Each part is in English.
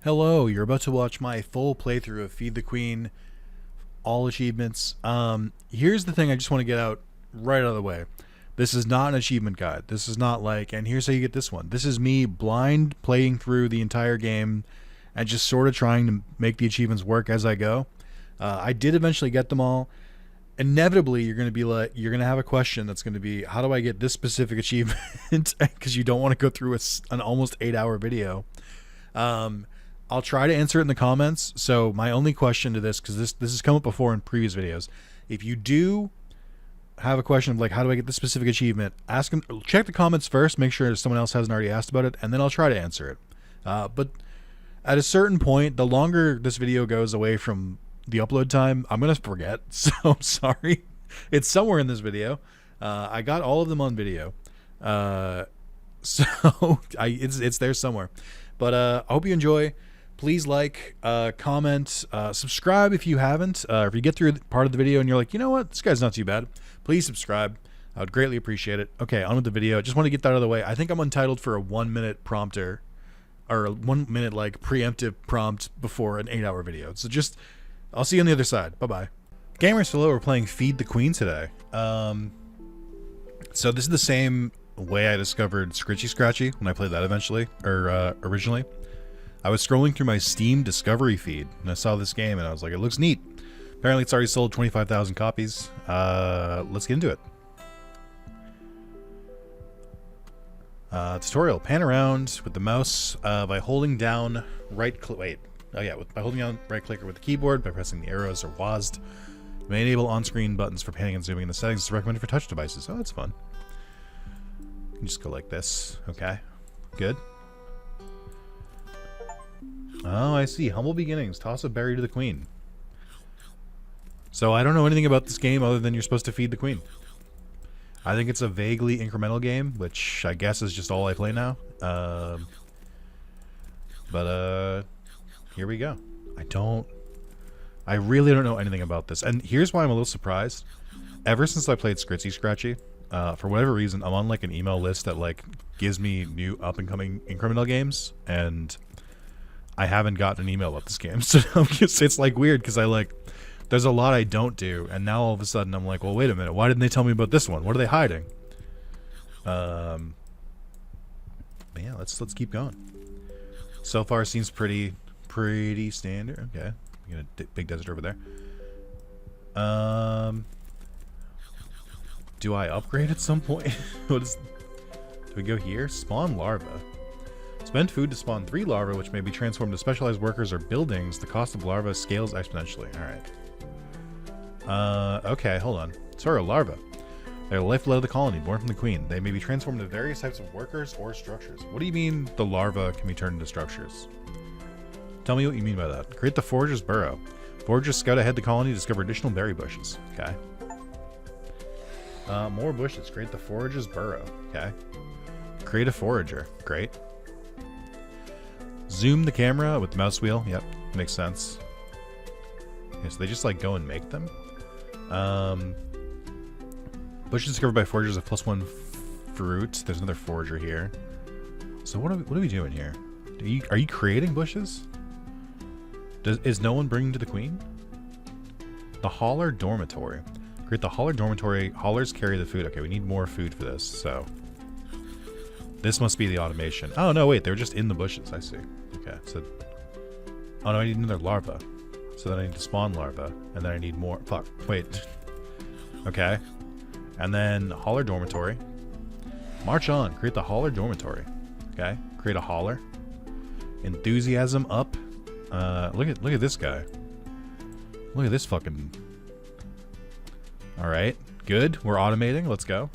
Hello, you're about to watch my full playthrough of Feed the Queen, all achievements. Here's the thing I just want to get out right out of the way. This is not an achievement guide. This is not like, and here's how you get this one. This is me blind playing through the entire game and just sort of trying to make the achievements work as I go. I did eventually get them all. Inevitably, you're going to be like, you're going to have a question that's going to be, how do I get this specific achievement? Because you don't want to go through an almost 8-hour video. I'll try to answer it in the comments. So my only question to this, because this has come up before in previous videos, if you do have a question of like, how do I get this specific achievement, ask them, check the comments first, make sure someone else hasn't already asked about it, and then I'll try to answer it. But at a certain point, the longer this video goes away from the upload time, I'm gonna forget. So I'm sorry. It's somewhere in this video. I got all of them on video. So it's there somewhere. But I hope you enjoy. Please like, comment, subscribe if you haven't. If you get through part of the video and you're like, you know what, this guy's not too bad, please subscribe. I would greatly appreciate it. Okay, on with the video. Just want to get that out of the way. I think I'm entitled for a 1-minute prompter, or a 1-minute like preemptive prompt before an 8-hour video. So just, I'll see you on the other side. Bye-bye. Gamers, hello, we're playing Feed the Queen today. So this is the same way I discovered Scritchy Scratchy when I played that originally. I was scrolling through my Steam discovery feed and I saw this game and I was like, it looks neat. Apparently it's already sold 25,000 copies. Let's get into it. Tutorial. Pan around with the mouse by holding down by holding down right clicker with the keyboard, by pressing the arrows or WASD. You may enable on-screen buttons for panning and zooming in the settings. It's recommended for touch devices. Oh, that's fun. You can just go like this. Okay. Good. Oh, I see. Humble beginnings. Toss a berry to the queen. So I don't know anything about this game other than you're supposed to feed the queen. I think it's a vaguely incremental game, which I guess is just all I play now. Here we go. I really don't know anything about this. And here's why I'm a little surprised. Ever since I played Scritchy Scratchy, for whatever reason, I'm on like an email list that like gives me new up-and-coming incremental games, and I haven't gotten an email about this game. So it's like weird because there's a lot I don't do, and now all of a sudden I'm like, well, wait a minute, why didn't they tell me about this one? What are they hiding? But yeah, let's keep going. So far seems pretty standard. Okay, we got a big desert over there. Do I upgrade at some point? Do we go here? Spawn larva. Spend food to spawn 3 larvae, which may be transformed to specialized workers or buildings. The cost of larvae scales exponentially. Alright. Okay, hold on. Sorry, larvae. They're the lifeblood of the colony, born from the queen. They may be transformed into various types of workers or structures. What do you mean the larva can be turned into structures? Tell me what you mean by that. Create the forager's burrow. Foragers scout ahead the colony to discover additional berry bushes. Okay. More bushes. Create the forager's burrow. Okay. Create a forager. Great. Zoom the camera with the mouse wheel. Yep, makes sense. Okay, so they just like go and make them. Bushes discovered by foragers of +1 fruit. There's another forager here. So what are we doing here? Are you creating bushes? Is no one bringing to the queen? The Hauler dormitory. Create the Hauler dormitory. Haulers carry the food. Okay, we need more food for this. So this must be the automation. Oh no, wait, they're just in the bushes. I see. Okay, so oh no, I need another larva. So then I need to spawn larva, and then I need more. Fuck. Wait. Okay. And then Hauler dormitory. March on. Create the Hauler dormitory. Okay. Create a hauler. Enthusiasm up. Look at this guy. Look at this fucking. All right. Good. We're automating. Let's go.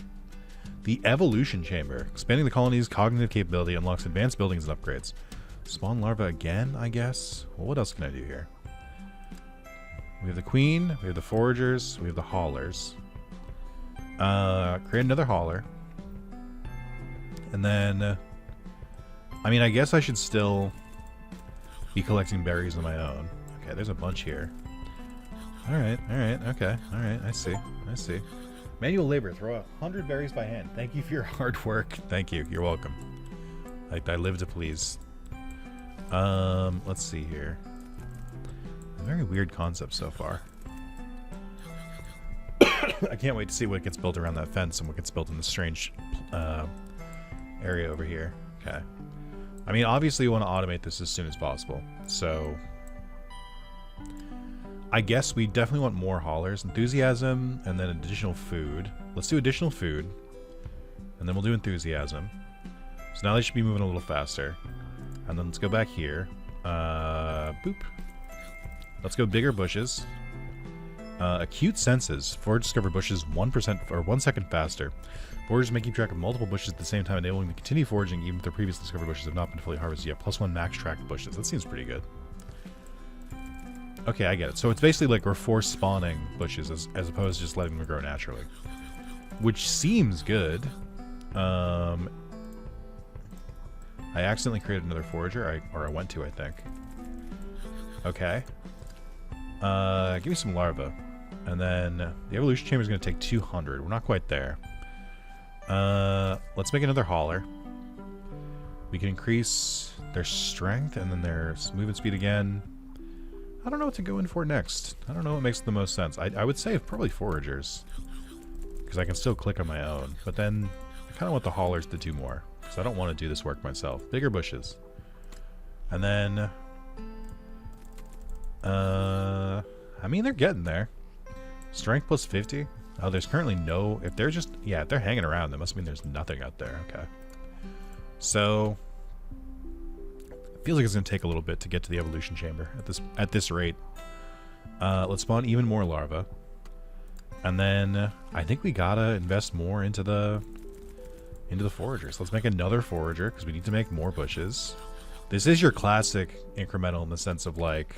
The evolution chamber. Expanding the colony's cognitive capability unlocks advanced buildings and upgrades. Spawn larva again, I guess. Well, what else can I do here? We have the queen. We have the foragers. We have the haulers. Create another hauler. And then, I mean, I guess I should still be collecting berries on my own. Okay, there's a bunch here. Alright, okay. Alright, I see. Manual labor. Throw 100 berries by hand. Thank you for your hard work. Thank you. You're welcome. I live to please. Let's see here. A very weird concept so far. I can't wait to see what gets built around that fence and what gets built in this strange area over here. Okay. I mean, obviously you want to automate this as soon as possible. So, I guess we definitely want more haulers. Enthusiasm, and then additional food. Let's do additional food. And then we'll do enthusiasm. So now they should be moving a little faster. And then let's go back here. Boop. Let's go bigger bushes. Acute senses. Forage discover bushes 1% or 1 second faster. Foragers may keep track of multiple bushes at the same time, enabling them to continue foraging even if their previously discovered bushes have not been fully harvested yet. +1 max track bushes. That seems pretty good. Okay, I get it. So it's basically like we're force spawning bushes as opposed to just letting them grow naturally. Which seems good. I accidentally created another forager, or I went to, I think. Okay. Give me some larvae. And then the evolution chamber is going to take 200. We're not quite there. Let's make another hauler. We can increase their strength and then their movement speed again. I don't know what to go in for next. I don't know what makes the most sense. I would say probably foragers. Because I can still click on my own. But then I kind of want the haulers to do more. Because I don't want to do this work myself. Bigger bushes. And then... I mean, they're getting there. Strength plus 50. Oh, there's currently no... If they're just... Yeah, if they're hanging around, that must mean there's nothing out there. Okay. So... It feels like it's going to take a little bit to get to the evolution chamber at this rate. Let's spawn even more larvae. And then I think we gotta invest more into the foragers. Let's make another forager because we need to make more bushes. This is your classic incremental in the sense of like...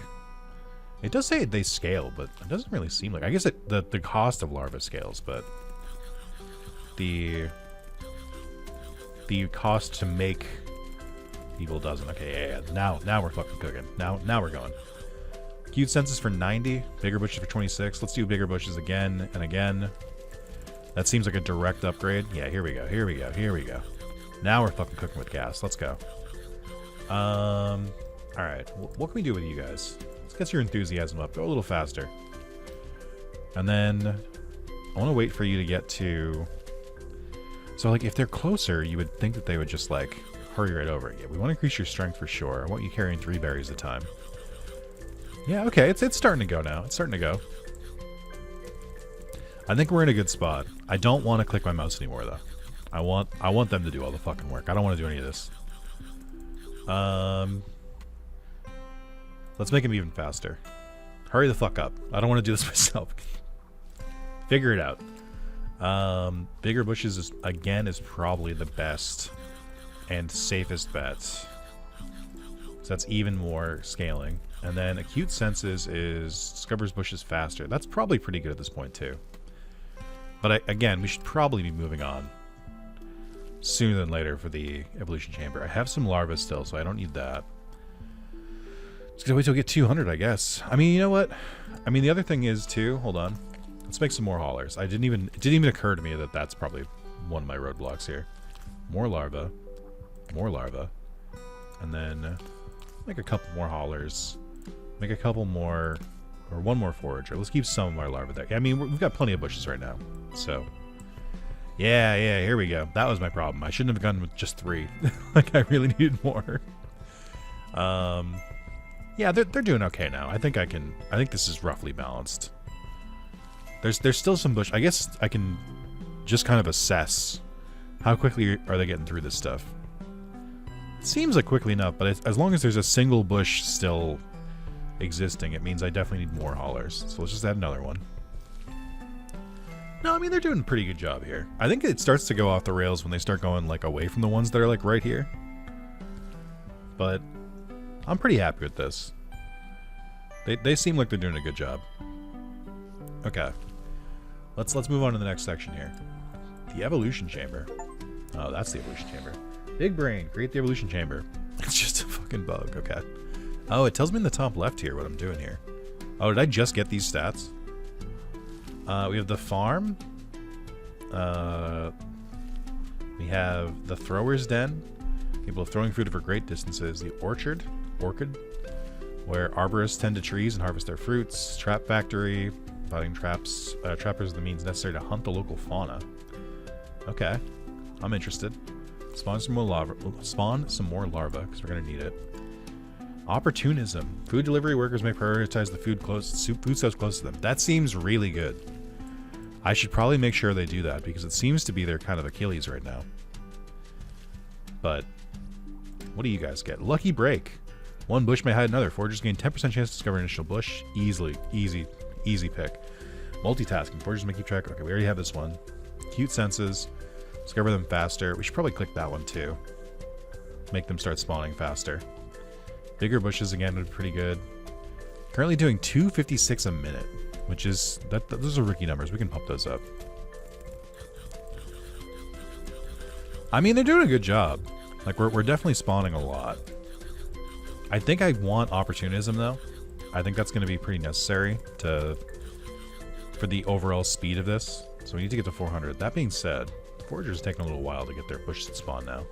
It does say they scale, but it doesn't really seem like... I guess the cost of larvae scales, but... The cost to make people doesn't. Okay, yeah. Now we're fucking cooking. Now we're going. Acute senses for 90. Bigger bushes for 26. Let's do bigger bushes again and again. That seems like a direct upgrade. Yeah, here we go. Here we go. Here we go. Now we're fucking cooking with gas. Let's go. Alright. What can we do with you guys? Let's get your enthusiasm up. Go a little faster. And then I want to wait for you to get to... So, like, if they're closer, you would think that they would just, like, hurry right over. Yeah, we want to increase your strength for sure. I want you carrying 3 berries at a time. Yeah, okay. It's starting to go now. It's starting to go. I think we're in a good spot. I don't want to click my mouse anymore, though. I want them to do all the fucking work. I don't want to do any of this. Let's make them even faster. Hurry the fuck up. I don't want to do this myself. Figure it out. Bigger bushes is probably the best and safest bet. So that's even more scaling. And then acute senses is discovers bushes faster. That's probably pretty good at this point too. But again, we should probably be moving on sooner than later for the evolution chamber. I have some larvae still, so I don't need that. Just gonna wait till we get 200, I guess. I mean, you know what? I mean, the other thing is too. Hold on. Let's make some more haulers. It didn't even occur to me that that's probably one of my roadblocks here. More larvae, and then make a couple more haulers. Make a couple more, or one more forager. Let's keep some of our larvae there. I mean, we've got plenty of bushes right now, so yeah. Here we go. That was my problem. I shouldn't have gone with just 3. Like I really needed more. Yeah, they're doing okay now. I think this is roughly balanced. There's still some bush. I guess I can just kind of assess how quickly are they getting through this stuff. It seems like quickly enough, but as long as there's a single bush still existing, it means I definitely need more haulers. So let's just add another one. No, I mean, they're doing a pretty good job here. I think it starts to go off the rails when they start going like away from the ones that are like right here. But I'm pretty happy with this. They seem like they're doing a good job. Okay. Let's move on to the next section here. The evolution chamber. Oh, that's the evolution chamber. Big brain, create the evolution chamber. It's just a fucking bug. Okay. Oh, it tells me in the top left here what I'm doing here. Oh, did I just get these stats? We have the farm. We have the thrower's den. Capable of throwing food over great distances. The orchard. orchid, where arborists tend to trees and harvest their fruits. Trap factory, fighting traps. Trappers are the means necessary to hunt the local fauna. Okay, I'm interested. Spawn some more larvae, because we're gonna need it. Opportunism. Food delivery workers may prioritize the food stuff close to them. That seems really good. I should probably make sure they do that, because it seems to be their kind of Achilles right now. But what do you guys get? Lucky break. One bush may hide another. Foragers gain 10% chance to discover an initial bush. Easy pick. Multitasking. Foragers may keep track. Okay, we already have this one. Cute senses. Discover them faster. We should probably click that one too. Make them start spawning faster. Bigger bushes again would be pretty good. Currently doing 256 a minute, which is those are rookie numbers. We can pump those up. I mean, they're doing a good job. Like we're definitely spawning a lot. I think I want opportunism though. I think that's going to be pretty necessary for the overall speed of this. So we need to get to 400. That being said, the foragers taking a little while to get their bushes to spawn now.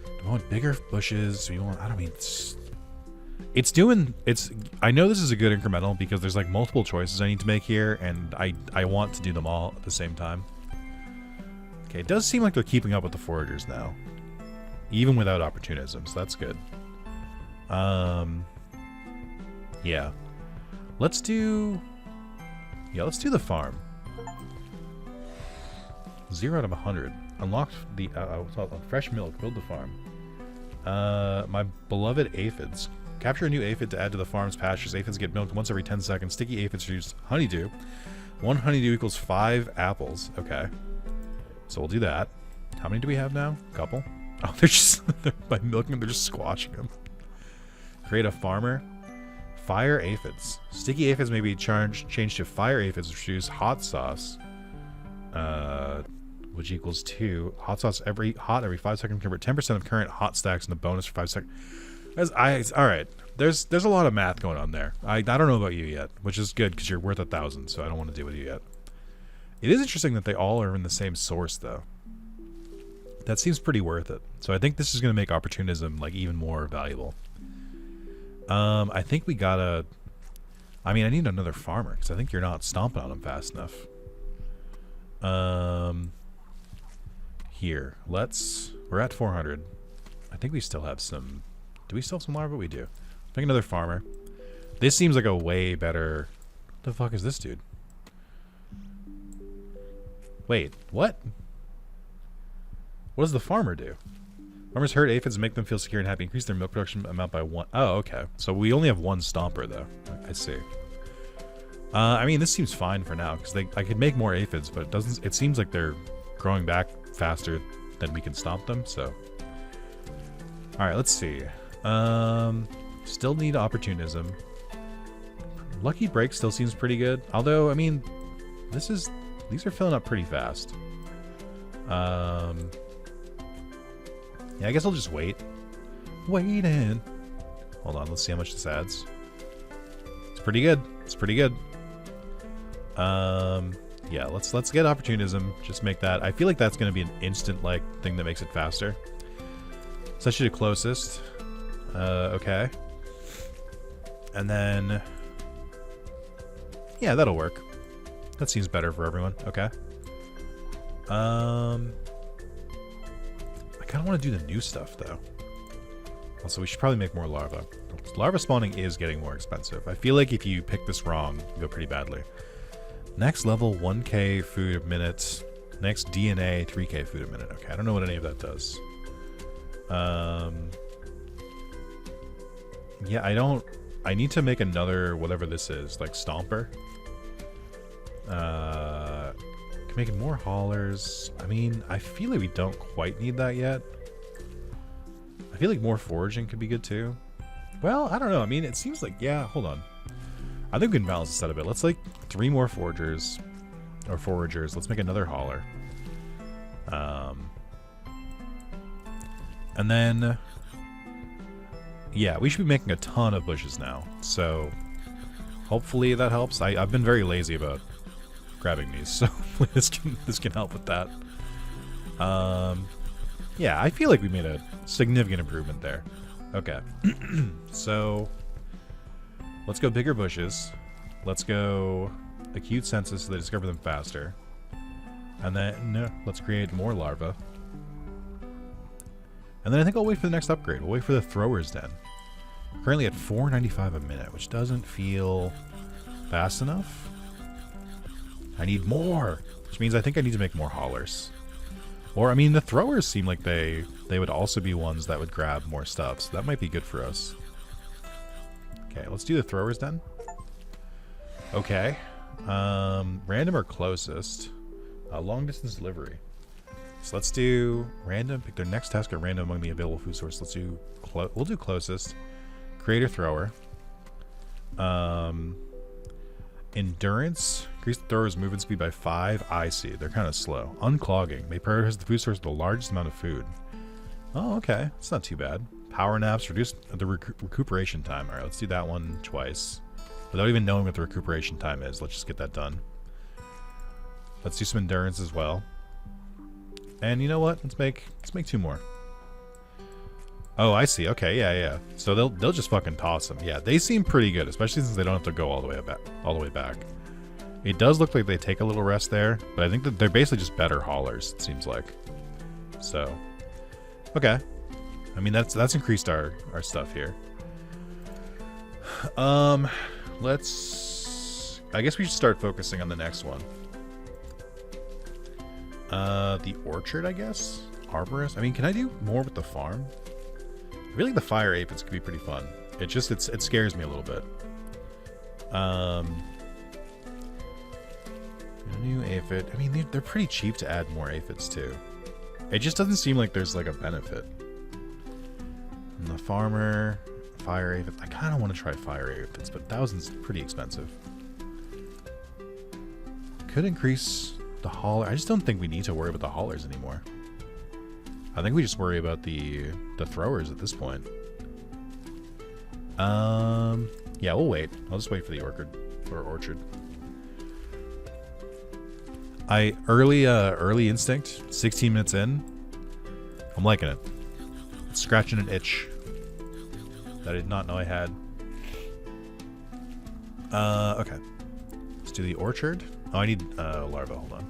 Do we want bigger bushes? We want, I don't mean, I know this is a good incremental because there's like multiple choices I need to make here, and I want to do them all at the same time. Okay, it does seem like they're keeping up with the foragers now, even without opportunism, so that's good. Yeah. Let's do the farm. 0 out of 100. Unlocked the fresh milk. Build the farm. My beloved aphids. Capture a new aphid to add to the farm's pastures. Aphids get milked once every 10 seconds. Sticky aphids produce honeydew. 1 honeydew equals 5 apples. Okay. So we'll do that. How many do we have now? A couple? Oh, by milking them, they're just squashing them. Create a farmer. Fire aphids. Sticky aphids may be changed to fire aphids, which produce hot sauce. Which equals 2. Hot sauce every 5 seconds. Convert 10% of current hot stacks into bonus for 5 seconds. Alright. There's a lot of math going on there. I don't know about you yet, which is good because you're worth 1,000, so I don't want to deal with you yet. It is interesting that they all are in the same source, though. That seems pretty worth it. So I think this is going to make opportunism like even more valuable. I think we gotta... I mean, I need another farmer, because I think you're not stomping on them fast enough. Here. We're at 400. I think we still have some... Do we still have some larvae? We do. Pick another farmer. This seems like a way better... What the fuck is this dude? Wait, what? What does the farmer do? Farmers herd aphids and make them feel secure and happy. Increase their milk production amount by 1. Oh, okay. So we only have 1 stomper, though. I see. I mean, this seems fine for now, because I could make more aphids, but it seems like they're growing back faster than we can stomp them, so... Alright, let's see. Still need opportunism. Lucky break still seems pretty good. Although, I mean, these are filling up pretty fast. Yeah, I guess I'll just wait. Waiting. Hold on, let's see how much this adds. It's pretty good. It's pretty good. Yeah, let's get opportunism. Just make that. I feel like that's going to be an instant like thing that makes it faster. Set you to closest. Okay. And then, yeah, that'll work. That seems better for everyone. Okay. I kind of want to do the new stuff, though. Also, we should probably make more larvae. Larva spawning is getting more expensive. I feel like if you pick this wrong, you go pretty badly. Next level, 1k food a minute. Next DNA, 3k food a minute. Okay, I don't know what any of that does. Yeah, I need to make another, whatever this is, like Stomper. Making more haulers. I mean, I feel like we don't quite need that yet. I feel like more foraging could be good too. Well, I don't know. I mean, it seems like, yeah, hold on. I think we can balance this out a bit. Let's like 3 more foragers. Or foragers. Let's make another hauler. And then... Yeah, we should be making a ton of bushes now. So, hopefully that helps. I've been very lazy about grabbing these, so this can help with that. Yeah, I feel like we made a significant improvement there. Okay. So, let's go bigger bushes. Let's go acute senses so they discover them faster. And then, let's create more larvae. And then I think I'll wait for the next upgrade. We'll wait for the thrower's den. Currently at 4.95 a minute, which doesn't feel fast enough. I need more, which means I think I need to make more haulers. Or, I mean, the throwers seem like they would also be ones that would grab more stuff, so that might be good for us. Okay, let's do the throwers den. Okay. Random or closest. Long distance delivery. So let's do random. Pick their next task at random among the available food source. Let's do we'll do closest. Creator thrower. Endurance. Increase the thrower's movement speed by 5. I see. They're kind of slow. Unclogging. They prioritize the food source with the largest amount of food. Oh, okay. It's not too bad. Power naps. Reduce the recuperation time. All right, let's do that one twice. Without even knowing what the recuperation time is. Let's just get that done. Let's do some endurance as well. And you know what? Let's make 2 more. Oh, I see. Okay, yeah. So they'll just fucking toss them. Yeah, they seem pretty good, especially since they don't have to go all the way back. It does look like they take a little rest there, but I think that they're basically just better haulers, it seems like. So, okay. I mean, that's increased our stuff here. Let's... I guess we should start focusing on the next one. The orchard, I guess? Arborist? I mean, can I do more with the farm? I feel like the fire aphids could be pretty fun. It scares me a little bit. A new aphid. I mean, they're pretty cheap to add more aphids too. It just doesn't seem like there's like a benefit. And the farmer, fire aphid. I kind of want to try fire aphids, but 1,000's pretty expensive. Could increase the hauler. I just don't think we need to worry about the haulers anymore. I think we just worry about the throwers at this point. Yeah, we'll wait. I'll just wait for the orchard. Early instinct, 16 minutes in. I'm liking it. It's scratching an itch that I did not know I had. Okay. Let's do the orchard. Oh, I need larva. Hold on.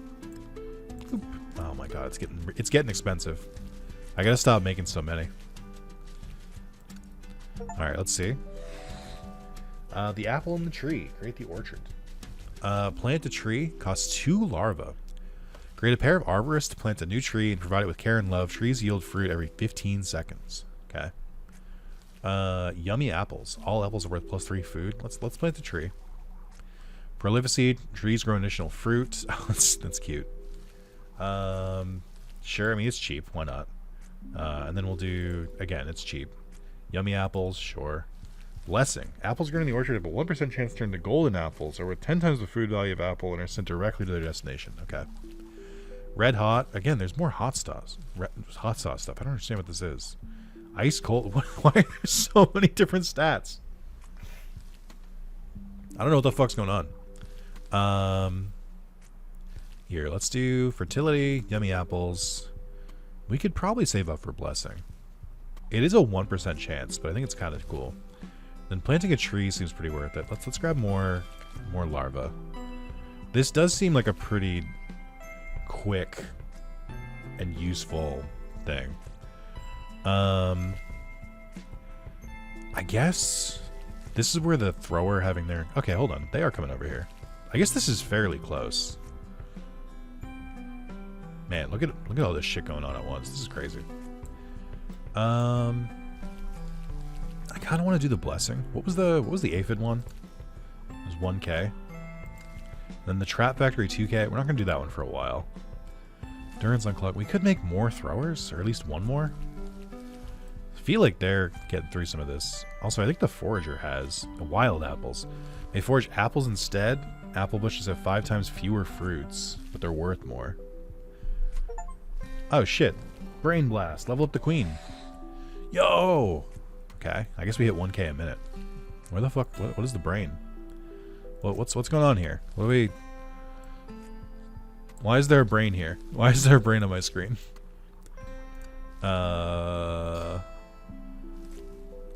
Oop. Oh my god, it's getting expensive. I gotta stop making so many. All right, let's see. The apple in the tree. Create the orchard. Plant a tree. Costs 2 larvae. Create a pair of arborists to plant a new tree and provide it with care and love. Trees yield fruit every 15 seconds. Okay. Yummy apples. All apples are worth +3 food. Let's plant the tree. Prolificide. Trees grow additional fruit. Oh, that's cute. Sure. I mean, it's cheap. Why not? And then we'll do, again, it's cheap. Yummy apples, sure. Blessing. Apples grown in the orchard have a 1% chance to turn to golden apples, or with 10 times the food value of apple, and are sent directly to their destination. Okay. Red hot. Again, there's more hot sauce. Hot sauce stuff. I don't understand what this is. Ice cold. Why are there so many different stats? I don't know what the fuck's going on. Here, let's do fertility, yummy apples. We could probably save up for blessing. It is a 1% chance, but I think it's kind of cool. Then planting a tree seems pretty worth it. Let's grab more larvae. This does seem like a pretty quick and useful thing. I guess this is where the thrower having their... Okay, hold on. They are coming over here. I guess this is fairly close. Man, look at all this shit going on at once. This is crazy. I kind of want to do the blessing. What was the aphid one? It was 1K. Then the trap factory 2K. We're not gonna do that one for a while. Endurance unclog. We could make more throwers, or at least one more. I feel like they're getting through some of this. Also, I think the forager has wild apples. They forage apples instead. Apple bushes have 5 times fewer fruits, but they're worth more. Oh shit. Brain blast. Level up the queen. Yo! Okay. I guess we hit 1K a minute. Where the fuck? What is the brain? What's going on here? What do we... Why is there a brain here? Why is there a brain on my screen?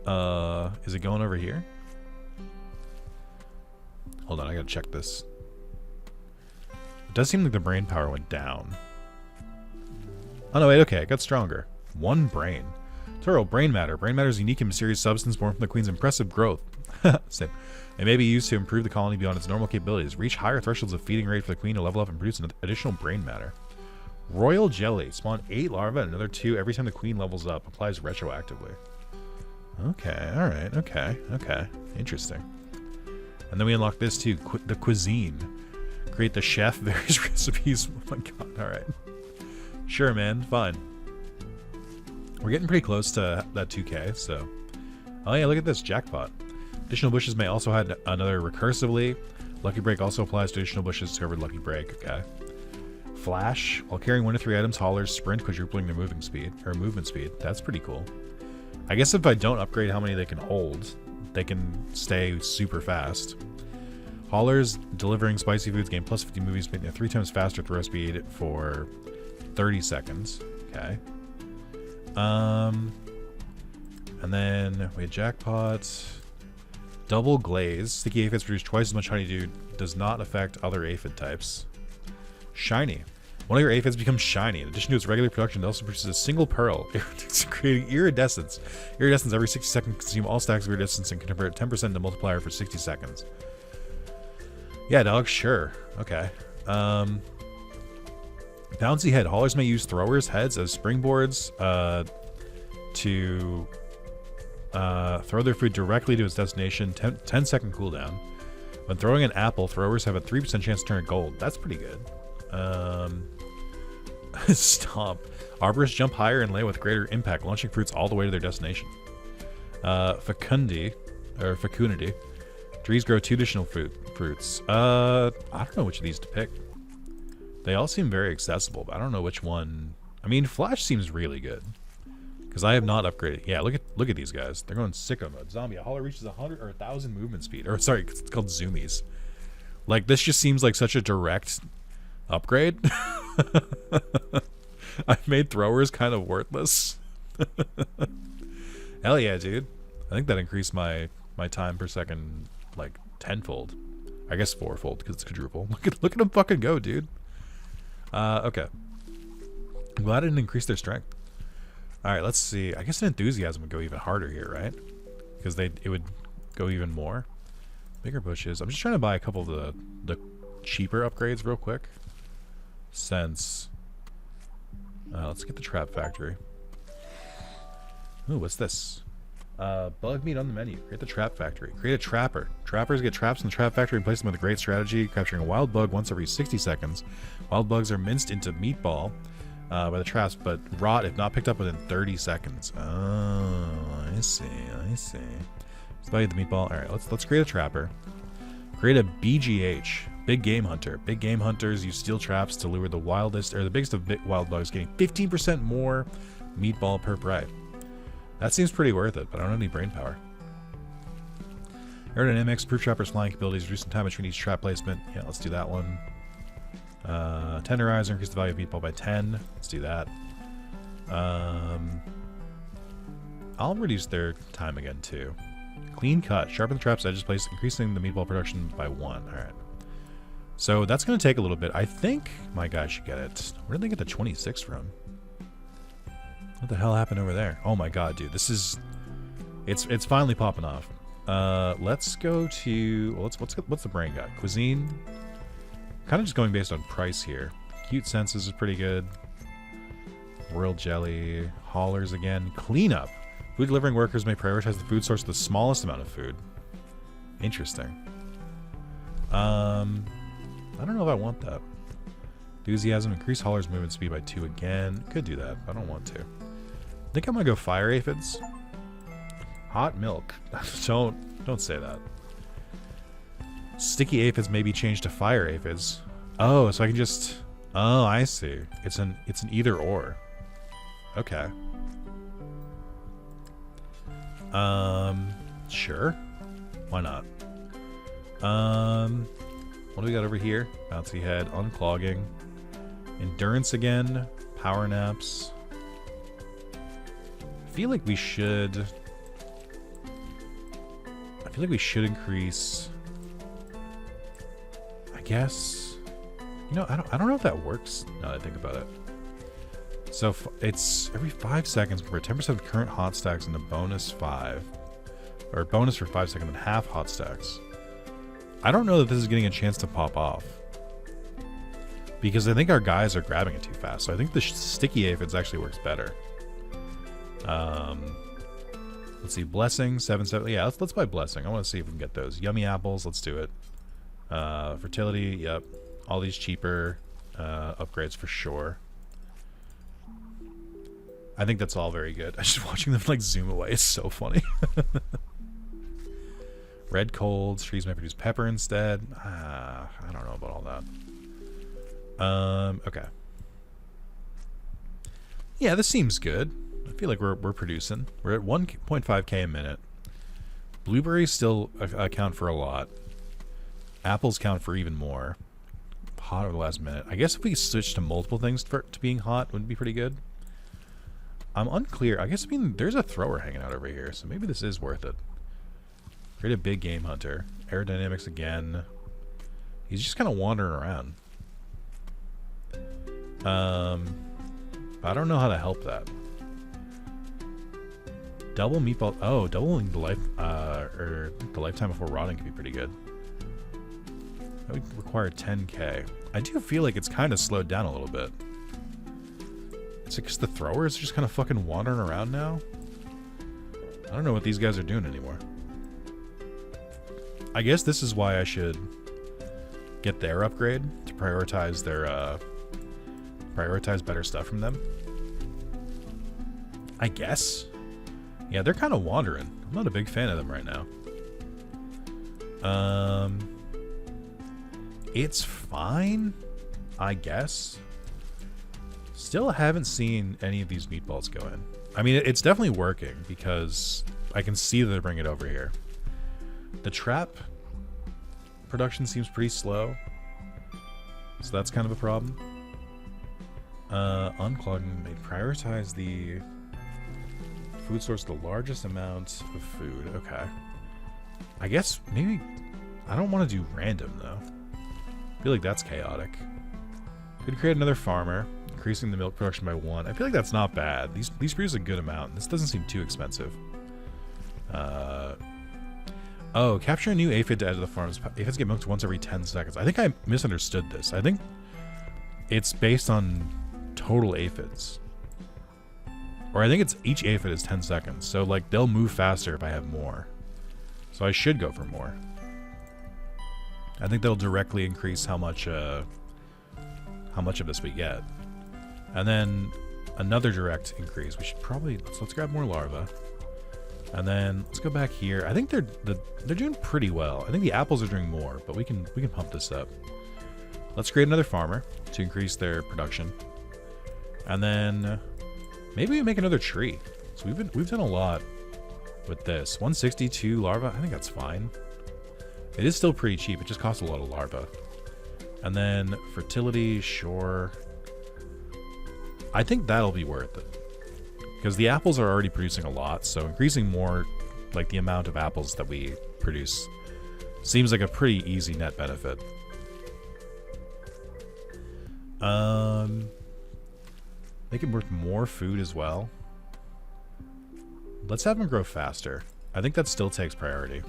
Is it going over here? Hold on, I gotta check this. It does seem like the brain power went down. Oh no, wait, okay, it got stronger. 1 brain. Toro, brain matter. Brain matter is a unique and mysterious substance born from the Queen's impressive growth. Same. It may be used to improve the colony beyond its normal capabilities. Reach higher thresholds of feeding rate for the Queen to level up and produce an additional brain matter. Royal jelly. Spawn 8 larvae and another 2 every time the Queen levels up. Applies retroactively. Okay, alright, okay. Interesting. And then we unlock this too. The cuisine. Create the chef, various recipes. Oh my god, alright. Sure, man, fine. We're getting pretty close to that 2K, so... Oh yeah, look at this, jackpot. Additional bushes may also add another recursively. Lucky break also applies to additional bushes discovered lucky break, okay. Flash. While carrying 1 to 3 items, haulers sprint, quadrupling their movement speed. That's pretty cool. I guess if I don't upgrade how many they can hold, they can stay super fast. Haulers delivering spicy foods gain plus 50 movement speed and 3 times faster throw speed for 30 seconds. Okay. And then we had jackpot. Double glaze. Sticky aphids produce twice as much honeydew. Does not affect other aphid types. Shiny. One of your aphids becomes shiny. In addition to its regular production, it also produces a single pearl, creating iridescence. Iridescence every 60 seconds consume all stacks of iridescence and can convert 10% into multiplier for 60 seconds. Yeah, dog, sure. Okay. Bouncy head. Haulers may use throwers' heads as springboards to throw their food directly to its destination. 10-second cooldown. When throwing an apple, throwers have a 3% chance to turn it gold. That's pretty good. Stop. Arborists jump higher and lay with greater impact, launching fruits all the way to their destination. Fecundity. Trees grow 2 additional fruits. I don't know which of these to pick. They all seem very accessible, but I don't know which one. I mean, Flash seems really good. Because I have not upgraded. Yeah, look at these guys. They're going sicko mode. Zombie. A hauler reaches 100 or 1,000 movement speed. Or sorry, it's called zoomies. Like, this just seems like such a direct upgrade. I've made throwers kind of worthless. Hell yeah, dude. I think that increased my time per second like tenfold. I guess fourfold because it's quadruple. Look at them fucking go, dude. Okay. I'm glad I didn't increase their strength. Alright, let's see. I guess an enthusiasm would go even harder here, right? Because it would go even more. Bigger bushes. I'm just trying to buy a couple of the cheaper upgrades real quick. Since let's get the trap factory. Ooh, what's this? Bug meat on the menu. Create the trap factory. Create a trapper. Trappers get traps in the trap factory and place them with a great strategy, capturing a wild bug once every 60 seconds. Wild bugs are minced into meatball by the traps, but rot if not picked up within 30 seconds. Oh, I see. Let's value the meatball. All right, let's create a trapper. Create a BGH. Big game hunter. Big game hunters use steel traps to lure the wildest or the biggest of wild bugs, getting 15% more meatball per prey. That seems pretty worth it, but I don't have any brain power. Earn an MX proof trapper's flying abilities, reduce some time between each trap placement. Yeah, let's do that one. Tenderizer, increase the value of meatball by 10. Let's do that. I'll reduce their time again too. Clean cut. Sharpen the trap's edges placed, increasing the meatball production by 1. Alright. So that's going to take a little bit. I think my guy should get it. Where did they get the 26 from? What the hell happened over there? Oh my god, dude. This is... It's finally popping off. Let's go to... What's the brain got? Cuisine? Kind of just going based on price here. Cute Senses is pretty good. Royal Jelly. Haulers again. Cleanup. Food delivering workers may prioritize the food source with the smallest amount of food. Interesting. I don't know if I want that. Enthusiasm. Increase haulers movement speed by 2 again. Could do that. I don't want to. I think I'm gonna go fire aphids. Hot milk. Don't say that. Sticky aphids may be changed to fire aphids. Oh, so I can just... Oh, I see. It's an either or. Okay. Sure. Why not? What do we got over here? Bouncy head, unclogging. Endurance again. Power naps. I feel like we should I feel like we should increase... I guess... You know, I don't know if that works now that I think about it. So it's every 5 seconds, convert 10% of current hot stacks into bonus 5. Or bonus for 5 seconds and half hot stacks. I don't know that this is getting a chance to pop off. Because I think our guys are grabbing it too fast. So I think the sticky aphids actually works better. Let's see, blessing, 7. Yeah, let's buy blessing. I want to see if we can get those. Yummy apples, let's do it. Fertility, yep. All these cheaper upgrades for sure. I think that's all very good. I'm just watching them like zoom away. It's so funny. Red colds, trees might produce pepper instead. I don't know about all that. Okay. Yeah, this seems good. I feel like we're producing. We're at 1.5k a minute. Blueberries still account for a lot. Apples count for even more. Hot over the last minute. I guess if we could switch to multiple things to being hot, wouldn't be pretty good. I'm unclear. I mean, there's a thrower hanging out over here, so maybe this is worth it. Create a big game hunter. Aerodynamics again. He's just kind of wandering around. I don't know how to help that. Double meatball. Oh, doubling the the lifetime before rotting could be pretty good. That would require 10k. I do feel like it's kind of slowed down a little bit. It's because the throwers are just kind of fucking wandering around now. I don't know what these guys are doing anymore. I guess this is why I should get their upgrade to prioritize their prioritize better stuff from them. I guess. Yeah, they're kind of wandering. I'm not a big fan of them right now. It's fine, I guess. Still haven't seen any of these meatballs go in. I mean, it's definitely working because I can see that they're bringing it over here. The trap production seems pretty slow, so that's kind of a problem. Unclogging, they prioritize the food source, the largest amount of food. Okay. I guess maybe I don't want to do random though. I feel like that's chaotic. Could create another farmer, increasing the milk production by 1. I feel like that's not bad. These produce a good amount. This doesn't seem too expensive. Oh, capture a new aphid to add to the farms. Aphids get milked once every 10 seconds. I think I misunderstood this. I think it's based on total aphids. Or I think it's each aphid is 10 seconds. So like they'll move faster if I have more. So I should go for more. I think that'll directly increase how much of this we get. And then another direct increase. We should probably let's grab more larvae. And then let's go back here. I think they're doing pretty well. I think the apples are doing more, but we can pump this up. Let's create another farmer to increase their production. And then maybe we make another tree. So we've done a lot with this. 162 larvae. I think that's fine. It is still pretty cheap. It just costs a lot of larvae. And then fertility, sure. I think that'll be worth it. Because the apples are already producing a lot, so increasing more, like the amount of apples that we produce, seems like a pretty easy net benefit. Make it worth more food as well. Let's have them grow faster. I think that still takes priority.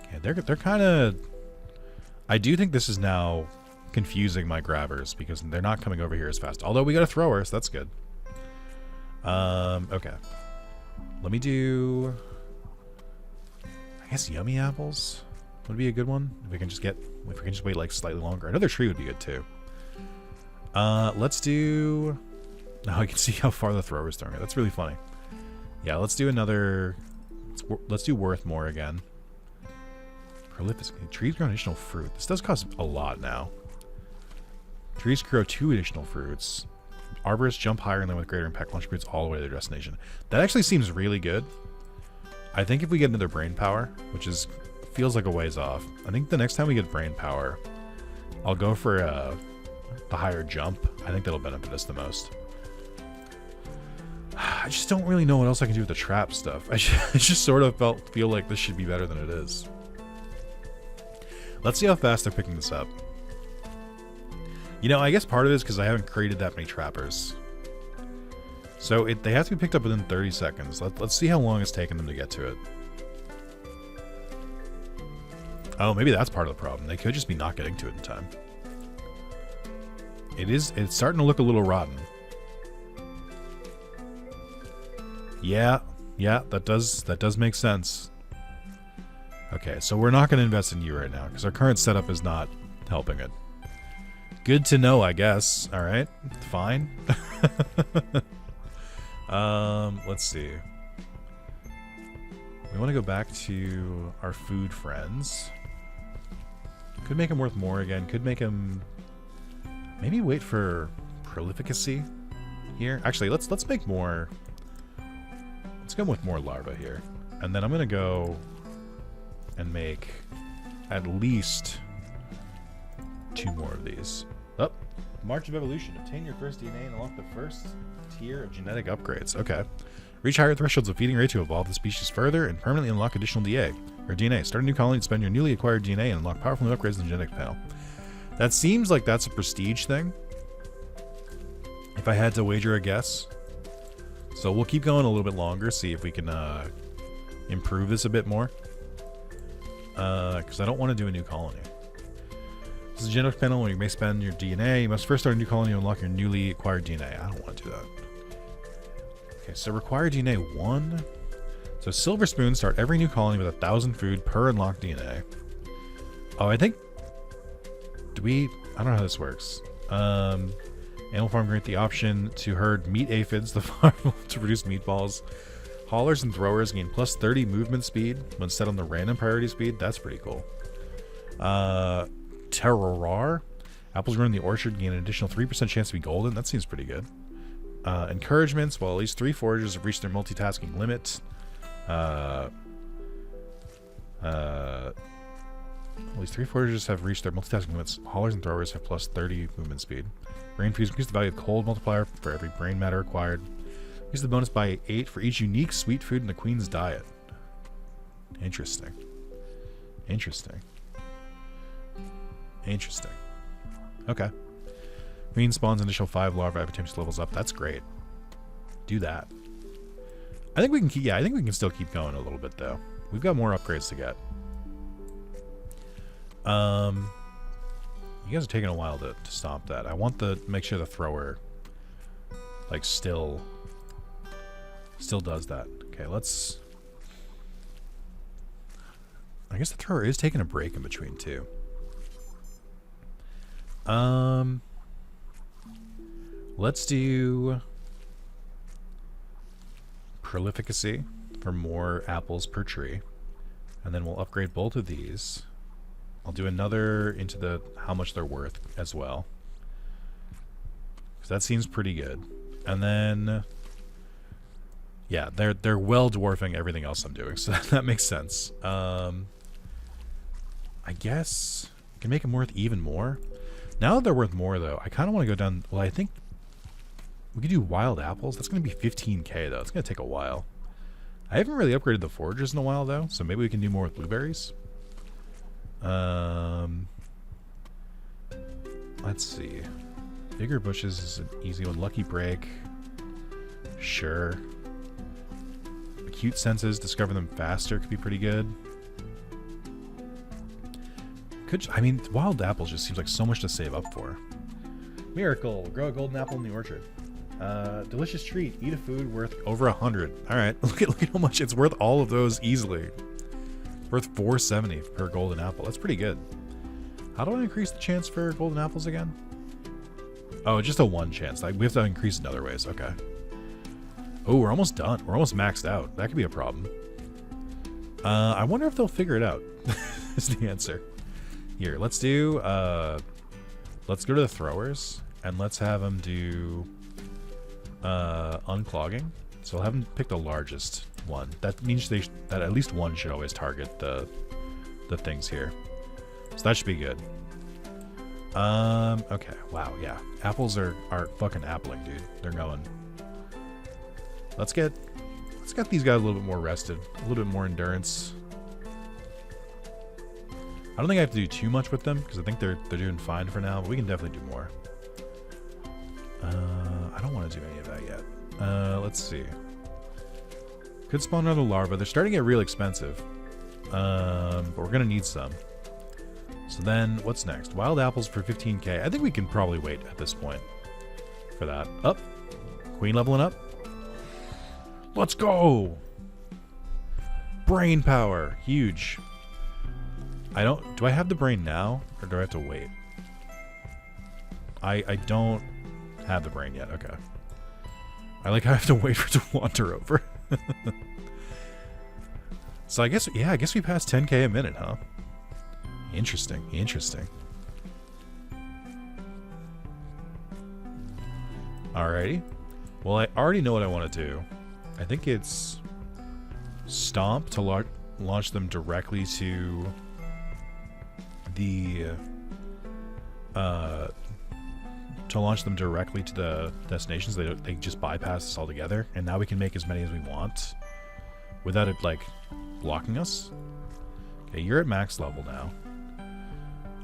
Okay, they're kind of... I do think this is now confusing my grabbers because they're not coming over here as fast. Although we got a thrower, so that's good. Okay. Let me do... I guess yummy apples would be a good one. If we can just wait like slightly longer. Another tree would be good too. Let's do... Now I can see how far the thrower's throwing it. That's really funny. Yeah, let's do another... Let's do worth more again. Prolific. Trees grow additional fruit. This does cost a lot now. Trees grow 2 additional fruits. Arborists jump higher and then with greater impact launch fruits all the way to their destination. That actually seems really good. I think if we get another brain power, which feels like a ways off. I think the next time we get brain power, I'll go for the higher jump. I think that'll benefit us the most. I just don't really know what else I can do with the trap stuff. I just sort of feel like this should be better than it is. Let's see how fast they're picking this up. You know, I guess part of it is because I haven't created that many trappers. So they have to be picked up within 30 seconds. Let's see how long it's taken them to get to it. Oh, maybe that's part of the problem. They could just be not getting to it in time. It's starting to look a little rotten. Yeah, that does make sense. Okay, so we're not going to invest in you right now because our current setup is not helping it. Good to know, I guess. All right, fine. Let's see. We want to go back to our food friends. Could make him worth more again. Could make him maybe wait for prolificacy here. Actually, let's make more. Let's go with more larvae here, and then I'm gonna go and make at least 2 more of these. Oh, March of Evolution. Obtain your first DNA and unlock the first tier of genetic upgrades. Okay. Reach higher thresholds of feeding rate to evolve the species further and permanently unlock additional DNA. Start a new colony and spend your newly acquired DNA and unlock powerful new upgrades in the genetic panel. That seems like that's a prestige thing, if I had to wager a guess. So we'll keep going a little bit longer, see if we can improve this a bit more. Because I don't want to do a new colony. This is a genetic panel where you may spend your DNA. You must first start a new colony and unlock your newly acquired DNA. I don't want to do that. Okay, so required DNA 1. So Silver Spoon, start every new colony with 1,000 food per unlocked DNA. Oh, I think... I don't know how this works. Animal Farm grant the option to herd meat aphids, the farm to produce meatballs. Haulers and throwers gain plus 30 movement speed when set on the random priority speed. That's pretty cool. Terrorar. Apples grown in the orchard gain an additional 3% chance to be golden. That seems pretty good. Encouragements. Well, at least 3 foragers have reached their multitasking limit. At least 3 foragers have reached their multitasking limits. Haulers and throwers have plus 30 movement speed. Brain fuse increase the value of cold multiplier for every brain matter acquired. Increase the bonus by 8 for each unique sweet food in the queen's diet. Interesting. Okay. Queen spawns initial 5 larvae every time she levels up. That's great. Do that. I think we can keep. Yeah, I think we can still keep going a little bit though. We've got more upgrades to get. You guys are taking a while to stop that. I want to make sure the thrower, like, still does that. Okay, let's... I guess the thrower is taking a break in between, too. Let's do prolificacy for more apples per tree. And then we'll upgrade both of these. I'll do another into the how much they're worth as well. Because that seems pretty good. And then... yeah, they're well dwarfing everything else I'm doing, so that makes sense. I guess I can make them worth even more. Now that they're worth more, though, I kind of want to go down... well, I think we could do wild apples. That's going to be 15k, though. It's going to take a while. I haven't really upgraded the foragers in a while, though, so maybe we can do more with blueberries. Let's see. Bigger bushes is an easy one. Lucky break. Sure. Acute senses, discover them faster, could be pretty good. I mean, wild apples just seems like so much to save up for. Miracle, grow a golden apple in the orchard. Delicious treat, eat a food worth over 100. All right, look at how much it's worth. All of those easily. It's worth 470 per golden apple. That's pretty good. How do I increase the chance for golden apples again? Oh, just a 1 chance. Like, we have to increase in other ways. Okay. Oh, we're almost done. We're almost maxed out. That could be a problem. I wonder if they'll figure it out. Is the answer. Here, let's do... let's go to the throwers, and let's have them do... unclogging. So I'll have them pick the largest one. That means that at least one should always target the things here. So that should be good. Okay. Wow, yeah. Apples are fucking appling, dude. They're going. Let's get these guys a little bit more rested, a little bit more endurance. I don't think I have to do too much with them because I think they're doing fine for now, but we can definitely do more. I don't want to do any of that yet. Let's see. Could spawn another larva. They're starting to get real expensive, but we're gonna need some. So then, what's next? Wild apples for 15k. I think we can probably wait at this point for that. Up, queen leveling up. Let's go. Brain power, huge. Do I have the brain now, or do I have to wait? I don't have the brain yet, okay. I have to wait for it to wander over. So I guess we passed 10k a minute, huh? Interesting, interesting. Alrighty. Well, I already know what I want to do. I think it's stomp to launch them directly to the destinations. They just bypass us altogether, and now we can make as many as we want without it like blocking us. Okay, you're at max level now.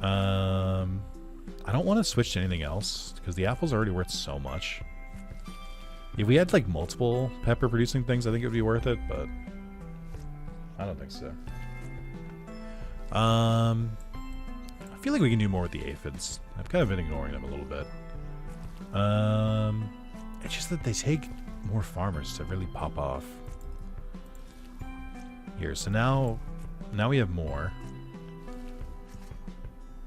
I don't want to switch to anything else because the apple's already worth so much. If we had like multiple pepper producing things, I think it would be worth it, but I don't think so. I feel like we can do more with the aphids. I've kind of been ignoring them a little bit. It's just that they take more farmers to really pop off. Here, so now we have more,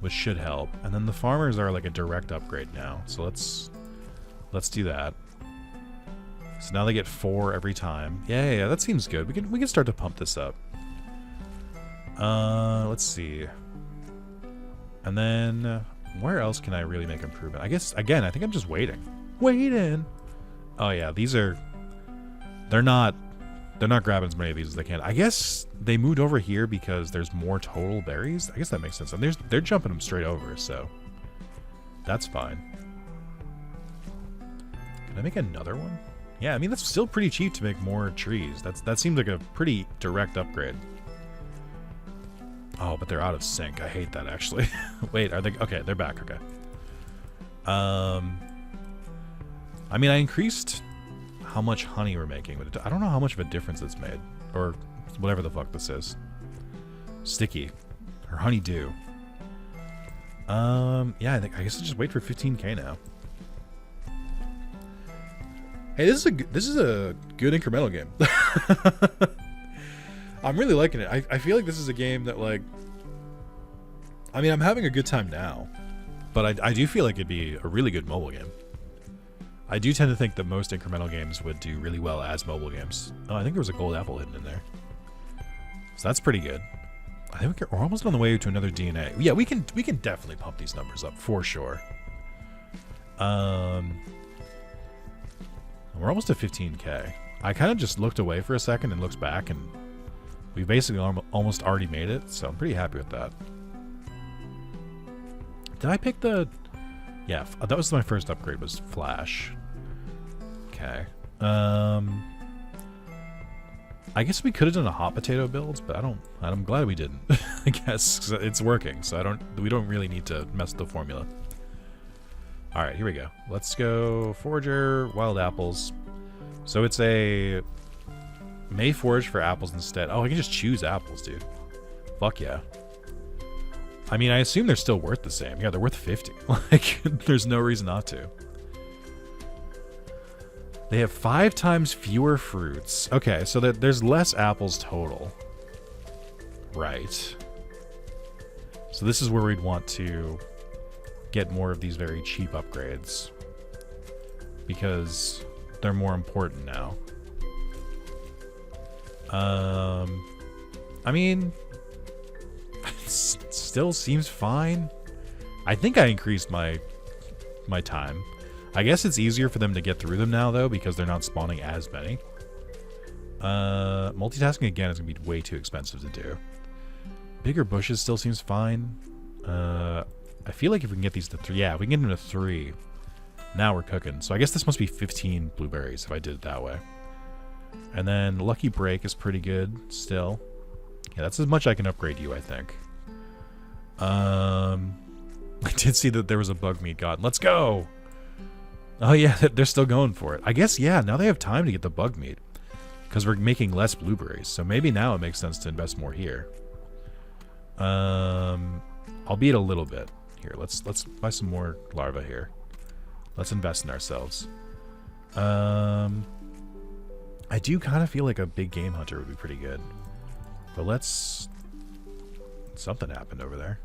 which should help. And then the farmers are like a direct upgrade now. So let's do that. So now they get 4 every time. Yeah, that seems good. We can start to pump this up. Let's see. And then where else can I really make improvement? I guess again, I think I'm just waiting. Oh yeah, they're not grabbing as many of these as they can. I guess they moved over here because there's more total berries. I guess that makes sense. And they're jumping them straight over, so that's fine. Can I make another one? Yeah, I mean that's still pretty cheap to make more trees. That seems like a pretty direct upgrade. Oh, but they're out of sync. I hate that actually. Wait, are they okay? They're back. Okay. I mean, I increased how much honey we're making, but I don't know how much of a difference it's made, or whatever the fuck this is. Sticky, or honeydew. Yeah, I guess I'll just wait for 15k now. Hey, this is a good incremental game. I'm really liking it. I feel like this is a game that, like, I mean, I'm having a good time now, but I do feel like it'd be a really good mobile game. I do tend to think that most incremental games would do really well as mobile games. Oh, I think there was a gold apple hidden in there. So that's pretty good. I think we're almost on the way to another DNA. Yeah, we can definitely pump these numbers up for sure. We're almost at 15k. I kind of just looked away for a second and looked back, and we basically almost already made it, so I'm pretty happy with that. Did I pick the... Yeah, that was my first upgrade, was Flash. Okay. I guess we could have done a hot potato build, but I'm glad we didn't. I guess 'cause it's working, so we don't really need to mess with the formula. All right, here we go. Let's go forager, wild apples. So it's a may forage for apples instead. Oh, I can just choose apples, dude. Fuck yeah. I mean, I assume they're still worth the same. Yeah, they're worth 50. Like, there's no reason not to. They have 5 times fewer fruits. Okay, so there's less apples total. Right. So this is where we'd want to get more of these very cheap upgrades, because they're more important now. I mean, it still seems fine. I think I increased my time. I guess it's easier for them to get through them now, though, because they're not spawning as many. Multitasking again is going to be way too expensive to do. Bigger bushes still seems fine. I feel like if we can get these to 3... Yeah, if we can get them to 3, now we're cooking. So I guess this must be 15 blueberries if I did it that way. And then Lucky Break is pretty good still. Yeah, that's as much I can upgrade you, I think. I did see that there was a bug meat god. Let's go! Oh yeah, they're still going for it. I guess, yeah, now they have time to get the bug meat. Because we're making less blueberries. So maybe now it makes sense to invest more here. Albeit a little bit. Here, let's buy some more larvae here. Let's invest in ourselves. I do kind of feel like a big game hunter would be pretty good. But let's... Something happened over there.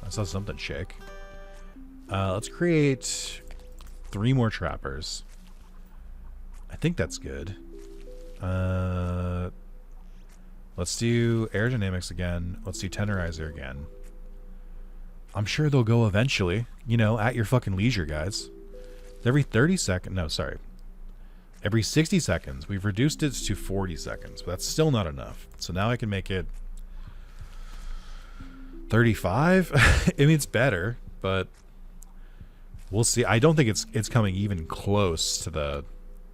I saw something shake. Let's create 3 more trappers. I think that's good. Let's do aerodynamics again. Let's do tenderizer again. I'm sure they'll go eventually. You know, at your fucking leisure, guys. Every 30 seconds... No, sorry. Every 60 seconds. We've reduced it to 40 seconds. But that's still not enough. So now I can make it 35. I mean, it's better, but we'll see. I don't think it's coming even close to the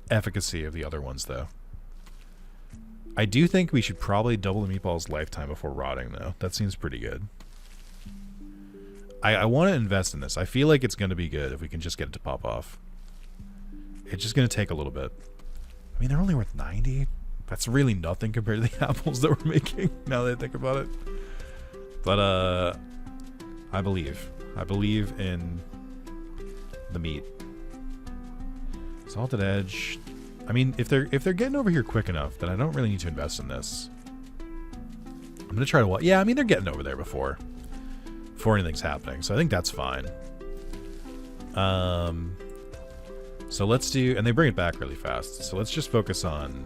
efficacy of the other ones, though. I do think we should probably double the meatball's lifetime before rotting, though. That seems pretty good. I want to invest in this. I feel like it's going to be good if we can just get it to pop off. It's just going to take a little bit. I mean, they're only worth 90. That's really nothing compared to the apples that we're making, now that I think about it. But, I believe. I believe in the meat. Salted edge. I mean, if they're getting over here quick enough, then I don't really need to invest in this. I'm going to try to... Yeah, I mean, they're getting over there before anything's happening, so I think that's fine. So let's do... And they bring it back really fast, so let's just focus on...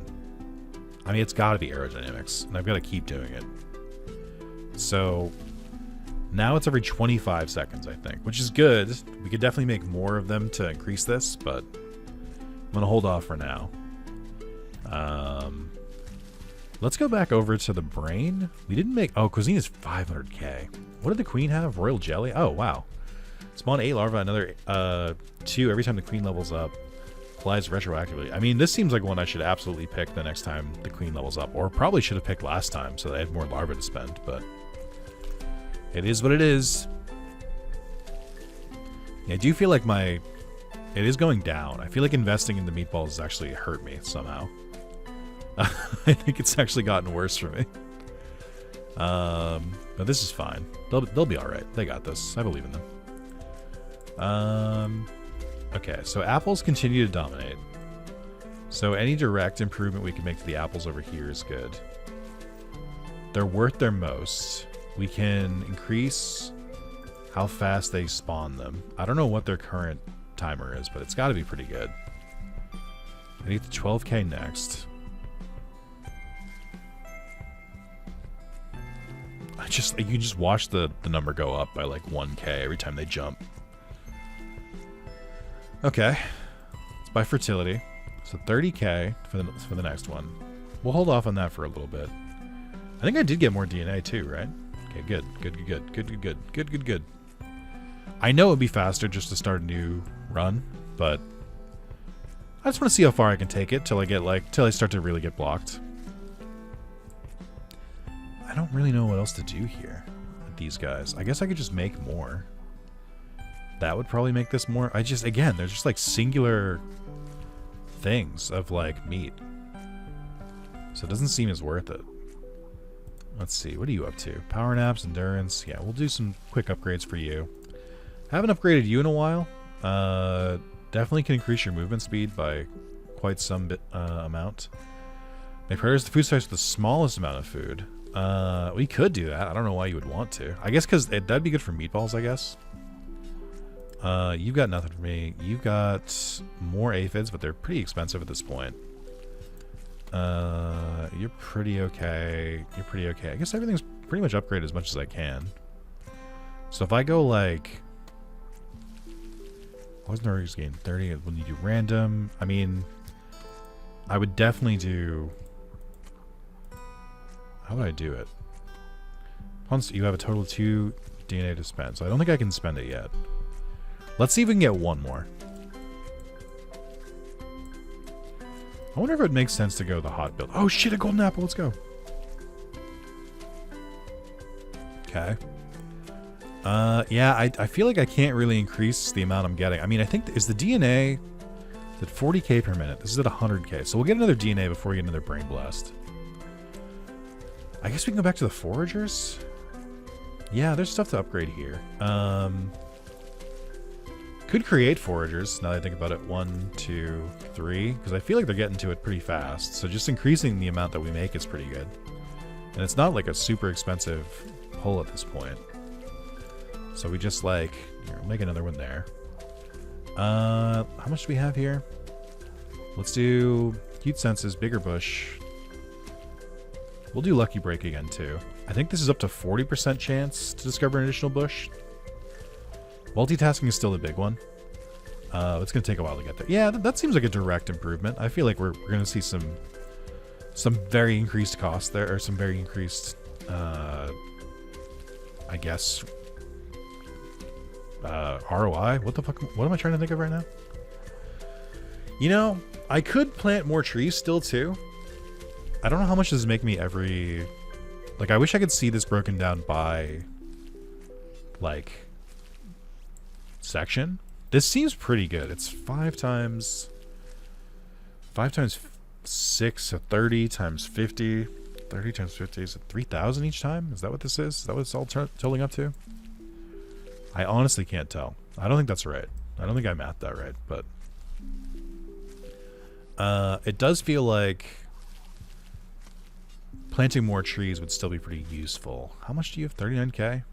I mean, it's got to be aerodynamics, and I've got to keep doing it. So now it's every 25 seconds, I think, which is good. We could definitely make more of them to increase this, but I'm going to hold off for now. Let's go back over to the brain. We didn't make... Oh, cuisine is 500k. What did the queen have? Royal jelly? Oh, wow. Spawn 8 larvae, another 2 every time the queen levels up. Applies retroactively. I mean, this seems like one I should absolutely pick the next time the queen levels up. Or probably should have picked last time so they had more larvae to spend, but... It is what it is. Yeah, I do feel like my... It is going down. I feel like investing in the meatballs has actually hurt me somehow. I think it's actually gotten worse for me. But this is fine. They'll be alright. They got this. I believe in them. Okay, so apples continue to dominate. So any direct improvement we can make to the apples over here is good. They're worth their most. We can increase how fast they spawn them. I don't know what their current timer is, but it's got to be pretty good. I need the 12k next. You can just watch the number go up by like 1k every time they jump. Okay, let's buy fertility. So 30k for the next one. We'll hold off on that for a little bit. I think I did get more DNA too, right? Okay, good. I know it would be faster just to start a new run, but I just want to see how far I can take it till I start to really get blocked. I don't really know what else to do here with these guys. I guess I could just make more. That would probably make this more. Again, they're just like singular things of like meat. So it doesn't seem as worth it. Let's see, what are you up to? Power naps, endurance. Yeah, we'll do some quick upgrades for you. Haven't upgraded you in a while. Definitely can increase your movement speed by quite some amount. Make prioritize the food source with the smallest amount of food. We could do that. I don't know why you would want to. I guess because that'd be good for meatballs, I guess. You've got nothing for me. You've got more aphids, but they're pretty expensive at this point. You're pretty okay. I guess everything's pretty much upgraded as much as I can. So if I go like... Wasn't there gain 30 when you do random? I mean, I would definitely do... How would I do it? Once you have a total of 2 DNA to spend, so I don't think I can spend it yet. Let's see if we can get one more. I wonder if it makes sense to go the hot build. Oh shit, a golden apple. Let's go. Okay. Yeah, I feel like I can't really increase the amount I'm getting. I mean, I think, is the DNA at 40k per minute? This is at 100k. So we'll get another DNA before we get another Brain Blast. I guess we can go back to the Foragers. Yeah, there's stuff to upgrade here. Could create Foragers, now that I think about it. 1, 2, 3. Because I feel like they're getting to it pretty fast. So just increasing the amount that we make is pretty good. And it's not like a super expensive pull at this point. So we just like, here, make another one there. How much do we have here? Let's do Cute Senses, Bigger Bush. We'll do Lucky Break again too. I think this is up to 40% chance to discover an additional bush. Multitasking is still a big one. It's going to take a while to get there. Yeah, that seems like a direct improvement. I feel like we're going to see some very increased costs there, or some very increased, I guess, ROI. What the fuck? What am I trying to think of right now? You know, I could plant more trees still too. I don't know how much this is making me every... Like, I wish I could see this broken down by, like, section. This seems pretty good. It's 5 times 6, so 30 times 50. 30 times 50 is 3,000 each time? Is that what this is? Is that what it's all totaling up to? I honestly can't tell. I don't think that's right. I don't think I mathed that right, but... it does feel like planting more trees would still be pretty useful. How much do you have? 39k?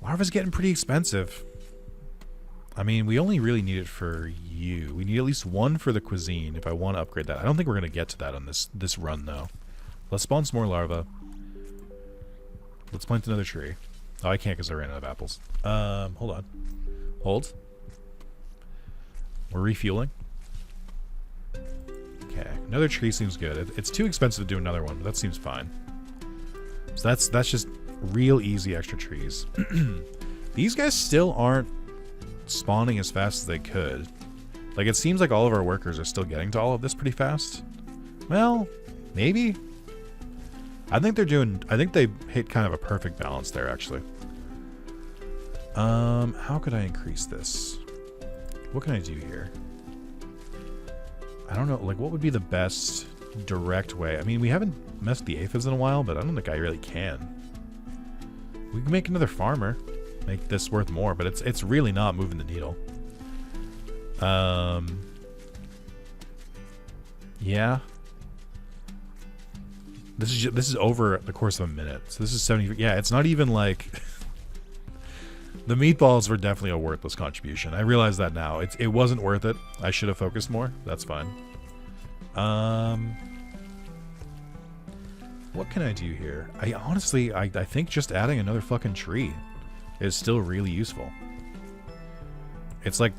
Larva's getting pretty expensive. I mean, we only really need it for you. We need at least 1 for the cuisine if I want to upgrade that. I don't think we're going to get to that on this run, though. Let's spawn some more larvae. Let's plant another tree. Oh, I can't because I ran out of apples. Hold on. Hold. We're refueling. Okay, another tree seems good. It's too expensive to do another one, but that seems fine. So that's just real easy extra trees. These guys still aren't spawning as fast as they could. Like, it seems like all of our workers are still getting to all of this pretty fast. Well, maybe. I think they hit kind of a perfect balance there, actually. How could I increase this? What can I do here? I don't know, like, what would be the best direct way? I mean, we haven't messed with the aphids in a while, but I don't think I really can. We can make another farmer, make this worth more, but it's really not moving the needle. Yeah. This is over the course of a minute, so this is 70. Yeah, it's not even like... The meatballs were definitely a worthless contribution. I realize that now. It wasn't worth it. I should have focused more. That's fine. What can I do here? I honestly think just adding another fucking tree is still really useful. It's like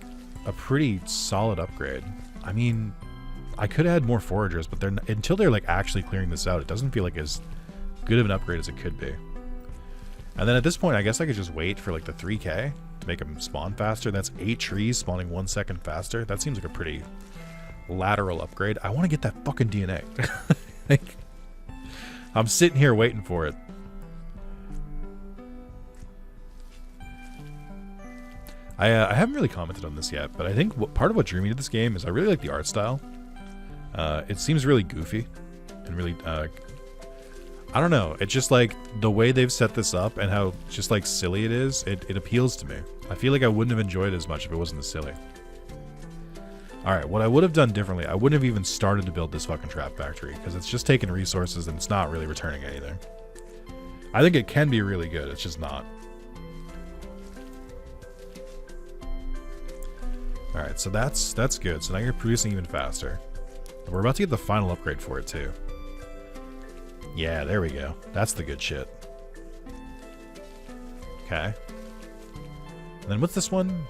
a pretty solid upgrade. I mean, I could add more foragers, but until they're like actually clearing this out, it doesn't feel like as good of an upgrade as it could be. And then at this point, I guess I could just wait for like the 3k to make them spawn faster. That's 8 trees spawning 1 second faster. That seems like a pretty lateral upgrade. I want to get that fucking DNA. Like, I'm sitting here waiting for it. I haven't really commented on this yet, but I think part of what drew me to this game is I really like the art style. It seems really goofy and really... I don't know. It's just like the way they've set this up and how just like silly it is. It appeals to me. I feel like I wouldn't have enjoyed it as much if it wasn't as silly. Alright, what I would have done differently, I wouldn't have even started to build this fucking trap factory because it's just taking resources and it's not really returning anything. I think it can be really good. It's just not. Alright, so that's good. So now you're producing even faster. And we're about to get the final upgrade for it too. Yeah, there we go. That's the good shit. Okay. And then what's this one?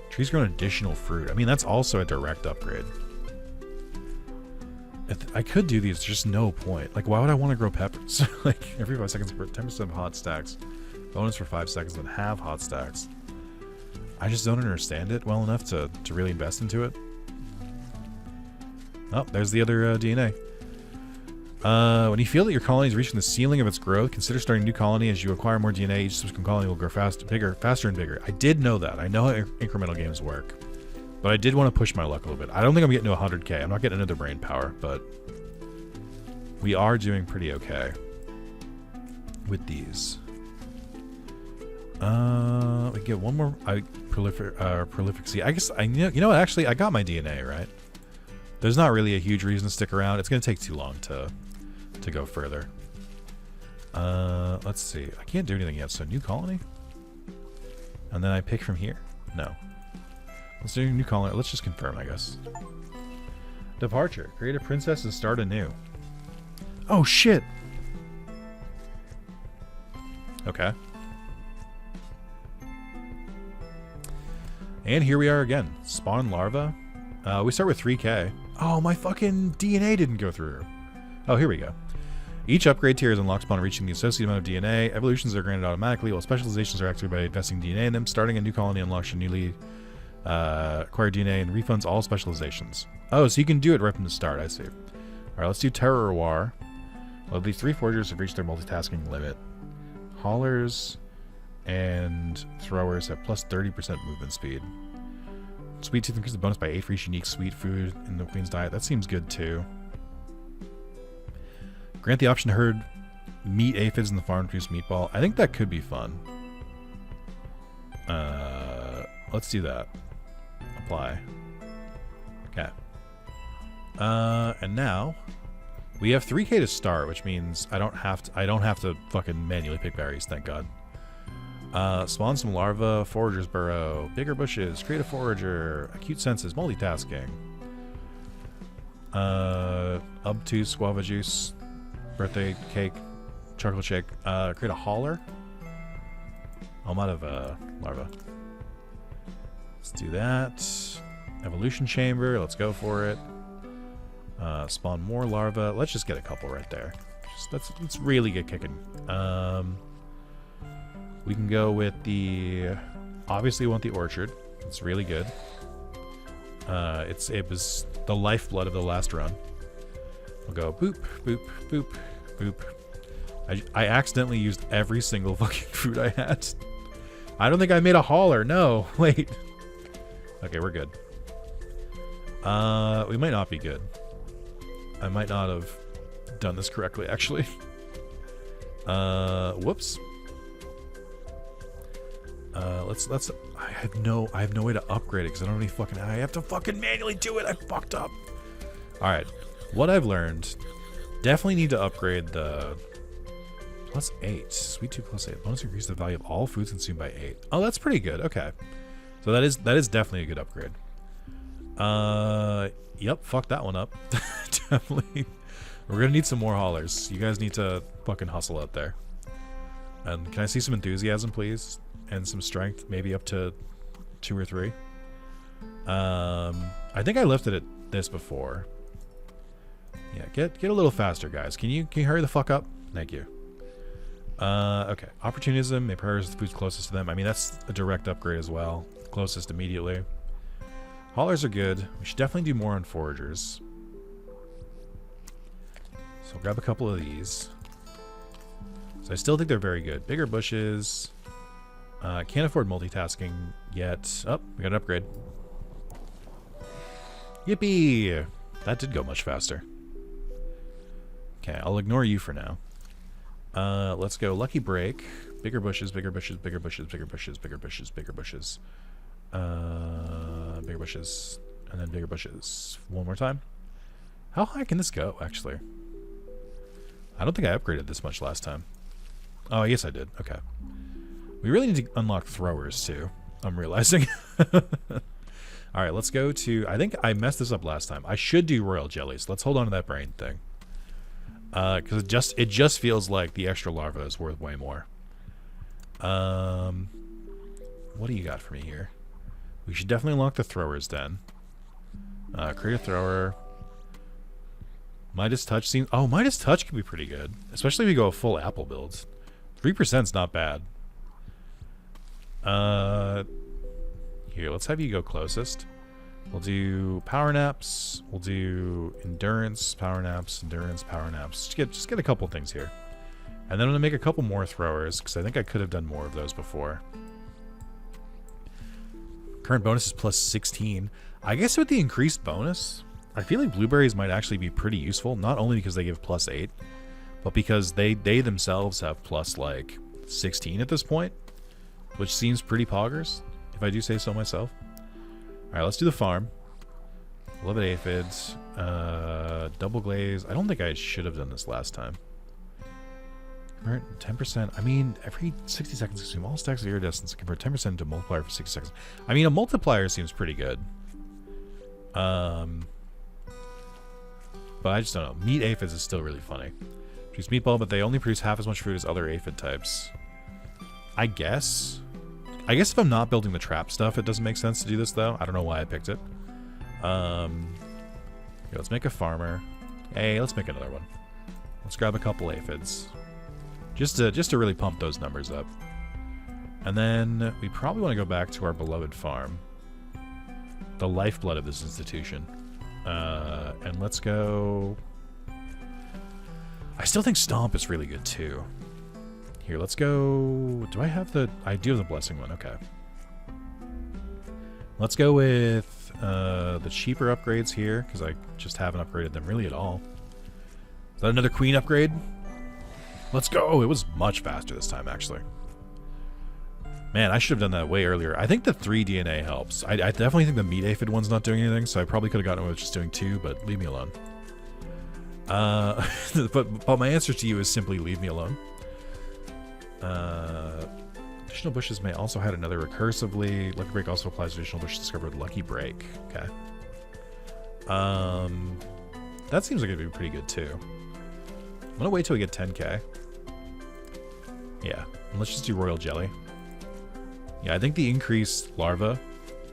Trees grow additional fruit. I mean, that's also a direct upgrade. I could do these, there's just no point. Like, why would I want to grow peppers? Like, every 5 seconds for 10% of hot stacks. Bonus for 5 seconds and have hot stacks. I just don't understand it well enough to really invest into it. Oh, there's the other DNA. When you feel that your colony is reaching the ceiling of its growth, consider starting a new colony. As you acquire more DNA, each subsequent colony will grow faster and bigger. I did know that. I know how incremental games work. But I did want to push my luck a little bit. I don't think I'm getting to 100k. I'm not getting another brain power, but we are doing pretty okay with these. We get one more prolificacy. I guess you know what? Actually, I got my DNA right. There's not really a huge reason to stick around. It's gonna take too long to go further. Let's see. I can't do anything yet. So new colony, and then I pick from here. No. Let's do a new colony. Let's just confirm, I guess. Departure. Create a princess and start anew. Oh shit. Okay. And here we are again. Spawn larva. We start with 3k. Oh, my fucking DNA didn't go through. Oh, here we go. Each upgrade tier is unlocked upon reaching the associated amount of DNA. Evolutions are granted automatically, while specializations are activated by investing DNA in them. Starting a new colony unlocks your newly acquired DNA and refunds all specializations. Oh, so you can do it right from the start. I see. All right, let's do Terroir. Well, these 3 foragers have reached their multitasking limit. Haulers and throwers have plus 30% movement speed. Sweet tooth increases the bonus by 8 for each unique sweet food in the queen's diet. That seems good too. Grant the option to herd meat aphids in the farm to produce meatball. I think that could be fun. Let's do that. Apply. Okay. And now we have 3k to start, which means I don't have to fucking manually pick berries, thank God. Spawn some larvae, forager's burrow, bigger bushes, create a forager, acute senses, multitasking. Obtuse, guava juice, birthday cake, chocolate shake, create a hauler. I'm out of larva. Let's do that. Evolution chamber, let's go for it. Spawn more larvae. Let's just get a couple right there. Let's really get kicking. We can go with the... Obviously we want the orchard. It's really good. It was the lifeblood of the last run. We'll go boop, boop, boop, boop. I accidentally used every single fucking food I had. I don't think I made a hauler. No, wait. Okay, we're good. We might not be good. I might not have done this correctly, actually. Whoops. Let's. I have no way to upgrade it because I don't have any fucking. I have to fucking manually do it. I fucked up. All right. What I've learned, definitely need to upgrade the +8. Sweet tooth +8. Bonus increase the value of all foods consumed by 8. Oh, that's pretty good. Okay. So that is definitely a good upgrade. Yep, fuck that one up. Definitely. We're gonna need some more haulers. You guys need to fucking hustle out there. And can I see some enthusiasm, please? And some strength, maybe up to 2 or 3. I think I lifted it this before. Yeah, get a little faster, guys. Can you hurry the fuck up? Thank you. Okay. Opportunism, they prioritize the foods closest to them. I mean, that's a direct upgrade as well. Closest immediately. Haulers are good. We should definitely do more on foragers. So I'll grab a couple of these. So I still think they're very good. Bigger bushes. Can't afford multitasking yet. Oh, we got an upgrade. Yippee! That did go much faster. Okay, I'll ignore you for now. Let's go Lucky Break. Bigger bushes, bigger bushes, bigger bushes, bigger bushes, bigger bushes, bigger bushes. Bigger bushes. And then bigger bushes. One more time. How high can this go, actually? I don't think I upgraded this much last time. Oh, yes I did. Okay. We really need to unlock throwers, too. I'm realizing. Alright, let's go to... I think I messed this up last time. I should do royal jellies. Let's hold on to that brain thing. Because it just feels like the extra larva is worth way more. What do you got for me here? We should definitely unlock the throwers then. Create a thrower. Midas Touch seems... Oh, Midas Touch could be pretty good. Especially if we go a full apple build. 3%'s not bad. Here, let's have you go closest. We'll do power naps. We'll do endurance, power naps, endurance, power naps. Just get a couple things here. And then I'm going to make a couple more throwers, because I think I could have done more of those before. Current bonus is plus 16. I guess with the increased bonus, I feel like blueberries might actually be pretty useful, not only because they give plus 8, but because they themselves have plus, like, 16 at this point, which seems pretty poggers, if I do say so myself. Alright, let's do the farm. 11 aphids. Double glaze. I don't think I should have done this last time. Alright, 10%. I mean, every 60 seconds consume all stacks of iridescence and convert 10% into a multiplier for 60 seconds. I mean, a multiplier seems pretty good. But I just don't know. Meat aphids is still really funny. Produce meatball, but they only produce half as much food as other aphid types. I guess if I'm not building the trap stuff, it doesn't make sense to do this, though. I don't know why I picked it. Here, let's make a farmer. Hey, let's make another one. Let's grab a couple aphids. Just to really pump those numbers up. And then we probably want to go back to our beloved farm. The lifeblood of this institution. And let's go... I still think Stomp is really good, too. Here, let's go... Do I have the... I do have the Blessing one, okay. Let's go with the cheaper upgrades here, because I just haven't upgraded them really at all. Is that another Queen upgrade? Let's go! Oh, it was much faster this time, actually. Man, I should have done that way earlier. I think the 3 DNA helps. I definitely think the meat aphid one's not doing anything, so I probably could have gotten away with just doing 2, but leave me alone. But my answer to you is simply leave me alone. Additional bushes may also hide another recursively. Lucky Break also applies to additional bushes discovered with Lucky Break. Okay. That seems like it'd be pretty good too. I'm gonna wait till we get 10k. Yeah, and let's just do Royal Jelly. Yeah, I think the increased larva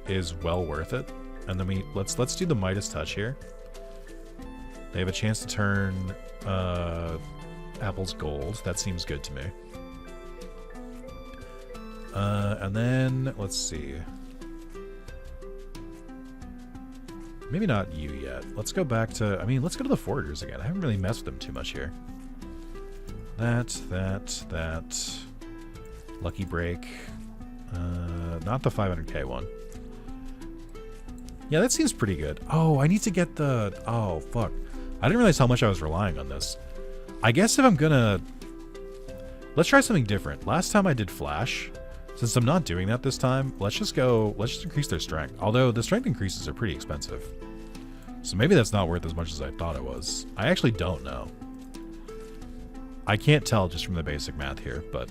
is well worth it. And then let's do the Midas Touch here. They have a chance to turn apples gold. That seems good to me. And then, let's see. Maybe not you yet. Let's go back to... I mean, let's go to the Foragers again. I haven't really messed with them too much here. That. Lucky Break. Not the 500k one. Yeah, that seems pretty good. Oh, I need to get the... Oh, fuck. I didn't realize how much I was relying on this. I guess if I'm gonna... Let's try something different. Last time I did Flash. Since I'm not doing that this time, let's just increase their strength. Although the strength increases are pretty expensive. So maybe that's not worth as much as I thought it was. I actually don't know. I can't tell just from the basic math here, but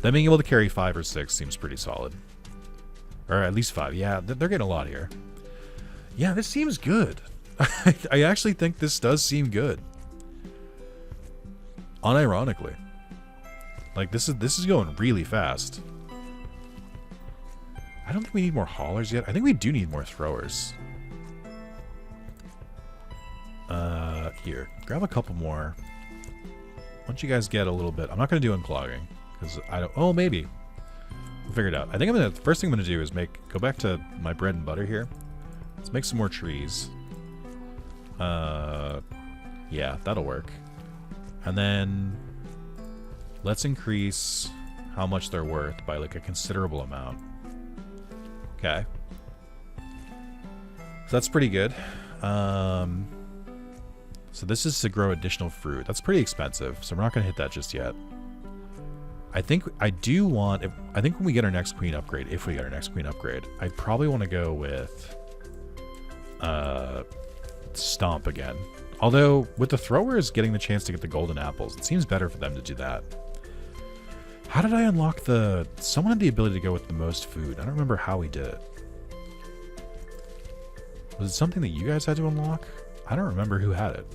them being able to carry 5 or 6 seems pretty solid. Or at least 5. Yeah, they're getting a lot here. Yeah, this seems good. I actually think this does seem good. Unironically. Like, this is going really fast. I don't think we need more haulers yet. I think we do need more throwers. Here. Grab a couple more. Once you guys get a little bit... I'm not going to do unclogging. Because I don't... Oh, maybe. We'll figure it out. I think the first thing I'm going to do is go back to my bread and butter here. Let's make some more trees. Yeah, that'll work. And then... let's increase how much they're worth by, like, a considerable amount. Okay. So that's pretty good. So this is to grow additional fruit. That's pretty expensive, so we're not going to hit that just yet. I think I do want... I think when we get our next queen upgrade, if we get our next queen upgrade, I probably want to go with... Stomp again. Although, with the throwers getting the chance to get the golden apples, it seems better for them to do that. How did I unlock the... Someone had the ability to go with the most food. I don't remember how we did it. Was it something that you guys had to unlock? I don't remember who had it.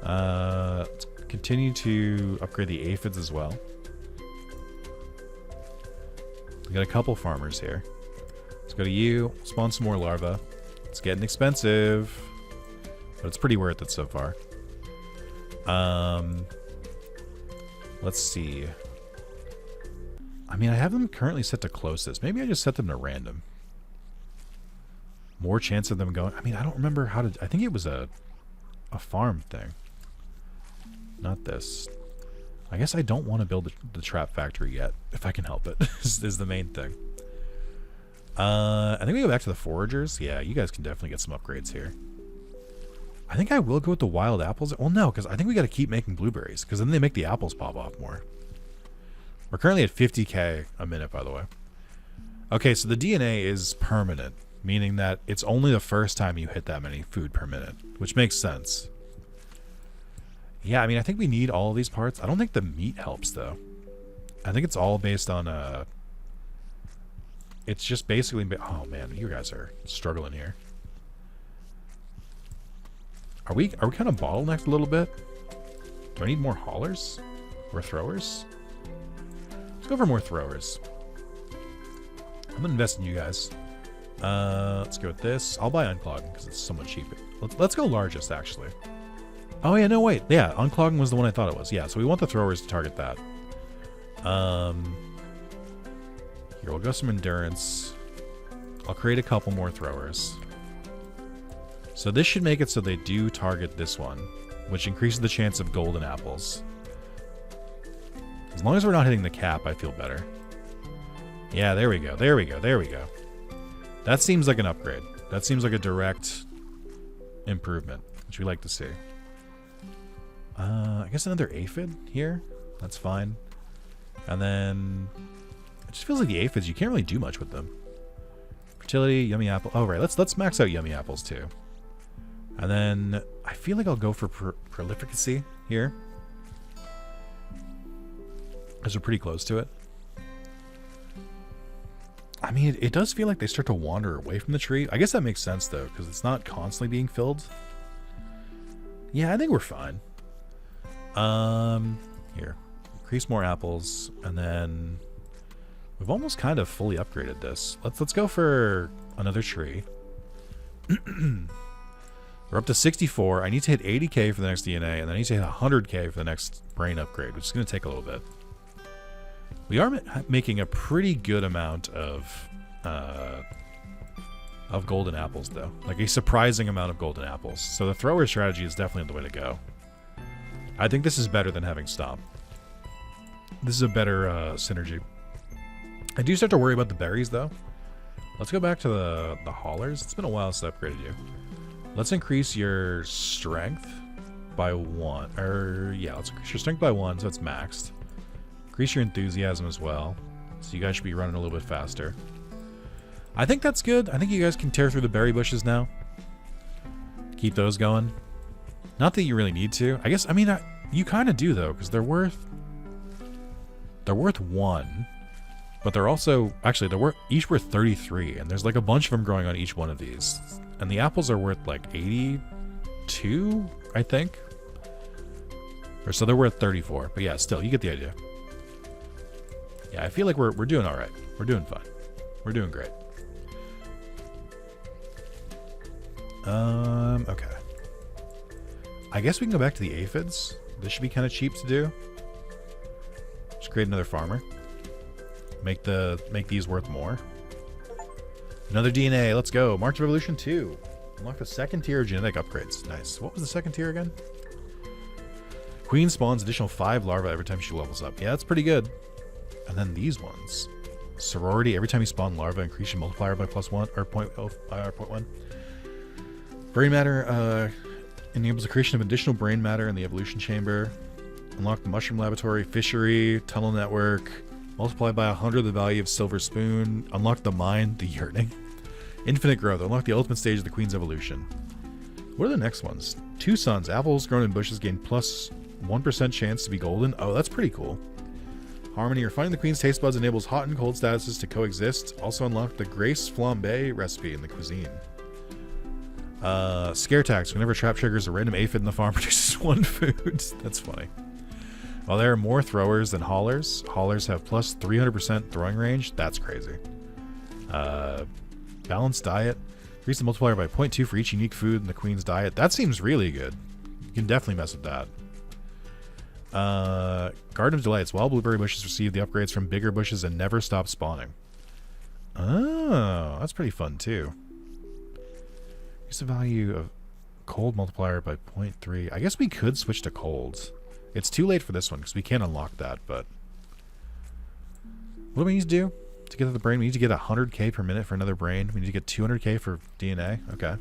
Let's continue to upgrade the aphids as well. We got a couple farmers here. Let's go to you. Spawn some more larvae. It's getting expensive. But it's pretty worth it so far. Let's see. I mean, I have them currently set to closest. Maybe I just set them to random. more chance of them going. I mean, I don't remember how to. I think it was a farm thing. Not this. I guess I don't want to build the trap factory yet, if I can help it. is the main thing. I think we go back to the foragers. Yeah, you guys can definitely get some upgrades here. I think I will go with the wild apples. Well, no, because I think we got to keep making blueberries, because then they make the apples pop off more. We're currently at 50k a minute, by the way. Okay, so the DNA is permanent, meaning that it's only the first time you hit that many food per minute, which makes sense. Yeah, I mean, I think we need all of these parts. I don't think the meat helps, though. I think it's all based on... It's just basically... Oh, man, you guys are struggling here. Are we kind of bottlenecked a little bit? Do I need more haulers? Or throwers? Let's go for more throwers. I'm gonna invest in you guys. Let's go with this. I'll buy unclogging because it's somewhat cheaper. Let's go largest, actually. Oh yeah, no wait. Yeah, unclogging was the one I thought it was. Yeah, so we want the throwers to target that. Here, we'll go some endurance. I'll create a couple more throwers. So this should make it so they do target this one, which increases the chance of golden apples. As long as we're not hitting the cap, I feel better. Yeah, there we go. There we go. There we go. That seems like an upgrade. That seems like a direct improvement, which we like to see. I guess another aphid here. That's fine. And then it just feels like the aphids, you can't really do much with them. Fertility, yummy apple. Oh, right. Let's max out yummy apples too. And then I feel like I'll go for prolificacy here, because we're pretty close to it. I mean, it does feel like they start to wander away from the tree. I guess that makes sense, though, because it's not constantly being filled. Yeah, I think we're fine. Here. Increase more apples, and then we've almost kind of fully upgraded this. Let's go for another tree. We're up to 64. I need to hit 80k for the next DNA, and then I need to hit 100k for the next brain upgrade, which is going to take a little bit. We are making a pretty good amount of golden apples, though. Like a surprising amount of golden apples. So the thrower strategy is definitely the way to go. I think this is better than having stomp. This is a better synergy. I do start to worry about the berries, though. Let's go back to the haulers. It's been a while since I upgraded you. Let's increase your strength by 1. Or, yeah, let's increase your strength by 1, so it's maxed. Increase your enthusiasm as well. So you guys should be running a little bit faster. I think that's good. I think you guys can tear through the berry bushes now. Keep those going. Not that you really need to. I guess, I mean, you kind of do, though, because they're worth 1. But they're also, actually, they're each worth 33. And there's like a bunch of them growing on each one of these. And the apples are worth like 82, I think. Or so they're worth 34. But yeah, still, you get the idea. Yeah, I feel like we're doing all right. We're doing fine. We're doing great. Okay. I guess we can go back to the aphids. This should be kind of cheap to do. Just create another farmer. Make these worth more. Another DNA. Let's go. March of Evolution 2. Unlock the second tier of genetic upgrades. Nice. What was the second tier again? Queen spawns additional 5 larvae every time she levels up. Yeah, that's pretty good. And then these ones. Sorority. Every time you spawn larva, increase your multiplier by +1 or 0.1. Brain matter enables the creation of additional brain matter in the evolution chamber. Unlock the mushroom laboratory, fishery, tunnel network. Multiply by 100 the value of silver spoon. Unlock the mind, the yearning. Infinite growth. Unlock the ultimate stage of the queen's evolution. What are the next ones? 2 suns. Apples grown in bushes gain plus 1% chance to be golden. Oh, that's pretty cool. Harmony. Refining the queen's taste buds enables hot and cold statuses to coexist. Also unlock the Grace Flambe recipe in the cuisine. Scare tax. Whenever a trap triggers, a random aphid in the farm produces 1 food. That's funny. While there are more throwers than haulers, haulers have plus 300% throwing range. That's crazy. Balanced diet. Increase the multiplier by 0.2 for each unique food in the queen's diet. That seems really good. You can definitely mess with that. Garden of Delights. Wild blueberry bushes receive the upgrades from bigger bushes and never stop spawning. Oh, that's pretty fun too. Increase the value of cold multiplier by 0.3. I guess we could switch to colds. It's too late for this one because we can't unlock that, but... What do we need to do to get to the brain? We need to get 100k per minute for another brain. We need to get 200k for DNA. Okay.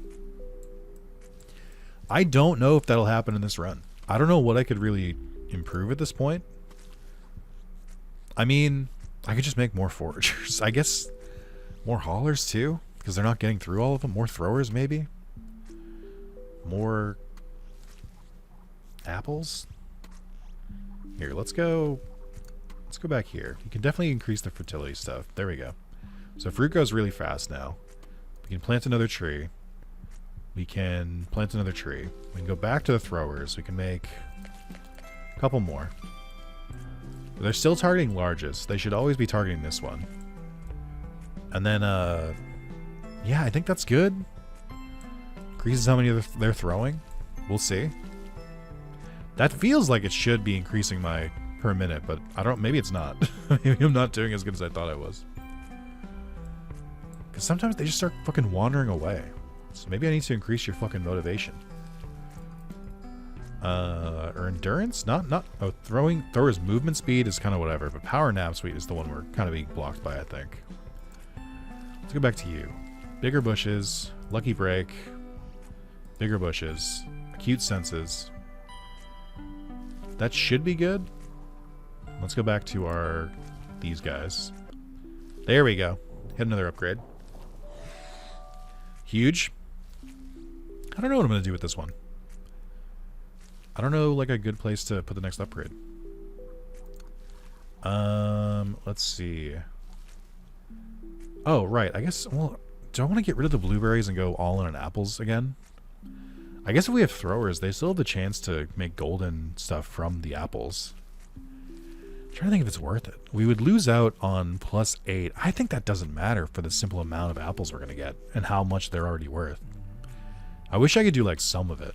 I don't know if that'll happen in this run. I don't know what I could really improve at this point. I mean, I could just make more foragers. I guess more haulers too, because they're not getting through all of them. More throwers maybe. More apples. Here, let's go back here. You can definitely increase the fertility stuff. There we go. So fruit goes really fast now. We can plant another tree. We can plant another tree. We can go back to the throwers. We can make a couple more. They're still targeting largest. They should always be targeting this one. And then, yeah, I think that's good. Increases how many they're throwing. We'll see. That feels like it should be increasing my per minute, but I don't. Maybe it's not. Maybe I'm not doing as good as I thought I was. Because sometimes they just start fucking wandering away. So maybe I need to increase your fucking motivation. Or endurance? Not. Oh, throwers movement speed is kind of whatever, but power nap speed is the one we're kind of being blocked by, I think. Let's go back to you. Bigger bushes, lucky break, bigger bushes, acute senses. That should be good. Let's go back to these guys. There we go. Hit another upgrade. Huge. I don't know what I'm going to do with this one. I don't know, like, a good place to put the next upgrade. Let's see. Oh, right. I guess, well, do I want to get rid of the blueberries and go all in on apples again? I guess if we have throwers, they still have the chance to make golden stuff from the apples. I'm trying to think if it's worth it. We would lose out on +8. I think that doesn't matter for the simple amount of apples we're going to get and how much they're already worth. I wish I could do, like, some of it.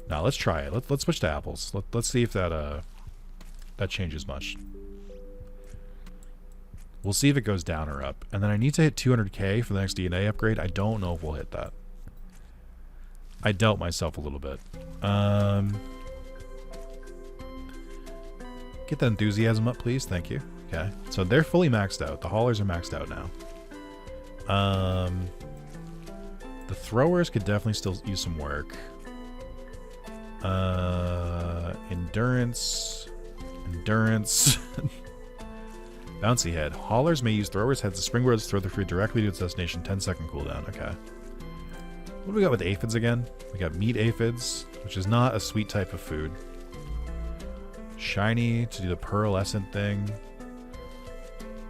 Now, let's try it. Let's switch to apples. Let's see if that changes much. We'll see if it goes down or up. And then I need to hit 200k for the next DNA upgrade. I don't know if we'll hit that. I doubt myself a little bit. Get that enthusiasm up, please. Thank you. Okay. So they're fully maxed out. The haulers are maxed out now. The throwers could definitely still use some work. Endurance. Bouncy head. Haulers may use throwers' heads as springboards to throw the fruit directly to its destination. 10-second cooldown. Okay. What do we got with aphids again? We got meat aphids, which is not a sweet type of food. Shiny to do the pearlescent thing.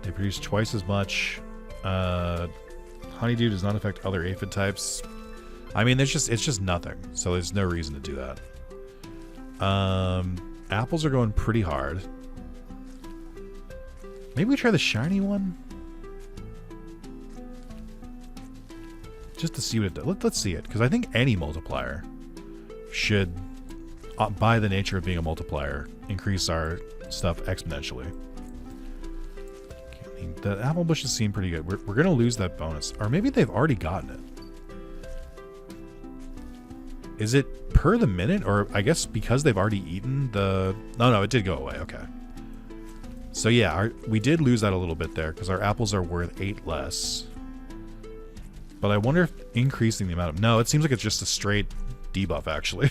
They produce twice as much. Honeydew does not affect other aphid types. I mean, it's just nothing, so there's no reason to do that. Apples are going pretty hard. Maybe we try the shiny one? Just to see what it does. Let's see it, because I think any multiplier should, by the nature of being a multiplier, increase our stuff exponentially. I mean, the apple bushes seem pretty good. We're going to lose that bonus. Or maybe they've already gotten it. Is it per the minute? Or I guess because they've already eaten the... No, it did go away. Okay. So yeah, we did lose that a little bit there because our apples are worth 8 less. But I wonder if increasing the amount of... No, it seems like it's just a straight debuff, actually.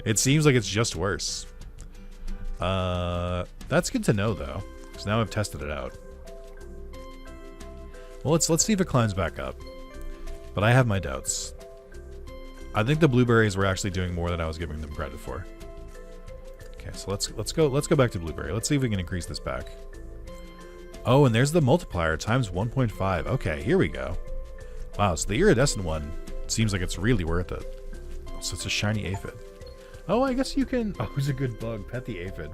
It seems like it's just worse. That's good to know, though, because now I've tested it out. Well, let's see if it climbs back up. But I have my doubts. I think the blueberries were actually doing more than I was giving them credit for. Okay, so let's go back to blueberry. Let's see if we can increase this back. Oh, and there's the multiplier times 1.5. Okay, here we go. Wow, so the iridescent one seems like it's really worth it. Oh, so it's a shiny aphid. Oh, I guess you can... Oh, who's a good bug? Pet the aphid.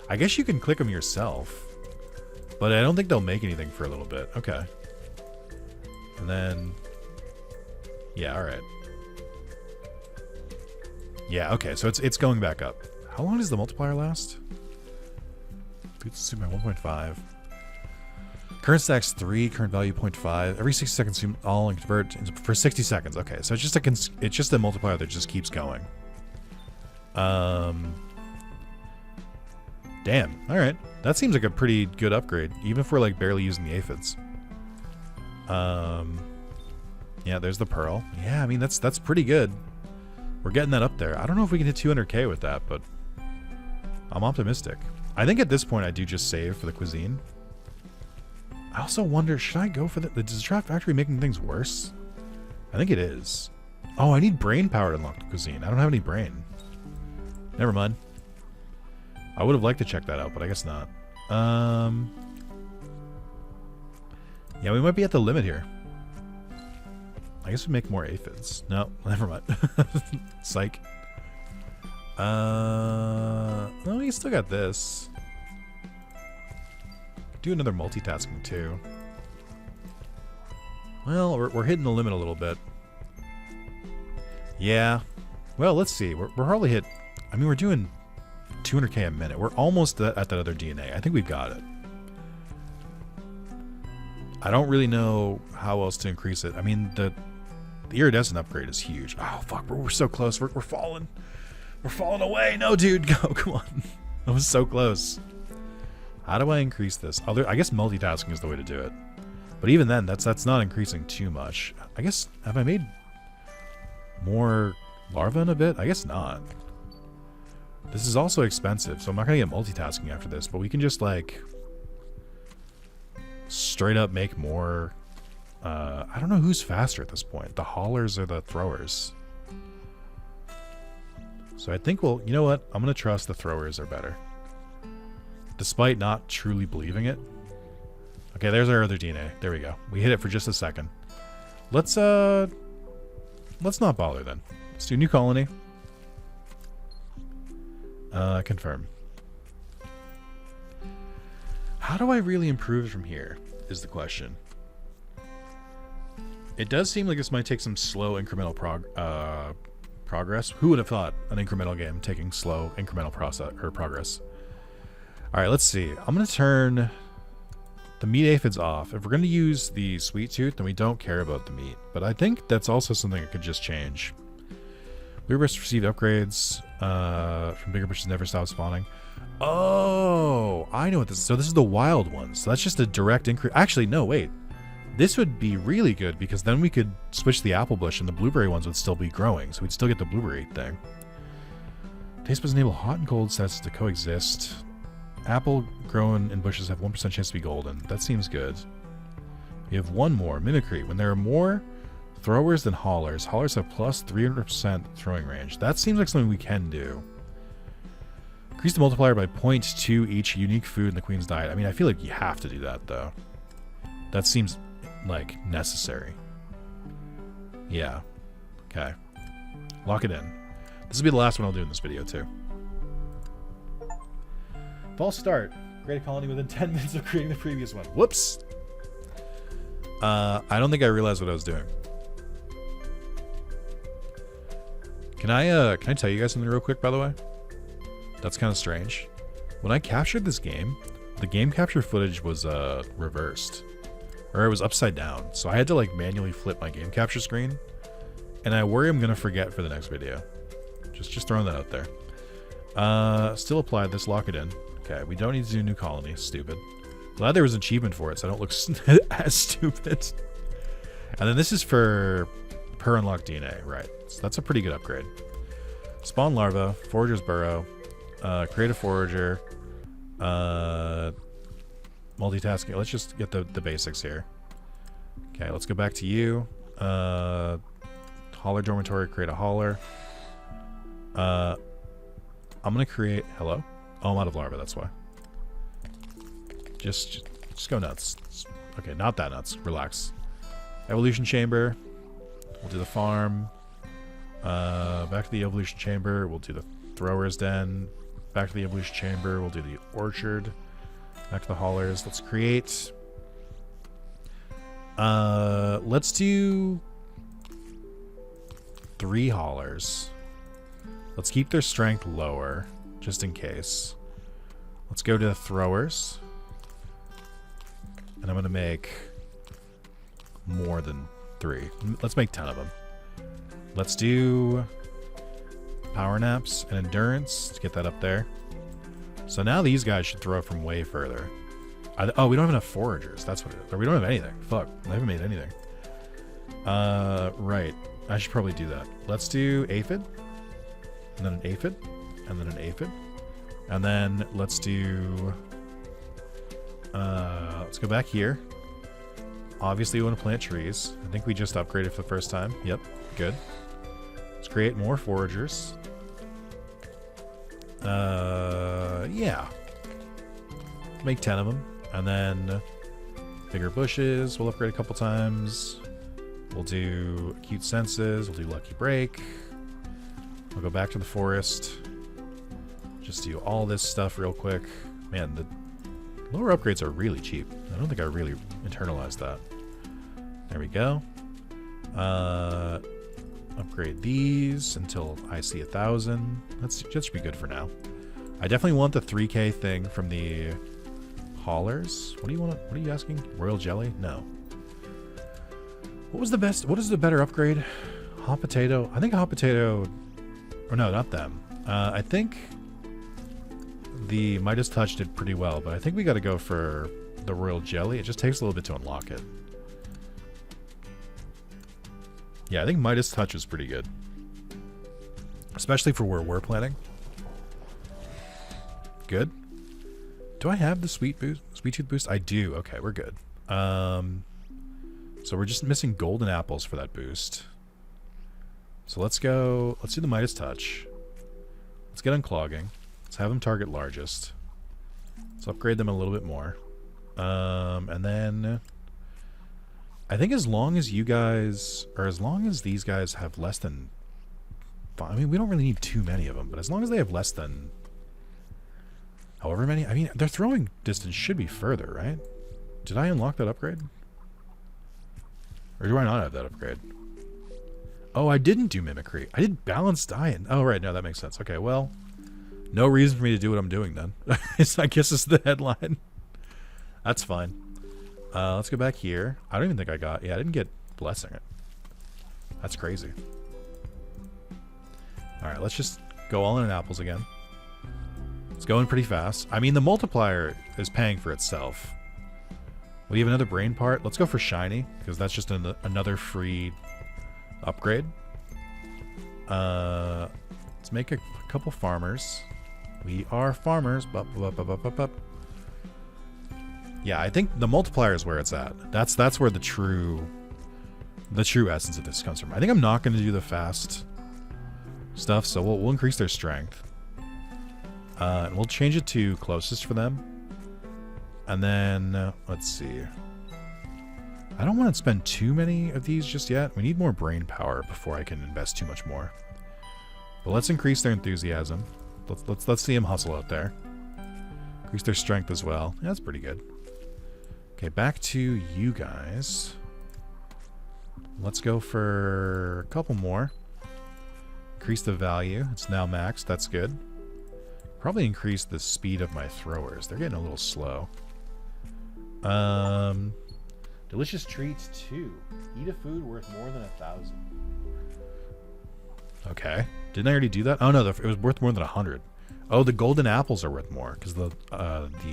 I guess you can click them yourself. But I don't think they'll make anything for a little bit. Okay. And then... Yeah, alright. Yeah, okay, so it's going back up. How long does the multiplier last? Let's assume by 1.5. Current stack's 3, current value 0.5. Every 60 seconds, all and convert for 60 seconds. Okay, so it's just a multiplier that just keeps going. Damn. All right, that seems like a pretty good upgrade, even if we're like barely using the aphids. Yeah, there's the pearl. Yeah, I mean that's pretty good. We're getting that up there. I don't know if we can hit 200k with that, but I'm optimistic. I think at this point I do just save for the cuisine. I also wonder, should I go for the... Is the trap factory making things worse? I think it is. Oh, I need brain power to unlock the cuisine. I don't have any brain. Never mind. I would have liked to check that out, but I guess not. Yeah, we might be at the limit here. I guess we make more aphids. No, never mind. Psych. Well, we still got this. Do another multitasking too. Well, we're hitting the limit a little bit. Yeah. Well, let's see. We're probably hit... I mean, we're doing 200k a minute. We're almost at that other DNA. I think we've got it. I don't really know how else to increase it. I mean, the iridescent upgrade is huge. Oh, fuck. We're so close. We're falling. We're falling away. No, dude. Go. Come on. That was so close. How do I increase this? I guess multitasking is the way to do it. But even then, that's not increasing too much. I guess, have I made more larvae in a bit? I guess not. This is also expensive, so I'm not going to get multitasking after this. But we can just, like, straight up make more. I don't know who's faster at this point. The haulers or the throwers. So I think we'll... You know what? I'm going to trust the throwers are better. Despite not truly believing it. Okay, there's our other DNA. There we go. We hit it for just a second. Let's not bother then. Let's do new colony. Confirm. How do I really improve from here is the question. It does seem like this might take some slow incremental progress. Who would have thought an incremental game taking slow incremental progress? All right, let's see. I'm going to turn the meat aphids off. If we're going to use the sweet tooth, then we don't care about the meat. But I think that's also something that could just change. Blueberries received upgrades from bigger bushes never stop spawning. Oh, I know what this is. So this is the wild ones. So that's just a direct increase. Actually, no, wait. This would be really good because then we could switch the apple bush and the blueberry ones would still be growing. So we'd still get the blueberry thing. Taste buds enable hot and cold sets to coexist. Apple grown in bushes have 1% chance to be golden. That seems good. We have one more. Mimicry. When there are more throwers than haulers, haulers have plus 300% throwing range. That seems like something we can do. Increase the multiplier by 0.2 each unique food in the queen's diet. I mean, I feel like you have to do that, though. That seems, like, necessary. Yeah. Okay. Lock it in. This will be the last one I'll do in this video, too. False start. Create a colony within 10 minutes of creating the previous one. Whoops. I don't think I realized what I was doing. Can I tell you guys something real quick, by the way? That's kind of strange. When I captured this game, the game capture footage was reversed. Or it was upside down. So I had to like manually flip my game capture screen. And I worry I'm going to forget for the next video. Just throwing that out there. Still applied this. Lock it in. Okay, we don't need to do new colony. Stupid. Glad there was an achievement for it so I don't look as stupid. And then this is for per unlock DNA. Right. So that's a pretty good upgrade. Spawn larva. Forager's burrow. Create a forager. Multitasking. Let's just get the basics here. Okay, let's go back to you. Hauler dormitory. Create a hauler. I'm going to create... Hello? Oh, I'm out of larva, that's why. Just go nuts. Okay, not that nuts. Relax. Evolution chamber. We'll do the farm. Back to the evolution chamber. We'll do the thrower's den. Back to the evolution chamber. We'll do the orchard. Back to the haulers. Let's create... let's do... 3 haulers. Let's keep their strength lower, just in case. Let's go to the throwers. And I'm going to make more than 3. Let's make 10 of them. Let's do power naps and endurance to get that up there. So now these guys should throw from way further. Oh, we don't have enough foragers. That's what it is. Or we don't have anything. Fuck. I haven't made anything. Right. I should probably do that. Let's do aphid. And then an aphid. And then an aphid. And then let's do... let's go back here. Obviously, we want to plant trees. I think we just upgraded for the first time. Yep. Good. Let's create more foragers. Yeah. Make 10 of them. And then bigger bushes. We'll upgrade a couple times. We'll do acute senses. We'll do lucky break. We'll go back to the forest. Just do all this stuff real quick. Man, the lower upgrades are really cheap. I don't think I really internalized that. There we go. Upgrade these until I see 1,000. That should be good for now. I definitely want the 3K thing from the haulers. What do you want? What are you asking? Royal jelly? No. What was the best? What is the better upgrade? Hot potato. I think hot potato. Or no, not them. I think the Midas Touch did pretty well, but I think we got to go for the royal jelly. It just takes a little bit to unlock it. Yeah, I think Midas Touch is pretty good. Especially for where we're planning. Good. Do I have the sweet tooth boost? I do. Okay, we're good. So we're just missing golden apples for that boost. So let's go. Let's do the Midas Touch. Let's get unclogging. Let's have them target largest. Let's upgrade them a little bit more. And then I think as long as you guys, or as long as these guys have less than, I mean, we don't really need too many of them, but as long as they have less than however many, I mean, their throwing distance should be further, right? Did I unlock that upgrade? Or do I not have that upgrade? Oh, I didn't do mimicry. I did balanced diet. Oh, right. No, that makes sense. Okay, well, no reason for me to do what I'm doing then. I guess it's the headline. That's fine. Let's go back here. I don't even think I got... Yeah, I didn't get blessing it. That's crazy. Alright, let's just go all in on apples again. It's going pretty fast. I mean, the multiplier is paying for itself. We have another brain part. Let's go for shiny, because that's just another free upgrade. Let's make a couple farmers. We are farmers. Bup, bup, bup, bup, bup, bup. Yeah, I think the multiplier is where it's at. That's where the true essence of this comes from. I think I'm not going to do the fast stuff, so we'll increase their strength. And we'll change it to closest for them. And then, let's see. I don't want to spend too many of these just yet. We need more brain power before I can invest too much more. But let's increase their enthusiasm. Let's see them hustle out there. Increase their strength as well. Yeah, that's pretty good. Okay, back to you guys. Let's go for a couple more. Increase the value. It's now maxed. That's good. Probably increase the speed of my throwers. They're getting a little slow. Delicious treats 2. Eat a food worth more than 1,000. Okay. Didn't I already do that? Oh no, it was worth more than 100. Oh, the golden apples are worth more because the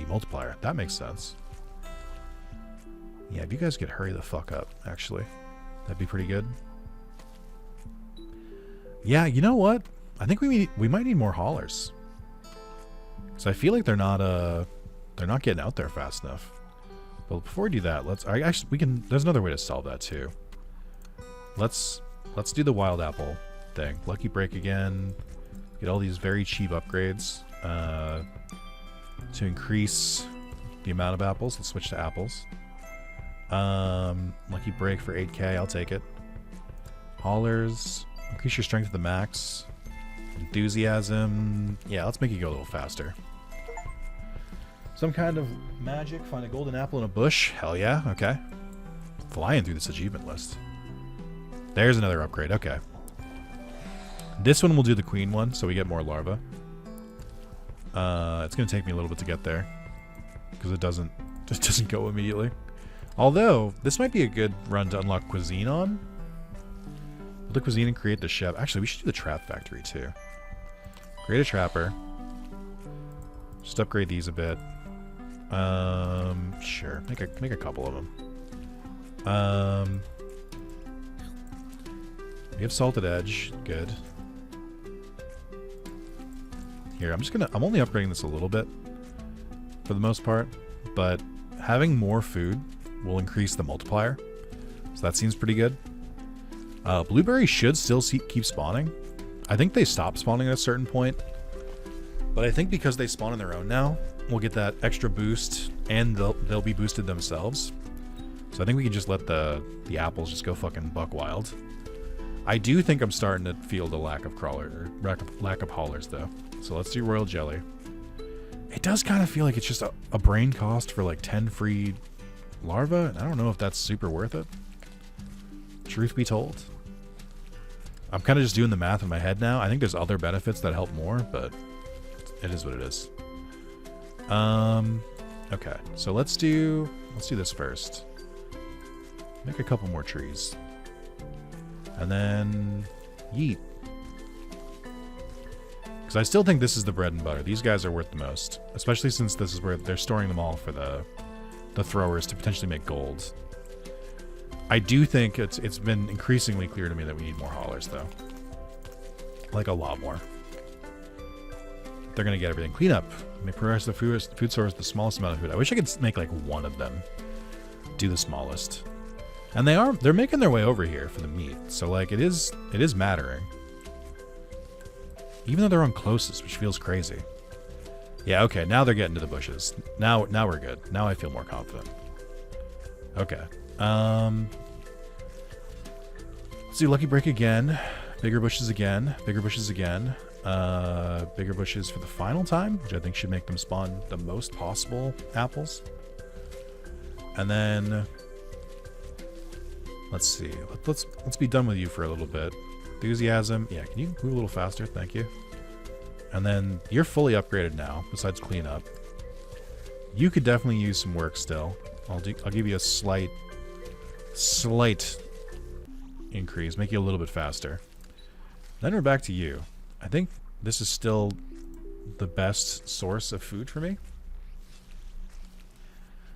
multiplier. That makes sense. Yeah, if you guys could hurry the fuck up, actually, that'd be pretty good. Yeah, you know what? I think we might need more haulers. So I feel like they're not getting out there fast enough. But before we do that, there's another way to solve that too. Let's do the wild apple thing. Lucky break again. Get all these very cheap upgrades to increase the amount of apples. Let's switch to apples. Lucky break for 8K. I'll take it. Haulers. Increase your strength to the max. Enthusiasm. Yeah, let's make it go a little faster. Some kind of magic. Find a golden apple in a bush. Hell yeah. Okay. Flying through this achievement list. There's another upgrade. Okay. This one will do the queen one, so we get more larvae. It's going to take me a little bit to get there. Because it doesn't go immediately. Although, this might be a good run to unlock cuisine on. The cuisine and create the chef. Actually, we should do the trap factory too. Create a trapper. Just upgrade these a bit. Sure. Make a couple of them. We have salted edge. Good. Here, I'm only upgrading this a little bit for the most part, but having more food will increase the multiplier. So that seems pretty good. Blueberries should still keep spawning. I think they stop spawning at a certain point, but I think because they spawn on their own now, we'll get that extra boost, and they'll be boosted themselves. So I think we can just let the apples just go fucking buck wild. I do think I'm starting to feel the lack of lack of haulers though. So let's do royal jelly. It does kind of feel like it's just a brain cost for like 10 free larvae. And I don't know if that's super worth it. Truth be told. I'm kind of just doing the math in my head now. I think there's other benefits that help more, but it is what it is. Okay, so let's do this first. Make a couple more trees. And then yeet. Because I still think this is the bread and butter. These guys are worth the most. Especially since this is where they're storing them all for the throwers to potentially make gold. I do think it's been increasingly clear to me that we need more haulers, though. Like, a lot more. They're going to get everything. Clean up. Make progress the food source the smallest amount of food. I wish I could make, like, one of them do the smallest. And they're making their way over here for the meat. So, like, it is mattering. Even though they're on closest, which feels crazy. Yeah, okay, now they're getting to the bushes. Now we're good. Now I feel more confident. Okay. Let's do lucky break again. Bigger bushes again. Bigger bushes again. Bigger bushes for the final time, which I think should make them spawn the most possible apples. And then let's see. Let's be done with you for a little bit. Enthusiasm. Yeah, can you move a little faster? Thank you. And then you're fully upgraded now, besides cleanup. You could definitely use some work still. I'll give you a slight increase, make you a little bit faster. Then we're back to you. I think this is still the best source of food for me.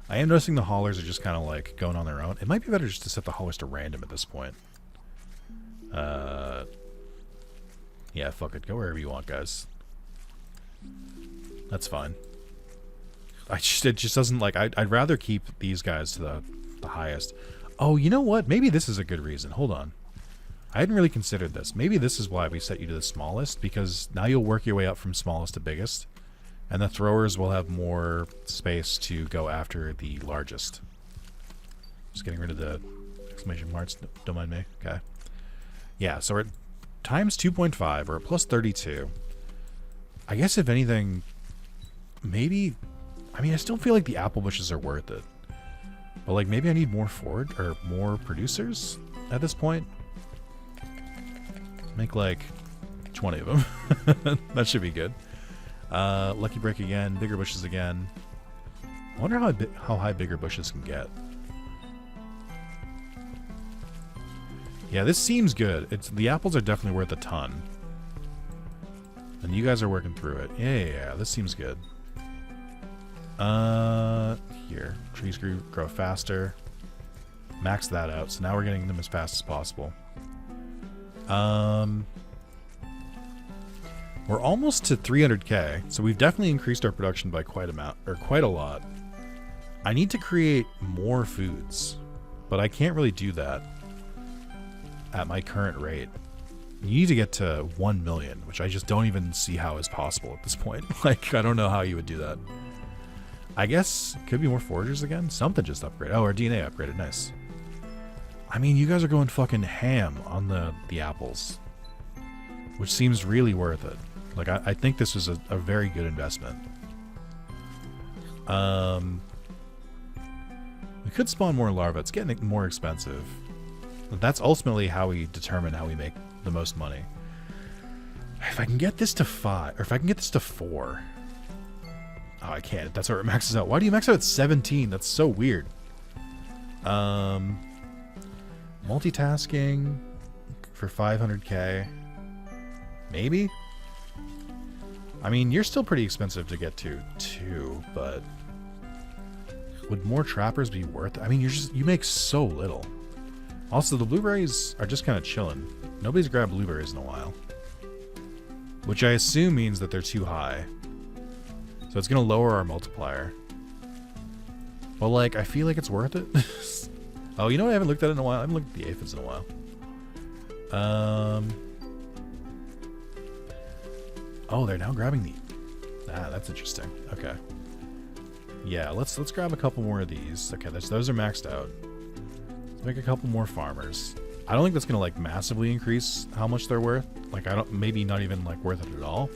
I am noticing the haulers are just kind of like going on their own. It might be better just to set the haulers to random at this point. Yeah, fuck it. Go wherever you want, guys. That's fine. It just doesn't like... I'd rather keep these guys to the highest. Oh, you know what? Maybe this is a good reason. Hold on. I hadn't really considered this. Maybe this is why we set you to the smallest, because now you'll work your way up from smallest to biggest, and the throwers will have more space to go after the largest. Just getting rid of the exclamation marks. Don't mind me. Okay. Yeah, so we're at times 2.5, or plus 32. I guess if anything, maybe... I mean, I still feel like the apple bushes are worth it. But, like, maybe I need more more producers at this point. Make, like, 20 of them. That should be good. Lucky break again. Bigger bushes again. I wonder how high bigger bushes can get. Yeah, this seems good. The apples are definitely worth a ton. And you guys are working through it. Yeah, this seems good. Here. Trees grow faster. Max that out. So now we're getting them as fast as possible. We're almost to 300k. So we've definitely increased our production by quite a lot. I need to create more foods, but I can't really do that at my current rate. You need to get to 1 million, which I just don't even see how is possible at this point. Like, I don't know how you would do that. I guess could be more foragers again. Something just upgraded. Oh, our DNA upgraded. Nice. I mean, you guys are going fucking ham on the apples, which seems really worth it. Like, I think this was a very good investment. We could spawn more larvae. It's getting more expensive. But that's ultimately how we determine how we make the most money. If I can get this to 5, or if I can get this to 4. Oh, I can't. That's where it maxes out. Why do you max out at 17? That's so weird. Multitasking for 500k. Maybe? I mean, you're still pretty expensive to get to, too, but would more trappers be worth it? I mean, you make so little. Also, the blueberries are just kind of chilling. Nobody's grabbed blueberries in a while. Which I assume means that they're too high. So it's going to lower our multiplier. But, like, I feel like it's worth it. Oh, you know what? I haven't looked at it in a while. I haven't looked at the aphids in a while. Oh, they're now grabbing the... Ah, that's interesting. Okay. Yeah, let's grab a couple more of these. Okay, those are maxed out. Let's make a couple more farmers. I don't think that's gonna like massively increase how much they're worth. Like maybe not even like worth it at all.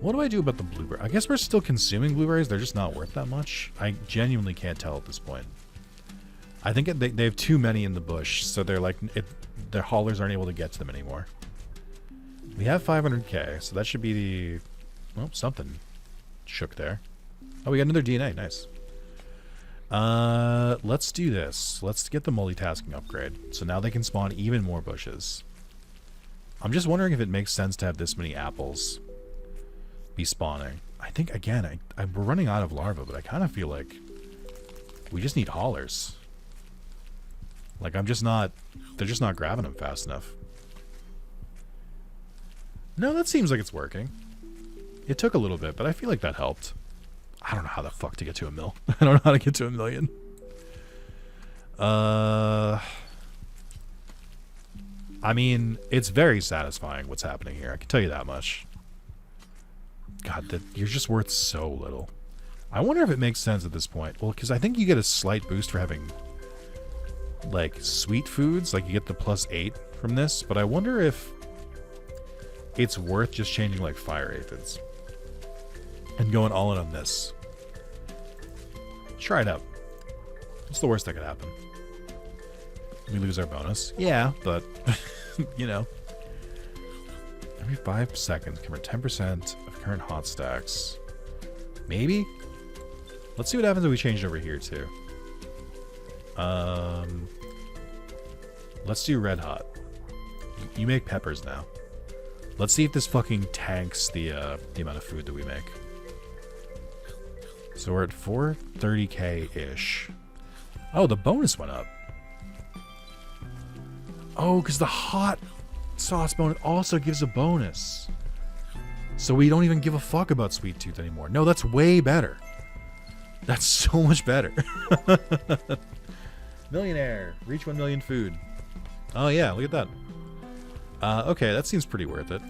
What do I do about the blueberry? I guess we're still consuming blueberries. They're just not worth that much. I genuinely can't tell at this point. I think they have too many in the bush, so they're like their haulers aren't able to get to them anymore. We have 500k, so that should be the... Well, something shook there. Oh, we got another DNA. Nice. Let's do this. Let's get the multitasking upgrade. So now they can spawn even more bushes. I'm just wondering if it makes sense to have this many apples be spawning. I think, again, we're running out of larvae, but I kind of feel like we just need haulers. Like, they're just not grabbing them fast enough. No, that seems like it's working. It took a little bit, but I feel like that helped. I don't know how the fuck to get to a mill. I don't know how to get to a million. I mean, it's very satisfying what's happening here. I can tell you that much. God, you're just worth so little. I wonder if it makes sense at this point. Well, because I think you get a slight boost for having, like, sweet foods. Like, you get the +8 from this. But I wonder if it's worth just changing, like, fire aphids. And going all in on this. Try it out. What's the worst that could happen? We lose our bonus. Yeah, but, you know. Every 5 seconds, convert 10% of current hot stacks. Maybe? Let's see what happens if we change it over here, too. Let's do red hot. You make peppers now. Let's see if this fucking tanks the amount of food that we make. So we're at 430k-ish. Oh, the bonus went up. Oh, because the hot sauce bonus also gives a bonus. So we don't even give a fuck about Sweet Tooth anymore. No, that's way better. That's so much better. Millionaire. Reach 1 million food. Oh, yeah, look at that. Okay, that seems pretty worth it.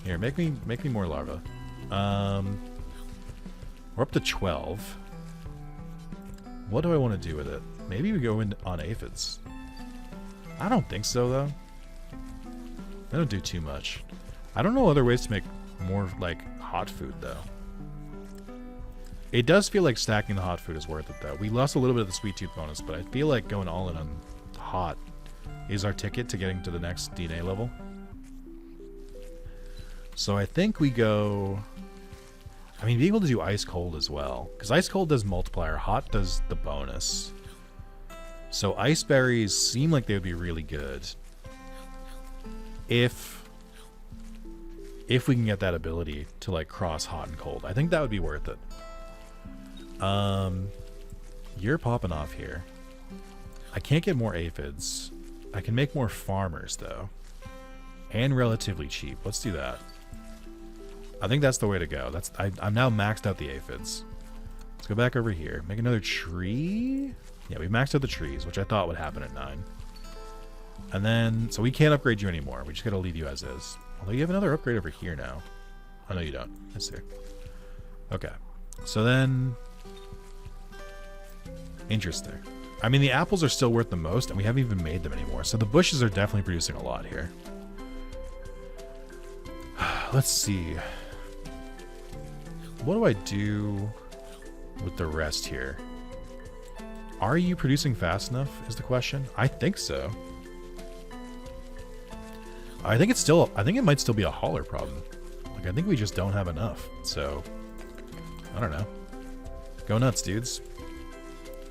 Here, make me more larvae. We're up to 12. What do I want to do with it? Maybe we go in on aphids. I don't think so, though. They don't do too much. I don't know other ways to make more, like, hot food, though. It does feel like stacking the hot food is worth it, though. We lost a little bit of the Sweet Tooth bonus, but I feel like going all in on hot is our ticket to getting to the next DNA level. So I think we go... I mean, being able to do ice cold as well. Because ice cold does multiplier, hot does the bonus. So ice berries seem like they would be really good. If we can get that ability to like cross hot and cold. I think that would be worth it. You're popping off here. I can't get more aphids. I can make more farmers though. And relatively cheap. Let's do that. I think that's the way to go. I'm now maxed out the aphids. Let's go back over here. Make another tree. Yeah, we maxed out the trees, which I thought would happen at 9. And then, so we can't upgrade you anymore. We just gotta leave you as is. Although you have another upgrade over here now. Oh, no, you don't. I see. Okay. So then... Interesting. I mean, the apples are still worth the most, and we haven't even made them anymore. So the bushes are definitely producing a lot here. Let's see. What do I do with the rest here? Are you producing fast enough is the question. I think so. I think it might still be a hauler problem. Like, I think we just don't have enough. So, I don't know. Go nuts, dudes.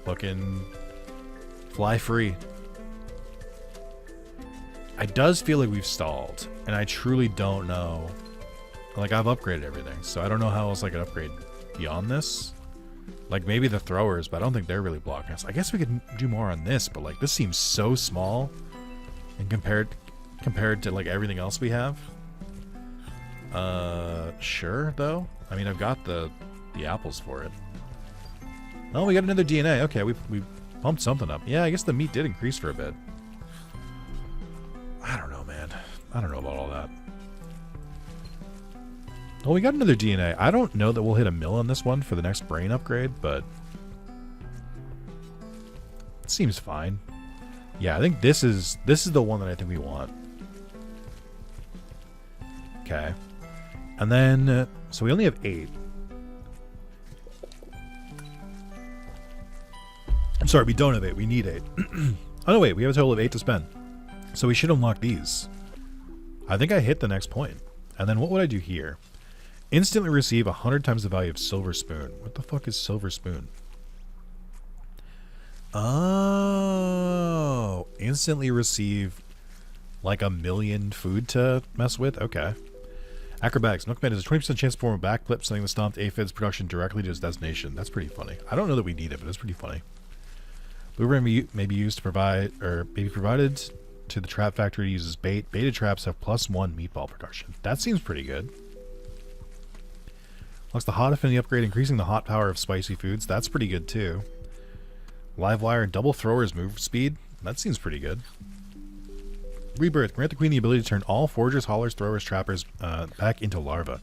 Fucking Fly free. It does feel like we've stalled, and I truly don't know. Like, I've upgraded everything, so I don't know how else I could upgrade beyond this. Like, maybe the throwers, but I don't think they're really blocking us. I guess we could do more on this, but, like, this seems so small and compared to, like, everything else we have. Sure, though. I mean, I've got the apples for it. Oh, we got another DNA. Okay, we pumped something up. Yeah, I guess the meat did increase for a bit. I don't know, man. I don't know about all that. Well, we got another DNA. I don't know that we'll hit a mill on this one for the next brain upgrade, but it seems fine. Yeah, I think this is the one that I think we want. Okay. And then, so we only have 8. I'm sorry, we don't have 8. We need 8. Oh, no, wait. We have a total of 8 to spend. So we should unlock these. I think I hit the next point. And then what would I do here? Instantly receive 100 times the value of silver spoon. What the fuck is silver spoon? Oh. Instantly receive like 1,000,000 food to mess with? Okay. Acrobatics. Milkman has a 20% chance to perform a backflip, sending the stomped aphid's production directly to its destination. That's pretty funny. I don't know that we need it, but it's pretty funny. Blueberry may be used to provide, or may be provided to the trap factory uses bait. Baited traps have +1 meatball production. That seems pretty good. Looks the hot affinity upgrade, increasing the hot power of spicy foods. That's pretty good too. Live wire, double throwers move speed. That seems pretty good. Rebirth. Grant the queen the ability to turn all foragers, haulers, throwers, trappers back into larvae.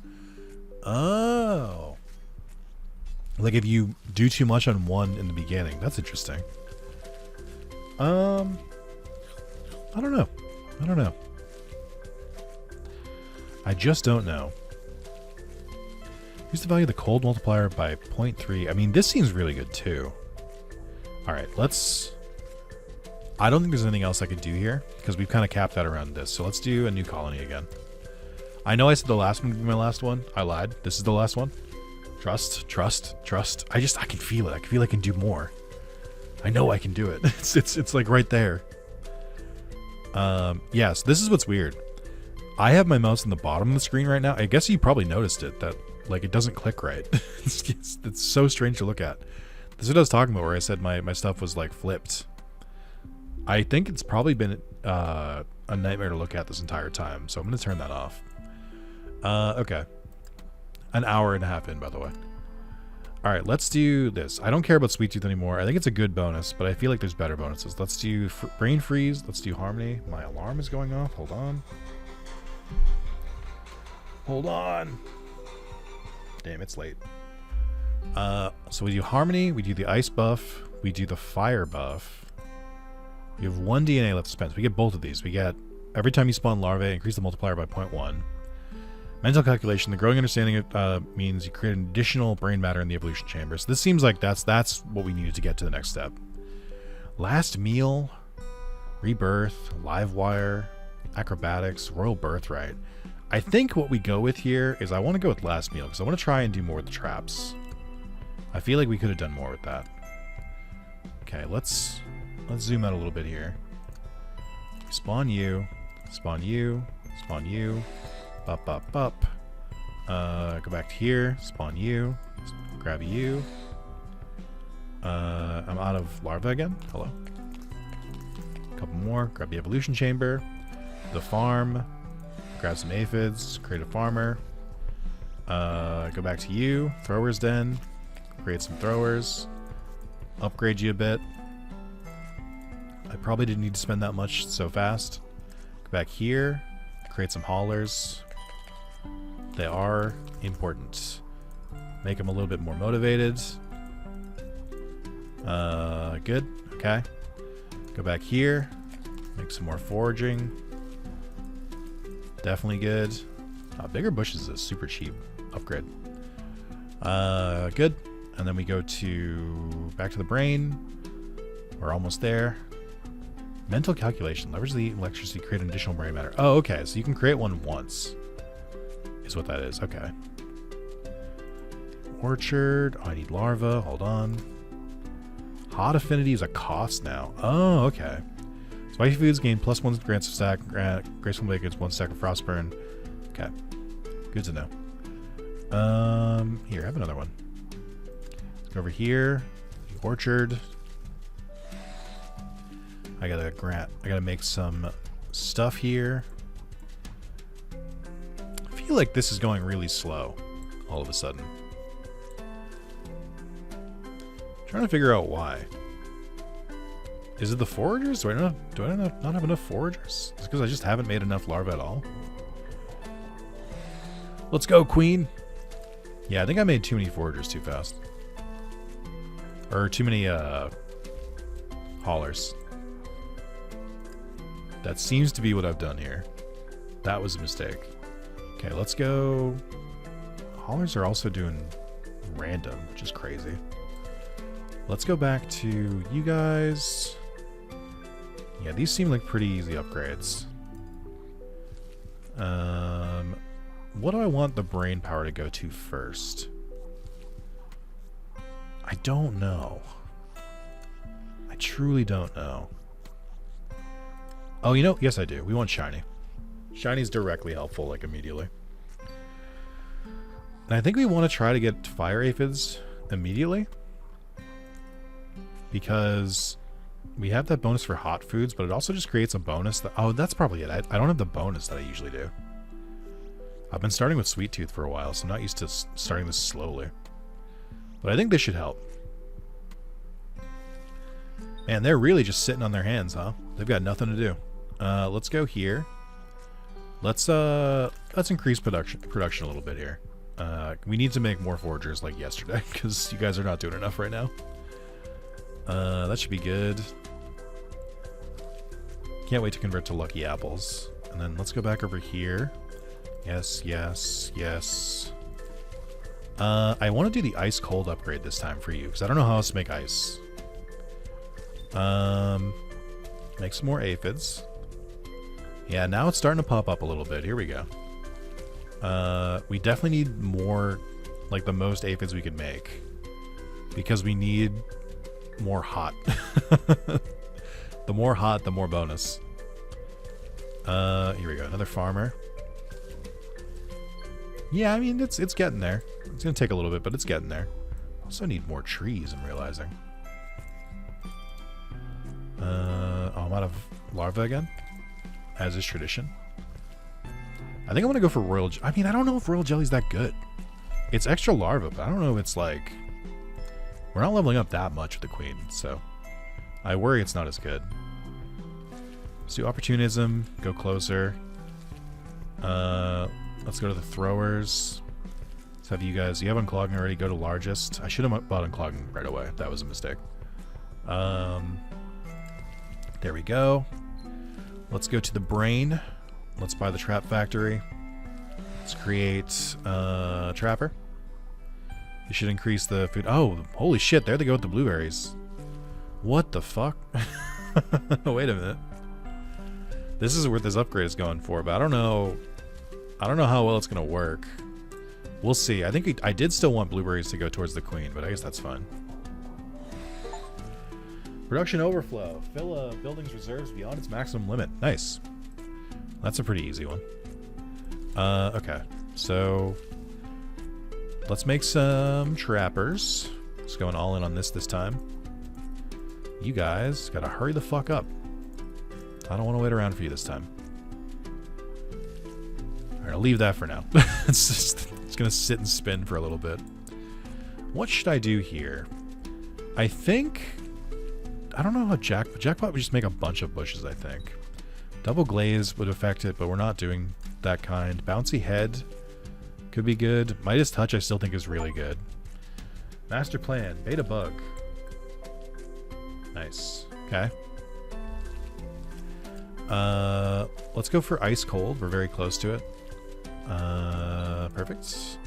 Oh. Like if you do too much on one in the beginning. That's interesting. I don't know. I don't know. I just don't know. Use the value of the cold multiplier by 0.3. I mean, this seems really good too. Alright, let's... I don't think there's anything else I could do here, because we've kind of capped out around this. So let's do a new colony again. I know I said the last one would be my last one. I lied. This is the last one. Trust, trust, trust. I can feel it. I can feel I can do more. I know I can do it. It's like right there. Yeah, so this is what's weird. I have my mouse on the bottom of the screen right now. I guess you probably noticed it, that like it doesn't click right. it's so strange to look at. This is what I was talking about, where I said my stuff was like flipped. I think it's probably been a nightmare to look at this entire time, so I'm going to turn that off. Okay. An hour and a half in, by the way. Alright, let's do this. I don't care about Sweet Tooth anymore. I think it's a good bonus, but I feel like there's better bonuses. Let's do Brain Freeze. Let's do Harmony. My alarm is going off. Hold on. Hold on. Damn, it's late. So we do Harmony. We do the Ice buff. We do the Fire buff. We have 1 DNA left to spend. So we get both of these. We get, every time you spawn larvae, increase the multiplier by 0.1. Mental calculation. The growing understanding means you create an additional brain matter in the evolution chamber. So this seems like that's what we needed to get to the next step. Last meal, rebirth, live wire, acrobatics, royal birthright. I think what we go with here is I want to go with last meal because I want to try and do more with the traps. I feel like we could have done more with that. Okay, let's zoom out a little bit here. Spawn you, spawn you, spawn you. Up, up, up. Go back to here. Spawn you. Grab you. I'm out of larva again. Hello. A couple more. Grab the evolution chamber. The farm. Grab some aphids. Create a farmer. Go back to you. Throwers den. Create some throwers. Upgrade you a bit. I probably didn't need to spend that much so fast. Go back here. Create some haulers. They are important. Make them a little bit more motivated. Good. Okay. Go back here. Make some more foraging. Definitely good. Bigger bushes is a super cheap upgrade. Good. And then we go to back to the brain. We're almost there. Mental calculation. Leverage the electricity to create an additional brain matter. Oh, okay. So you can create one once. Is what that is. Okay. Orchard. Oh, I need larva. Hold on. Hot affinity is a cost now. Oh, okay. Spicy foods gain +1 grants of stack. Graceful Bacons 1 stack of Frostburn. Okay. Good to know. Here, I have another one. Let's go over here. The orchard. I gotta make some stuff here. I feel like this is going really slow all of a sudden. Trying to figure out why. Is it the foragers? Do I not have enough foragers? It's because I just haven't made enough larvae at all. Let's go, queen. Yeah, I think I made too many foragers too fast. Or too many haulers. That seems to be what I've done here. That was a mistake. Okay, let's go. Haulers are also doing random, which is crazy. Let's go back to you guys. Yeah, these seem like pretty easy upgrades. What do I want the brain power to go to first? I don't know. I truly don't know. Oh, you know, yes I do. We want shiny. Shiny's directly helpful, like, immediately. And I think we want to try to get fire aphids immediately. Because we have that bonus for hot foods, but it also just creates a bonus that... Oh, that's probably it. I don't have the bonus that I usually do. I've been starting with Sweet Tooth for a while, so I'm not used to starting this slowly. But I think this should help. Man, they're really just sitting on their hands, huh? They've got nothing to do. Let's go here. Let's increase production a little bit here. We need to make more foragers like yesterday, because you guys are not doing enough right now. That should be good. Can't wait to convert to lucky apples. And then let's go back over here. Yes, yes, yes. I want to do the ice cold upgrade this time for you, because I don't know how else to make ice. Make some more aphids. Yeah, now it's starting to pop up a little bit. Here we go. We definitely need more, like the most aphids we could make, because we need more hot. The more hot, the more bonus. Here we go. Another farmer. Yeah, I mean, it's getting there. It's going to take a little bit, but it's getting there. Also need more trees, I'm realizing. Oh, I'm out of larvae again, as is tradition. I think I'm going to go for royal... I mean, I don't know if royal jelly's that good. It's extra larva, but I don't know if it's like... We're not leveling up that much with the queen, so... I worry it's not as good. Let's do opportunism, go closer. Let's go to the throwers. Let's have you guys... You have unclogging already, go to largest. I should have bought unclogging right away. That was a mistake. There we go. Let's go to the brain. Let's buy the trap factory. Let's create a trapper. You should increase the food. Oh, holy shit, there they go with the blueberries. What the fuck? Wait a minute. This is what this upgrade is going for, but I don't know how well it's gonna work. We'll see. I think I did still want blueberries to go towards the queen, but I guess that's fine. Production overflow. Fill a building's reserves beyond its maximum limit. Nice. That's a pretty easy one. Okay. So let's make some trappers. Just going all in on this time. You guys gotta hurry the fuck up. I don't want to wait around for you this time. Alright, I'll leave that for now. It's gonna sit and spin for a little bit. What should I do here? I think... I don't know how jackpot would just make a bunch of bushes, I think. Double glaze would affect it, but we're not doing that kind. Bouncy head could be good. Midas touch I still think is really good. Master plan. Beta bug. Nice. Okay. Let's go for ice cold. We're very close to it. Perfect.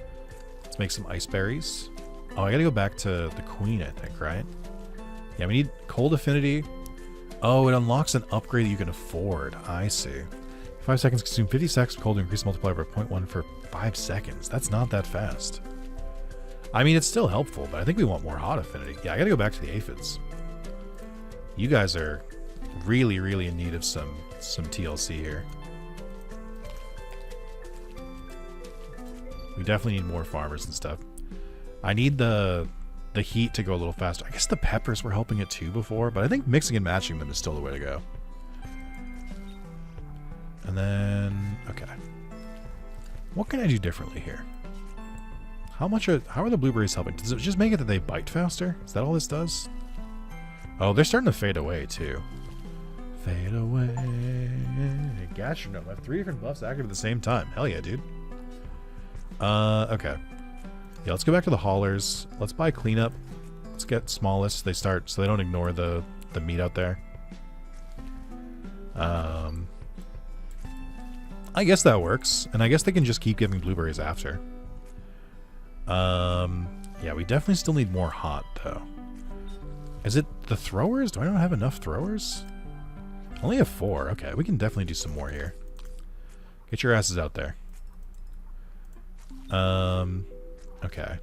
Let's make some ice berries. Oh, I gotta go back to the queen, I think, right? Yeah, we need cold affinity. Oh, it unlocks an upgrade that you can afford. I see. 5 seconds consume 50 stacks of cold to increase the multiplier by 0.1 for 5 seconds. That's not that fast. I mean, it's still helpful, but I think we want more hot affinity. Yeah, I gotta go back to the aphids. You guys are really, really in need of some TLC here. We definitely need more farmers and stuff. I need the heat to go a little faster. I guess the peppers were helping it too before, but I think mixing and matching them is still the way to go. And then, okay. What can I do differently here? How are the blueberries helping? Does it just make it that they bite faster? Is that all this does? Oh, they're starting to fade away too. Fade away. Gastronome. I have 3 different buffs active at the same time. Hell yeah, dude. Okay. Yeah, let's go back to the haulers. Let's buy cleanup. Let's get smallest. They start so they don't ignore the meat out there. I guess that works, and I guess they can just keep giving blueberries after. Yeah, we definitely still need more hot though. Is it the throwers? Do I not have enough throwers? I only have 4. Okay, we can definitely do some more here. Get your asses out there. Okay.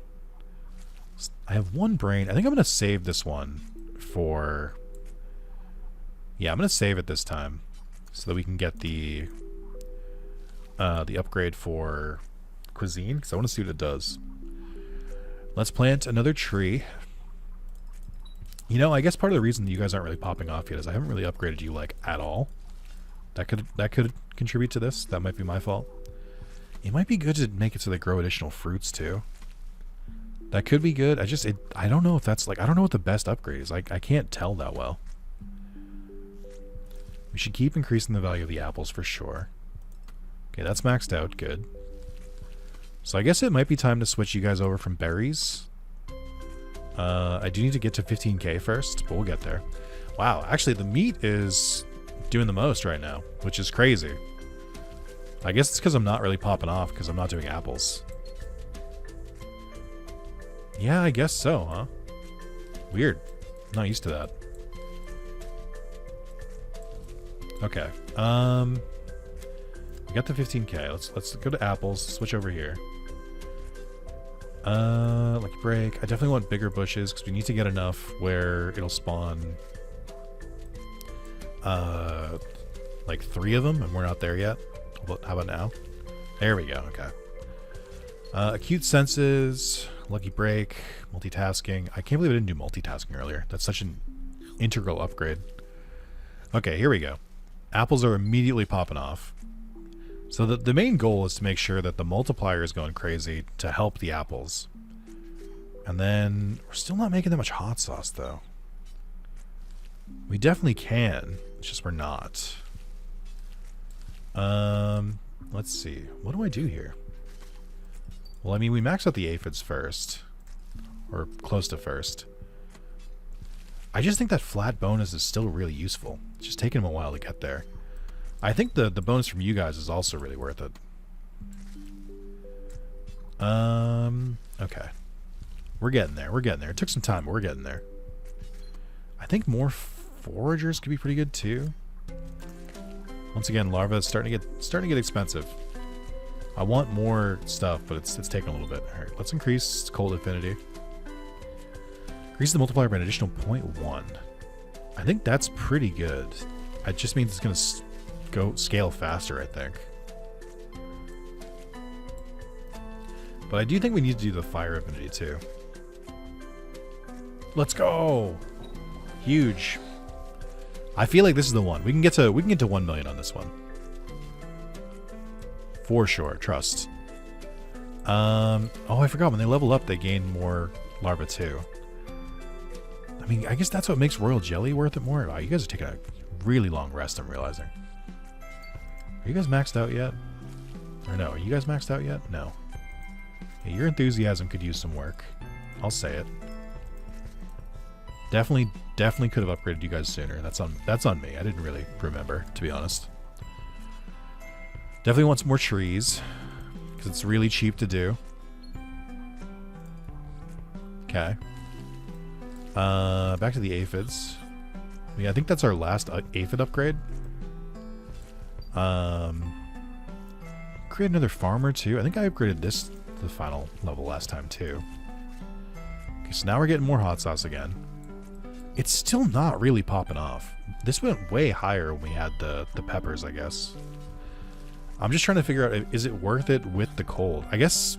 I have 1 brain. I think I'm going to save this one for... Yeah, I'm going to save it this time so that we can get the upgrade for cuisine, because I want to see what it does. Let's plant another tree. You know, I guess part of the reason you guys aren't really popping off yet is I haven't really upgraded you, like, at all. That could contribute to this. That might be my fault. It might be good to make it so they grow additional fruits, too. That could be good. I don't know if that's, like, I don't know what the best upgrade is. Like, I can't tell that well. We should keep increasing the value of the apples for sure. Okay, that's maxed out. Good. So I guess it might be time to switch you guys over from berries. I do need to get to 15k first, but we'll get there. Wow, actually the meat is doing the most right now, which is crazy. I guess it's because I'm not really popping off because I'm not doing apples. Yeah, I guess so, huh? Weird. I'm not used to that. Okay. We got the 15k. Let's go to apples. Switch over here. Lucky break. I definitely want bigger bushes because we need to get enough where it'll spawn like 3 of them, and we're not there yet. How about now? There we go. Okay. Acute senses, lucky break, multitasking. I can't believe I didn't do multitasking earlier. That's such an integral upgrade. Okay, here we go. Apples are immediately popping off. So the main goal is to make sure that the multiplier is going crazy to help the apples. And then we're still not making that much hot sauce though. We definitely can. It's just we're not. Let's see. What do I do here? Well, I mean, we max out the aphids first. Or close to first. I just think that flat bonus is still really useful. It's just taking them a while to get there. I think the bonus from you guys is also really worth it. Okay. We're getting there. We're getting there. It took some time, but we're getting there. I think more foragers could be pretty good too. Once again, larva is starting to get expensive. I want more stuff, but it's taking a little bit. All right, let's increase cold affinity. Increase the multiplier by an additional 0.1. I think that's pretty good. It just means it's going to go scale faster, I think. But I do think we need to do the fire affinity too. Let's go! Huge. I feel like this is the one. We can get to 1 million on this one. For sure, trust. Oh, I forgot, when they level up they gain more larvae too. I mean, I guess that's what makes royal jelly worth it more. Wow, you guys are taking a really long rest, I'm realizing. Are you guys maxed out yet? Or no, are you guys maxed out yet? No. Yeah, your enthusiasm could use some work. I'll say it. Definitely could have upgraded you guys sooner. That's on me. I didn't really remember, to be honest. Definitely want some more trees, because it's really cheap to do. Okay. Back to the aphids. Yeah, I think that's our last aphid upgrade. Create another farmer too. I think I upgraded this to the final level last time too. Okay, so now we're getting more hot sauce again. It's still not really popping off. This went way higher when we had the peppers, I guess. I'm just trying to figure out, is it worth it with the cold? I guess,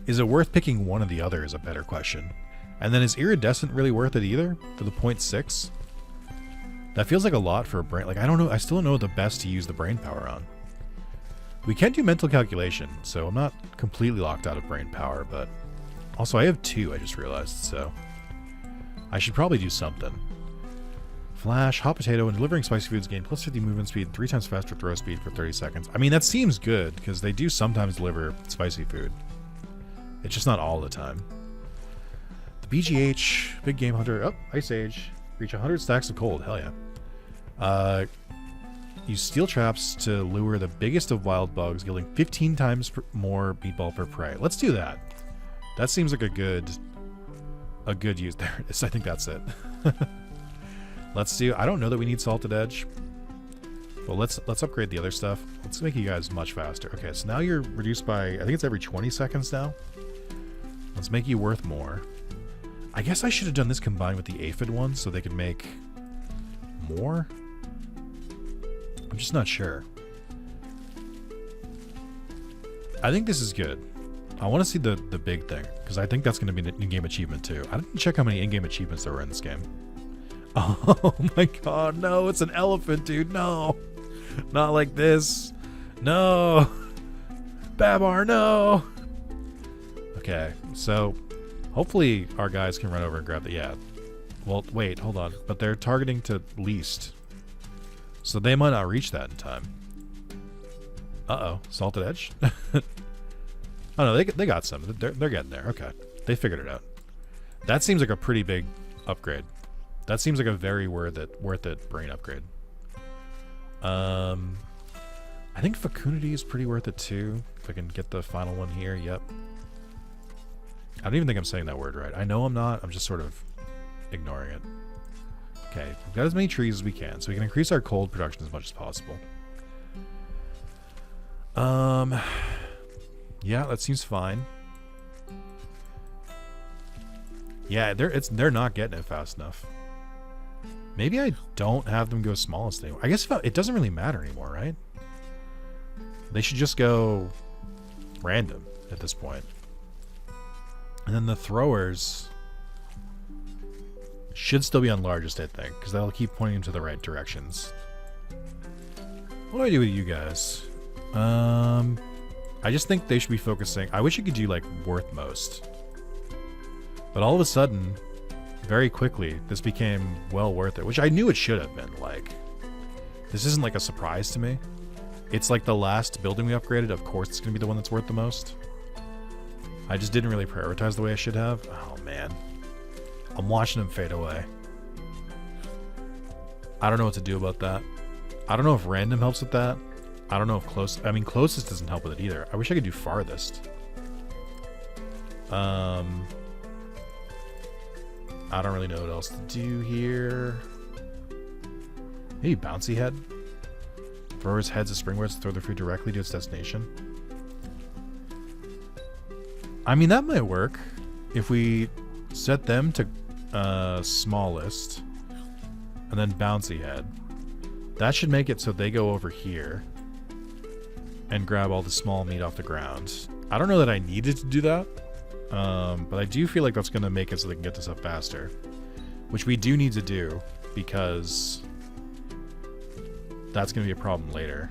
is it worth picking one or the other is a better question. And then is iridescent really worth it either for the 0.6? That feels like a lot for a brain. Like, I don't know. I still don't know the best to use the brain power on. We can do mental calculation, so I'm not completely locked out of brain power, but also I have 2, I just realized, so I should probably do something. Flash, hot potato, and delivering spicy foods gain plus 50 movement speed, 3 times faster throw speed for 30 seconds. I mean, that seems good, because they do sometimes deliver spicy food. It's just not all the time. The BGH, Big Game Hunter, Ice Age, reach 100 stacks of cold, hell yeah. Use steel traps to lure the biggest of wild bugs, yielding 15 times more meatball per prey. Let's do that. That seems like a good use. There it is. I think that's it. Let's do. I don't know that we need salted edge. Well, let's upgrade the other stuff. Let's make you guys much faster. Okay, so now you're reduced by, I think it's every 20 seconds now. Let's make you worth more. I guess I should have done this combined with the aphid one so they could make more. I'm just not sure. I think this is good. I want to see the big thing, because I think that's going to be an in-game achievement too. I didn't check how many in-game achievements there were in this game. Oh my god, no, it's an elephant, dude, no. Not like this. No. Babar, no. Okay, so hopefully our guys can run over and grab the, yeah. Well, wait, hold on. But they're targeting to least. So they might not reach that in time. Uh-oh, salted edge? Oh no, they got some. They're getting there. Okay, they figured it out. That seems like a pretty big upgrade. That seems like a very worth it brain upgrade. I think fecundity is pretty worth it too. If I can get the final one here, yep. I don't even think I'm saying that word right. I know I'm not. I'm just sort of ignoring it. Okay, we've got as many trees as we can, so we can increase our cold production as much as possible. Yeah, that seems fine. Yeah, they're not getting it fast enough. Maybe I don't have them go smallest anymore. I guess it doesn't really matter anymore, right? They should just go random at this point. And then the throwers should still be on largest, I think, because that'll keep pointing them to the right directions. What do I do with you guys? I just think they should be focusing. I wish you could do like worth most. But all of a sudden, very quickly, this became well worth it, which I knew it should have been. Like, this isn't like a surprise to me. It's like the last building we upgraded. Of course, it's going to be the one that's worth the most. I just didn't really prioritize the way I should have. Oh, man. I'm watching him fade away. I don't know what to do about that. I don't know if random helps with that. I don't know if closest doesn't help with it either. I wish I could do farthest. I don't really know what else to do here. Maybe bouncy head. Throwers heads of springwords to throw their food directly to its destination. I mean, that might work if we set them to smallest and then bouncy head. That should make it so they go over here and grab all the small meat off the ground. I don't know that I needed to do that, but I do feel like that's going to make it so they can get this up faster, which we do need to do because that's going to be a problem later.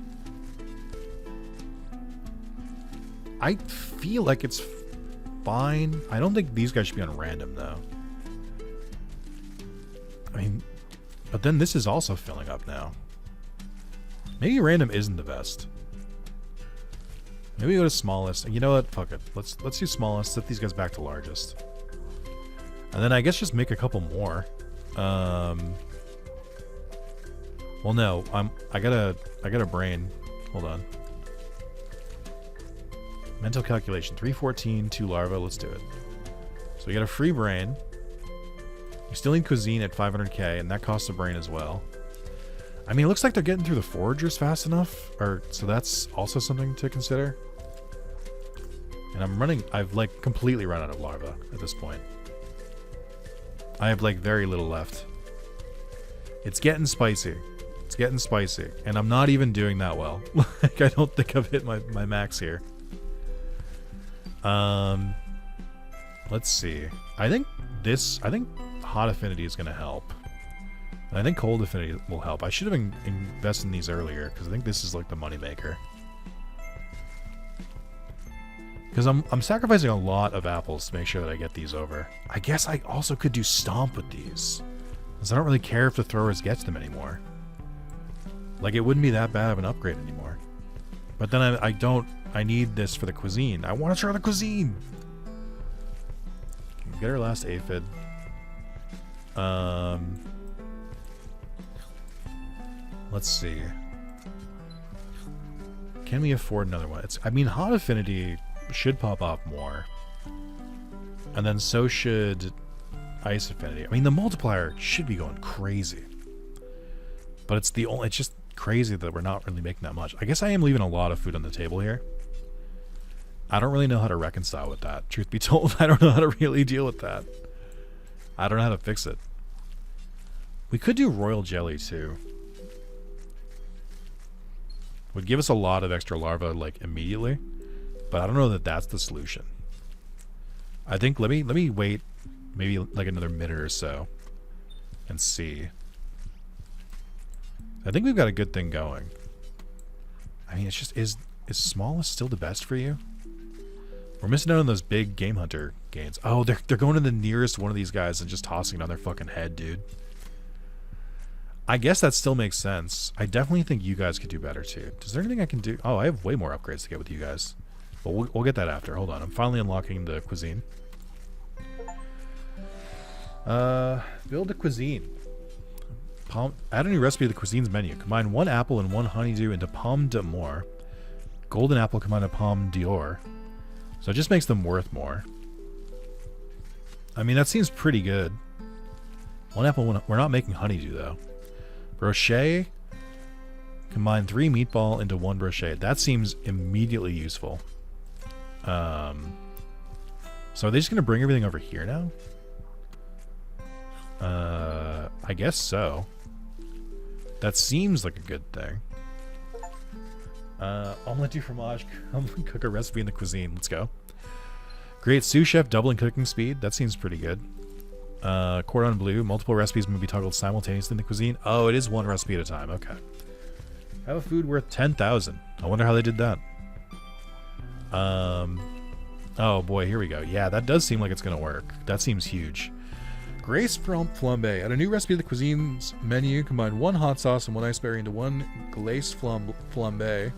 I feel like it's fine. I don't think these guys should be on random, though. I mean, but then this is also filling up now. Maybe random isn't the best. Maybe we go to smallest. You know what? Fuck it. Let's do smallest. Set these guys back to largest. And then I guess just make a couple more. Well, no. I got a brain. Hold on. Mental calculation. 314, 2 larvae. Let's do it. So we got a free brain. We still need cuisine at 500k, and that costs a brain as well. I mean, it looks like they're getting through the foragers fast enough, so that's also something to consider. And I've like completely run out of larvae at this point. I have like very little left. It's getting spicy. It's getting spicy. And I'm not even doing that well. Like, I don't think I've hit my max here. Let's see. I think hot affinity is going to help. And I think cold affinity will help. I should have invested in these earlier, because I think this is like the moneymaker. Because I'm sacrificing a lot of apples to make sure that I get these over. I guess I also could do stomp with these, because I don't really care if the throwers gets them anymore. Like, it wouldn't be that bad of an upgrade anymore. But then I need this for the cuisine. I want to try the cuisine! Get our last aphid. Let's see. Can we afford another one? I mean, hot affinity should pop off more. And then so should ice affinity. I mean, the multiplier should be going crazy. But it's just crazy that we're not really making that much. I guess I am leaving a lot of food on the table here. I don't really know how to reconcile with that. Truth be told, I don't know how to really deal with that. I don't know how to fix it. We could do royal jelly too. Would give us a lot of extra larvae like immediately, but I don't know that that's the solution. I think let me wait maybe like another minute or so and see. I think we've got a good thing going. I mean, it's just is smallest still the best for you? We're missing out on those big game hunter gains. Oh, they're going to the nearest one of these guys and just tossing it on their fucking head, dude. I guess that still makes sense. I definitely think you guys could do better too. Is there anything I can do? Oh, I have way more upgrades to get with you guys. But we'll get that after. Hold on. I'm finally unlocking the cuisine. Build a cuisine. Add a new recipe to the cuisine's menu. Combine 1 apple and 1 honeydew into pomme d'amour. Golden apple combined to pomme d'or. So it just makes them worth more. I mean, that seems pretty good. 1 apple, we're not making honeydew though. Brochet. Combine 3 meatball into 1 brochet. That seems immediately useful. So are they just going to bring everything over here now? I guess so. That seems like a good thing. Omelette du fromage. Cook a recipe in the cuisine. Let's go. Create sous chef doubling cooking speed. That seems pretty good. Cordon bleu. Multiple recipes may be toggled simultaneously in the cuisine. Oh, it is 1 recipe at a time. Okay. Have a food worth 10,000. I wonder how they did that. Oh boy, here we go. Yeah, that does seem like it's gonna work. That seems huge. Grace flambe. Add a new recipe to the cuisine's menu. Combine 1 hot sauce and 1 iceberry into 1 glace flambe.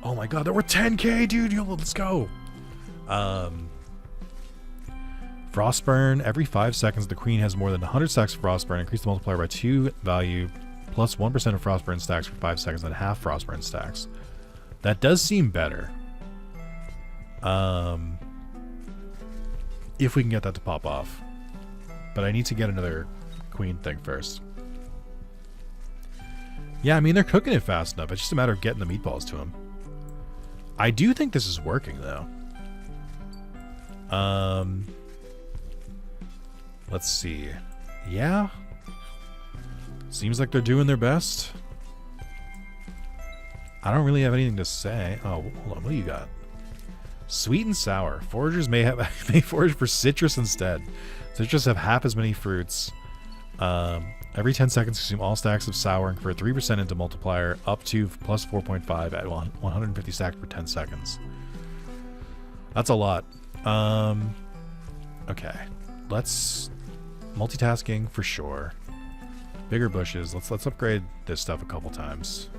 Oh my god, that were 10k, dude. Yo, let's go. Frostburn. Every 5 seconds, the queen has more than 100 stacks of Frostburn. Increase the multiplier by 2 value, plus 1% of Frostburn stacks for 5 seconds, and half Frostburn stacks. That does seem better. If we can get that to pop off. But I need to get another queen thing first. Yeah, I mean, they're cooking it fast enough. It's just a matter of getting the meatballs to them. I do think this is working, though. Let's see. Yeah. Seems like they're doing their best. I don't really have anything to say. Oh, hold on. What do you got? Sweet and sour. Foragers may forage for citrus instead. Citrus have half as many fruits. Every 10 seconds, consume all stacks of sour and convert 3% into multiplier up to plus 4.5 at 150 stacks per 10 seconds. That's a lot. Okay. Let's multitasking for sure. Bigger bushes. Let's upgrade this stuff a couple times.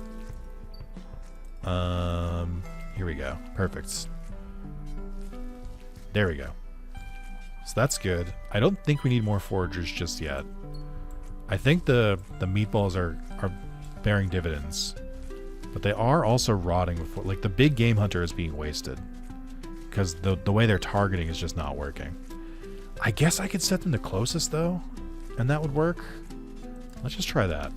Here we go. Perfect. There we go. So that's good. I don't think we need more foragers just yet. I think the meatballs are bearing dividends. But they are also rotting before. Like, the big game hunter is being wasted. Because the way they're targeting is just not working. I guess I could set them to closest, though. And that would work. Let's just try that.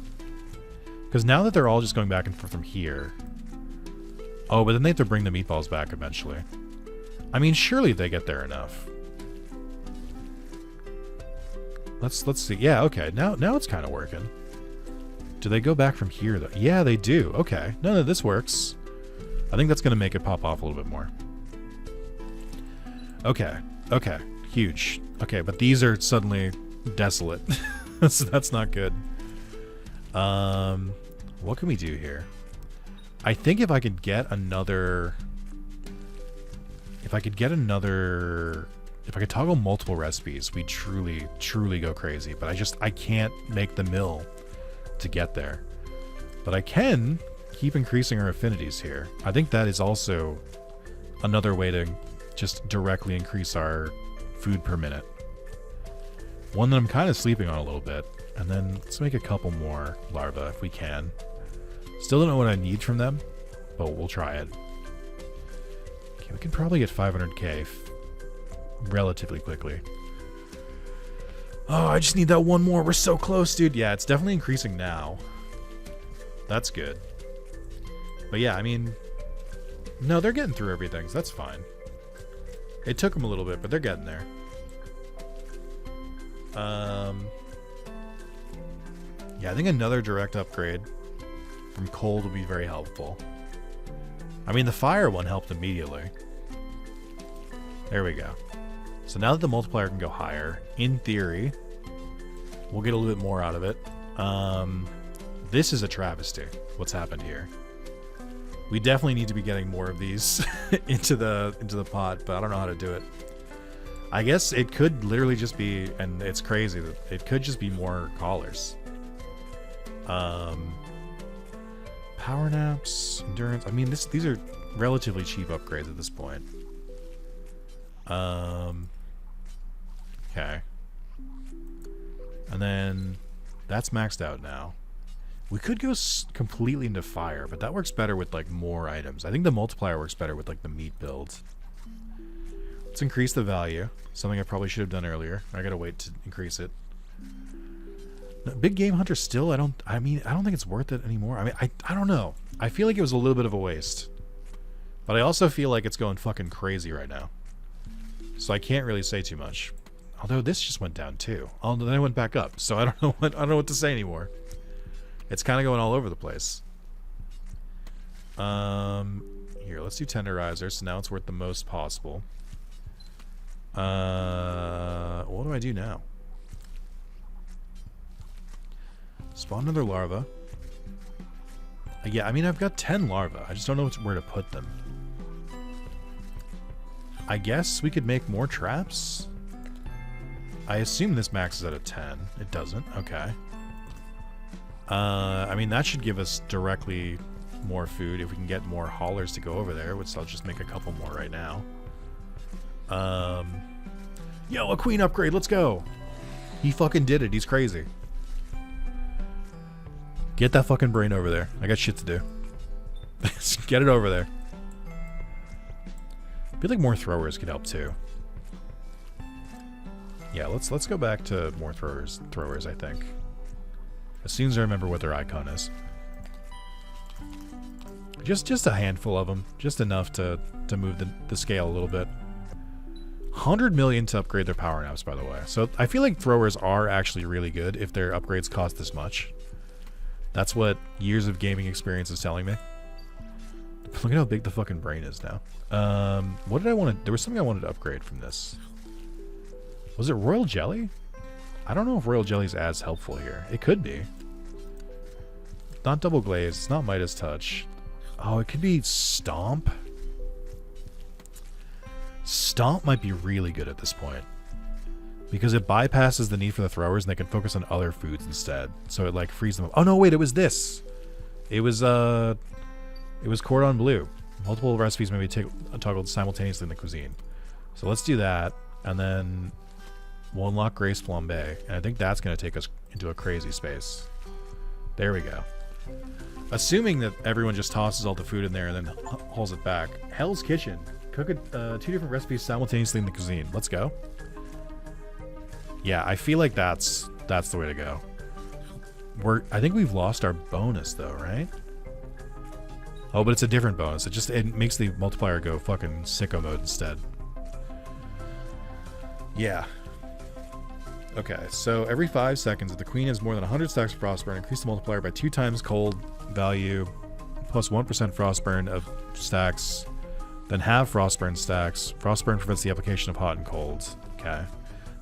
Because now that they're all just going back and forth from here. Oh, but then they have to bring the meatballs back eventually. I mean, surely they get there enough. Let's see. Yeah, okay. Now it's kind of working. Do they go back from here, though? Yeah, they do. Okay. No, this works. I think that's going to make it pop off a little bit more. Okay. Okay. Huge. Okay, but these are suddenly desolate. That's not good. What can we do here? I think if I could get another... If I could toggle multiple recipes, we'd truly go crazy. But I can't make the mill to get there. But I can keep increasing our affinities here. I think that is also another way to just directly increase our food per minute. One that I'm kind of sleeping on a little bit. And then let's make a couple more larvae if we can. Still don't know what I need from them, but we'll try it. Okay, we can probably get 500k relatively quickly. Oh, I just need that one more. We're so close, dude. Yeah, it's definitely increasing now. That's good. But yeah, I mean... No, they're getting through everything, so that's fine. It took them a little bit, but they're getting there. Yeah, I think another direct upgrade from cold would be very helpful. I mean, the fire one helped immediately. There we go. So now that the multiplier can go higher, in theory, we'll get a little bit more out of it. This is a travesty, what's happened here. We definitely need to be getting more of these into the pot, but I don't know how to do it. I guess it could literally just be, and it's crazy, that it could just be more collars. Power naps, endurance. I mean, these are relatively cheap upgrades at this point. Okay. And then that's maxed out now. We could go completely into fire, but that works better with like more items. I think the multiplier works better with like the meat builds. Let's increase the value. Something I probably should have done earlier. I gotta wait to increase it. No, big game hunter still, I don't think it's worth it anymore. I mean, I don't know. I feel like it was a little bit of a waste. But I also feel like it's going fucking crazy right now. So I can't really say too much. Although this just went down too. Oh, then it went back up. So I don't know what to say anymore. It's kind of going all over the place. Here, let's do tenderizer. So now it's worth the most possible. What do I do now? Spawn another larva. Yeah, I mean, I've got 10 larvae. I just don't know where to put them. I guess we could make more traps. I assume this maxes out at 10. It doesn't. Okay. I mean, that should give us directly more food if we can get more haulers to go over there, which I'll just make a couple more right now. Yo, a queen upgrade. Let's go. He fucking did it. He's crazy. Get that fucking brain over there. I got shit to do. Get it over there. I feel like more throwers could help too. Yeah, let's go back to more throwers, I think. As soon as I remember what their icon is. Just a handful of them. Just enough to move the scale a little bit. 100 million to upgrade their power naps, by the way. So I feel like throwers are actually really good if their upgrades cost this much. That's what years of gaming experience is telling me. Look at how big the fucking brain is now. What did I want to... There was something I wanted to upgrade from this. Was it royal jelly? I don't know if royal jelly is as helpful here. It could be. Not double glaze. It's not Midas touch. Oh, it could be stomp. Stomp might be really good at this point. Because it bypasses the need for the throwers and they can focus on other foods instead. So it like frees them up. Oh no, wait, it was this. It was cordon bleu. Multiple recipes may be toggled simultaneously in the cuisine. So let's do that. And then we'll unlock Grace Flambe. And I think that's going to take us into a crazy space. There we go. Assuming that everyone just tosses all the food in there and then hauls it back. Hell's Kitchen. Cook it, 2 different recipes simultaneously in the cuisine. Let's go. Yeah, I feel like that's the way to go. I think we've lost our bonus though, right? Oh, but it's a different bonus. It makes the multiplier go fucking sicko mode instead. Yeah. Okay, so every 5 seconds, if the queen has more than 100 stacks of Frostburn, increase the multiplier by 2 times cold value, plus 1% Frostburn of stacks, then have Frostburn stacks. Frostburn prevents the application of hot and cold. Okay.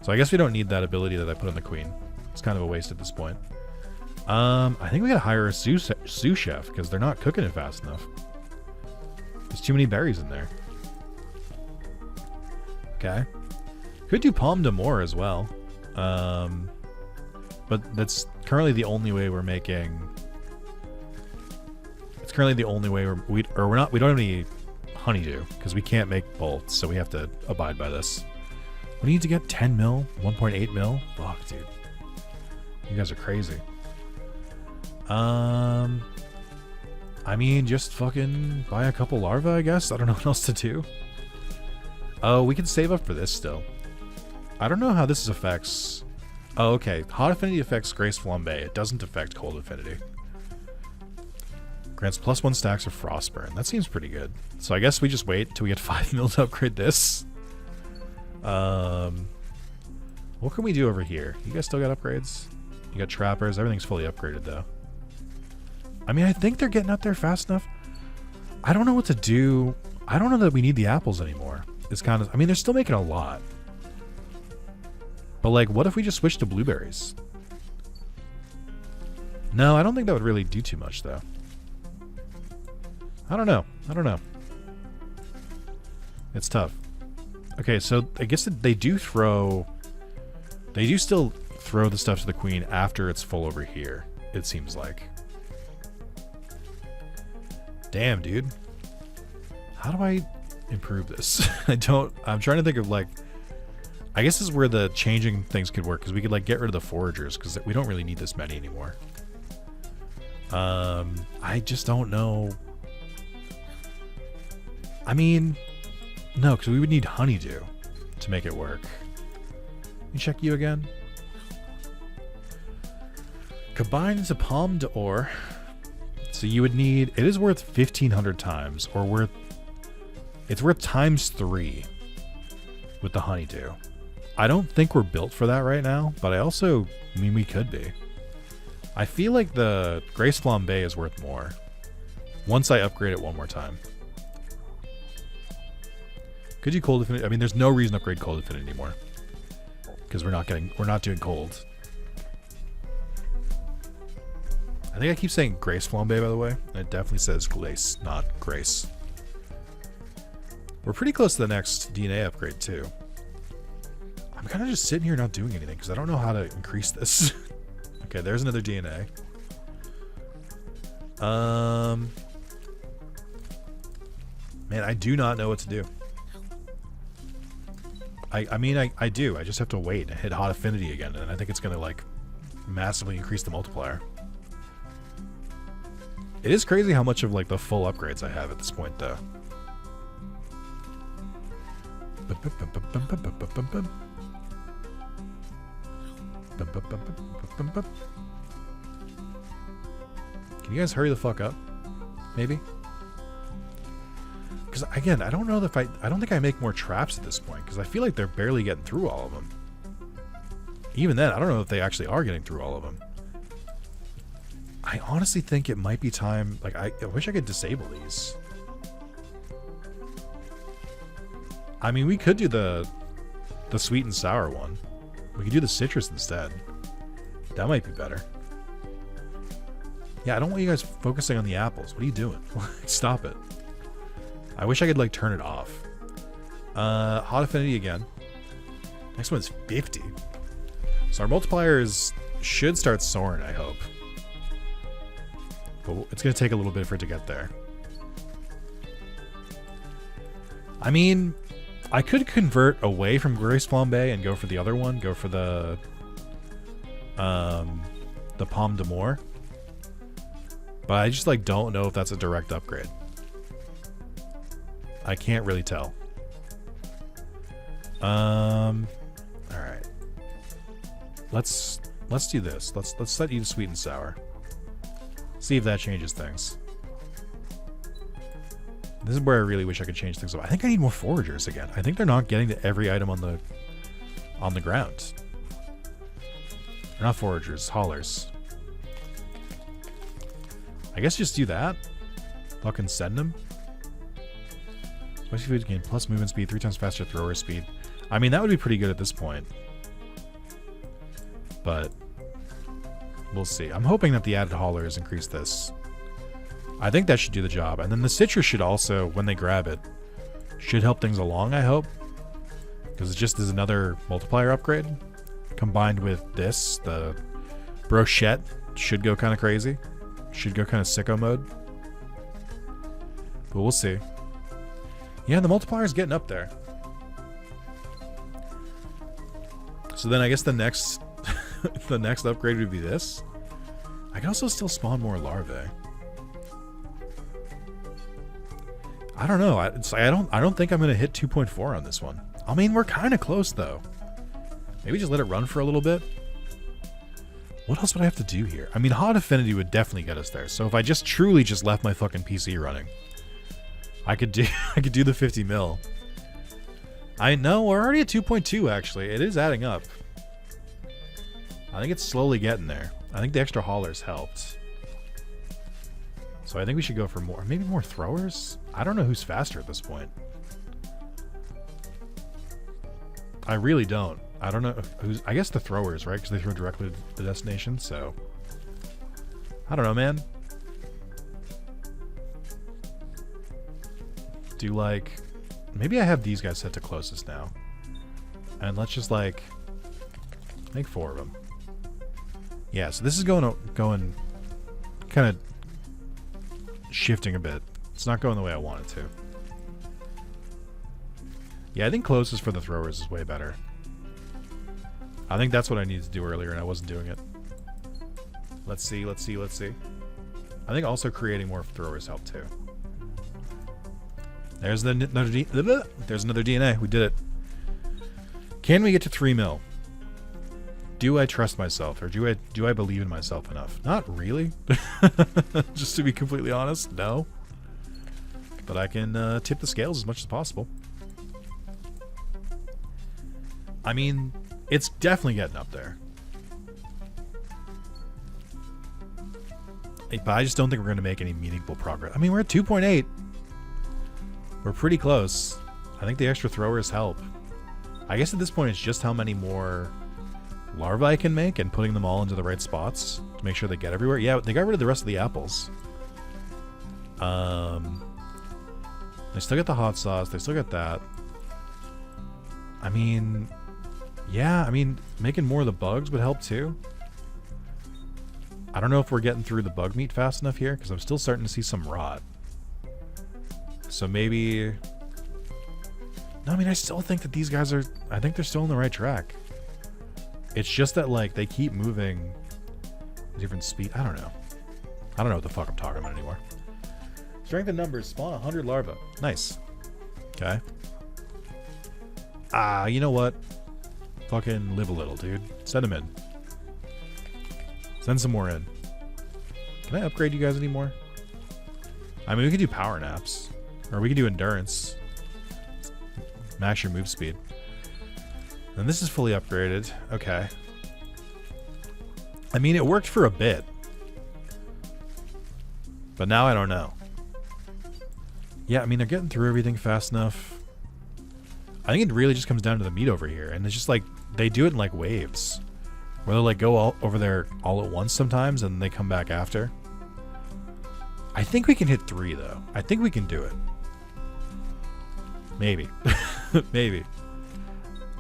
So I guess we don't need that ability that I put on the queen. It's kind of a waste at this point. I think we gotta hire a sous chef, because they're not cooking it fast enough. There's too many berries in there. Okay. Could do Pomme d'Amour as well. But that's currently the only way we're making. It's currently the only way we don't have any honeydew because we can't make bolts, so we have to abide by this. We need to get 10 mil, 1.8 mil. Fuck, dude. You guys are crazy. I mean, just fucking buy a couple larvae, I guess. I don't know what else to do. Oh, we can save up for this still. I don't know how this affects... Oh, okay. Hot affinity affects Grace Flambe. It doesn't affect cold affinity. Grants +1 stacks of Frostburn. That seems pretty good. So I guess we just wait until we get 5 mil to upgrade this. What can we do over here? You guys still got upgrades? You got trappers. Everything's fully upgraded, though. I mean, I think they're getting up there fast enough. I don't know what to do. I don't know that we need the apples anymore. It's kind of... I mean, they're still making a lot. But, like, what if we just switch to blueberries? No, I don't think that would really do too much, though. I don't know. I don't know. It's tough. Okay, so I guess they do throw... They do still throw the stuff to the queen after it's full over here, it seems like. Damn, dude. How do I improve this? I'm trying to think of, like... I guess this is where the changing things could work, because we could, like, get rid of the foragers, because we don't really need this many anymore. I just don't know. I mean, no, because we would need honeydew to make it work. Let me check you again. Combined into Pomme d'Or. So you would need... It is worth 1,500 times, or worth... It's worth ×3 with the honeydew. I don't think we're built for that right now, but I also... I mean, we could be. I feel like the Grace Flambe is worth more once I upgrade it one more time. Could you cold affinity? I mean, there's no reason to upgrade cold affinity anymore because we're not doing cold. I think I keep saying Grace Flambe, by the way. It definitely says Glace, not Grace. We're pretty close to the next DNA upgrade too. I'm kind of just sitting here not doing anything because I don't know how to increase this. Okay, there's another DNA. Man, I do not know what to do. I mean, I do. I just have to wait and hit hot affinity again, and I think it's going to, like, massively increase the multiplier. It is crazy how much of, like, the full upgrades I have at this point, though. Can you guys hurry the fuck up? Maybe? Because, again, I don't know if I don't think I make more traps at this point, because I feel like they're barely getting through all of them. Even then, I don't know if they actually are getting through all of them. I honestly think it might be time... Like, I wish I could disable these. I mean, we could do the sweet and sour one. We could do the citrus instead. That might be better. Yeah, I don't want you guys focusing on the apples. What are you doing? Stop it. I wish I could, like, turn it off. Hot affinity again. Next one's 50. So our multipliers should start soaring, I hope. But it's going to take a little bit for it to get there. I mean, I could convert away from Grace Flambe and go for the other one. Go for the Pomme d'Amour. But I just, like, don't know if that's a direct upgrade. I can't really tell. Alright. Let's do this. Let's set you to sweet and sour. See if that changes things. This is where I really wish I could change things up. I think I need more foragers again. I think they're not getting to every item on the ground. Or not foragers, haulers. I guess just do that. Fucking send them. Spicy food gain plus movement speed, 3 times faster thrower speed. I mean, that would be pretty good at this point. But we'll see. I'm hoping that the added haulers increase this. I think that should do the job. And then the citrus should also, when they grab it, should help things along, I hope. Because it just is another multiplier upgrade. Combined with this, the brochette should go kind of crazy. Should go kind of sicko mode. But we'll see. Yeah, the multiplier's getting up there. So then I guess the next the next upgrade would be this. I can also still spawn more larvae. I don't know. I don't think I'm gonna hit 2.4 on this one. I mean, we're kind of close though. Maybe just let it run for a little bit. What else would I have to do here? I mean, hot affinity would definitely get us there. So if I just truly just left my fucking PC running, I could do the 50 mil. I know we're already at 2.2 actually. It is adding up. I think it's slowly getting there. I think the extra haulers helped. So I think we should go for more. Maybe more throwers? I don't know who's faster at this point. I really don't. I don't know who's... I guess the throwers, right? Because they throw directly to the destination, so... I don't know, man. Do, like... Maybe I have these guys set to closest now. And let's just, like... make 4 of them. Yeah, so this is going kind of shifting a bit. It's not going the way I want it to. Yeah, I think closest for the throwers is way better. I think that's what I needed to do earlier and I wasn't doing it. Let's see. I think also creating more throwers helped too. There's another DNA. We did it. Can we get to 3 mil? Do I trust myself, or do I believe in myself enough? Not really. Just to be completely honest, no. But I can tip the scales as much as possible. I mean, it's definitely getting up there. But I just don't think we're going to make any meaningful progress. I mean, we're at 2.8. We're pretty close. I think the extra throwers help. I guess at this point it's just how many more larvae I can make and putting them all into the right spots to make sure they get everywhere. Yeah, they got rid of the rest of the apples. They still get the hot sauce. They still get that. I mean, yeah, I mean, making more of the bugs would help too. I don't know if we're getting through the bug meat fast enough here because I'm still starting to see some rot. So maybe... No, I mean, I still think that these guys are... I think they're still on the right track. It's just that, like, they keep moving at different speed. I don't know. I don't know what the fuck I'm talking about anymore. Strength in numbers. Spawn 100 larvae. Nice. Okay. You know what? Fucking live a little, dude. Send them in. Send some more in. Can I upgrade you guys anymore? I mean, we could do power naps. Or we could do endurance. Max your move speed. And this is fully upgraded. Okay. I mean, it worked for a bit. But now I don't know. Yeah, I mean, they're getting through everything fast enough. I think it really just comes down to the meat over here. And it's just like, they do it in like waves. Where they'll like go all over there all at once sometimes and they come back after. I think we can hit 3 though. I think we can do it. Maybe. Maybe.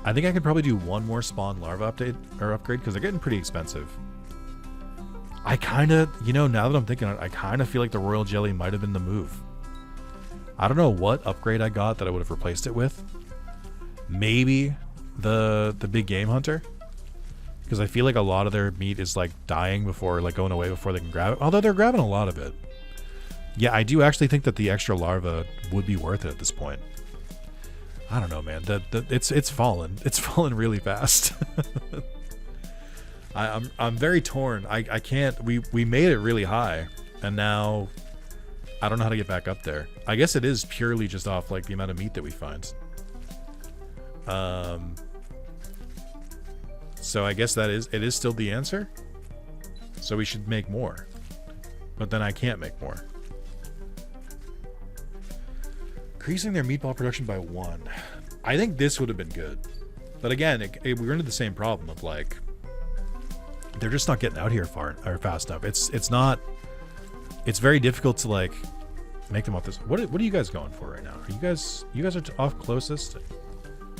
I think I could probably do 1 more spawn larva update or upgrade because they're getting pretty expensive. I kind of, you know, now that I'm thinking it, I kind of feel like the royal jelly might have been the move. I don't know what upgrade I got that I would have replaced it with. Maybe the big game hunter. Because I feel like a lot of their meat is like dying before, like going away before they can grab it. Although they're grabbing a lot of it. Yeah, I do actually think that the extra larva would be worth it at this point. I don't know, man. It's fallen. It's fallen really fast. I'm very torn. I can't. We made it really high, and now I don't know how to get back up there. I guess it is purely just off like the amount of meat that we find. So I guess it is still the answer. So we should make more. But then I can't make more. Increasing their meatball production by 1. I think this would have been good. But again, we're into the same problem of like, they're just not getting out here fast enough. It's very difficult to like make them off this. What are you guys going for right now? Are you guys are off closest?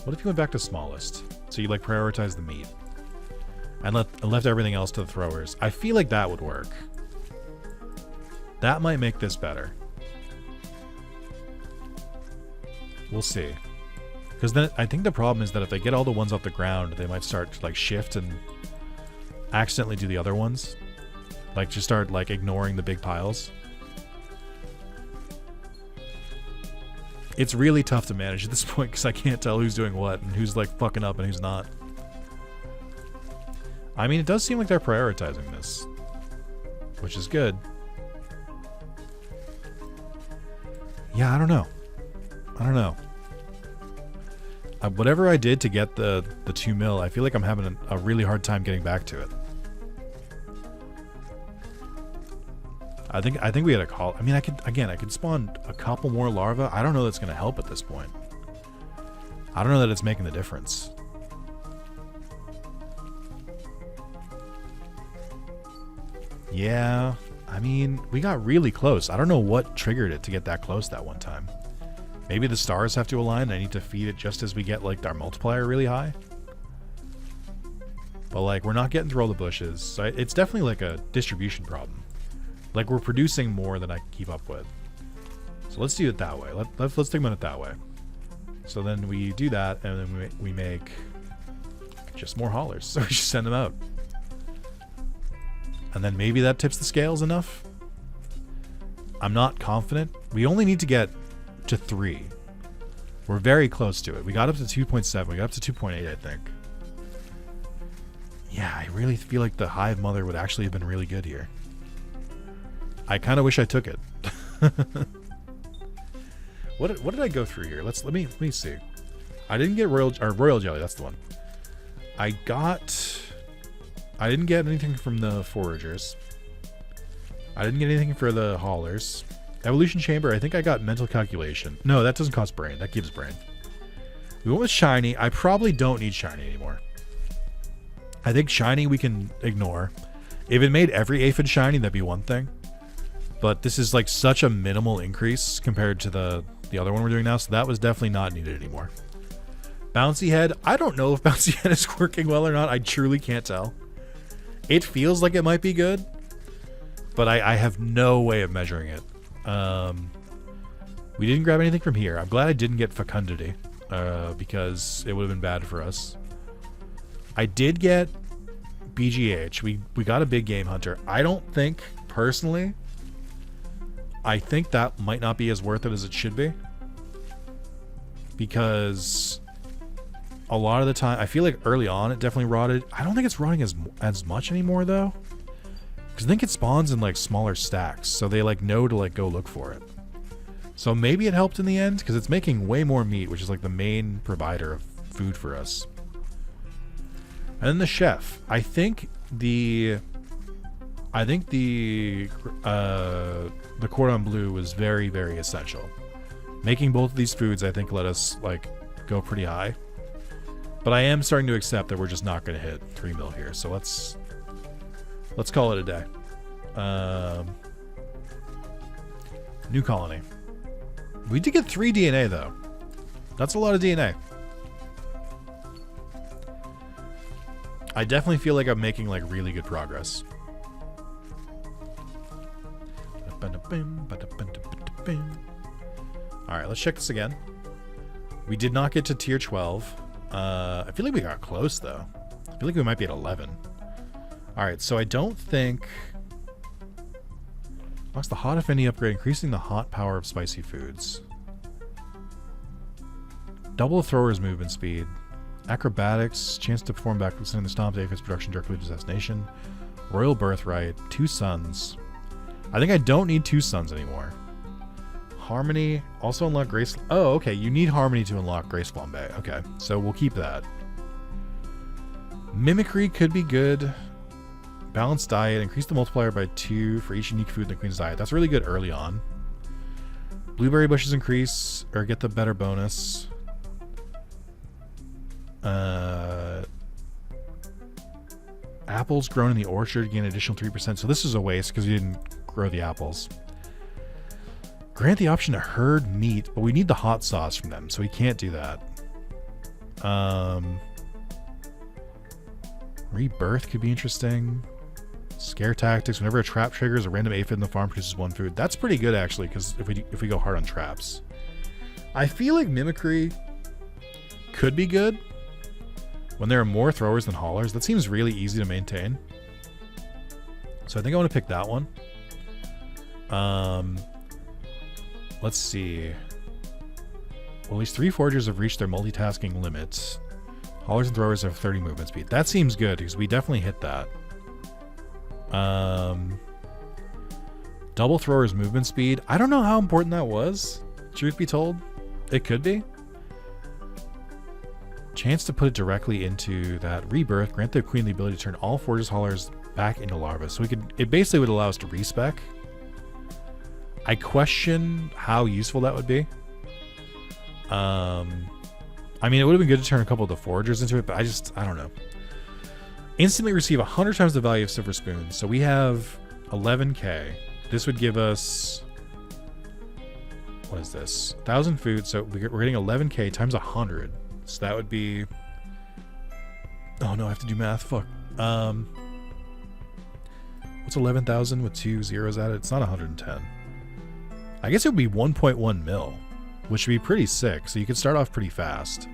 What if you went back to smallest? So you like prioritize the meat and left everything else to the throwers. I feel like that would work. That might make this better. We'll see. Because then I think the problem is that if they get all the ones off the ground, they might start to like shift and accidentally do the other ones. Like just start like ignoring the big piles. It's really tough to manage at this point because I can't tell who's doing what and who's like fucking up and who's not. I mean, it does seem like they're prioritizing this, which is good. Yeah, I don't know. Whatever I did to get the 2 mil, I feel like I'm having a really hard time getting back to it. I think we had a call. I mean, I could spawn a couple more larvae. I don't know that's going to help at this point. I don't know that it's making the difference. Yeah, I mean, we got really close. I don't know what triggered it to get that close that one time. Maybe the stars have to align. I need to feed it just as we get like our multiplier really high. But like, we're not getting through all the bushes. So it's definitely like a distribution problem. Like we're producing more than I can keep up with. So let's do it that way. Let's think about it that way. So then we do that, and then we make just more haulers. So we just send them out. And then maybe that tips the scales enough. I'm not confident. We only need to get to 3. We're very close to it. We got up to 2.7. We got up to 2.8, I think. Yeah, I really feel like the hive mother would actually have been really good here. I kind of wish I took it. What did I go through here? Let me see. I didn't get royal jelly. That's the one. I didn't get anything from the foragers. I didn't get anything for the haulers. Evolution chamber. I think I got mental calculation. No, that doesn't cost brain. That gives brain. We went with shiny. I probably don't need shiny anymore. I think shiny we can ignore. If it made every aphid shiny, that'd be one thing. But this is like such a minimal increase compared to the other one we're doing now, so that was definitely not needed anymore. Bouncy head. I don't know if bouncy head is working well or not. I truly can't tell. It feels like it might be good, but I have no way of measuring it. We didn't grab anything from here. I'm glad I didn't get fecundity, because it would have been bad for us. I did get BGH. We got a big game hunter. I don't think, personally, I think that might not be as worth it as it should be. Because a lot of the time, I feel like early on it definitely rotted. I don't think it's rotting as much anymore though. Because I think it spawns in like smaller stacks. So they like know to like go look for it. So maybe it helped in the end because it's making way more meat, which is like the main provider of food for us. And then the chef. I think the cordon bleu was very, very essential. Making both of these foods, I think, let us like go pretty high. But I am starting to accept that we're just not going to hit 3 mil here. So let's call it a day. New colony. We did get 3 DNA though. That's a lot of DNA. I definitely feel like I'm making like really good progress. Alright, let's check this again. We did not get to tier 12. I feel like we got close though. I feel like we might be at 11. Alright, so I don't think... What's the hot affinity upgrade? Increasing the hot power of spicy foods. Double the thrower's movement speed. Acrobatics. Chance to perform backflips in the stomp to aphids production directly to destination. Royal birthright. 2 suns. I think I don't need 2 suns anymore. Harmony. Also unlock Grace... Oh, okay. You need Harmony to unlock Grace Flambe. Okay. So we'll keep that. Mimicry could be good. Balanced diet. Increase the multiplier by 2 for each unique food in the queen's diet. That's really good early on. Blueberry bushes increase or get the better bonus. Apples grown in the orchard gain additional 3%. So this is a waste because we didn't grow the apples. Grant the option to herd meat, but we need the hot sauce from them, so we can't do that. Rebirth could be interesting. Scare tactics. Whenever a trap triggers, a random aphid in the farm produces 1 food. That's pretty good actually, because if we go hard on traps, I feel like mimicry could be good when there are more throwers than haulers. That seems really easy to maintain. So I think I want to pick that one. Let's see. Well, at least 3 foragers have reached their multitasking limits. Haulers and throwers have 30 movement speed. That seems good because we definitely hit that. Double throwers movement speed. I don't know how important that was. Truth be told, it could be. Chance to put it directly into that rebirth. Grant the queen the ability to turn all foragers haulers back into larvae. So we could. It basically would allow us to respec. I question how useful that would be. I mean, it would have been good to turn a couple of the foragers into it, but I don't know. Instantly receive 100 times the value of silver spoons. So we have 11k. This would give us, what is this? 1,000 food. So we're getting 11k times 100. So that would be, oh no, I have to do math. Fuck. What's 11,000 with 2 zeros at it? It's not 110. I guess it would be 1.1 mil, which would be pretty sick. So you could start off pretty fast.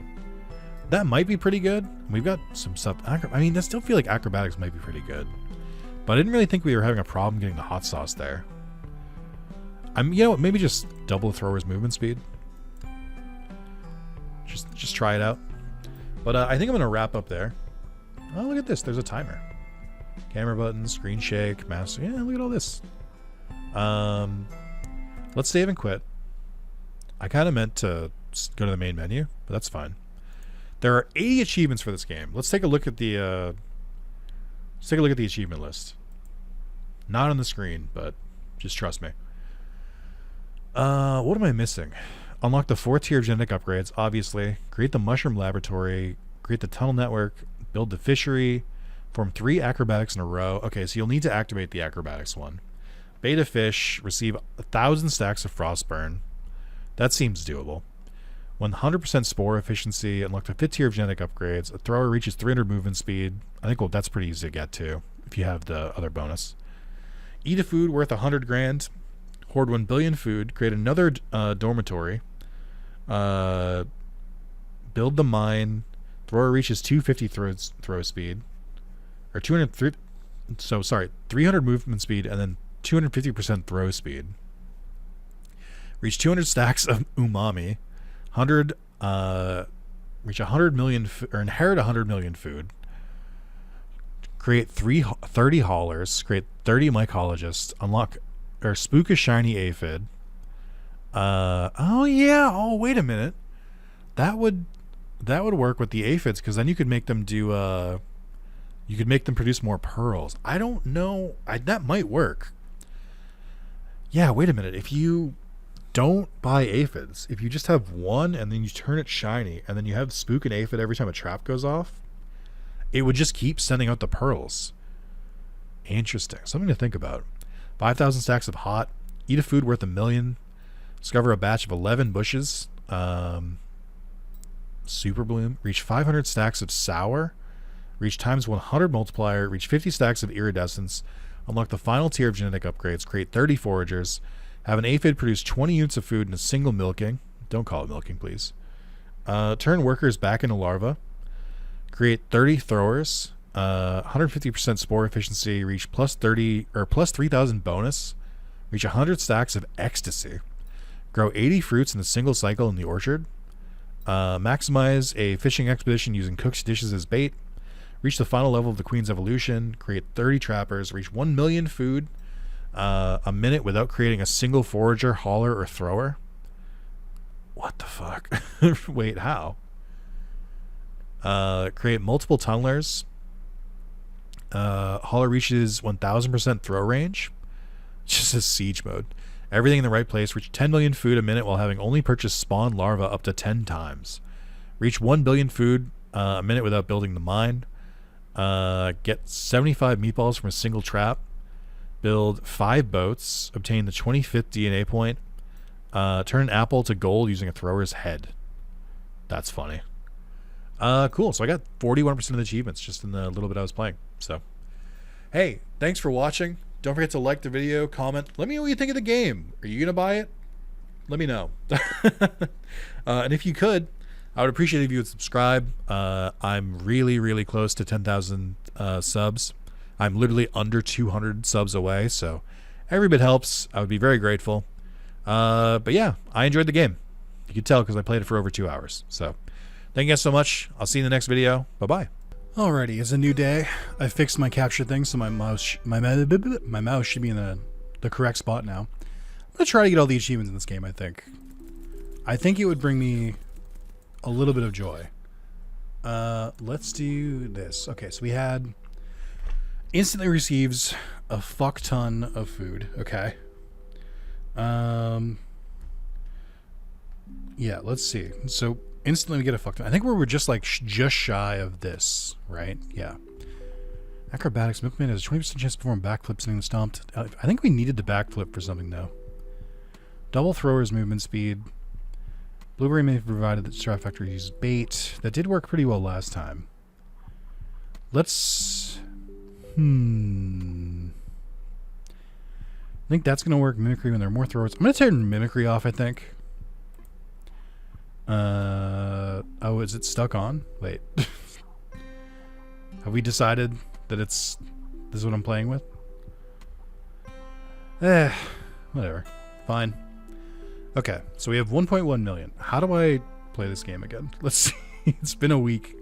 That might be pretty good. We've got some stuff. I mean, I still feel like acrobatics might be pretty good, but I didn't really think we were having a problem getting the hot sauce there. You know what? Maybe just double the thrower's movement speed. Just try it out. But I think I'm gonna wrap up there. Oh, look at this. There's a timer. Camera button, screen shake, master. Yeah, look at all this. Let's save and quit. I kind of meant to go to the main menu, but that's fine. There are 80 achievements for this game. Let's take a look at the achievement list. Not on the screen, but just trust me. What am I missing? Unlock the 4th tier of genetic upgrades, obviously. Create the mushroom laboratory. Create the tunnel network. Build the fishery. Form 3 acrobatics in a row. Okay, so you'll need to activate the acrobatics one. Beta fish. Receive 1,000 stacks of frostburn. That seems doable. 100% spore efficiency. Unlock the 5th tier of genetic upgrades. A thrower reaches 300 movement speed. I think that's pretty easy to get to if you have the other bonus. Eat a food worth 100 grand. Hoard 1 billion food. Create another dormitory. Build the mine. Thrower reaches 250 throw speed. Or 300 movement speed and then 250% throw speed. Reach 200 stacks of umami. Reach 100 million or inherit 100 million food. Create 30 haulers. Create 30 mycologists. Unlock or spook a shiny aphid. Oh yeah. Oh wait a minute. That would work with the aphids because then you could make them do you could make them produce more pearls. I don't know. That might work. Yeah. Wait a minute. If you don't buy aphids, if you just have one and then you turn it shiny and then you have spook an aphid every time a trap goes off, it would just keep sending out the pearls. Interesting. Something to think about. 5,000 stacks of hot. Eat a food worth 1 million. Discover a batch of 11 bushes. Super bloom. Reach 500 stacks of sour. Reach times 100 multiplier. Reach 50 stacks of iridescence. Unlock the final tier of genetic upgrades. Create 30 foragers. Have an aphid produce 20 units of food in a single milking. Don't call it milking, please. Turn workers back into larvae. Create 30 throwers. 150% spore efficiency. Reach plus 30 or plus 3,000 bonus. Reach 100 stacks of ecstasy. Grow 80 fruits in a single cycle in the orchard. Maximize a fishing expedition using cooked dishes as bait. Reach the final level of the Queen's Evolution. Create 30 trappers. Reach 1 million food. A minute without creating a single forager, hauler, or thrower. What the fuck? Wait, how? Create multiple tunnelers. Hauler reaches 1000% throw range. Just a siege mode. Everything in the right place. Reach 10 million food a minute while having only purchased spawn larva up to 10 times. Reach 1 billion food a minute without building the mine. Get 75 meatballs from a single trap. Build 5 boats. Obtain the 25th DNA point. Turn an apple to gold using a thrower's head. That's funny. Cool. So I got 41% of the achievements just in the little bit I was playing. So, hey, thanks for watching. Don't forget to like the video, comment. Let me know what you think of the game. Are you going to buy it? Let me know. And if you could, I would appreciate it if you would subscribe. I'm really, really close to 10,000 subs. I'm literally under 200 subs away, so every bit helps. I would be very grateful. But yeah, I enjoyed the game. You can tell because I played it for over 2 hours. So thank you guys so much. I'll see you in the next video. Bye-bye. Alrighty, it's a new day. I fixed my capture thing, so my mouse should be in the correct spot now. I'm gonna try to get all the achievements in this game. I think it would bring me a little bit of joy. Let's do this. Okay, so we had instantly receives a fuck ton of food. Okay. Yeah, let's see. So instantly we get a fuck ton. I think we're just like just shy of this, right? Yeah. Acrobatics. Milkman has a 20% chance to perform backflips sitting stomped. I think we needed the backflip for something though. Double thrower's movement speed. Blueberry may have provided that Strat Factory uses bait. That did work pretty well last time. Let's... I think that's going to work. Mimicry when there are more throwers. I'm going to turn Mimicry off, I think. Oh, is it stuck on? Wait. Have we decided that this is what I'm playing with? Whatever. Fine. Okay, so we have 1.1 million. How do I play this game again? Let's see. It's been a week.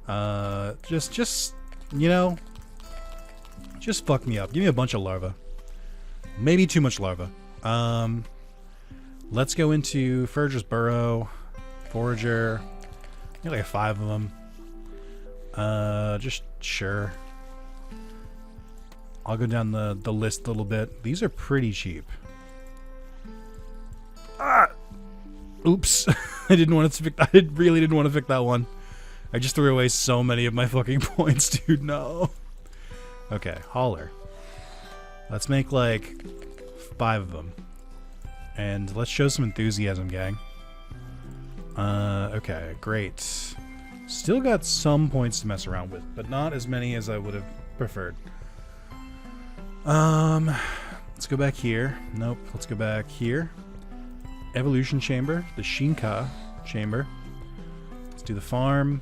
Just you know, just fuck me up. Give me a bunch of larvae. Maybe too much larva. Let's go into Forager's Burrow, Forager. Get like 5 of them. Just sure. I'll go down the list a little bit. These are pretty cheap. Ah! Oops. I really didn't want to pick that one. I just threw away so many of my fucking points, dude. No. Okay, Hauler. Let's make like 5 of them. And let's show some enthusiasm, gang. Okay, great. Still got some points to mess around with, but not as many as I would have preferred. Let's go back here. Nope, let's go back here. Evolution Chamber, the Shinka Chamber. Let's do the farm.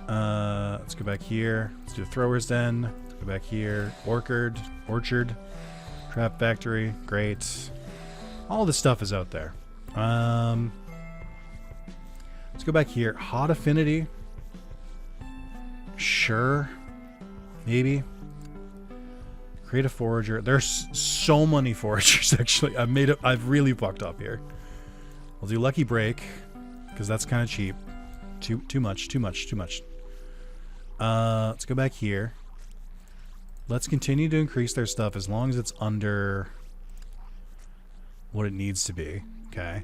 Let's go back here. Let's do the Thrower's Den. Let's go back here. Orchard. Trap Factory. Great. All this stuff is out there. Let's go back here. Hot Affinity. Sure. Maybe. Create a forager. There's so many foragers, actually. I've really fucked up here. We'll do Lucky Break, because that's kind of cheap. Too much. Let's go back here. Let's continue to increase their stuff as long as it's under what it needs to be. Okay.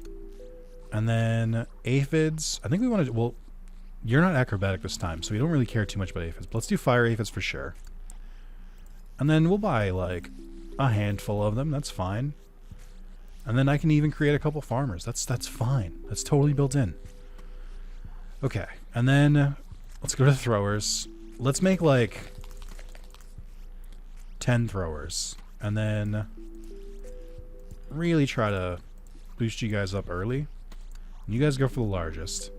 And then aphids. I think we want to... Well, you're not acrobatic this time, so we don't really care too much about aphids. But let's do fire aphids for sure. And then we'll buy, like, a handful of them. That's fine. And then I can even create a couple farmers. That's fine. That's totally built in. Okay. And then let's go to the throwers. Let's make, like, 10 throwers. And then really try to boost you guys up early. And you guys go for the largest.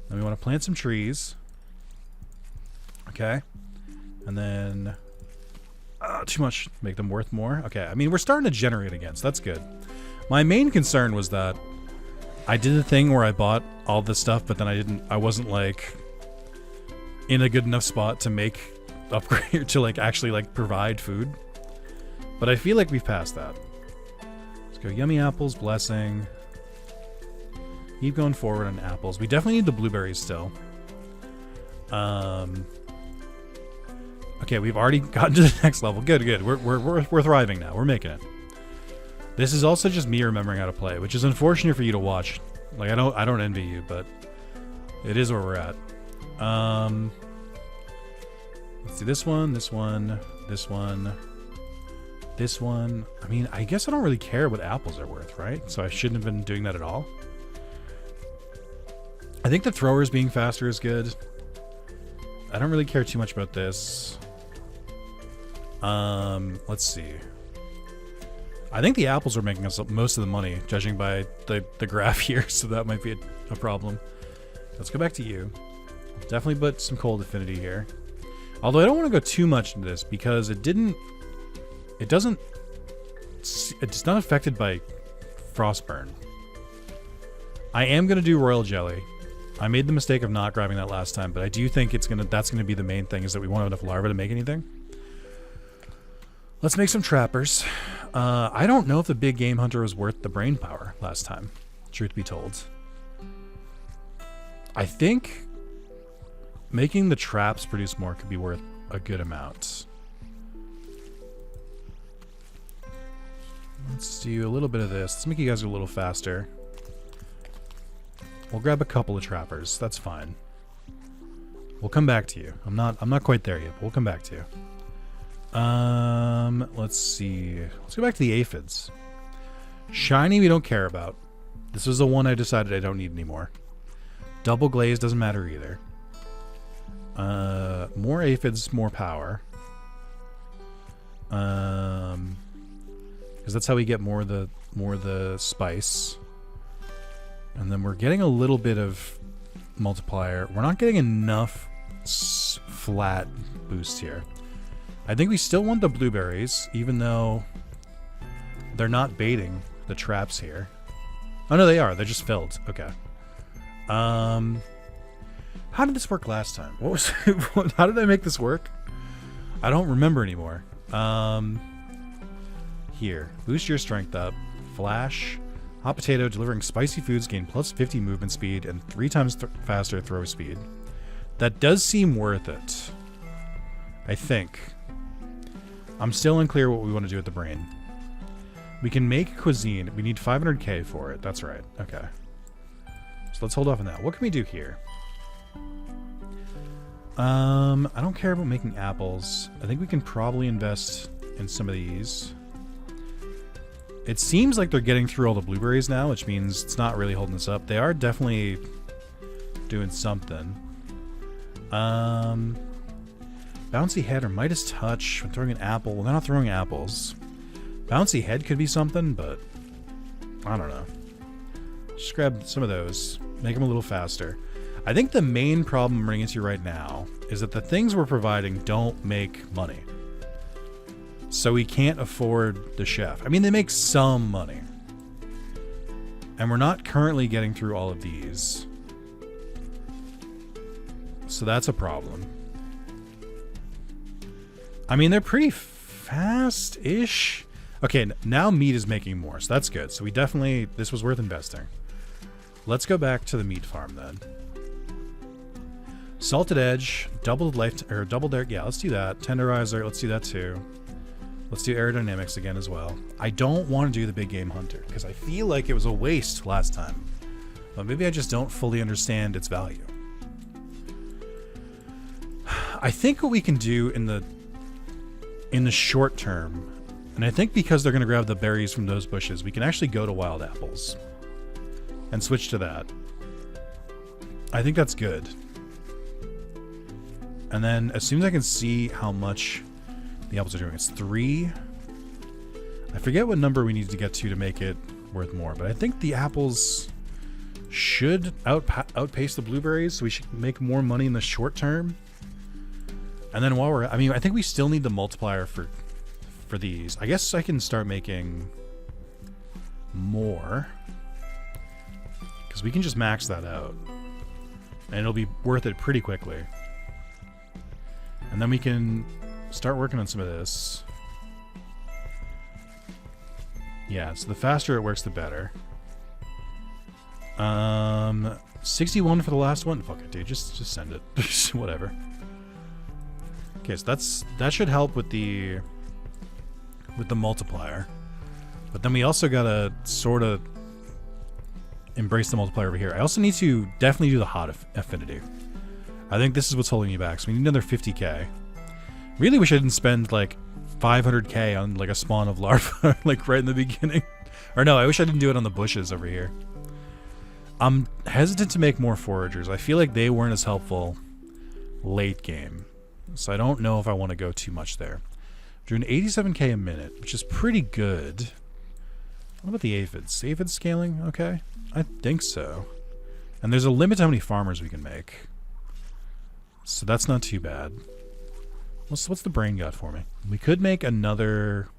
Then we want to plant some trees. Okay. And then... too much. Make them worth more. Okay, I mean, we're starting to generate again, so that's good. My main concern was that I did a thing where I bought all this stuff, but then I wasn't, like, in a good enough spot to make upgrade, to, like, actually, like, provide food. But I feel like we've passed that. Let's go Yummy Apples, Blessing. Keep going forward on apples. We definitely need the blueberries still. Okay, we've already gotten to the next level. Good, good. We're thriving now. We're making it. This is also just me remembering how to play, which is unfortunate for you to watch. Like, I don't envy you, but it is where we're at. Let's do this one, this one, this one, this one. I mean, I guess I don't really care what apples are worth, right? So I shouldn't have been doing that at all. I think the throwers being faster is good. I don't really care too much about this. Let's see. I think the apples are making us most of the money, judging by the graph here, so that might be a problem. Let's go back to you. Definitely put some cold affinity here. Although I don't want to go too much into this because it's not affected by frostburn. I am going to do royal jelly. I made the mistake of not grabbing that last time, but I do think that's going to be the main thing, is that we won't have enough larvae to make anything. Let's make some trappers. I don't know if the big game hunter was worth the brain power last time, truth be told. I think making the traps produce more could be worth a good amount. Let's do a little bit of this. Let's make you guys go a little faster. We'll grab a couple of trappers. That's fine. We'll come back to you. I'm not quite there yet, but we'll come back to you. Let's see. Let's go back to the aphids. Shiny we don't care about. This was the one I decided I don't need anymore. Double glaze doesn't matter either. More aphids, more power. Because that's how we get more of the spice. And then we're getting a little bit of multiplier. We're not getting enough flat boost here. I think we still want the blueberries, even though they're not baiting the traps here. Oh no, they are. They're just filled. Okay. How did this work last time? What was? How did I make this work? I don't remember anymore. Here, boost your strength up. Flash, hot potato, delivering spicy foods, gain plus 50 movement speed and 3 times faster throw speed. That does seem worth it. I think. I'm still unclear what we want to do with the brain. We can make cuisine. We need 500k for it. That's right. Okay. So let's hold off on that. What can we do here? I don't care about making apples. I think we can probably invest in some of these. It seems like they're getting through all the blueberries now, which means it's not really holding us up. They are definitely doing something. Bouncy head or Midas touch. I'm throwing an apple. Well, they're not throwing apples. Bouncy head could be something, but I don't know. Just grab some of those. Make them a little faster. I think the main problem I'm running into right now is that the things we're providing don't make money. So we can't afford the chef. I mean, they make some money. And we're not currently getting through all of these. So that's a problem. I mean, they're pretty fast-ish. Okay, now meat is making more, so that's good. So we definitely... This was worth investing. Let's go back to the meat farm, then. Salted edge, doubled life... Or doubled air... Yeah, let's do that. Tenderizer, let's do that too. Let's do aerodynamics again as well. I don't want to do the big game hunter, because I feel like it was a waste last time. But maybe I just don't fully understand its value. I think what we can do in the short term, and I think because they're going to grab the berries from those bushes, we can actually go to wild apples and switch to that. I think that's good. And then as soon as I can see how much the apples are doing, it's 3. I forget what number we need to get to make it worth more, but I think the apples should outpace the blueberries, so we should make more money in the short term. And then while we're... I mean, I think we still need the multiplier for these. I guess I can start making more. Because we can just max that out. And it'll be worth it pretty quickly. And then we can start working on some of this. Yeah, so the faster it works, the better. 61 for the last one? Fuck it, dude. Just send it. Whatever. Okay, so that should help with the multiplier. But then we also gotta sort of embrace the multiplier over here. I also need to definitely do the hot affinity. I think this is what's holding me back. So we need another 50k. Really wish I didn't spend like 500k on like a spawn of larvae like right in the beginning. Or no, I wish I didn't do it on the bushes over here. I'm hesitant to make more foragers. I feel like they weren't as helpful late game. So I don't know if I want to go too much there. Doing 87k a minute, which is pretty good. What about the aphids? Aphid scaling? Okay. I think so. And there's a limit to how many farmers we can make. So that's not too bad. What's the brain got for me? We could make another...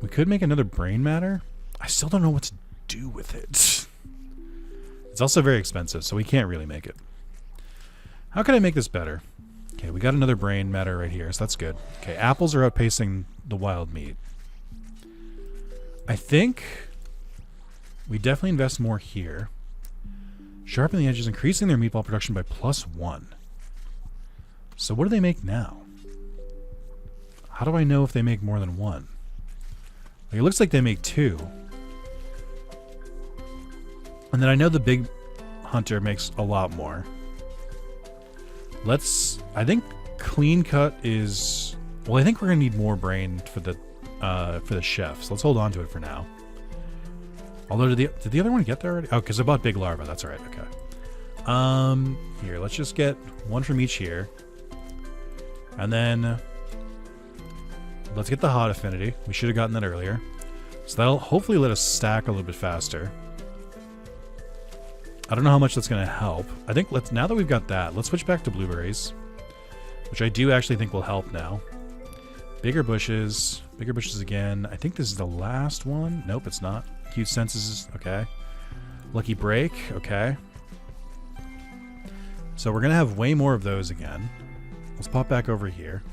We could make another brain matter. I still don't know what to do with it. It's also very expensive, so we can't really make it. How can I make this better? Okay, we got another brain matter right here, so that's good. Okay, apples are outpacing the wild meat. I think we definitely invest more here. Sharpen the edges, increasing their meatball production by +1. So what do they make now? How do I know if they make more than 1? Like, it looks like they make 2. And then I know the big hunter makes a lot more. I think clean cut is... Well, I think we're going to need more brain for the chef. So let's hold on to it for now. Although, did the other one get there already? Oh, because I bought big larva. That's all right. Okay. Here, let's just get one from each here. And then let's get the hot affinity. We should have gotten that earlier. So that'll hopefully let us stack a little bit faster. I don't know how much that's going to help. I think now that we've got that, let's switch back to blueberries, which I do actually think will help now. Bigger bushes again. I think this is the last one. Nope, it's not. Huge censuses, okay. Lucky break, okay. So we're going to have way more of those again. Let's pop back over here.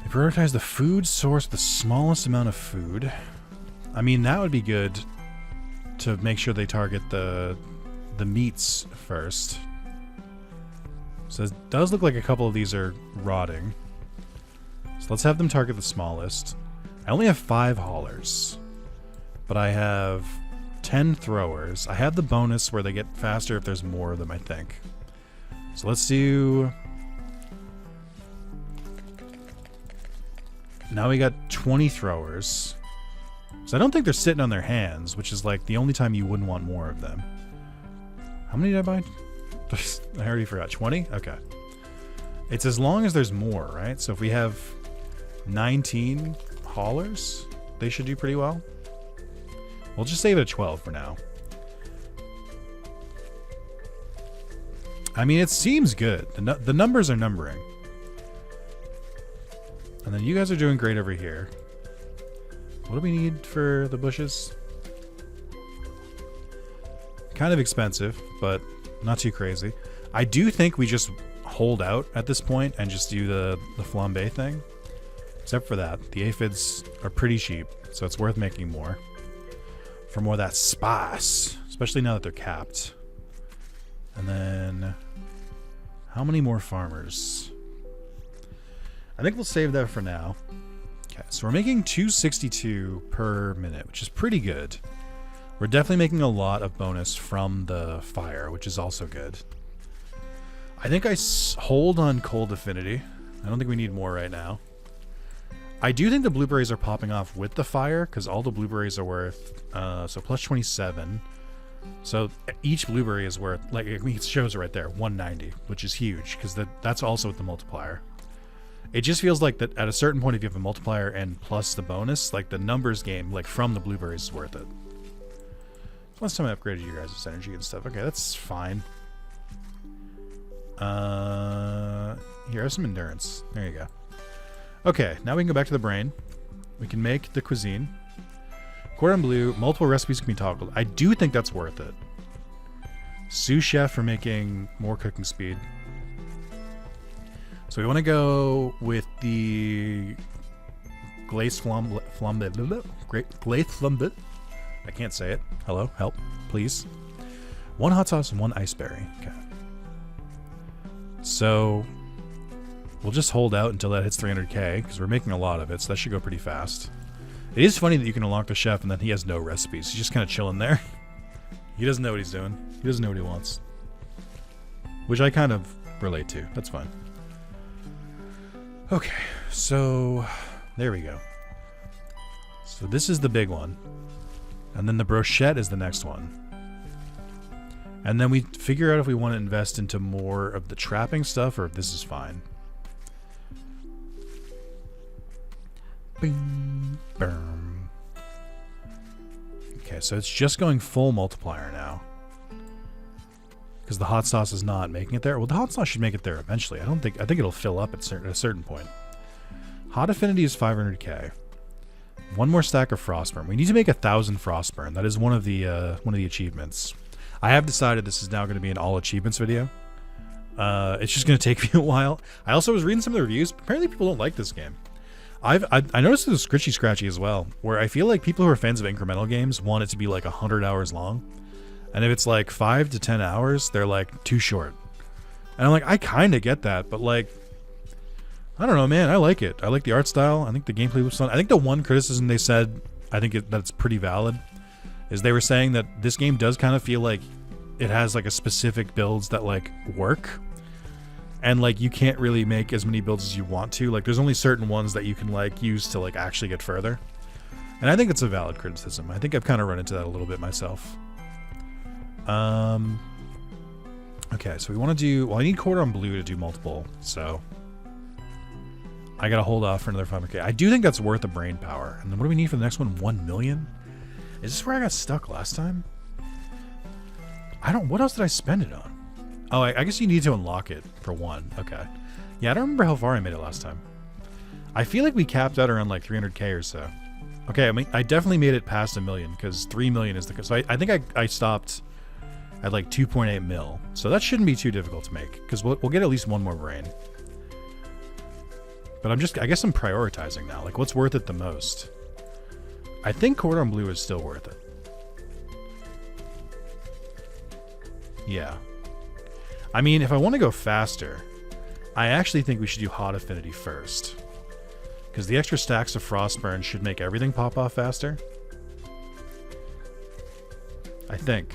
They prioritize the food source, the smallest amount of food. I mean, that would be good to make sure they target the meats first. So it does look like a couple of these are rotting. So let's have them target the smallest. I only have 5 haulers, but I have 10 throwers. I have the bonus where they get faster if there's more of them, I think. So let's do... Now we got 20 throwers. So I don't think they're sitting on their hands, which is like the only time you wouldn't want more of them. How many did I buy? I already forgot. 20? Okay. It's as long as there's more, right? So if we have 19 haulers, they should do pretty well. We'll just save it at 12 for now. I mean, it seems good. The numbers are numbering. And then you guys are doing great over here. What do we need for the bushes? Kind of expensive, but not too crazy. I do think we just hold out at this point and just do the flambe thing. Except for that, the aphids are pretty cheap, so it's worth making more. For more of that spice, especially now that they're capped. And then, how many more farmers? I think we'll save that for now. Okay, so we're making 262 per minute, which is pretty good. We're definitely making a lot of bonus from the fire, which is also good. I think I hold on cold affinity. I don't think we need more right now. I do think the blueberries are popping off with the fire, because all the blueberries are worth, so plus 27. So each blueberry is worth, like it shows it right there, 190, which is huge, because that's also with the multiplier. It just feels like that at a certain point, if you have a multiplier and plus the bonus, like the numbers game, like from the blueberries is worth it. Last time I upgraded you guys' energy and stuff. Okay, that's fine. Here, have some endurance. There you go. Okay, now we can go back to the brain. We can make the cuisine. Cordon bleu, multiple recipes can be toggled. I do think that's worth it. Sous chef for making more cooking speed. So we want to go with the glaze flambe. Glaze flambe. I can't say it. Hello, help, please. 1 hot sauce and 1 iceberry. Okay. So we'll just hold out until that hits 300k, because we're making a lot of it, so that should go pretty fast. It is funny that you can unlock the chef and then he has no recipes. He's just kind of chilling there. He doesn't know what he's doing. He doesn't know what he wants. Which I kind of relate to. That's fine. Okay, so there we go. So this is the big one. And then the brochette is the next one. And then we figure out if we want to invest into more of the trapping stuff or if this is fine. Bing, boom. Okay, so it's just going full multiplier now. Because the hot sauce is not making it there. Well, the hot sauce should make it there eventually. I think it'll fill up at a certain point. Hot affinity is 500k. One more stack of frostburn. We need to make 1,000 frostburn. That is one of the achievements. I have decided this is now going to be an all achievements video. It's just going to take me a while. I also was reading some of the reviews. Apparently, people don't like this game. I noticed it was scritchy scratchy as well, where I feel like people who are fans of incremental games want it to be like 100 hours long. And if it's like 5 to 10 hours, they're like too short. And I'm like, I kind of get that, but like, I don't know, man. I like it. I like the art style. I think the gameplay was fun. I think the one criticism they said, I think that's pretty valid, is they were saying that this game does kind of feel like it has like a specific builds that like work. And like you can't really make as many builds as you want to. Like there's only certain ones that you can like use to like actually get further. And I think it's a valid criticism. I think I've kind of run into that a little bit myself. Okay, so we want to do... Well, I need cordon bleu to do multiple, so... I gotta hold off for another 500k. I do think that's worth the brain power. And then what do we need for the next one? 1 million? Is this where I got stuck last time? I don't... What else did I spend it on? Oh, I guess you need to unlock it for 1. Okay. Yeah, I don't remember how far I made it last time. I feel like we capped out around like 300k or so. Okay, I mean, I definitely made it past 1 million, because 3 million is the... So I think I stopped at like 2.8 mil. So that shouldn't be too difficult to make, because we'll get at least one more brain. But I guess I'm prioritizing now. Like, what's worth it the most? I think cordon bleu is still worth it. Yeah. I mean, if I want to go faster, I actually think we should do hot affinity first. Because the extra stacks of frostburn should make everything pop off faster. I think.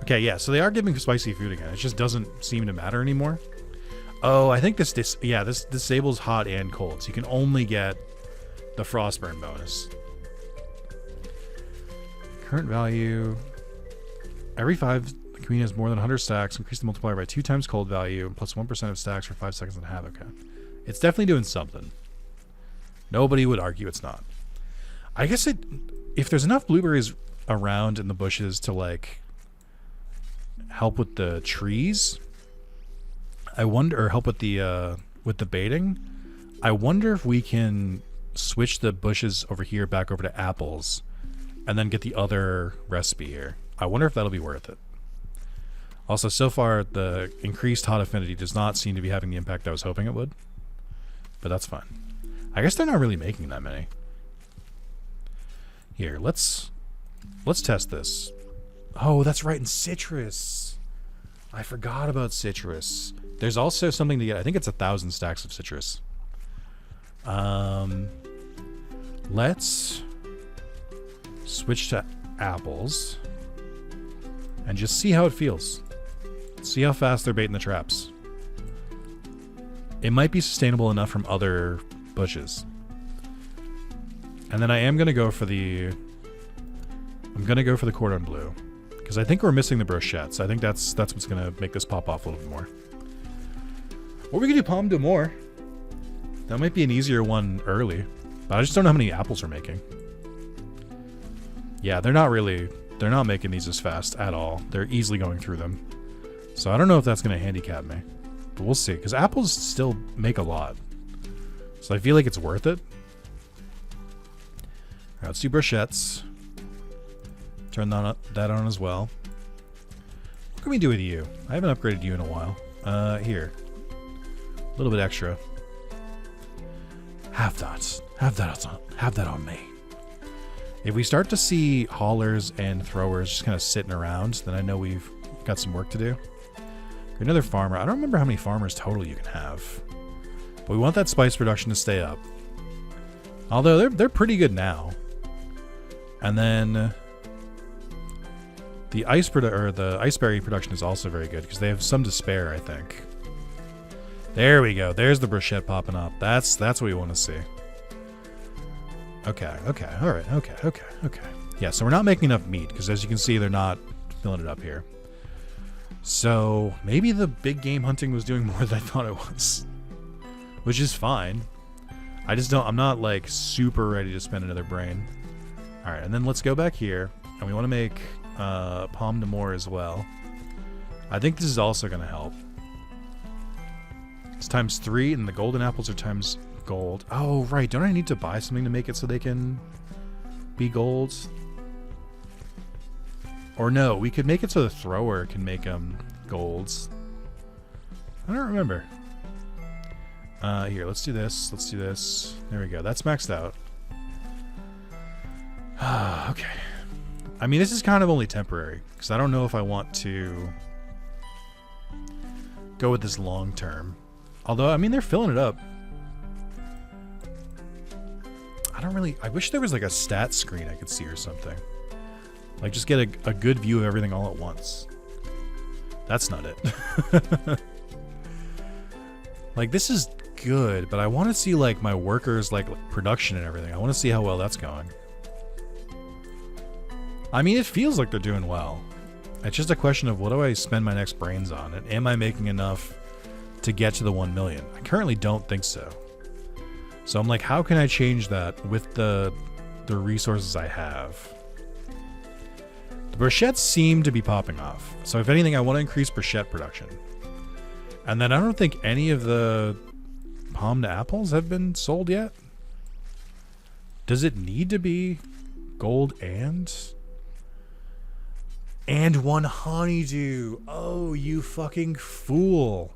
Okay, yeah, so they are giving spicy food again. It just doesn't seem to matter anymore. Oh, I think this disables hot and cold, so you can only get the frostburn bonus. Current value. Every 5, the queen has more than 100 stacks. Increase the multiplier by 2 times cold value, plus 1% of stacks for 5 seconds and a half. Okay. It's definitely doing something. Nobody would argue it's not. I guess if there's enough blueberries around in the bushes to, like, help with the trees, I wonder, or help with the baiting, I wonder if we can switch the bushes over here back over to apples and then get the other recipe here. I wonder if that'll be worth it. Also, so far, the increased hot affinity does not seem to be having the impact I was hoping it would, but that's fine. I guess they're not really making that many. Here, let's test this. Oh, that's right, in citrus. I forgot about citrus. There's also something to get. I think it's 1,000 stacks of citrus. Let's switch to apples and just see how it feels. See how fast they're baiting the traps. It might be sustainable enough from other bushes. And then I am gonna go for the... I'm gonna go for the cordon bleu, because I think we're missing the brochettes. I think that's what's gonna make this pop off a little bit more. Or we could do pomme d'amour. That might be an easier one early, but I just don't know how many apples we're making. Yeah, they're not making these as fast at all. They're easily going through them. So I don't know if that's gonna handicap me, but we'll see, because apples still make a lot. So I feel like it's worth it. Alright, let's do brochettes. Turn that on as well. What can we do with you? I haven't upgraded you in a while. Here. A little bit extra. Have that on me. If we start to see haulers and throwers just kind of sitting around, then I know we've got some work to do. Another farmer. I don't remember how many farmers total you can have. But we want that spice production to stay up. Although they're pretty good now. And then the the iceberry production is also very good because they have some to spare, I think. There we go. There's the bruschetta popping up. That's what we want to see. Okay, all right, okay. Yeah, so we're not making enough meat because as you can see, they're not filling it up here. So maybe the big game hunting was doing more than I thought it was, which is fine. I'm not like super ready to spend another brain. All right, and then let's go back here, and we want to make pomme de more as well. I think this is also going to help. It's times 3, and the golden apples are times gold. Oh, right. Don't I need to buy something to make it so they can be golds? Or no, we could make it so the thrower can make them golds. I don't remember. Here, let's do this. Let's do this. There we go. That's maxed out. Okay. I mean, this is kind of only temporary, because I don't know if I want to go with this long term. Although, I mean, they're filling it up. I wish there was like a stat screen I could see or something. Like, just get a good view of everything all at once. That's not it. Like, this is good, but I want to see, like, my workers, like, production and everything. I want to see how well that's going. I mean, it feels like they're doing well. It's just a question of what do I spend my next brains on? And am I making enough to get to the 1 million? I currently don't think so. So I'm like, how can I change that with the resources I have? The brochettes seem to be popping off. So if anything, I want to increase brochette production. And then I don't think any of the pomme de apples have been sold yet. Does it need to be gold and 1 honeydew? Oh, you fucking fool.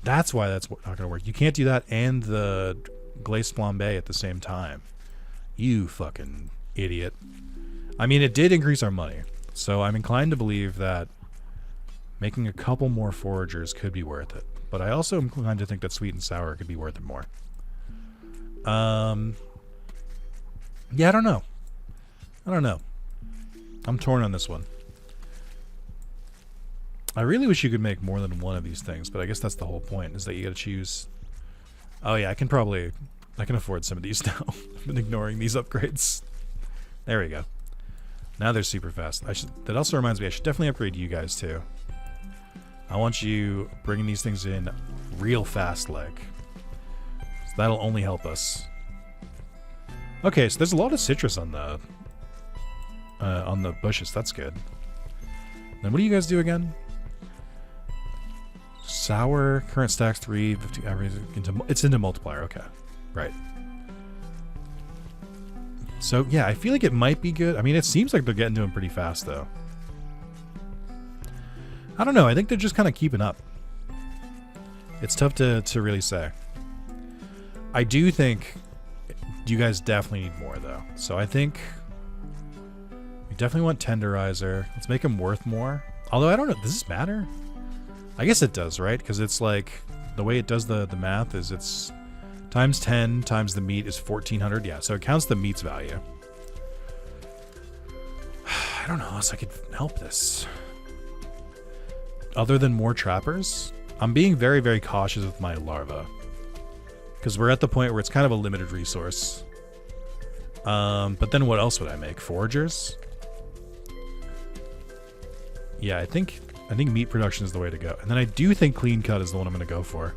That's why that's not going to work. You can't do that and the glace flambe at the same time. You fucking idiot. I mean, it did increase our money. So I'm inclined to believe that making a couple more foragers could be worth it. But I also am inclined to think that sweet and sour could be worth it more. Yeah, I don't know. I'm torn on this one. I really wish you could make more than one of these things, but I guess that's the whole point, is that you gotta choose. Oh yeah, I can afford some of these now. I've been ignoring these upgrades. There we go. Now they're super fast. That also reminds me, I should definitely upgrade you guys too. I want you bringing these things in real fast, like. So that'll only help us. Okay, so there's a lot of citrus on the bushes. That's good. Then what do you guys do again? Sour, current stacks 3, 50 average it's into multiplier. Okay, right. So yeah, I feel like it might be good. I mean, it seems like they're getting to them pretty fast though. I don't know. I think they're just kind of keeping up. It's tough to really say. I do think you guys definitely need more though. So I think we definitely want tenderizer. Let's make them worth more. Although I don't know, does this matter? I guess it does, right? Because it's like the way it does the math is it's times 10 times the meat is 1400. Yeah, so it counts the meat's value. I don't know how else I could help this. Other than more trappers, I'm being very, very cautious with my larva. Because we're at the point where it's kind of a limited resource. But then what else would I make? Foragers? Yeah, I think meat production is the way to go. And then I do think clean cut is the one I'm going to go for.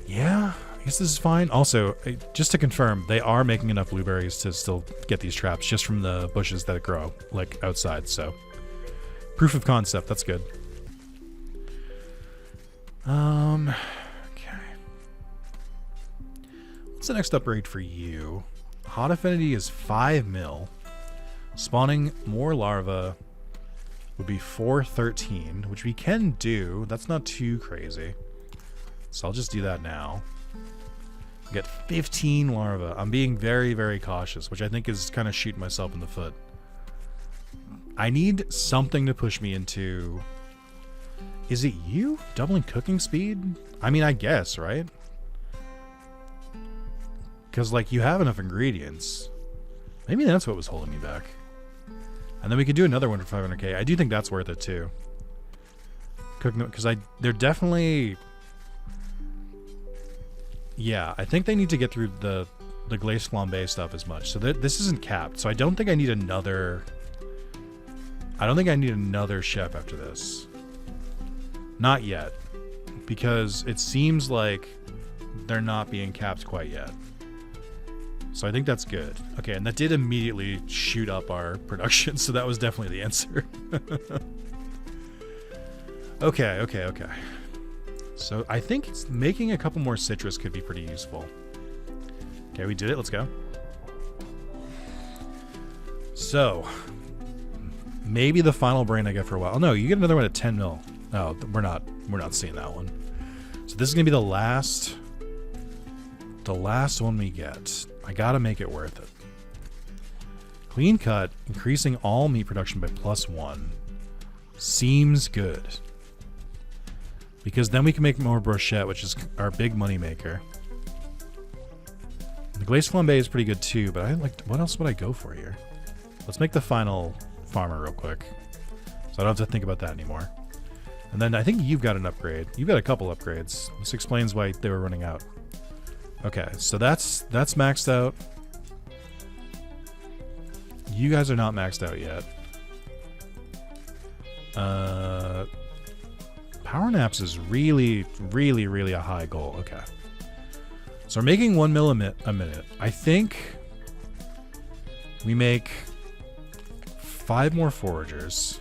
Yeah, I guess this is fine. Also, just to confirm, they are making enough blueberries to still get these traps just from the bushes that grow, like, outside. So, proof of concept. That's good. Okay. What's the next upgrade for you? Hot affinity is 5 mil. Spawning more larvae would be 413, which we can do. That's not too crazy. So I'll just do that now. Get 15 larvae. I'm being very, very cautious, which I think is kind of shooting myself in the foot. I need something to push me into... Is it you? Doubling cooking speed? I mean, I guess, right? Because, like, you have enough ingredients. Maybe that's what was holding me back. And then we could do another one for 500k. I do think that's worth it, too. Cooking, because they're definitely... Yeah, I think they need to get through the glazed flambe stuff as much. So this isn't capped. So I don't think I need another... I don't think I need another chef after this. Not yet. Because it seems like they're not being capped quite yet. So I think that's good. Okay, and that did immediately shoot up our production, so that was definitely the answer. Okay. So I think making a couple more citrus could be pretty useful. Okay, we did it. Let's go. So, maybe the final brain I get for a while. Oh, no, you get another one at 10 mil. Oh, we're not seeing that one. So this is going to be the last one we get. I got to make it worth it. Clean cut, increasing all meat production by +1. Seems good. Because then we can make more brochette, which is our big money maker. The glazed flambe is pretty good too, but what else would I go for here? Let's make the final farmer real quick. So I don't have to think about that anymore. And then I think you've got an upgrade. You've got a couple upgrades. This explains why they were running out. Okay, so that's maxed out. You guys are not maxed out yet. Power naps is really a high goal. Okay. So we're making 1 mil a minute. I think we make 5 more foragers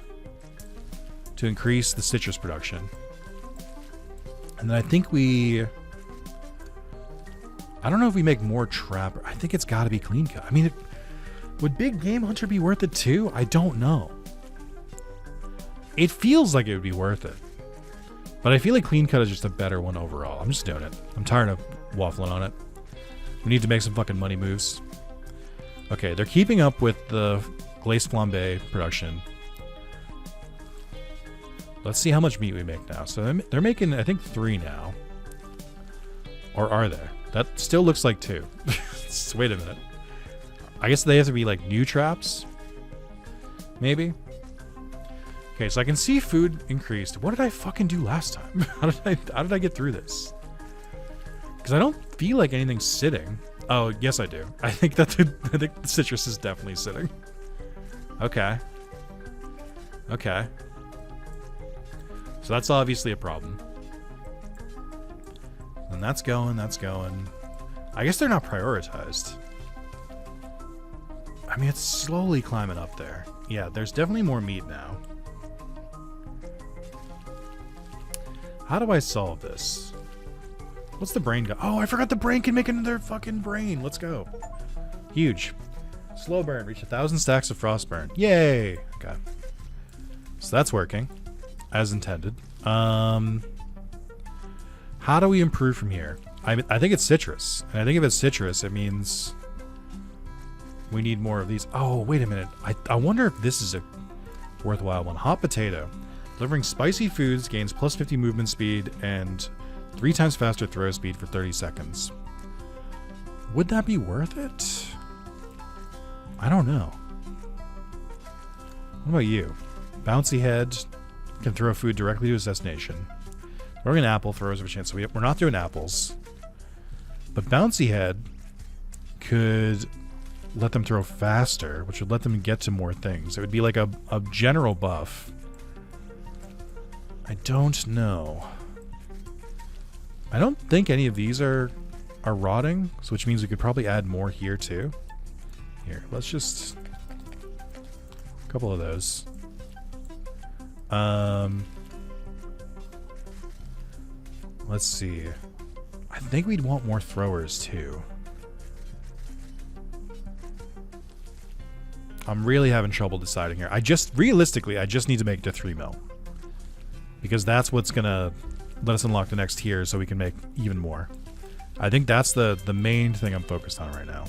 to increase the citrus production. And then I think I don't know if we make more trapper. I think it's got to be clean cut. I mean, would Big Game Hunter be worth it too? I don't know. It feels like it would be worth it. But I feel like clean cut is just a better one overall. I'm just doing it. I'm tired of waffling on it. We need to make some fucking money moves. Okay, they're keeping up with the glazed flambe production. Let's see how much meat we make now. So they're making, I think, 3 now. Or are they? That still looks like 2. Wait a minute. I guess they have to be like new traps? Maybe? Okay, so I can see food increased. What did I fucking do last time? How did I get through this? Because I don't feel like anything's sitting. Oh, yes I do. I think the citrus is definitely sitting. Okay. Okay. So that's obviously a problem. And that's going. I guess they're not prioritized. I mean, it's slowly climbing up there. Yeah, there's definitely more meat now. How do I solve this? What's the brain go? Oh, I forgot the brain can make another fucking brain. Let's go. Huge. Slow burn. Reach 1,000 stacks of frost burn. Yay. Okay. So that's working. As intended. How do we improve from here? I think it's citrus. And I think if it's citrus, it means we need more of these. Oh, wait a minute. I wonder if this is a worthwhile one. Hot potato. Delivering spicy foods gains +50 movement speed and 3 times faster throw speed for 30 seconds. Would that be worth it? I don't know. What about you? Bouncy head can throw food directly to his destination. Throwing an apple throws a chance. So we're not doing apples. But Bouncy Head could let them throw faster, which would let them get to more things. It would be like a general buff. I don't know. I don't think any of these are rotting, so which means we could probably add more here too. Here, let's just... a couple of those. Let's see. I think we'd want more throwers too. I'm really having trouble deciding here. Realistically, I just need to make it to 3 mil. Because that's what's gonna let us unlock the next tier so we can make even more. I think that's the main thing I'm focused on right now.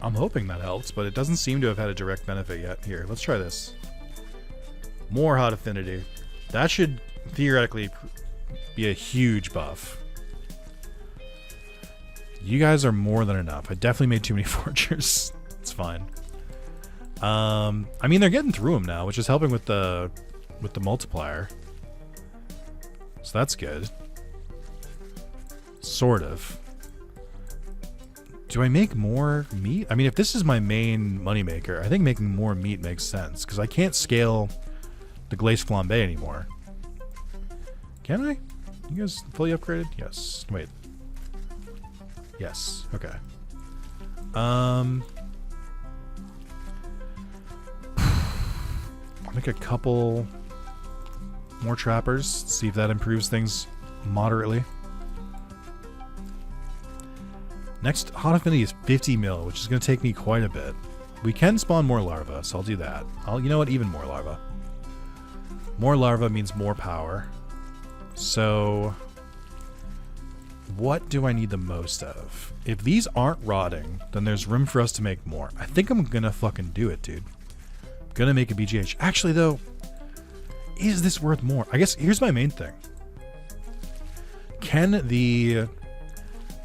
I'm hoping that helps, but it doesn't seem to have had a direct benefit yet. Here, let's try this. More hot affinity. That should theoretically be a huge buff. You guys are more than enough. I definitely made too many forgers. It's fine. I mean, they're getting through them now, which is helping with the multiplier. So that's good. Sort of. Do I make more meat? I mean, if this is my main moneymaker, I think making more meat makes sense, because I can't scale the glazed flambe anymore. Can I? You guys fully upgraded? Yes. Wait. Yes. Okay. I'll make a couple more trappers. See if that improves things moderately. Next hot affinity is 50 mil, which is going to take me quite a bit. We can spawn more larvae, so I'll do that. You know what? Even more larvae. More larvae means more power. So, what do I need the most of? If these aren't rotting, then there's room for us to make more. I think I'm going to fucking do it, dude. I'm going to make a BGH. Actually, though, is this worth more? I guess here's my main thing.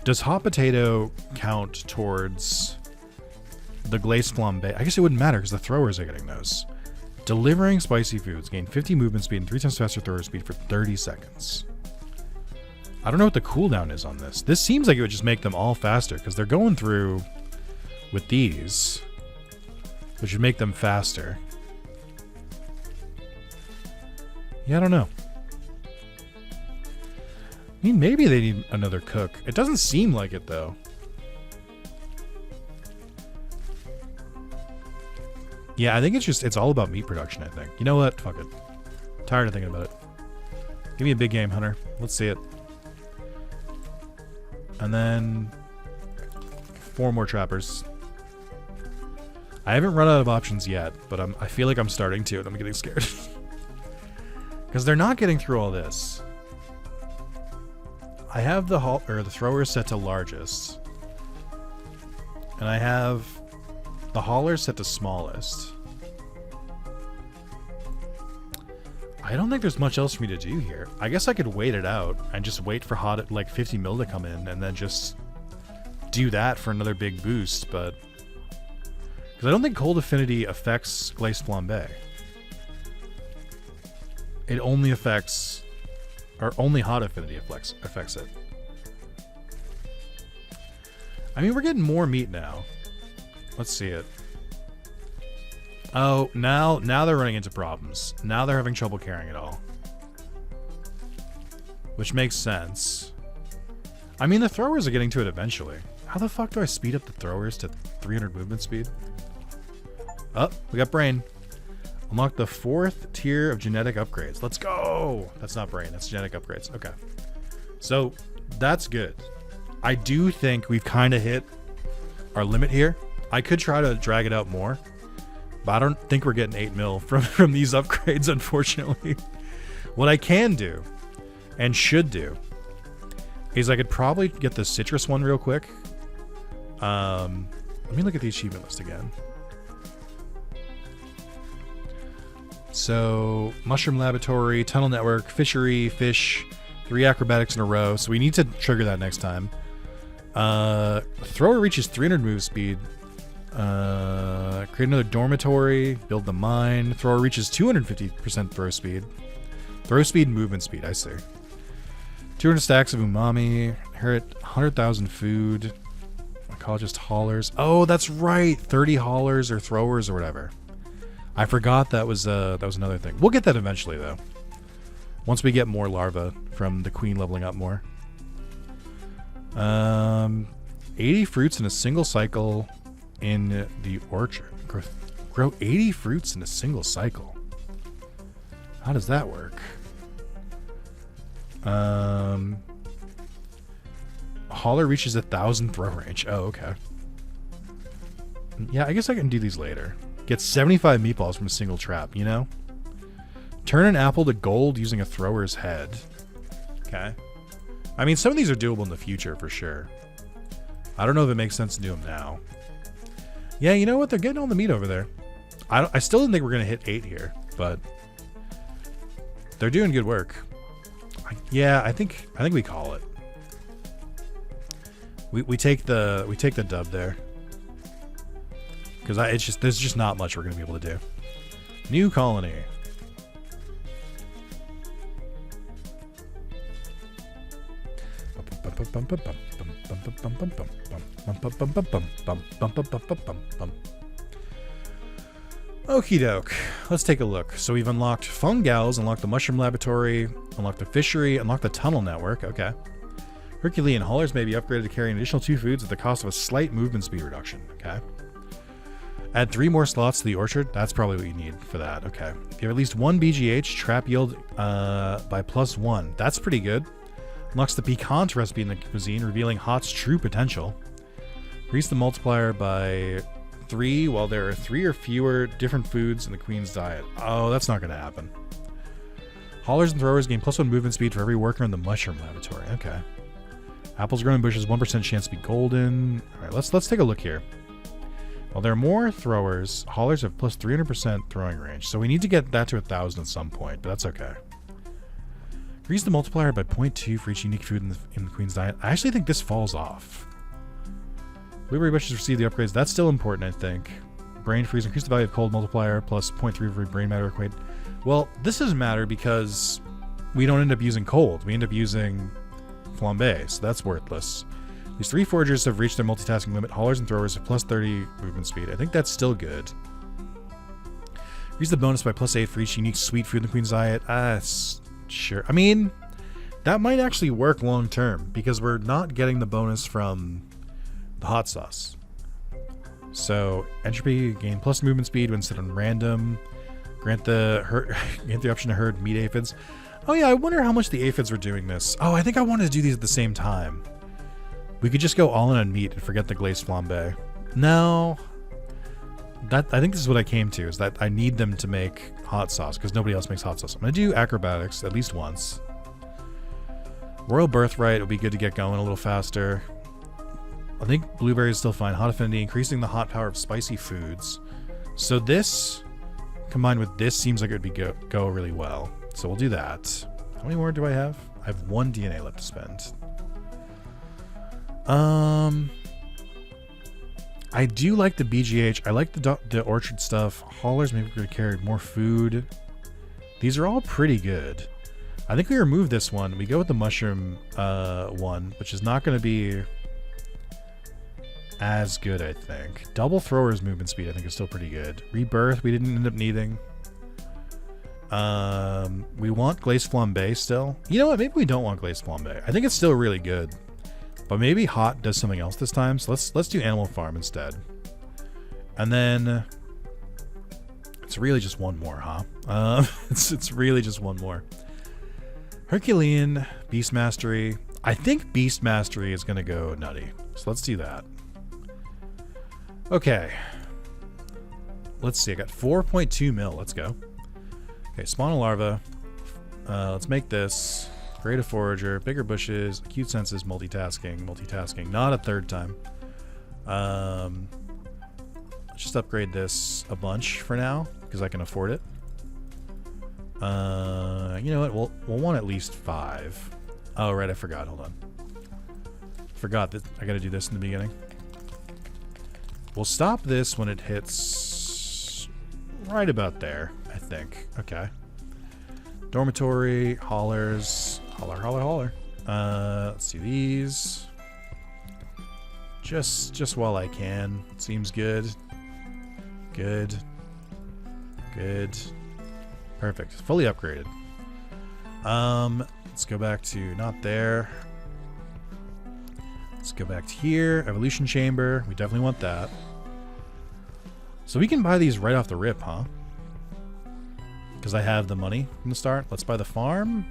Does hot potato count towards the glazed flambe? I guess it wouldn't matter because the throwers are getting those. Delivering spicy foods. Gain 50 movement speed and 3 times faster thrower speed for 30 seconds. I don't know what the cooldown is on this. This seems like it would just make them all faster because they're going through with these, which should make them faster. Yeah, I don't know. I mean, maybe they need another cook. It doesn't seem like it, though. Yeah, I think it's all about meat production, I think. You know what? Fuck it. Tired of thinking about it. Give me a big game, Hunter. Let's see it. And then 4 more trappers. I haven't run out of options yet, but I feel like I'm starting to, and I'm getting scared. Because they're not getting through all this. I have the thrower set to largest. And I have the hauler set to smallest. I don't think there's much else for me to do here. I guess I could wait it out and just wait for hot like 50 mil to come in and then just do that for another big boost, but because I don't think cold affinity affects glazed flambe. It only affects, or only hot affinity affects it. I mean, we're getting more meat now. Let's see it. Oh, now they're running into problems. Now they're having trouble carrying it all. Which makes sense. I mean, the throwers are getting to it eventually. How the fuck do I speed up the throwers to 300 movement speed? Oh, we got brain. Unlock the 4th tier of genetic upgrades. Let's go! That's not brain, that's genetic upgrades. Okay. So, that's good. I do think we've kind of hit our limit here. I could try to drag it out more, but I don't think we're getting 8 mil from these upgrades, unfortunately. What I can do, and should do, is I could probably get the citrus one real quick. Let me look at the achievement list again. So, Mushroom Laboratory, Tunnel Network, Fishery, Fish, 3 acrobatics in a row. So we need to trigger that next time. Thrower reaches 300 move speed. Create another dormitory, build the mine. Thrower reaches 250% throw speed. Throw speed and movement speed, I see. 200 stacks of umami. Inherit 100,000 food. Mycologist haulers. Oh, that's right. 30 haulers or throwers or whatever. I forgot that was another thing. We'll get that eventually, though. Once we get more larvae from the queen leveling up more. 80 fruits in a single cycle in the orchard. Grow 80 fruits in a single cycle. How does that work? Hauler reaches 1,000 throw range. Oh, okay. Yeah, I guess I can do these later. Get 75 meatballs from a single trap, you know? Turn an apple to gold using a thrower's head. Okay. I mean, some of these are doable in the future, for sure. I don't know if it makes sense to do them now. Yeah, you know what? They're getting all the meat over there. I still don't think we're gonna hit 8 here, but they're doing good work. Yeah, I think we call it. We take the dub there because there's just not much we're gonna be able to do. New colony. Okie doke. Let's take a look. So we've unlocked Fungals, unlocked the Mushroom Laboratory, unlocked the Fishery, unlocked the Tunnel Network. Okay. Herculean haulers may be upgraded to carry an additional 2 foods at the cost of a slight movement speed reduction. Okay. Add 3 more slots to the orchard. That's probably what you need for that. Okay. If you have at least 1 BGH, trap yield by +1. That's pretty good. Unlocks the piquant recipe in the cuisine, revealing hot's true potential. Increase the multiplier by 3 while there are 3 or fewer different foods in the queen's diet. Oh, that's not going to happen. Haulers and throwers gain +1 movement speed for every worker in the mushroom laboratory. Okay. Apples grown in bushes, 1% chance to be golden. All right, let's take a look here. While there are more throwers, haulers have +300% throwing range. So we need to get that to 1,000 at some point, but that's okay. Increase the multiplier by 0.2 for each unique food in the queen's diet. I actually think this falls off. Blueberry bushes receive the upgrades. That's still important, I think. Brain freeze. Increase the value of cold multiplier plus 0.3 for brain matter equate. Well, this doesn't matter because we don't end up using cold. We end up using flambe, so that's worthless. These 3 foragers have reached their multitasking limit. Haulers and throwers have +30 movement speed. I think that's still good. Increase the bonus by +8 for each unique sweet food in the queen's diet. Sure. I mean, that might actually work long term because we're not getting the bonus from the hot sauce. So entropy gain plus movement speed when set on random. Grant the option to herd meat aphids. Oh yeah, I wonder how much the aphids were doing this. Oh, I think I wanted to do these at the same time. We could just go all in on meat and forget the glazed flambe. No. I think this is what I came to, is that I need them to make hot sauce because nobody else makes hot sauce. I'm going to do acrobatics at least once. Royal Birthright will be good to get going a little faster. I think blueberry is still fine. Hot affinity, increasing the hot power of spicy foods. So this, combined with this, seems like it would go really well. So we'll do that. How many more do I have? I have 1 DNA left to spend. I do like the BGH. I like the orchard stuff. Haulers maybe could carry more food. These are all pretty good. I think we remove this one. We go with the mushroom one, which is not going to be as good, I think. Double throwers movement speed, I think, is still pretty good. Rebirth, we didn't end up needing. We want glazed flambe still. You know what? Maybe we don't want glazed flambe. I think it's still really good. But maybe hot does something else this time. So let's do animal farm instead. And then it's really just one more, huh? It's really just one more. Herculean, Beast Mastery. I think Beast Mastery is going to go nutty. So let's do that. Okay. Let's see. I got 4.2 mil. Let's go. Okay, spawn a larva. Let's make this. Create a forager. Bigger bushes. Acute senses. Multitasking. Not a third time. Let's just upgrade this a bunch for now because I can afford it. You know what? We'll want at least 5. Oh, right. I forgot. Hold on. Forgot that I got to do this in the beginning. We'll stop this when it hits right about there, I think. Okay. Dormitory, haulers, holler. Let's do these. Just while I can. Seems good. Good. Perfect. Fully upgraded. Let's go back to not there. Let's go back to here. Evolution chamber. We definitely want that. So we can buy these right off the rip, huh? Because I have the money from the start. Let's buy the farm.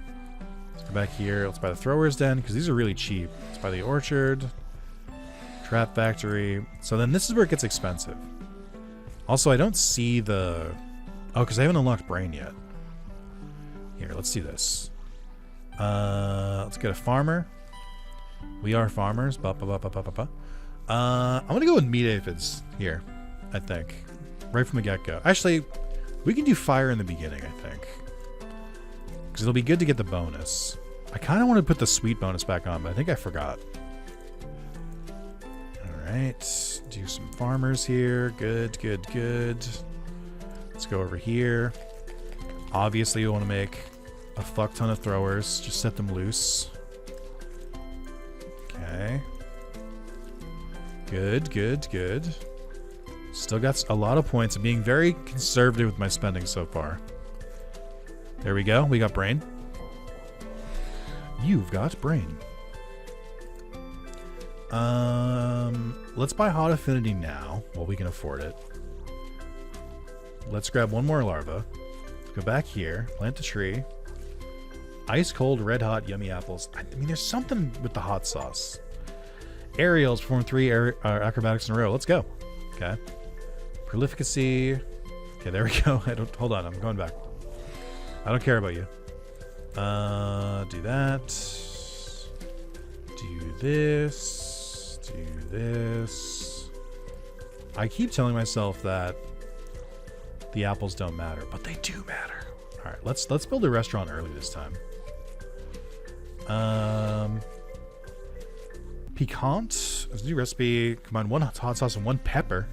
Let's go back here. Let's buy the thrower's den because these are really cheap. Let's buy the orchard. Trap factory. So then this is where it gets expensive. Also, I don't see the... Oh, because I haven't unlocked brain yet. Here, let's do this. Let's get a farmer. We are farmers. I'm going to go with meat aphids here. I think. Right from the get-go. Actually, we can do fire in the beginning, I think. Because it'll be good to get the bonus. I kind of want to put the sweet bonus back on, but I think I forgot. Alright. Do some farmers here. Good, good, good. Let's go over here. Obviously, you want to make a fuck ton of throwers. Just set them loose. Okay. Good, good, good. Still got a lot of points. I'm being very conservative with my spending so far. There we go. We got brain. You've got brain. Let's buy hot affinity now while we can afford it. Let's grab one more larva. Go back here. Plant the tree. Ice cold, red hot, yummy apples. I mean, there's something with the hot sauce. Aerials perform 3 acrobatics in a row. Let's go. Okay. Prolificacy. Okay, there we go. Hold on. I'm going back. I don't care about you. Do that. Do this. Do this. I keep telling myself that the apples don't matter, but they do matter. All right, let's build a restaurant early this time. Piquant. Let's do recipe. Combine 1 hot sauce and 1 pepper.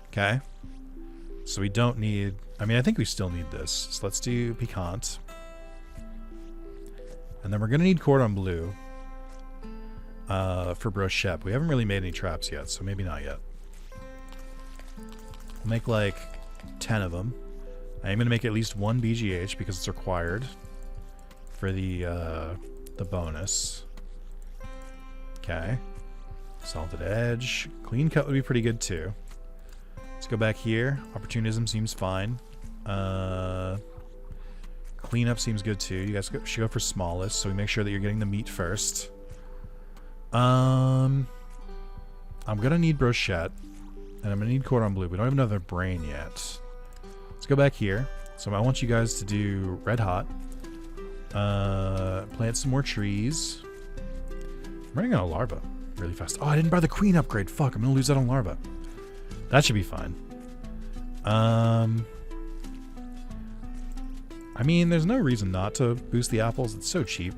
Okay. So we don't need... I mean, I think we still need this. So let's do piquant. And then we're going to need cordon bleu for brochette. We haven't really made any traps yet, so maybe not yet. We'll make like 10 of them. I am going to make at least 1 BGH because it's required for the bonus. Okay. Salted edge. Clean cut would be pretty good too. Let's go back here. Opportunism seems fine. Cleanup seems good too. You guys should go for smallest, so we make sure that you're getting the meat first. I'm gonna need brochette, and I'm gonna need cordon bleu. We don't have another brain yet. Let's go back here. So I want you guys to do red hot. Plant some more trees. I'm running out of larva really fast. Oh, I didn't buy the queen upgrade. Fuck, I'm gonna lose out on larva. That should be fine. I mean, there's no reason not to boost the apples. It's so cheap.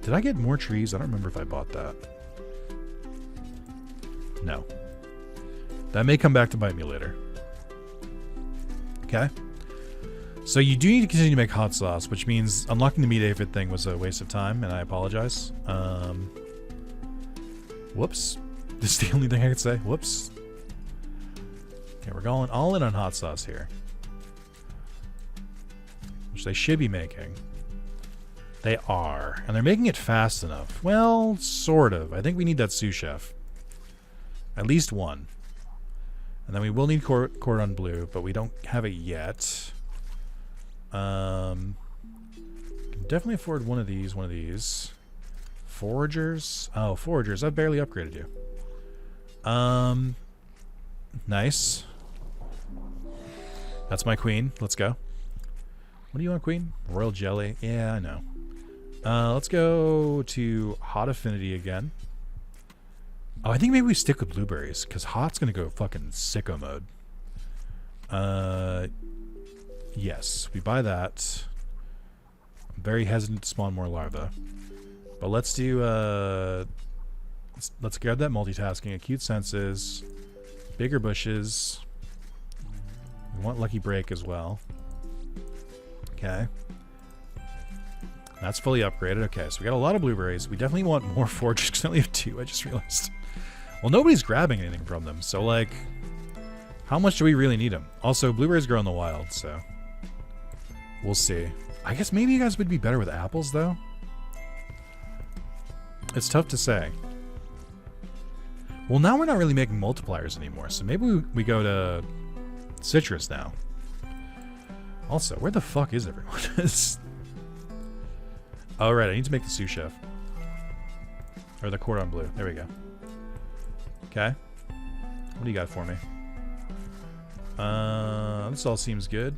Did I get more trees? I don't remember if I bought that. No. That may come back to bite me later. Okay. So you do need to continue to make hot sauce, which means unlocking the meat aphid thing was a waste of time, and I apologize. Whoops. This is the only thing I could say. Whoops. Okay, we're going all in on hot sauce here. Which they should be making. They are. And they're making it fast enough. Well, sort of. I think we need that sous chef. At least 1. And then we will need cordon bleu, but we don't have it yet. Can definitely afford one of these. Foragers. Oh, foragers. I've barely upgraded you. Nice. That's my queen. Let's go. What do you want, queen? Royal jelly. Yeah, I know. Let's go to hot affinity again. Oh, I think maybe we stick with blueberries, because hot's going to go fucking sicko mode. Yes, we buy that. I'm very hesitant to spawn more larvae. But let's do, let's grab that multitasking. Acute senses. Bigger bushes. We want lucky break as well. Okay. That's fully upgraded. Okay, so we got a lot of blueberries. We definitely want more foragers because I only have 2, I just realized. Well, nobody's grabbing anything from them, so like, how much do we really need them? Also, blueberries grow in the wild, so we'll see. I guess maybe you guys would be better with apples, though. It's tough to say. Well, now we're not really making multipliers anymore, so maybe we go to citrus now. Also, where the fuck is everyone? Oh, right, I need to make the sous chef. Or the cordon bleu. There we go. Okay. What do you got for me? This all seems good.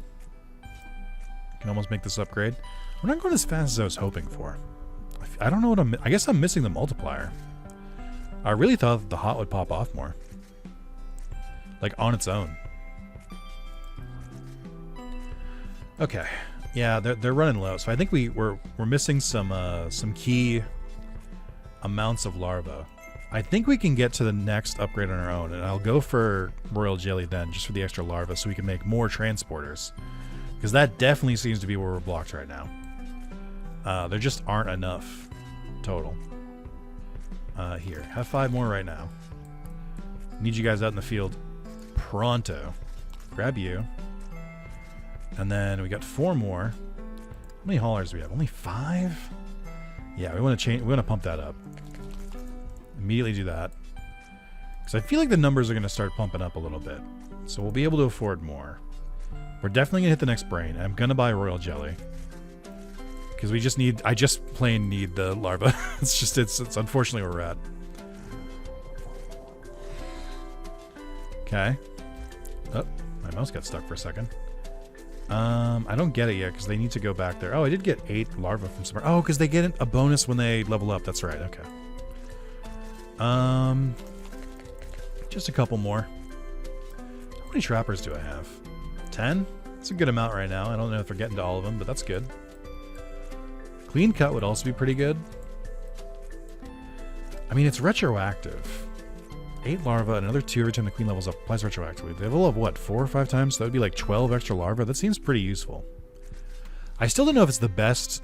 Can almost make this upgrade. We're not going as fast as I was hoping for. I don't know what I guess I'm missing the multiplier. I really thought the hot would pop off more. Like, on its own. Okay. Yeah, they're running low. So I think we're missing some key amounts of larvae. I think we can get to the next upgrade on our own, and I'll go for Royal Jelly then, just for the extra larvae, so we can make more transporters. Because that definitely seems to be where we're blocked right now. There just aren't enough total. Here, have 5 more right now. Need you guys out in the field pronto. Grab you. And then we got 4 more. How many haulers do we have? Only 5? Yeah, we want to change. We want to pump that up. Immediately do that. Because I feel like the numbers are going to start pumping up a little bit. So we'll be able to afford more. We're definitely going to hit the next brain. I'm going to buy Royal Jelly. Because we just need... I just plain need the larva. It's unfortunately where we're at. Okay. Oh, my mouse got stuck for a second. I don't get it yet because they need to go back there. Oh, I did get 8 larvae from somewhere. Oh, because they get a bonus when they level up. That's right. Okay. Just a couple more. How many trappers do I have? 10? It's a good amount right now. I don't know if we're getting to all of them, but that's good. Clean cut would also be pretty good. I mean, it's retroactive. 8 larvae, another 2 every time the queen levels up. Applies retroactively. They level up, what, 4 or 5 times? So that would be like 12 extra larvae. That seems pretty useful. I still don't know if it's the best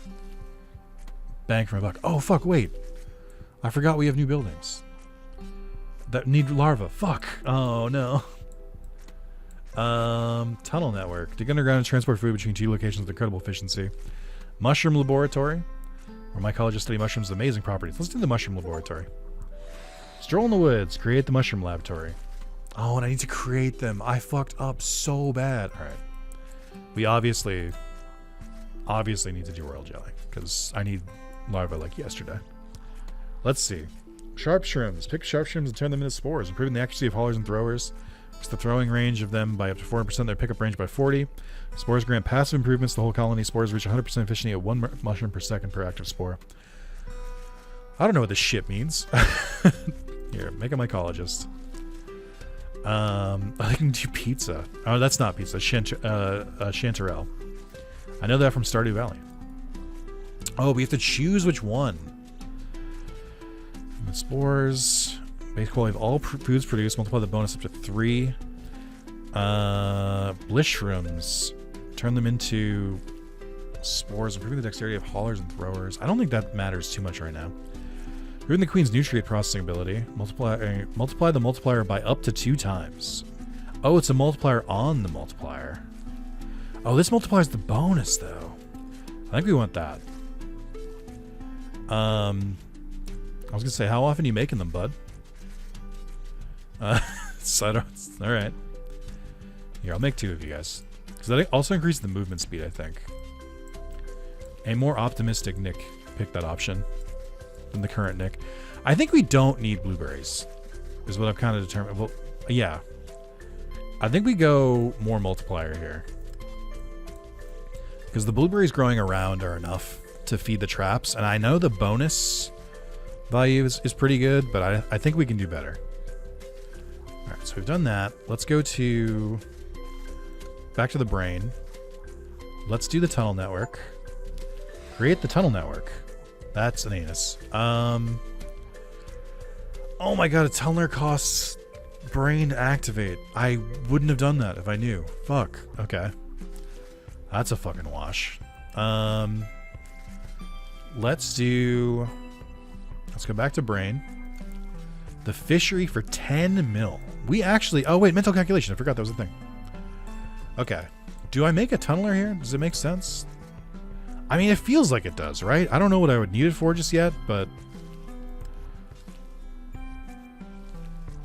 bang for my buck. Oh, fuck, wait. I forgot we have new buildings that need larvae. Fuck. Oh, no. Tunnel network. Dig underground and transport food between 2 locations with incredible efficiency. Mushroom laboratory, where mycologists study mushrooms' amazing properties. Let's do the mushroom laboratory. Stroll in the woods. Create the mushroom laboratory. Oh, and I need to create them. I fucked up so bad. All right. We obviously need to do royal jelly because I need larvae like yesterday. Let's see. Sharp shrooms. Pick sharp shrooms and turn them into spores, improving the accuracy of haulers and throwers. It's the throwing range of them by up to 4%. Their pickup range by 40. Spores grant passive improvements to the whole colony. Spores reach 100% efficiency at 1 mushroom per second per active spore. I don't know what this shit means. Here, make a mycologist. I can do pizza. Oh, that's not pizza. Chanterelle. I know that from Stardew Valley. Oh, we have to choose which one. The spores. Base quality of all foods produced. Multiply the bonus up to 3. Bliss shrooms. Turn them into spores, improving the dexterity of haulers and throwers. I don't think that matters too much right now. Improving the queen's nutrient processing ability. Multiply the multiplier by up to 2 times. Oh, it's a multiplier on the multiplier. Oh, this multiplies the bonus, though. I think we want that. I was going to say, how often are you making them, bud? Alright. Here, I'll make 2 of you guys. Because that also increases the movement speed, I think. A more optimistic Nick picked that option than the current Nick. I think we don't need blueberries, is what I've kind of determined. Well, yeah. I think we go more multiplier here. Because the blueberries growing around are enough to feed the traps. And I know the bonus value is pretty good, but I think we can do better. Alright, so we've done that. Let's go to... back to the brain. Let's do the tunnel network. Create the tunnel network. That's an anus. Oh my god, a tunneler costs brain to activate. I wouldn't have done that if I knew. Fuck. Okay. That's a fucking wash. Let's go back to brain. The fishery for 10 mil. We actually... oh, wait. Mental calculation. I forgot that was a thing. Okay. Do I make a tunneler here? Does it make sense? I mean, it feels like it does, right? I don't know what I would need it for just yet, but...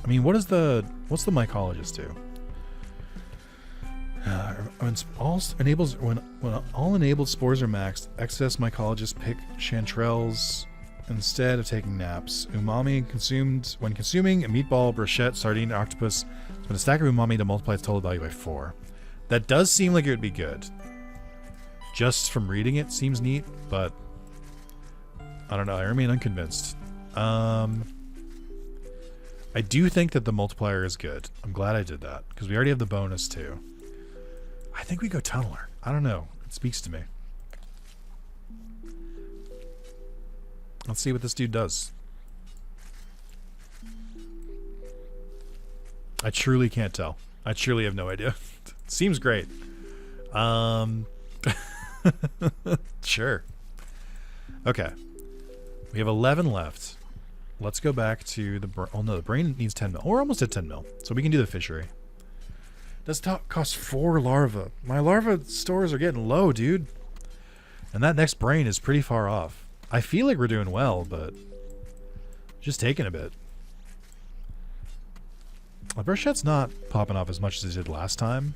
I mean, what's the mycologist do? When all enabled spores are maxed, excess mycologists pick chanterelles instead of taking naps. Umami consumed when consuming a meatball, brochette, sardine, octopus. Spend a stack of umami to multiply its total value by 4. That does seem like it would be good. Just from reading it seems neat, but I don't know. I remain unconvinced. I do think that the multiplier is good. I'm glad I did that because we already have the bonus too. I think we go tunneler. I don't know. It speaks to me. Let's see what this dude does. I truly can't tell. I truly have no idea. Seems great. Sure. Okay. We have 11 left. Let's go back to the... Oh, no. The brain needs 10 mil. We're almost at 10 mil. So we can do the fishery. Does cost 4 larvae. My larva stores are getting low, dude. And that next brain is pretty far off. I feel like we're doing well, but... just taking a bit. My bruschette's not popping off as much as it did last time.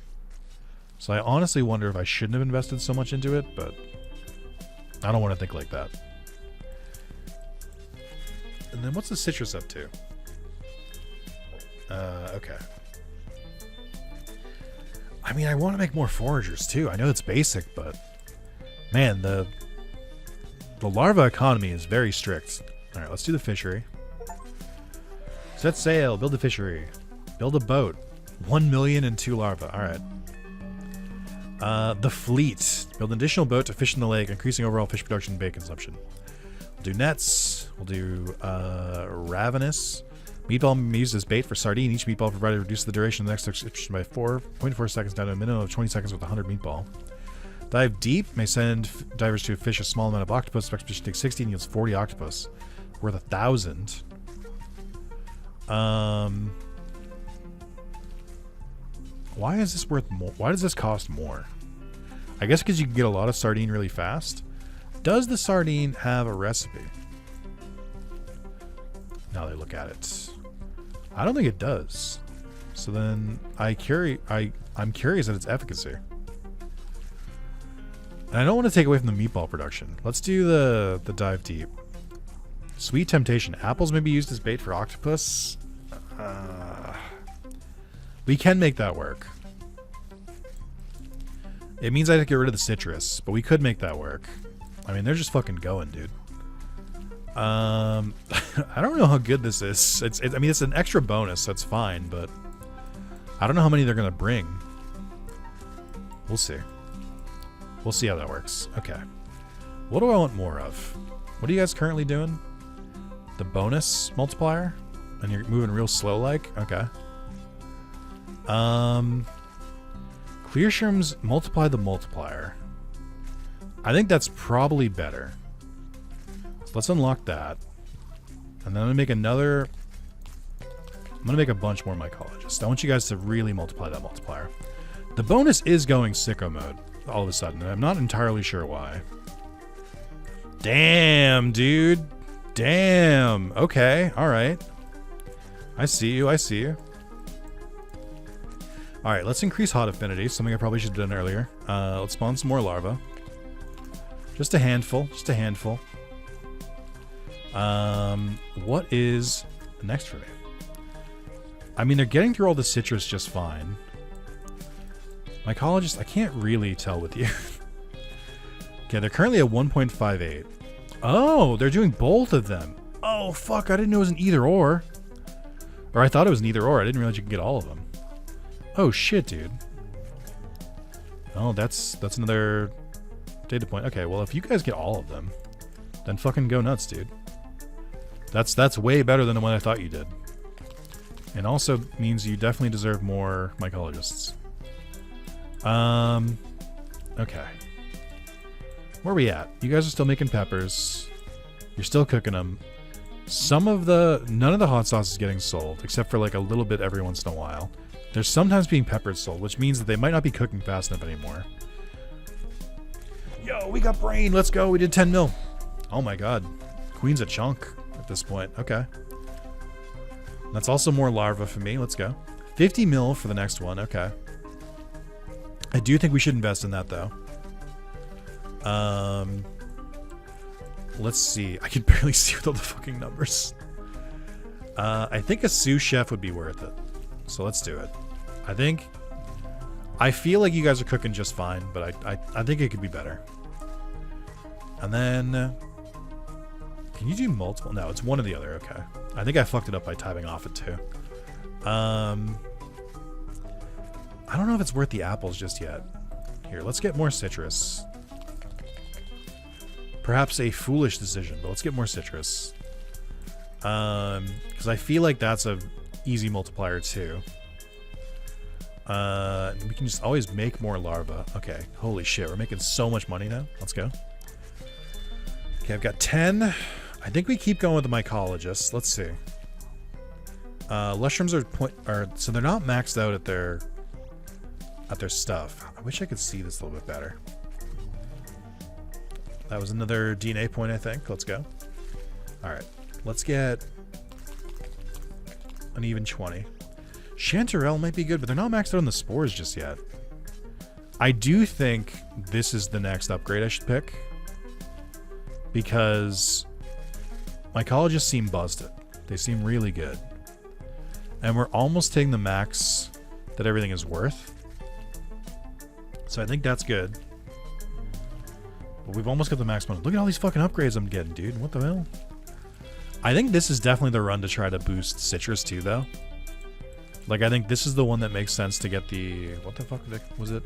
So I honestly wonder if I shouldn't have invested so much into it, but... I don't want to think like that. And then what's the citrus up to? Okay. I mean, I want to make more foragers too. I know it's basic, but... man, the larva economy is very strict. Alright, let's do the fishery. Set sail, build a fishery. Build a boat. 1 million and 2 larvae. Alright. The fleet. Build an additional boat to fish in the lake, increasing overall fish production and bait consumption. We'll do nets. We'll do ravenous. Meatball may be used as bait for sardine. Each meatball provided reduces the duration of the next execution by 4.4 seconds down to a minimum of 20 seconds with 100 meatball. Dive deep. May send divers to fish a small amount of octopus. Expedition takes 16, yields 40 octopus. Worth 1,000. Why is this worth more? Why does this cost more? I guess because you can get a lot of sardine really fast. Does the sardine have a recipe? Now they look at it. I don't think it does. So then I'm curious at its efficacy. And I don't want to take away from the meatball production. Let's do the dive deep. Sweet temptation. Apples may be used as bait for octopus. We can make that work. It means I have to get rid of the citrus, but we could make that work. I mean, they're just fucking going, dude. I don't know how good this is. I mean, it's an extra bonus, so it's fine, but I don't know how many they're gonna bring. We'll see. We'll see how that works. Okay. What do I want more of? What are you guys currently doing? The bonus multiplier? And you're moving real slow like? Okay. Clear shrooms multiply the multiplier. I think that's probably better. So let's unlock that. And then I'm gonna make another... I'm gonna make a bunch more mycologists. I want you guys to really multiply that multiplier. The bonus is going sicko mode all of a sudden, and I'm not entirely sure why. Damn, dude. Damn. Okay, alright. I see you, I see you. Alright, let's increase hot affinity, something I probably should have done earlier. Let's spawn some more larvae. Just a handful, just a handful. What is next for me? I mean, they're getting through all the citrus just fine. Mycologist, I can't really tell with you. Okay, they're currently at 1.58. Oh, they're doing both of them. Oh, fuck, I didn't know it was an either or. Or I thought it was an either or. I didn't realize you could get all of them. Oh, shit, dude. Oh, that's another data point. Okay, well, if you guys get all of them, then fucking go nuts, dude. That's way better than the one I thought you did. And also means you definitely deserve more mycologists. Okay. Where are we at? You guys are still making peppers. You're still cooking them. None of the hot sauce is getting sold, except for like a little bit every once in a while. There's sometimes being peppers sold, which means that they might not be cooking fast enough anymore. Yo, we got brain. Let's go. We did 10 mil. Oh my god. Queen's a chunk at this point. Okay. That's also more larvae for me. Let's go. 50 mil for the next one. Okay. I do think we should invest in that, though. Let's see. I can barely see with all the fucking numbers. I think a sous chef would be worth it. So let's do it. I feel like you guys are cooking just fine, but I think it could be better. And then Can you do multiple? No, it's one or the other. Okay. I think I fucked it up by typing off it too. I don't know if it's worth the apples just yet. Here, let's get more citrus. Perhaps a foolish decision, but let's get more citrus. Because I feel like that's a easy multiplier too. We can just always make more larvae. Okay, holy shit, we're making so much money now. Let's go. Okay, I've got 10. I think we keep going with the mycologists. Let's see. Lushrooms are so they're not maxed out at their stuff. I wish I could see this a little bit better. That was another DNA point, I think. Let's go. All right, let's get an even 20. Chanterelle might be good, but they're not maxed out on the spores just yet. I do think this is the next upgrade I should pick, because mycologists seem busted. They seem really good. And we're almost taking the max that everything is worth. So I think that's good. But we've almost got the max money. Look at all these fucking upgrades I'm getting, dude. What the hell? I think this is definitely the run to try to boost citrus too, though. Like, I think this is the one that makes sense to get the... What the fuck was it?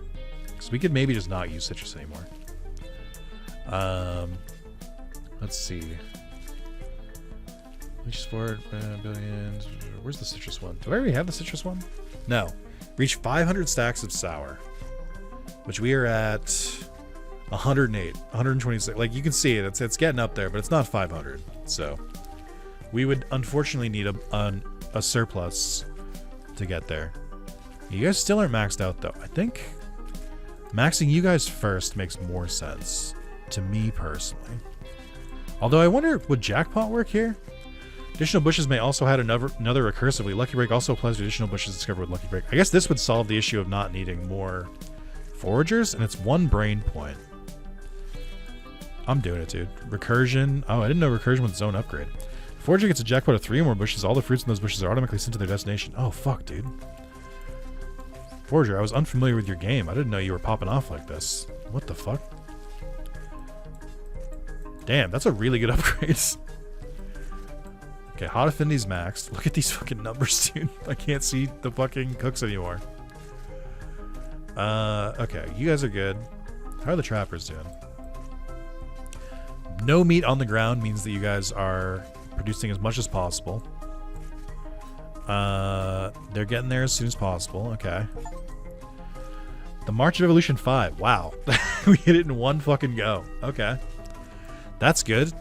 Because we could maybe just not use citrus anymore. Let's see. Reach forward, billions. Where's the citrus one? Do I already have the citrus one? No. Reach 500 stacks of sour. Which we are at 108, 126. Like, you can see it. It's getting up there, but it's not 500. So, we would unfortunately need a surplus to get there. You guys still aren't maxed out, though. I think maxing you guys first makes more sense to me personally. Although I wonder, would jackpot work here? Additional bushes may also add another recursively. Lucky break also applies to additional bushes discovered with lucky break. I guess this would solve the issue of not needing more foragers, and it's 1 brain point. I'm doing it, dude. Recursion. Oh, I didn't know recursion was its own upgrade. Forager gets a jackpot of 3 or more bushes. All the fruits in those bushes are automatically sent to their destination. Oh, fuck, dude. Forager, I was unfamiliar with your game. I didn't know you were popping off like this. What the fuck? Damn, that's a really good upgrade. Okay, hot affinity's maxed. Look at these fucking numbers, dude. I can't see the fucking cooks anymore. Okay, you guys are good. How are the trappers doing? No meat on the ground means that you guys are producing as much as possible. They're getting there as soon as possible. Okay. The March of Evolution 5. Wow. We hit it in one fucking go. Okay. That's good.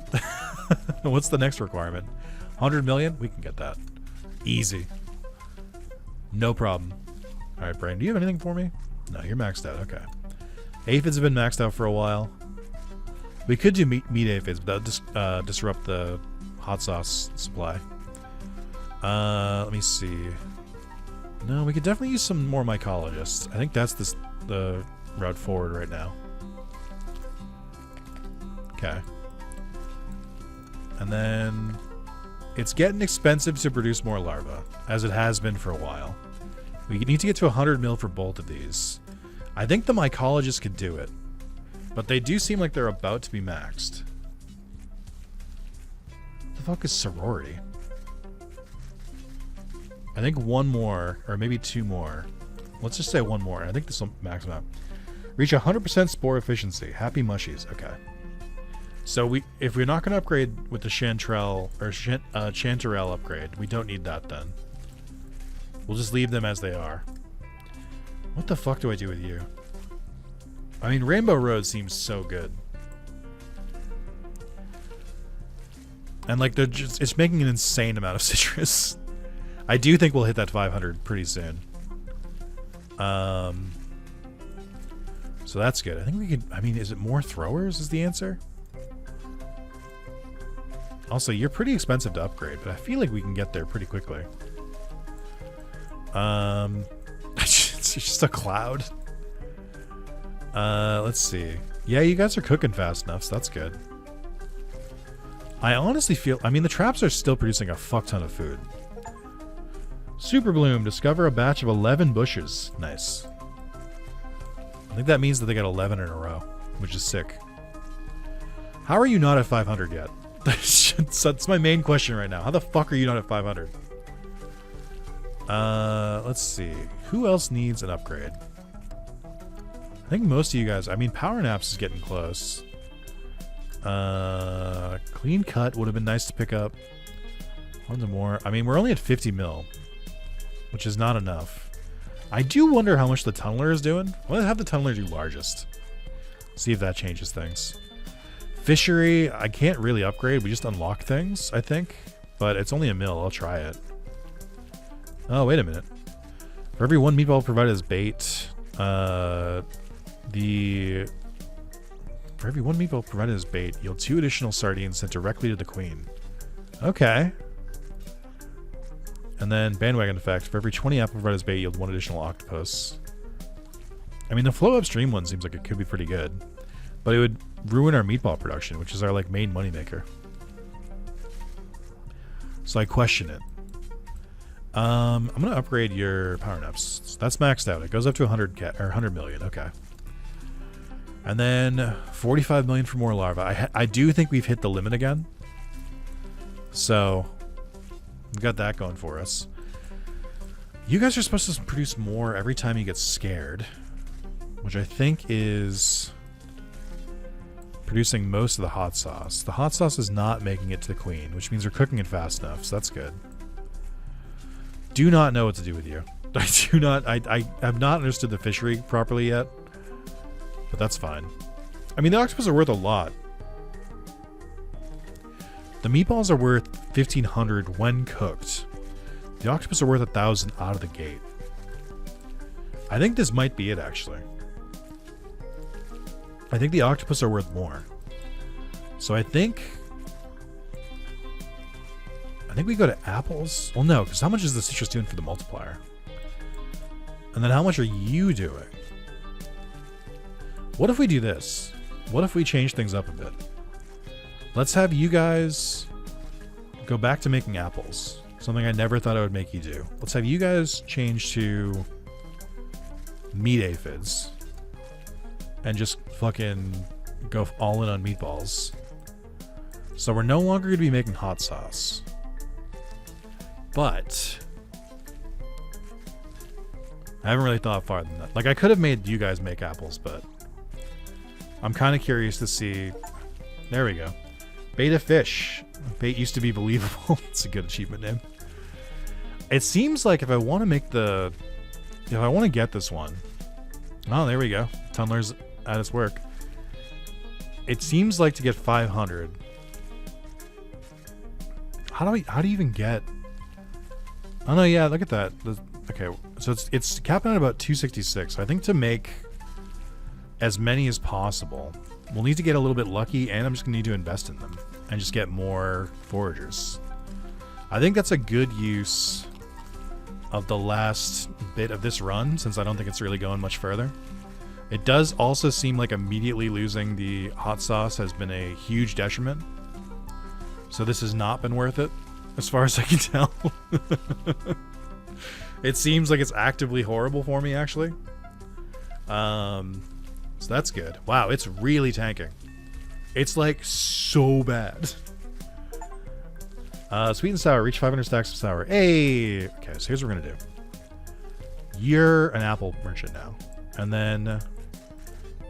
What's the next requirement? 100 million? We can get that. Easy. No problem. Alright, Brain, do you have anything for me? No, you're maxed out. Okay. Aphids have been maxed out for a while. We could do meat aphids, but that would disrupt the hot sauce supply. Let me see. No, we could definitely use some more mycologists. I think that's the route forward right now. Okay. And then it's getting expensive to produce more larvae, as it has been for a while. We need to get to 100 mil for both of these. I think the mycologists could do it, but they do seem like they're about to be maxed. What the fuck is sorority? I think one more, or maybe 2 more. Let's just say 1 more. I think this will max them out. Reach 100% spore efficiency. Happy mushies. Okay. So if we're not going to upgrade with the Chanterelle or Chanterelle upgrade, we don't need that then. We'll just leave them as they are. What the fuck do I do with you? I mean, Rainbow Road seems so good. And like it's making an insane amount of citrus. I do think we'll hit that 500 pretty soon. So that's good. I think we could, I mean, is it more throwers is the answer? Also, you're pretty expensive to upgrade, but I feel like we can get there pretty quickly. It's just a cloud. Let's see. Yeah, you guys are cooking fast enough, so that's good. I honestly feel, I mean, the traps are still producing a fuck ton of food. Super Bloom, discover a batch of 11 bushes. Nice. I think that means that they got 11 in a row, which is sick. How are you not at 500 yet? That's my main question right now. How the fuck are you not at 500? Let's see. Who else needs an upgrade? I think most of you guys... I mean, Power Naps is getting close. Clean Cut would have been nice to pick up. One more. I mean, we're only at 50 mil, which is not enough. I do wonder how much the Tunneler is doing. I'm going to have the Tunneler do largest. See if that changes things. Fishery, I can't really upgrade. We just unlock things, I think. But it's only a mil. I'll try it. Oh, wait a minute. For every one meatball provided as bait, for every one meatball provided as bait, yield 2 additional sardines sent directly to the queen. Okay. And then bandwagon effect. For every 20 apple provided as bait, yield 1 additional octopus. I mean, the flow upstream one seems like it could be pretty good. But it would ruin our meatball production, which is our like main moneymaker. So I question it. I'm gonna upgrade your power naps. So that's maxed out. It goes up to 100 million. Okay. And then 45 million for more larvae. I do think we've hit the limit again. So we've got that going for us. You guys are supposed to produce more every time you get scared, which I think is producing most of the hot sauce. The hot sauce is not making it to the queen, which means we're cooking it fast enough, so that's good. Do not know what to do with you. I have not understood the fishery properly yet, but that's fine. I mean, the octopus are worth a lot. The meatballs are worth 1,500 when cooked. The octopus are worth 1,000 out of the gate. I think this might be it, actually. I think the octopus are worth more. So I think we go to apples. Well, no, because how much is the citrus doing for the multiplier? And then how much are you doing? What if we do this? What if we change things up a bit? Let's have you guys go back to making apples. Something I never thought I would make you do. Let's have you guys change to meat aphids. And just fucking go all in on meatballs. So we're no longer going to be making hot sauce. But I haven't really thought farther than that. Like, I could have made you guys make apples, but I'm kind of curious to see. There we go. Beta fish. Bait used to be believable. It's a good achievement name. It seems like if I want to make the... If I want to get this one... Oh, there we go. Tunneler's at its work. It seems like to get 500. How do you even get... Oh, no, yeah, look at that. Okay, so it's capping at about 266. So I think to make as many as possible, we'll need to get a little bit lucky, and I'm just going to need to invest in them and just get more foragers. I think that's a good use of the last bit of this run, since I don't think it's really going much further. It does also seem like immediately losing the hot sauce has been a huge detriment. So this has not been worth it, as far as I can tell. It seems like it's actively horrible for me, actually. So that's good. Wow, it's really tanking. It's like so bad. Sweet and sour. Reach 500 stacks of sour. Hey! Okay, so here's what we're going to do. You're an apple merchant now. And then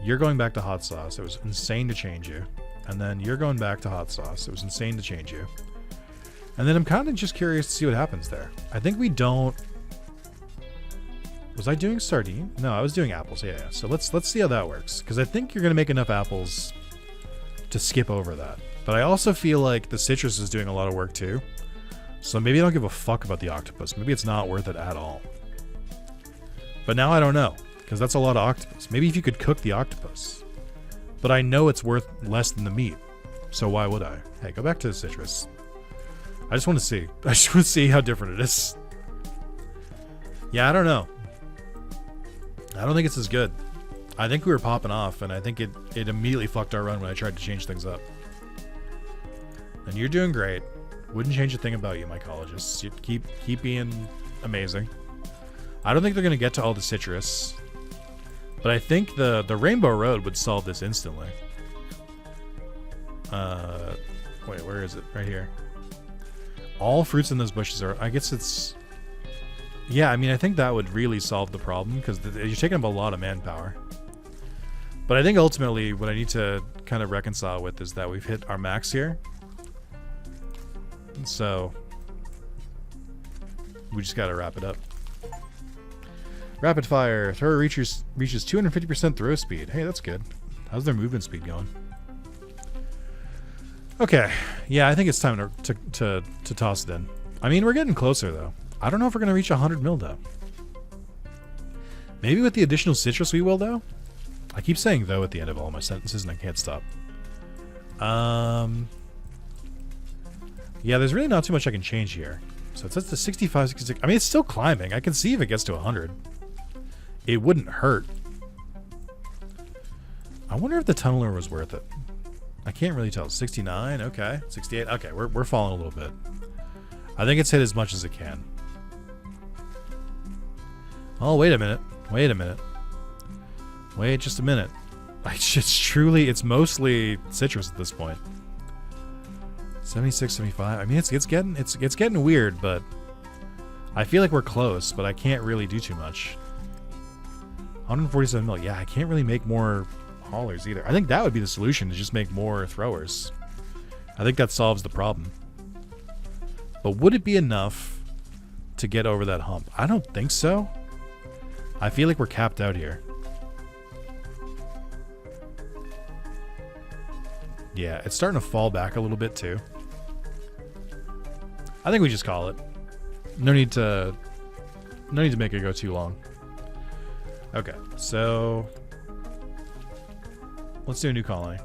you're going back to hot sauce. It was insane to change you. And then you're going back to hot sauce. It was insane to change you. And then I'm kind of just curious to see what happens there. I think we don't... Was I doing sardine? No, I was doing apples. Yeah. So let's see how that works. Because I think you're going to make enough apples to skip over that. But I also feel like the citrus is doing a lot of work too. So maybe I don't give a fuck about the octopus. Maybe it's not worth it at all. But now I don't know. Because that's a lot of octopus. Maybe if you could cook the octopus. But I know it's worth less than the meat. So why would I? Hey, go back to the citrus. I just want to see. I just want to see how different it is. Yeah, I don't know. I don't think it's as good. I think we were popping off, and I think it immediately fucked our run when I tried to change things up. And you're doing great. Wouldn't change a thing about you, mycologists. You keep being amazing. I don't think they're going to get to all the citrus. But I think the Rainbow Road would solve this instantly. Wait, where is it? Right here. All fruits in those bushes are... I guess it's... Yeah, I mean, I think that would really solve the problem, because you're taking up a lot of manpower. But I think ultimately what I need to kind of reconcile with is that we've hit our max here. And so we just gotta wrap it up. Rapid fire. Thrower reaches 250% throw speed. Hey, that's good. How's their movement speed going? Okay. Yeah, I think it's time to toss it in. I mean, we're getting closer, though. I don't know if we're going to reach 100 mil, though. Maybe with the additional citrus we will, though. I keep saying though at the end of all my sentences, and I can't stop. Yeah, there's really not too much I can change here. So it says to 65, 66. I mean, it's still climbing. I can see if it gets to 100. It wouldn't hurt. I wonder if the tunneler was worth it. I can't really tell. 69, okay. 68, okay. We're falling a little bit. I think it's hit as much as it can. Oh, wait a minute. Wait a minute. Wait just a minute. It's mostly citrus at this point. 76, 75. I mean, it's getting weird, but I feel like we're close, but I can't really do too much. 147 mil. Yeah, I can't really make more haulers either. I think that would be the solution, to just make more throwers. I think that solves the problem. But would it be enough to get over that hump? I don't think so. I feel like we're capped out here. Yeah, it's starting to fall back a little bit too. I think we just call it. No need to make it go too long. Okay, so let's do a new colony.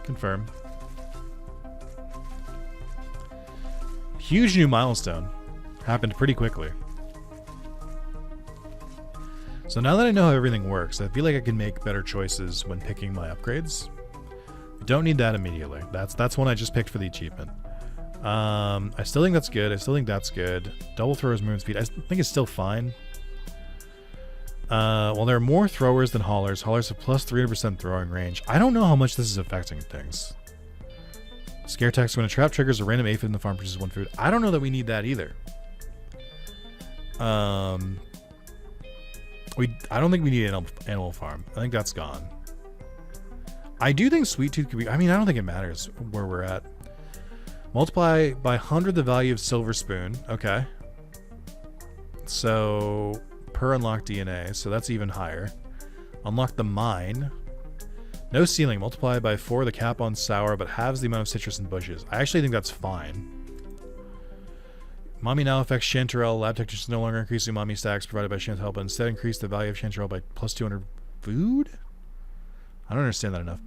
Confirm. Huge new milestone. Happened pretty quickly. So now that I know how everything works, I feel like I can make better choices when picking my upgrades. Don't need that immediately. That's one I just picked for the achievement. I still think that's good. I still think that's good. Double throwers movement speed. I think it's still fine. Well, there are more throwers than haulers. Haulers have plus 300% throwing range. I don't know how much this is affecting things. Scare text. When a trap triggers, a random aphid in the farm produces one food. I don't know that we need that either. I don't think we need an animal farm. I think that's gone. I do think Sweet Tooth could be... I mean, I don't think it matters where we're at. Multiply by 100 the value of Silver Spoon. Okay. So, per unlock DNA. So that's even higher. Unlock the mine. No ceiling. Multiply by 4 the cap on sour, but halves the amount of citrus in bushes. I actually think that's fine. Mommy now affects Chanterelle. Lab technicians no longer increase the mommy stacks provided by Chanterelle, but instead increase the value of Chanterelle by plus 200 food? I don't understand that enough.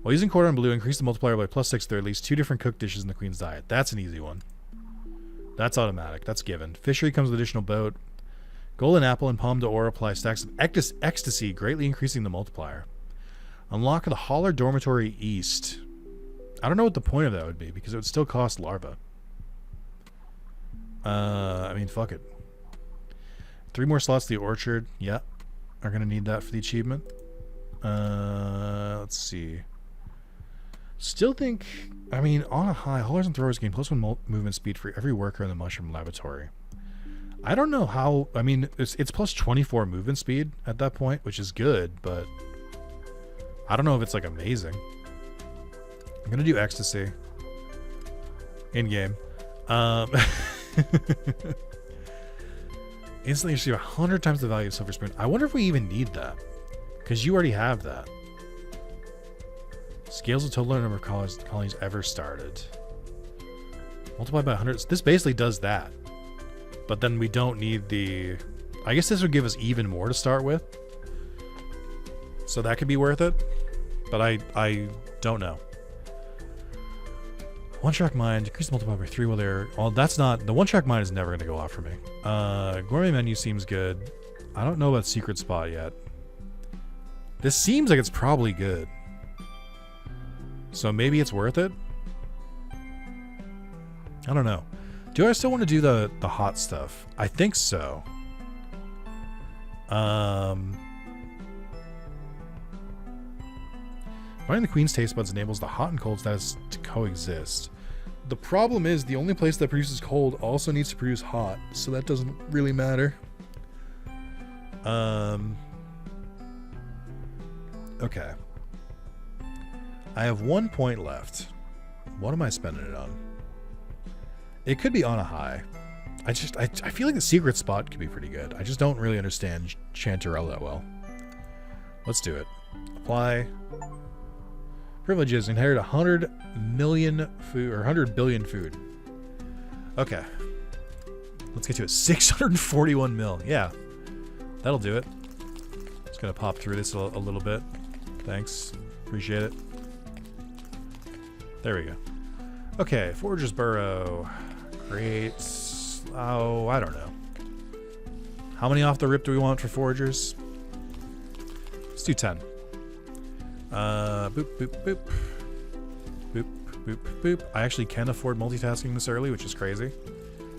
While using quarter and blue, increase the multiplier by plus 6 to at least 2 different cooked dishes in the queen's diet. That's an easy one. That's automatic. That's given. Fishery comes with additional boat. Golden apple and palm d'or apply stacks of ecstasy, greatly increasing the multiplier. Unlock the Holler Dormitory East. I don't know what the point of that would be, because it would still cost larva. I mean, fuck it. 3 more slots to the orchard. Yeah. Are going to need that for the achievement. Let's see. Still think... I mean, on a high, haulers and throwers gain plus 1 movement speed for every worker in the mushroom laboratory. I don't know how... I mean, it's plus 24 movement speed at that point, which is good, but... I don't know if it's, like, amazing. I'm going to do ecstasy. In-game. Instantly receive 100 times the value of Silver Spoon. I wonder if we even need that. Because you already have that. Scales the total number of colonies ever started. Multiply by 100. This basically does that. But then we don't need the... I guess this would give us even more to start with. So that could be worth it. But I don't know. One-track mine. Decrease the multiplier by 3 while they're... Well, that's not... The one-track mine is never going to go off for me. Gourmet menu seems good. I don't know about secret spot yet. This seems like it's probably good. So maybe it's worth it? I don't know. Do I still want to do the hot stuff? I think so. Finding the queen's taste buds enables the hot and cold status to coexist. The problem is the only place that produces cold also needs to produce hot, so that doesn't really matter. Okay. I have 1 point left. What am I spending it on? It could be on a high. I feel like the secret spot could be pretty good. I just don't really understand Chanterelle that well. Let's do it. Apply. Privileges. Inherit 100 million food, or 100 billion food. Okay. Let's get to it. 641 mil. Yeah. That'll do it. Just gonna pop through this a little bit. Thanks. Appreciate it. There we go. Okay. Forager's Burrow. Great. Oh, I don't know. How many off the rip do we want for foragers? Let's do 10. Boop, boop, boop. Boop, boop, boop. I actually can afford multitasking this early, which is crazy.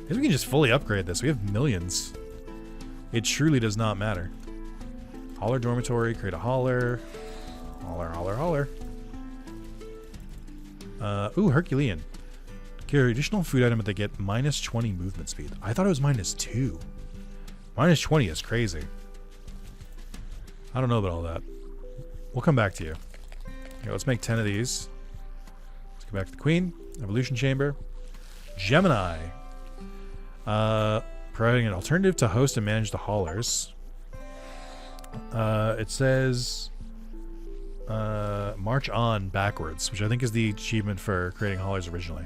Maybe we can just fully upgrade this. We have millions. It truly does not matter. Holler dormitory, create a holler. Holler, holler, holler. Ooh, Herculean. Carry additional food item, but they get minus 20 movement speed. I thought it was minus 2. Minus 20 is crazy. I don't know about all that. We'll come back to you. Okay, let's make 10 of these. Let's go back to the Queen. Evolution Chamber. Gemini. Providing an alternative to host and manage the haulers. It says march on backwards, which I think is the achievement for creating haulers originally.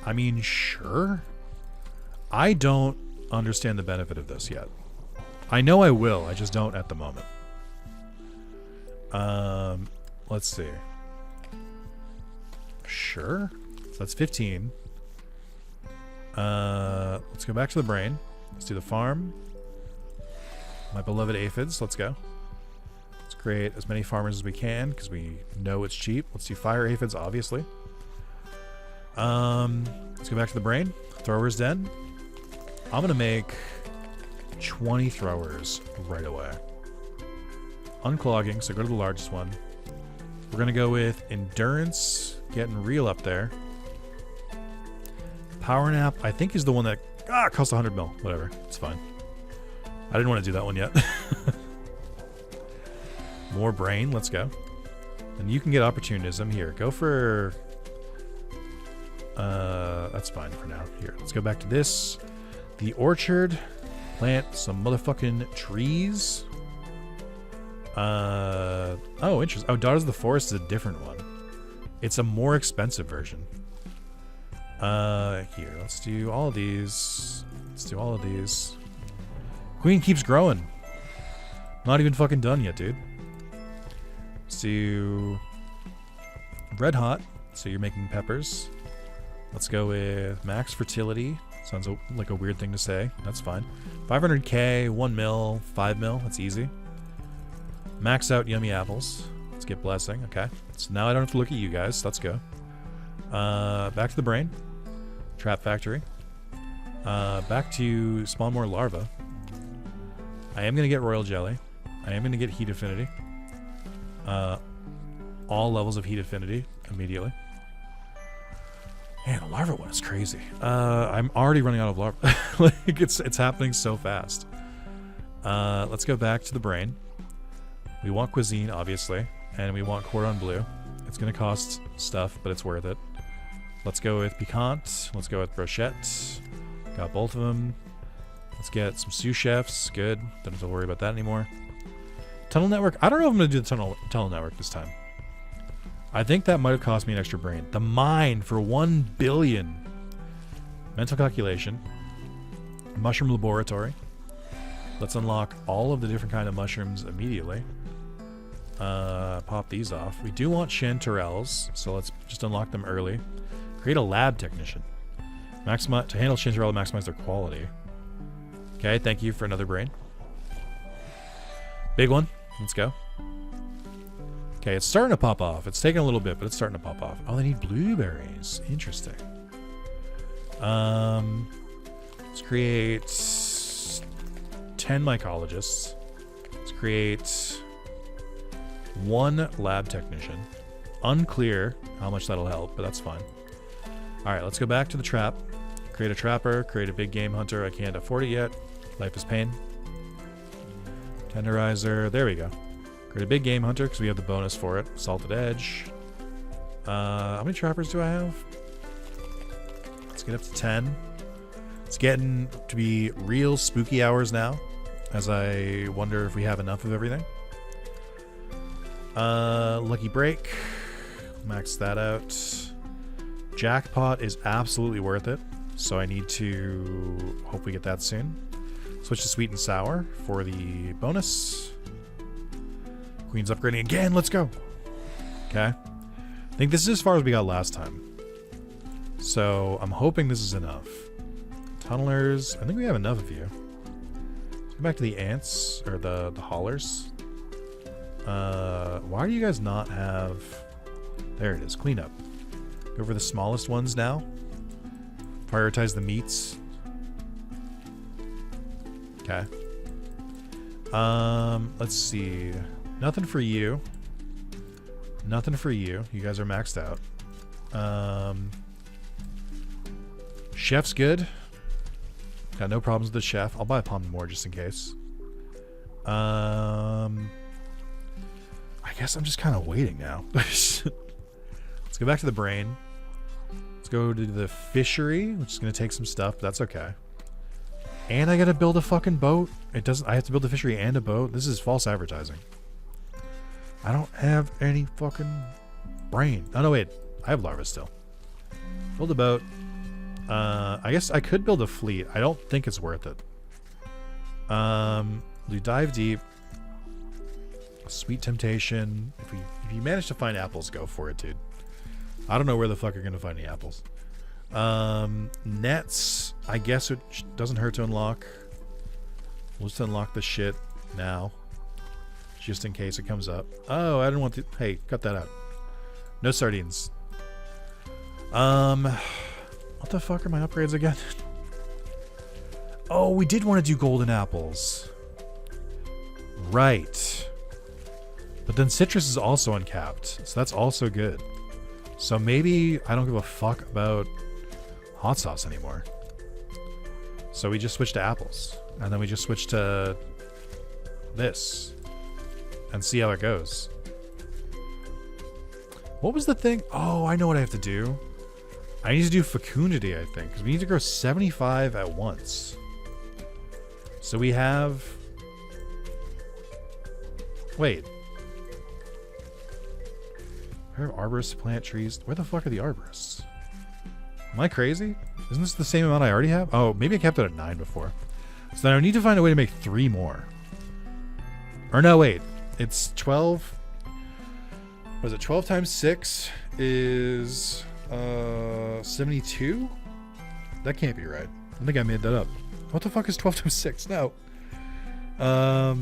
I mean, sure. I don't understand the benefit of this yet. I know I will, I just don't at the moment. Let's see. Sure. So that's 15. Let's go back to the brain. Let's do the farm. My beloved aphids, let's go. Let's create as many farmers as we can, because we know it's cheap. Let's do fire aphids, obviously. Let's go back to the brain. Thrower's Den. I'm gonna make 20 throwers right away. Unclogging, so go to the largest one. We're gonna go with endurance, getting real up there. Power nap, I think, is the one that costs 100 mil. Whatever, it's fine. I didn't want to do that one yet. More brain, let's go. And you can get opportunism here. Go for that's fine for now. Here, let's go back to this. The orchard. Plant some motherfucking trees. Oh, interesting. Oh, Daughters of the Forest is a different one. It's a more expensive version. Here, let's do all of these. Let's do all of these. Queen keeps growing. Not even fucking done yet, dude. Let's do red hot. So you're making peppers. Let's go with max fertility. Sounds like a weird thing to say. That's fine. 500k, 1 mil, 5 mil. That's easy. Max out yummy apples. Let's get blessing. Okay. So now I don't have to look at you guys. Let's go. Back to the brain. Trap factory. Back to spawn more larvae. I am going to get royal jelly. I am going to get heat affinity. All levels of heat affinity immediately. Man, the larva one is crazy. I'm already running out of larva. Like it's happening so fast. Let's go back to the brain. We want cuisine, obviously, and we want cordon bleu. It's gonna cost stuff, but it's worth it. Let's go with piquant. Let's go with brochette. Got both of them. Let's get some sous chefs. Good. Don't have to worry about that anymore. Tunnel network. I don't know if I'm gonna do the tunnel network this time. I think that might have cost me an extra brain. The mine for 1 billion. Mental calculation. Mushroom laboratory. Let's unlock all of the different kind of mushrooms immediately. Pop these off. We do want chanterelles, so let's just unlock them early. Create a lab technician. Maximize to handle chanterelle, maximize their quality. Okay, thank you for another brain. Big one. Let's go. Okay, it's starting to pop off. It's taking a little bit, but it's starting to pop off. Oh, they need blueberries. Interesting. Let's create 10 mycologists. Let's create 1 lab technician. Unclear how much that'll help, but that's fine. All right, let's go back to the trap. Create a trapper, create a big game hunter. I can't afford it yet. Life is pain. Tenderizer, there we go. Create a big game hunter because we have the bonus for it. Salted edge. How many trappers do I have? Let's get up to 10. It's getting to be real spooky hours now, as I wonder if we have enough of everything. Lucky break. Max that out. Jackpot is absolutely worth it, so I need to hope we get that soon. Switch to sweet and sour for the bonus. Queen's upgrading again. Let's go. Okay. I think this is as far as we got last time. So I'm hoping this is enough. Tunnelers. I think we have enough of you. Let's go back to the ants, or the haulers. Why do you guys not have... There it is. Clean up. Go for the smallest ones now. Prioritize the meats. Okay. Let's see. Nothing for you. Nothing for you. You guys are maxed out. Chef's good. Got no problems with the chef. I'll buy a pound more just in case. I guess I'm just kind of waiting now. Let's go back to the brain. Let's go to the fishery, which is going to take some stuff, but that's okay. And I got to build a fucking boat. It doesn't. I have to build a fishery and a boat. This is false advertising. I don't have any fucking brain. Oh, no, wait. I have larvae still. Build a boat. I guess I could build a fleet. I don't think it's worth it. Do dive deep. Sweet temptation. If you manage to find apples, go for it, dude. I don't know where the fuck you're gonna find any apples. Nets. I guess it doesn't hurt to unlock. We'll just unlock the shit now, just in case it comes up. Oh, I didn't want to. Hey, cut that out. No sardines. What the fuck are my upgrades again? Oh, we did want to do golden apples. Right. But then citrus is also uncapped, so that's also good. So maybe I don't give a fuck about hot sauce anymore. So we just switch to apples. And then we just switch to this. And see how it goes. What was the thing? Oh, I know what I have to do. I need to do fecundity, I think. Because we need to grow 75 at once. So we have... Wait. I have arborists to plant trees. Where the fuck are the arborists? Am I crazy? Isn't this the same amount I already have? Oh, maybe I kept it at 9 before. So then I need to find a way to make 3 more. Or no, wait. It's 12. Was it 12 times 6 is 72? That can't be right. I think I made that up. What the fuck is 12 times 6? No. 5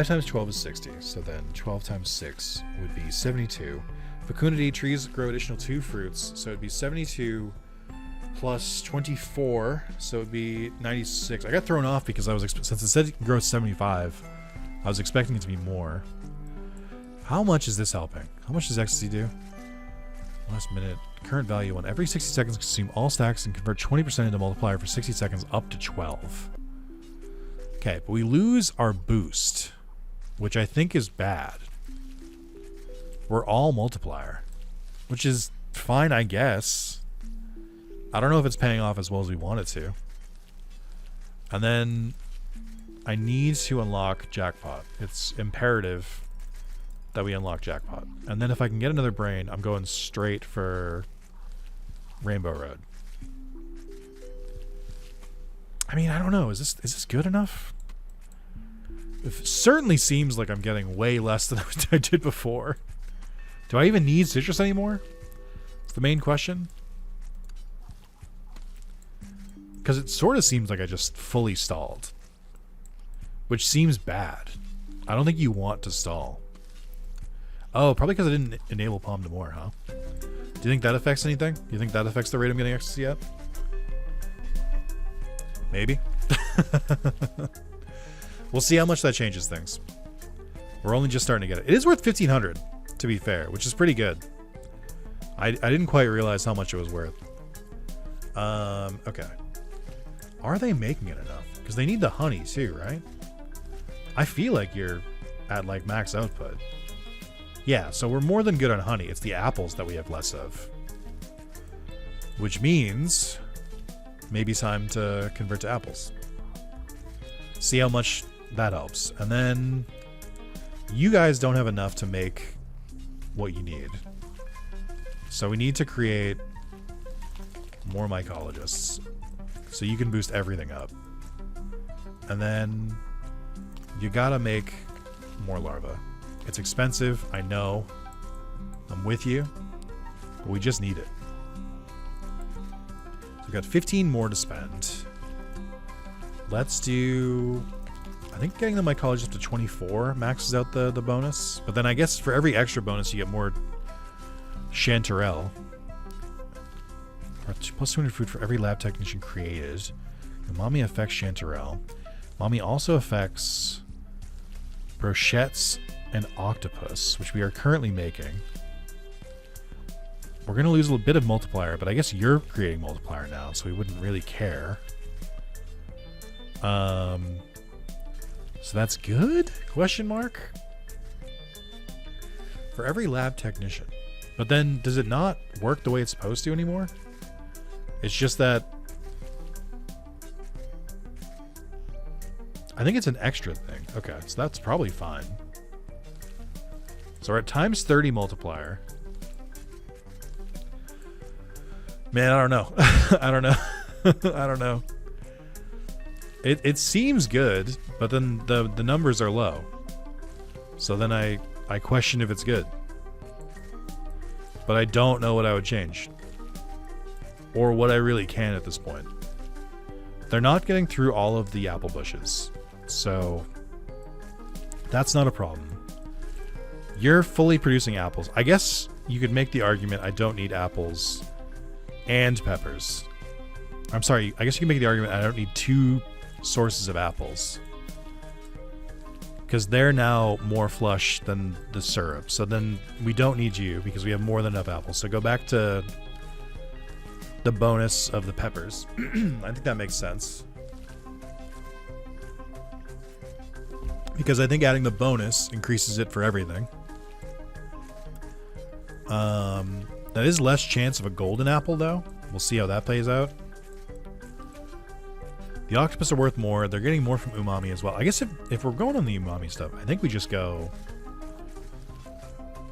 times 12 is 60. So then 12 times 6 would be 72. Fecundity, trees grow additional 2 fruits. So it'd be 72 plus 24. So it'd be 96. I got thrown off because I was, since it said it can grow 75, I was expecting it to be more. How much is this helping? How much does ecstasy do? Last minute. Current value 1. Every 60 seconds consume all stacks and convert 20% into multiplier for 60 seconds up to 12. Okay, but we lose our boost, which I think is bad. We're all multiplier, which is fine, I guess. I don't know if it's paying off as well as we want it to. And then I need to unlock Jackpot. It's imperative that we unlock Jackpot. And then if I can get another brain, I'm going straight for Rainbow Road. I mean, I don't know. Is this good enough? It certainly seems like I'm getting way less than I did before. Do I even need citrus anymore? It's the main question. Because it sort of seems like I just fully stalled. Which seems bad. I don't think you want to stall. Oh, probably because I didn't enable Palm de More, huh? Do you think that affects anything? Do you think that affects the rate I'm getting ecstasy at? Maybe. We'll see how much that changes things. We're only just starting to get it. It is worth 1,500 to be fair, which is pretty good. I didn't quite realize how much it was worth. Okay. Are they making it enough? Because they need the honey too, right? I feel like you're at like max output. Yeah, so we're more than good on honey. It's the apples that we have less of. Which means maybe time to convert to apples. See how much that helps. And then you guys don't have enough to make what you need. So we need to create more mycologists. So you can boost everything up. And then you gotta make more larvae. It's expensive, I know. I'm with you. But we just need it. So we've got 15 more to spend. Let's do... I think getting the mycologist up to 24 maxes out the bonus. But then I guess for every extra bonus you get more chanterelle. Plus 200 food for every lab technician created. Umami affects chanterelle. Umami also affects brochettes and octopus, which we are currently making. We're going to lose a little bit of multiplier, but I guess you're creating multiplier now, so we wouldn't really care. So that's good? Question mark? For every lab technician. But then, does it not work the way it's supposed to anymore? It's just that... I think it's an extra thing. Okay, so that's probably fine. So we're at times 30 multiplier. Man, I don't know. I don't know. I don't know. It seems good, but then the numbers are low. So then I question if it's good. But I don't know what I would change. Or what I really can at this point. They're not getting through all of the apple bushes. So that's not a problem. You're fully producing apples. I guess you could make the argument I don't need apples and peppers. I'm sorry, I guess you can make the argument I don't need 2 sources of apples. Because they're now more flush than the syrup. So then we don't need you because we have more than enough apples. So go back to the bonus of the peppers. I think that makes sense. Because I think adding the bonus increases it for everything. That is less chance of a golden apple, though. We'll see how that plays out. The octopus are worth more. They're getting more from umami as well. I guess if we're going on the umami stuff, I think we just go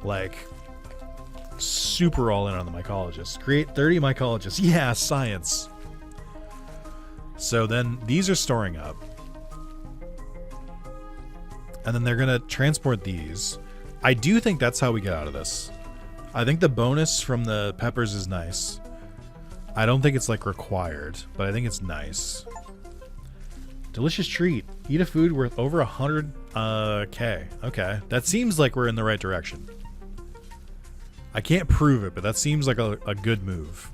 like super all in on the mycologists. Create 30 mycologists. Yeah, science. So then these are storing up. And then they're going to transport these. I do think that's how we get out of this. I think the bonus from the peppers is nice. I don't think it's like required, but I think it's nice. Delicious treat. Eat a food worth over 100k. Okay. That seems like we're in the right direction. I can't prove it, but that seems like a good move.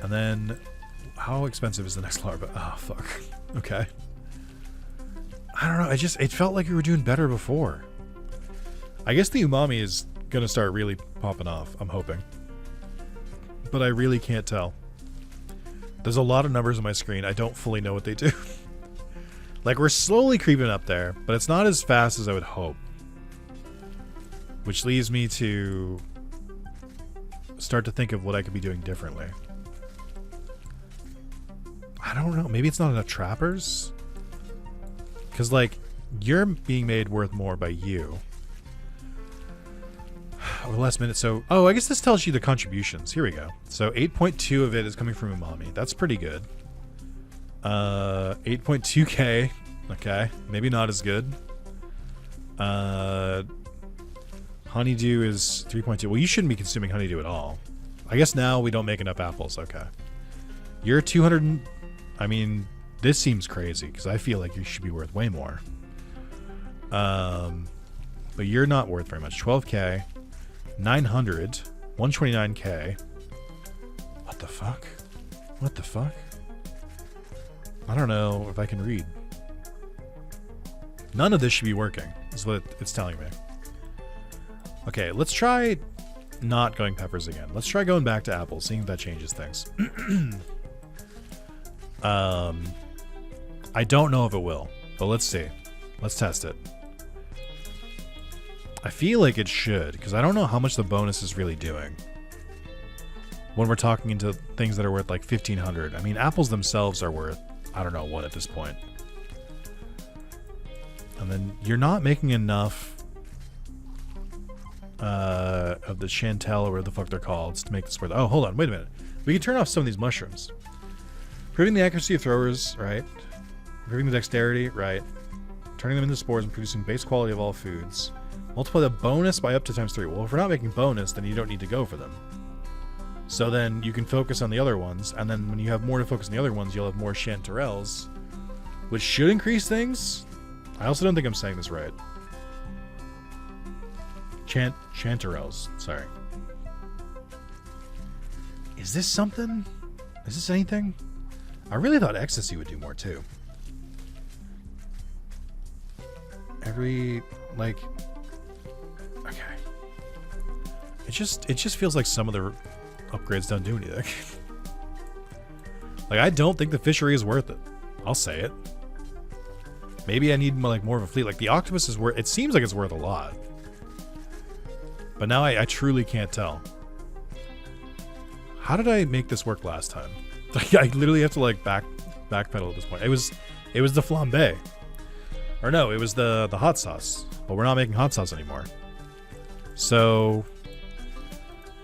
And then, how expensive is the next larva? Oh, fuck. Okay. I don't know. It felt like we were doing better before. I guess the umami is going to start really popping off. I'm hoping. But I really can't tell. There's a lot of numbers on my screen. I don't fully know what they do. Like, we're slowly creeping up there, but it's not as fast as I would hope. Which leads me to start to think of what I could be doing differently. I don't know. Maybe it's not enough trappers? Because, like, you're being made worth more by you. Oh, last minute. So, oh, I guess this tells you the contributions. Here we go. So 8.2 of it is coming from umami. That's pretty good. 8.2k. Okay. Maybe not as good. Honeydew is 3.2. Well, you shouldn't be consuming honeydew at all. I guess now we don't make enough apples. Okay. You're 200. I mean, this seems crazy because I feel like you should be worth way more. But you're not worth very much. 12k. 900. 129k. What the fuck? What the fuck? I don't know if I can read. None of this should be working, is what it's telling me. Okay, let's try not going peppers again. Let's try going back to apples, seeing if that changes things. I don't know if it will, but let's see. Let's test it. I feel like it should, because I don't know how much the bonus is really doing. When we're talking into things that are worth like 1,500. I mean, apples themselves are worth, I don't know what at this point. And then you're not making enough of the chantel, or whatever the fuck they're called, to make this worth. Oh, hold on, wait a minute. We can turn off some of these mushrooms. Improving the accuracy of throwers, right? Improving the dexterity, right? Turning them into spores and producing base quality of all foods. Multiply the bonus by up to ×3. Well, if we're not making bonus, then you don't need to go for them. So then you can focus on the other ones, and then when you have more to focus on the other ones, you'll have more chanterelles, which should increase things. I also don't think I'm saying this right. Chanterelles, sorry. Is this something? Is this anything? I really thought ecstasy would do more too. Okay. It just feels like some of the upgrades don't do anything. Like, I don't think the fishery is worth it. I'll say it. Maybe I need more of a fleet. Like, the octopus is worth, it seems like it's worth a lot. But now I truly can't tell. How did I make this work last time? I literally have to like backpedal at this point. It was the flambe. Or no, it was the hot sauce. But we're not making hot sauce anymore. So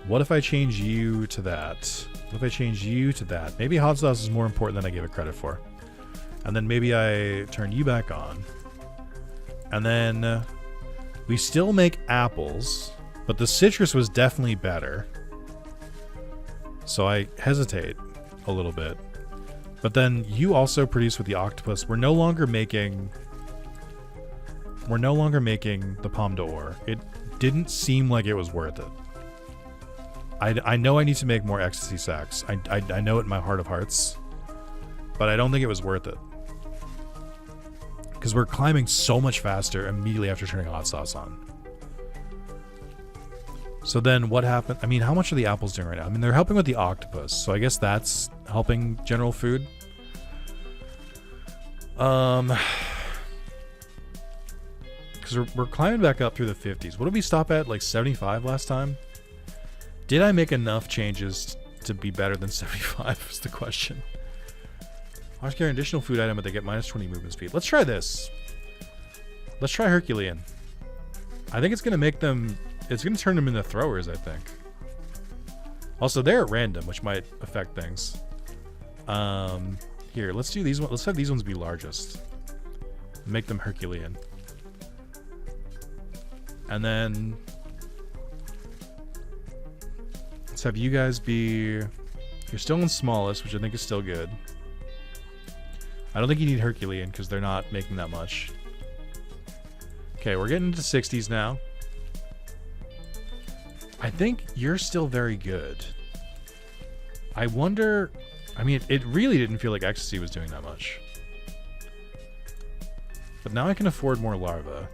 what if I change you to that? What if I change you to that? Maybe hot sauce is more important than I give it credit for. And then maybe I turn you back on. And then we still make apples, but the citrus was definitely better. So I hesitate a little bit. But then you also produce with the octopus. We're no longer making the pomme d'or. It didn't seem like it was worth it. I know I need to make more ecstasy sacks. I know it in my heart of hearts. But I don't think it was worth it. Because we're climbing so much faster immediately after turning hot sauce on. So then what happened? I mean, how much are the apples doing right now? I mean, they're helping with the octopus. So I guess that's helping general food. Because we're climbing back up through the 50s. What did we stop at? Like 75 last time? Did I make enough changes to be better than 75 is the question. Watch carry an additional food item, but they get -20 movement speed. Let's try this. Let's try Herculean. I think it's going to make them... It's going to turn them into throwers, I think. Also, they're at random, which might affect things. Here, let's do these ones. Let's have these ones be largest. Make them Herculean. And then... let's have you guys be... You're still in smallest, which I think is still good. I don't think you need Herculean, because they're not making that much. Okay, we're getting into 60s now. I think you're still very good. I wonder... I mean, it really didn't feel like ecstasy was doing that much. But now I can afford more larvae.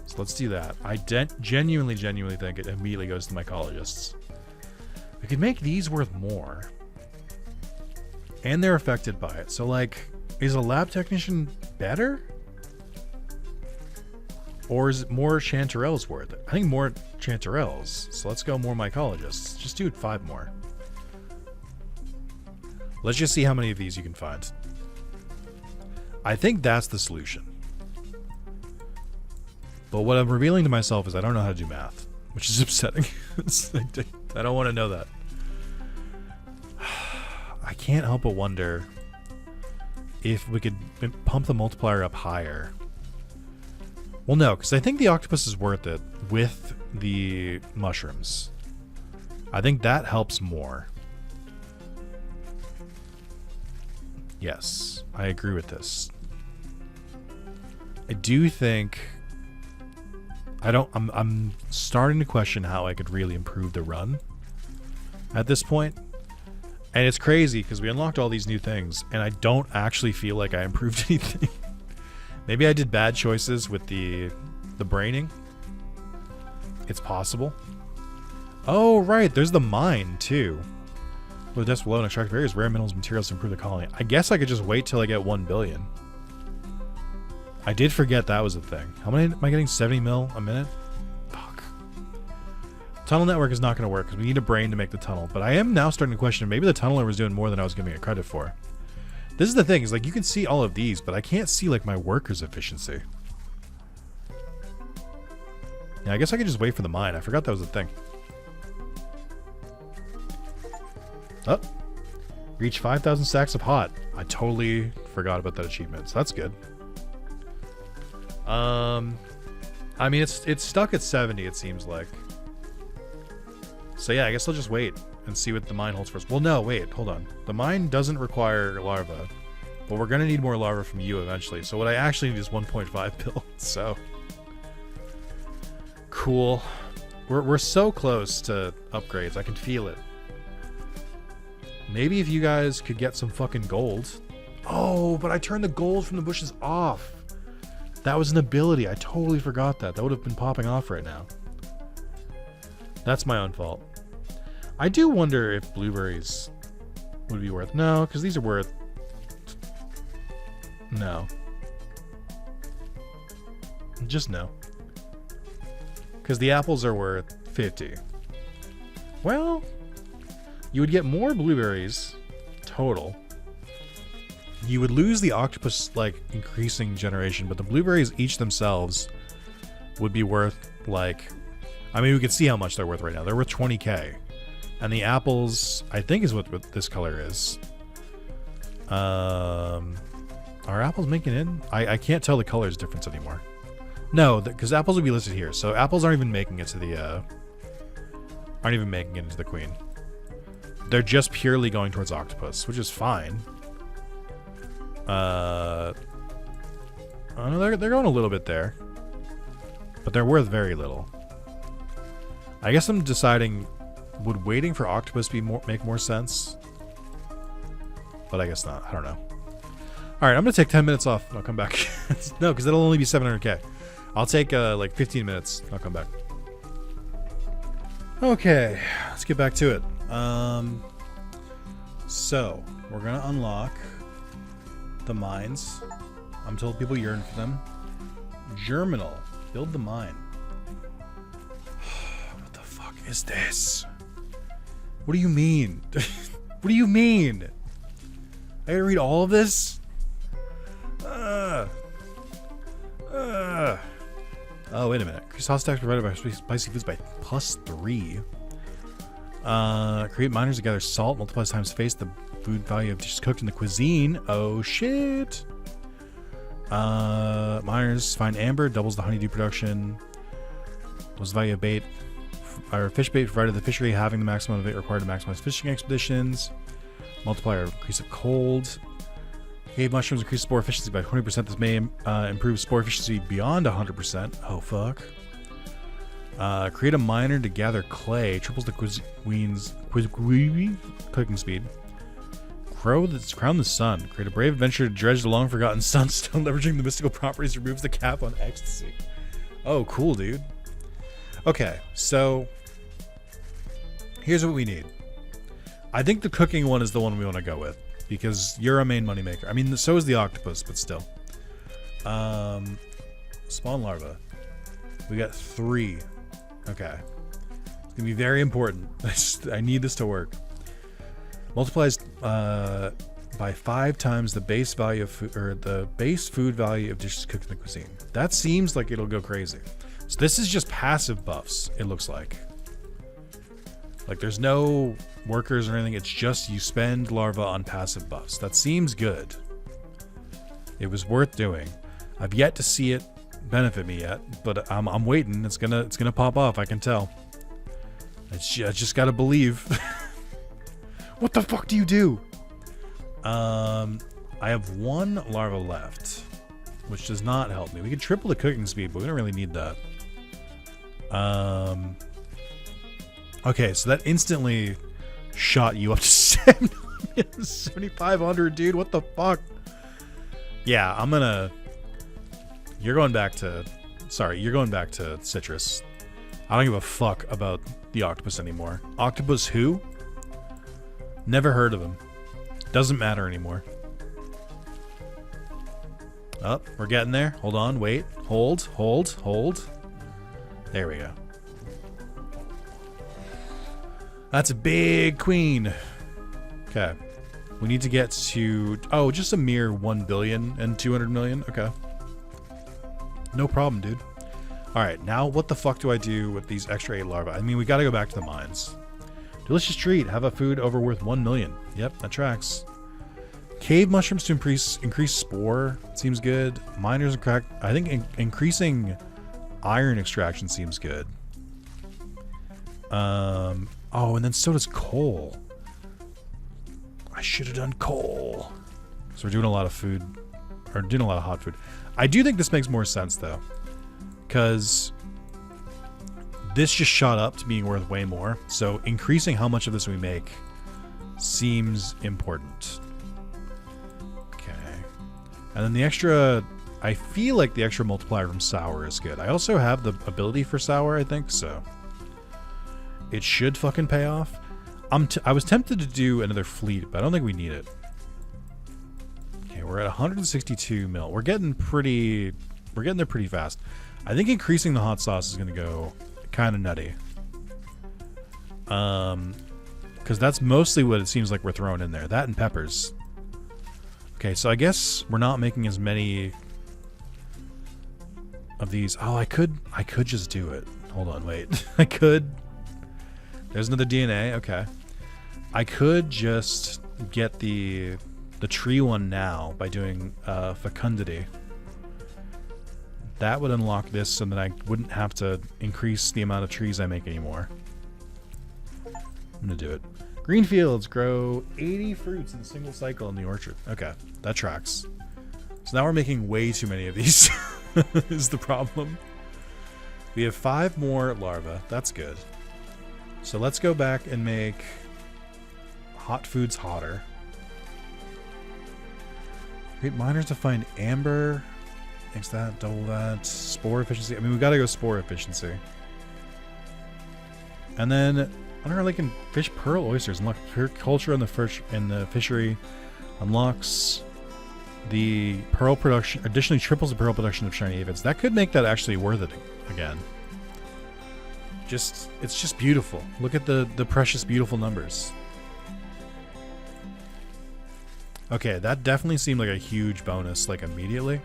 So let's do that. I genuinely think it immediately goes to mycologists. We could make these worth more. And they're affected by it. So, like, is a lab technician better? Or is it more chanterelles worth it? I think more chanterelles. So let's go more mycologists. Just do 5 more. Let's just see how many of these you can find. I think that's the solution. But what I'm revealing to myself is I don't know how to do math, which is upsetting. I don't want to know that. I can't help but wonder if we could pump the multiplier up higher. Well, no, because I think the octopus is worth it with the mushrooms. I think that helps more. Yes, I agree with this. I do think... I'm starting to question how I could really improve the run at this point. And it's crazy because we unlocked all these new things and I don't actually feel like I improved anything. Maybe I did bad choices with the braining. it's possible. Oh, right. There's the mine, too. With depths below and extract various rare minerals and materials to improve the colony. I guess I could just wait till I get 1 billion. I did forget that was a thing. How many am I getting? 70 mil a minute? Fuck. Tunnel network is not going to work because we need a brain to make the tunnel. But I am now starting to question maybe the tunneler was doing more than I was giving it credit for. This is the thing, is like you can see all of these, but I can't see like my workers' efficiency. Yeah, I guess I could just wait for the mine. I forgot that was a thing. Oh. Reach 5,000 stacks of hot. I totally forgot about that achievement, so that's good. I mean, it's stuck at 70, it seems like. So yeah, I guess I'll just wait and see what the mine holds first. Well, no, wait, hold on. The mine doesn't require larva, but we're gonna need more larva from you eventually. So what I actually need is 1.5 bill. So cool. We're so close to upgrades. I can feel it. Maybe if you guys could get some fucking gold. Oh, but I turned the gold from the bushes off. That was an ability. I totally forgot that. That would have been popping off right now. That's my own fault. I do wonder if blueberries would be worth... No, because these are worth... No. Just no. Because the apples are worth 50. Well, you would get more blueberries total. You would lose the octopus, like, increasing generation, but the blueberries each themselves would be worth, like... I mean, we can see how much they're worth right now. They're worth 20k. And the apples, I think, is what this color is. Are apples making it? I can't tell the colors difference anymore. No, because apples would be listed here. So apples aren't even making it to the... aren't even making it into the queen. They're just purely going towards octopus, which is fine. Oh, no, they're going a little bit there. But they're worth very little. I guess I'm deciding, would waiting for octopus make more sense? But I guess not. I don't know. Alright, I'm going to take 10 minutes off and I'll come back. No, because it'll only be 700k. I'll take like 15 minutes and I'll come back. Okay, let's get back to it. So, we're going to unlock the mines. I'm told people yearn for them. Germinal. Build the mine. What the fuck is this? What do you mean? What do you mean? I gotta read all of this? Oh, wait a minute. Increase hot stacks provided by spicy foods by +3. Create miners to gather salt, multiplies times face the food value of dishes cooked in the cuisine. Oh shit. Miners find amber, doubles the honeydew production. Doubles the value of bait. Or fish bait provided the fishery having the maximum of bait required to maximize fishing expeditions. Multiplier increase of cold. Cave mushrooms increase spore efficiency by 20%. This may improve spore efficiency beyond 100%. Oh fuck. Create a miner to gather clay. Triples the queen's cooking speed. Crown the sun. Create a brave adventure to dredge the long forgotten sunstone. Leveraging the mystical properties removes the cap on ecstasy. Oh, cool, dude. Okay, so here's what we need. I think the cooking one is the one we want to go with because you're a main moneymaker. I mean, so is the octopus, but still. Spawn larva. We got 3. Okay. It's gonna be very important. I need this to work. Multiplies by 5 times the base value of food, or the base food value of dishes cooked in the cuisine. That seems like it'll go crazy. So this is just passive buffs, it looks like. Like there's no workers or anything, it's just you spend larva on passive buffs. That seems good. It was worth doing. I've yet to see it benefit me yet, but I'm waiting. It's gonna pop off, I can tell. I just gotta believe. What the fuck do you do? I have 1 larva left, which does not help me. We can triple the cooking speed, but we don't really need that. Okay, so that instantly shot you up to 7,500, dude. What the fuck? Yeah, I'm gonna... You're going back to... Sorry, you're going back to citrus. I don't give a fuck about the octopus anymore. Octopus who? Never heard of him. Doesn't matter anymore. Oh, we're getting there. Hold on, wait. Hold. There we go. That's a big queen. Okay. We need to get to... Oh, just a mere 1 billion and 200 million? Okay. No problem, dude. Alright, now what the fuck do I do with these extra 8 larvae? I mean, we gotta go back to the mines. Delicious treat. Have a food over worth 1 million. Yep, that tracks. Cave mushrooms to increase spore. Seems good. Miners and crack... I think increasing iron extraction seems good. Oh, and then so does coal. I should have done coal. So we're doing a lot of food. Or doing a lot of hot food. I do think this makes more sense, though. Because this just shot up to being worth way more. So increasing how much of this we make seems important. Okay. And then the extra... I feel like the extra multiplier from sour is good. I also have the ability for sour, I think, so... It should fucking pay off. I was tempted to do another fleet, but I don't think we need it. Okay, we're at 162 mil. We're getting there pretty fast. I think increasing the hot sauce is going to go kind of nutty. Because that's mostly what it seems like we're throwing in there. That and peppers. Okay, so I guess we're not making as many of these. Oh, I could just do it. Hold on, wait. I could. There's another DNA. Okay. I could just get the tree one now by doing fecundity. That would unlock this so that I wouldn't have to increase the amount of trees I make anymore. I'm gonna do it. Green fields grow 80 fruits in a single cycle in the orchard. Okay, that tracks. So now we're making way too many of these. Is the problem. We have 5 more larvae. That's good. So let's go back and make hot foods hotter. Great miners to find amber. Thanks that, double that. Spore efficiency. I mean, we gotta go spore efficiency. And then, I don't know, like in fish pearl oysters. Unlock pure culture in the fishery. Unlocks the pearl production. Additionally, triples the pearl production of shiny aphids. That could make that actually worth it again. It's just beautiful. Look at the precious, beautiful numbers. Okay, that definitely seemed like a huge bonus, like immediately.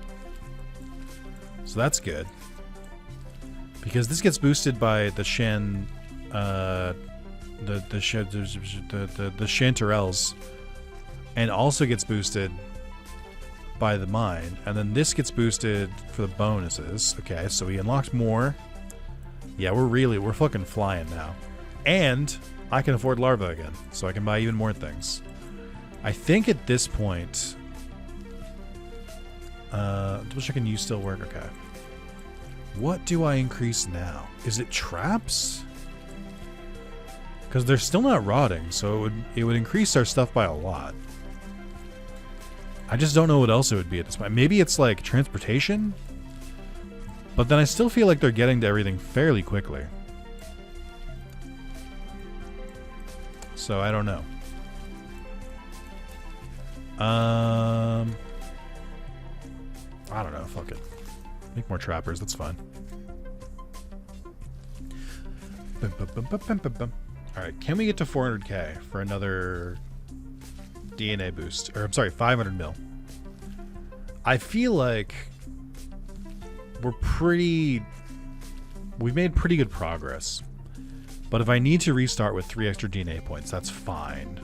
So that's good. Because this gets boosted by the the chanterelles, and also gets boosted by the mine, and then this gets boosted for the bonuses. Okay, so we unlocked more. Yeah, we're fucking flying now. And I can afford larvae again, so I can buy even more things. I think at this point... double check and use still work. Okay. What do I increase now? Is it traps? Because they're still not rotting, so it would increase our stuff by a lot. I just don't know what else it would be at this point. Maybe it's like transportation? But then I still feel like they're getting to everything fairly quickly. So I don't know. I don't know. Fuck it. Make more trappers. That's fine. Alright, can we get to 400k for another DNA boost? Or, I'm sorry, 500 mil. I feel like we've made pretty good progress. But if I need to restart with 3 extra DNA points, that's fine.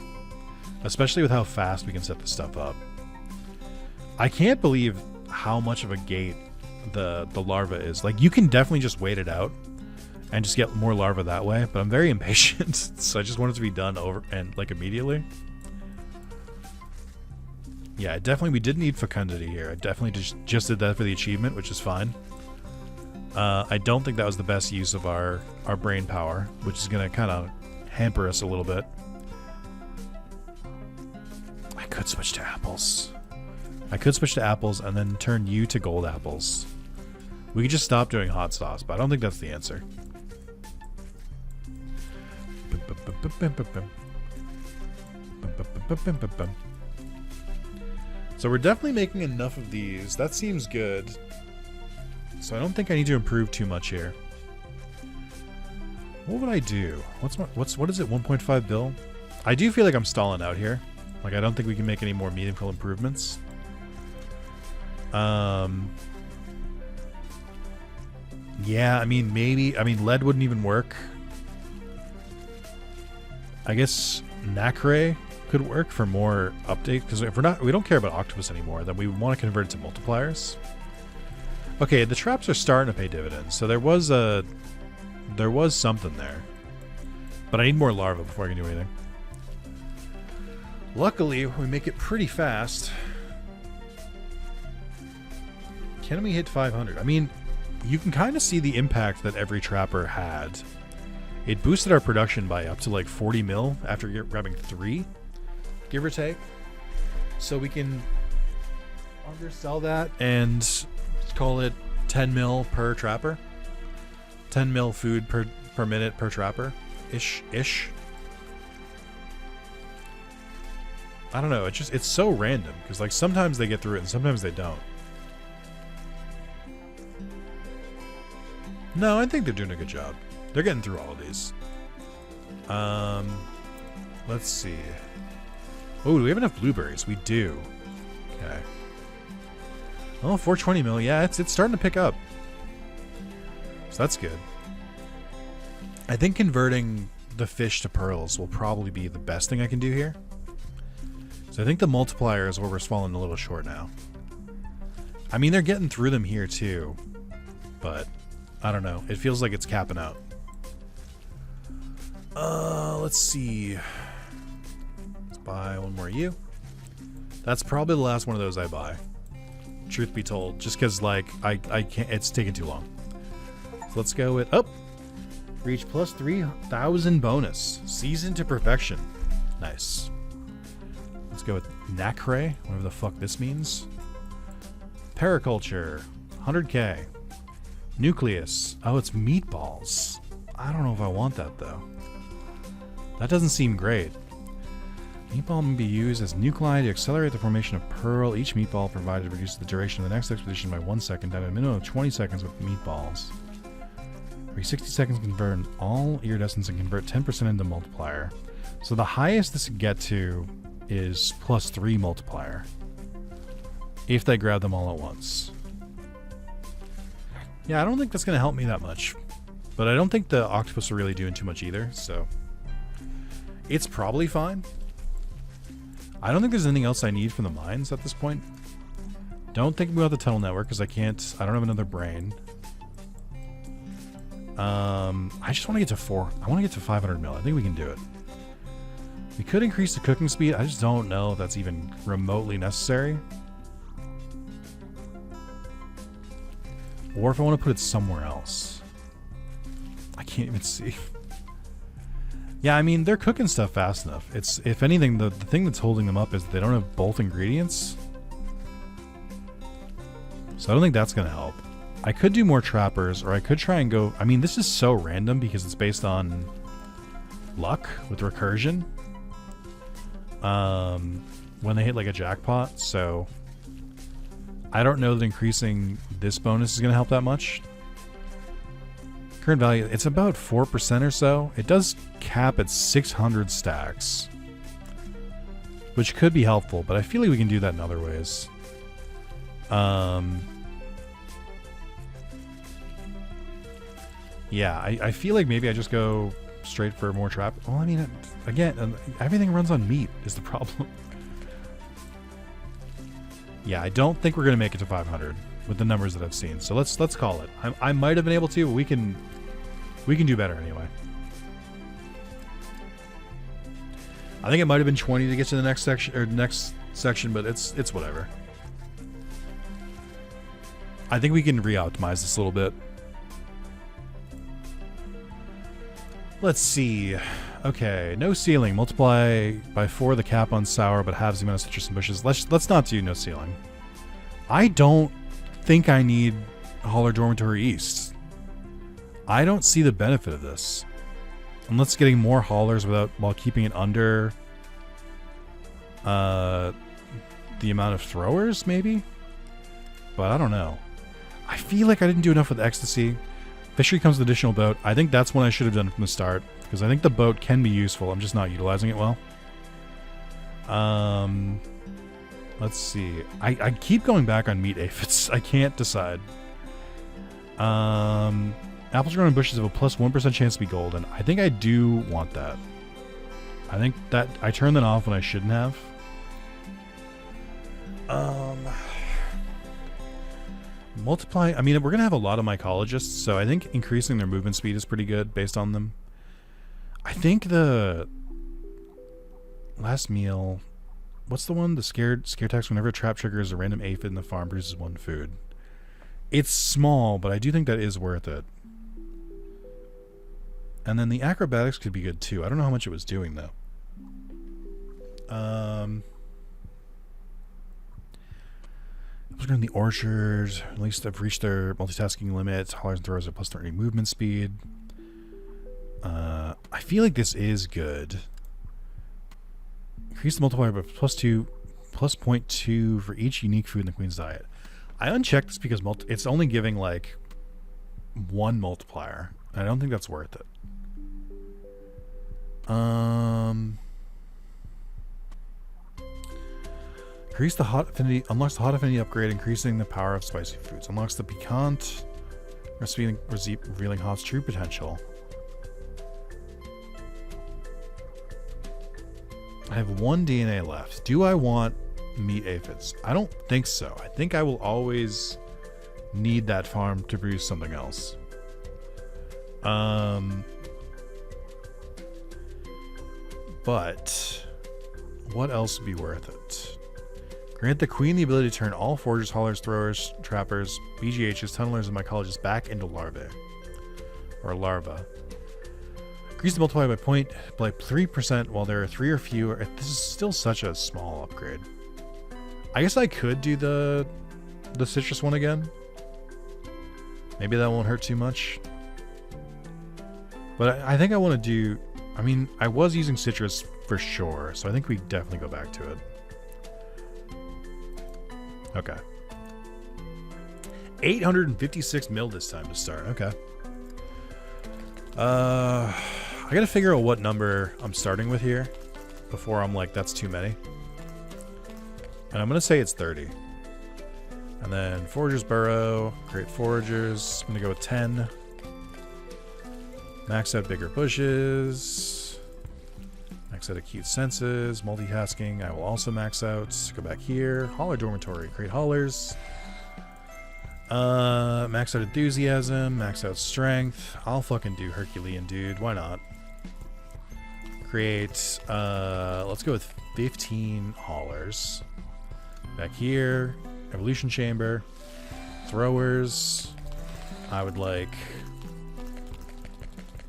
Especially with how fast we can set this stuff up. I can't believe how much of a gate the larva is. Like, you can definitely just wait it out and just get more larvae that way, but I'm very impatient, so I just want it to be done over and like immediately. Yeah, we did need fecundity here. I definitely just did that for the achievement, which is fine. I don't think that was the best use of our brain power, which is going to kind of hamper us a little bit. I could switch to apples. And then turn you to gold apples. We could just stop doing hot sauce, but I don't think that's the answer. So we're definitely making enough of these. That seems good. So I don't think I need to improve too much here. What would I do? What is it? 1.5 bill? I do feel like I'm stalling out here. Like I don't think we can make any more meaningful improvements. Yeah, I mean maybe. I mean lead wouldn't even work. I guess Nacre could work for more update, because if we don't care about octopus anymore, then we want to convert it to multipliers. Okay, the traps are starting to pay dividends, so there was something there, but I need more larvae before I can do anything. Luckily, we make it pretty fast. Can we hit 500? I mean, you can kind of see the impact that every trapper had. It boosted our production by up to like 40 mil after grabbing 3, give or take. So we can undersell that and call it 10 mil per trapper. 10 mil food per minute per trapper. Ish. I don't know. It's so random because like sometimes they get through it and sometimes they don't. No, I think they're doing a good job. They're getting through all of these. Let's see. Oh, do we have enough blueberries? We do. Okay. Oh, 420 mil. Yeah, it's starting to pick up. So that's good. I think converting the fish to pearls will probably be the best thing I can do here. So I think the multiplier is where we're falling a little short now. I mean, they're getting through them here too, but I don't know. It feels like it's capping out. Let's see. Let's buy one more U. That's probably the last one of those I buy. Truth be told, just because like I can't. It's taking too long. So let's go with reach plus 3,000 bonus. Seasoned to perfection. Nice. Let's go with Nacre, whatever the fuck this means. Paraculture, 100k. Nucleus. Oh, it's meatballs. I don't know if I want that though. That doesn't seem great. Meatball may be used as nuclei to accelerate the formation of pearl. Each meatball provided reduces the duration of the next expedition by 1 second, down to a minimum of 20 seconds with meatballs. Every 60 seconds, convert all iridescence and convert 10% into multiplier. So the highest this can get to is plus 3 multiplier. If they grab them all at once. Yeah, I don't think that's going to help me that much. But I don't think the octopus are really doing too much either, so it's probably fine. I don't think there's anything else I need from the mines at this point. Don't think about the tunnel network because I don't have another brain. I just want to get to 4. I want to get to 500 mil. I think we can do it. We could increase the cooking speed. I just don't know if that's even remotely necessary. Or if I want to put it somewhere else. I can't even see. Yeah, I mean, they're cooking stuff fast enough. It's, if anything, the thing that's holding them up is that they don't have both ingredients. So I don't think that's going to help. I could do more trappers, or I could try and go... I mean, this is so random because it's based on luck with recursion. When they hit like a jackpot, so I don't know that increasing this bonus is going to help that much. Current value, it's about 4% or so. It does cap at 600 stacks, which could be helpful, but I feel like we can do that in other ways. Yeah, I feel like maybe I just go straight for more trap. Well, I mean, again, everything runs on meat is the problem. Yeah, I don't think we're gonna make it to 500 with the numbers that I've seen. So let's call it. I might have been able to, but we can do better anyway. I think it might have been 20 to get to the next section, but it's whatever. I think we can re-optimize this a little bit. Let's see. Okay, no ceiling. Multiply by 4 the cap on sour, but halves the amount of citrus and bushes. Let's not do no ceiling. I don't think I need Hall or Dormitory East. I don't see the benefit of this. Unless getting more haulers while keeping it under the amount of throwers, maybe? But I don't know. I feel like I didn't do enough with Ecstasy. Fishery comes with additional boat. I think that's what I should have done from the start, because I think the boat can be useful. I'm just not utilizing it well. Let's see. I keep going back on meat aphids. I can't decide. Apples grown in bushes have a plus 1% chance to be golden. I think I do want that. I think that I turned that off when I shouldn't have. Multiply. I mean, we're gonna have a lot of mycologists, so I think increasing their movement speed is pretty good based on them. I think the last meal. What's the one? The scare tax. Whenever a trap triggers, a random aphid in the farm produces 1 food. It's small, but I do think that is worth it. And then the acrobatics could be good too. I don't know how much it was doing though. In the orchard, at least they've reached their multitasking limits. Haulers and throwers are plus 30 movement speed. I feel like this is good. Increase the multiplier by plus 0.2 for each unique food in the queen's diet. I unchecked this because it's only giving like 1 multiplier. I don't think that's worth it. Increase the hot affinity. Unlocks the hot affinity upgrade, increasing the power of spicy foods. Unlocks the piquant recipe, revealing hot's true potential. I have 1 DNA left. Do I want meat aphids? I don't think so. I think I will always need that farm to produce something else. But what else would be worth it? Grant the queen the ability to turn all foragers, haulers, throwers, trappers, BGHs, tunnelers, and mycologists back into larvae. Or larva. Increase the multiplier by 3% while there are 3 or fewer. This is still such a small upgrade. I guess I could do the citrus one again. Maybe that won't hurt too much. But I think I want to do... I mean, I was using citrus for sure, so I think we definitely go back to it. Okay. 856 mil this time to start. Okay. I gotta figure out what number I'm starting with here before I'm like, that's too many. And I'm gonna say it's 30. And then Forager's Burrow, create Foragers. I'm gonna go with 10. Max out bigger bushes. Max out acute senses. Multitasking, I will also max out. Go back here. Hauler dormitory, create haulers. Max out enthusiasm. Max out strength. I'll fucking do Herculean, dude. Why not? Create, let's go with 15 haulers. Back here. Evolution chamber. Throwers. I would like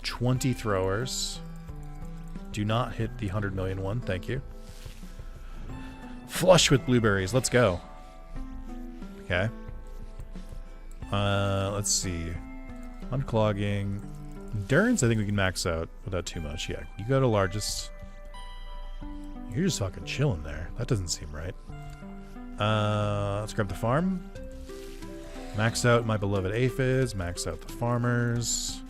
20 throwers. Do not hit the 100 million one. Thank you. Flush with blueberries. Let's go. Okay. Let's see. Unclogging. Endurance, I think we can max out without too much. Yeah, you go to largest. You're just fucking chilling there. That doesn't seem right. Let's grab the farm. Max out my beloved aphids. Max out the farmers.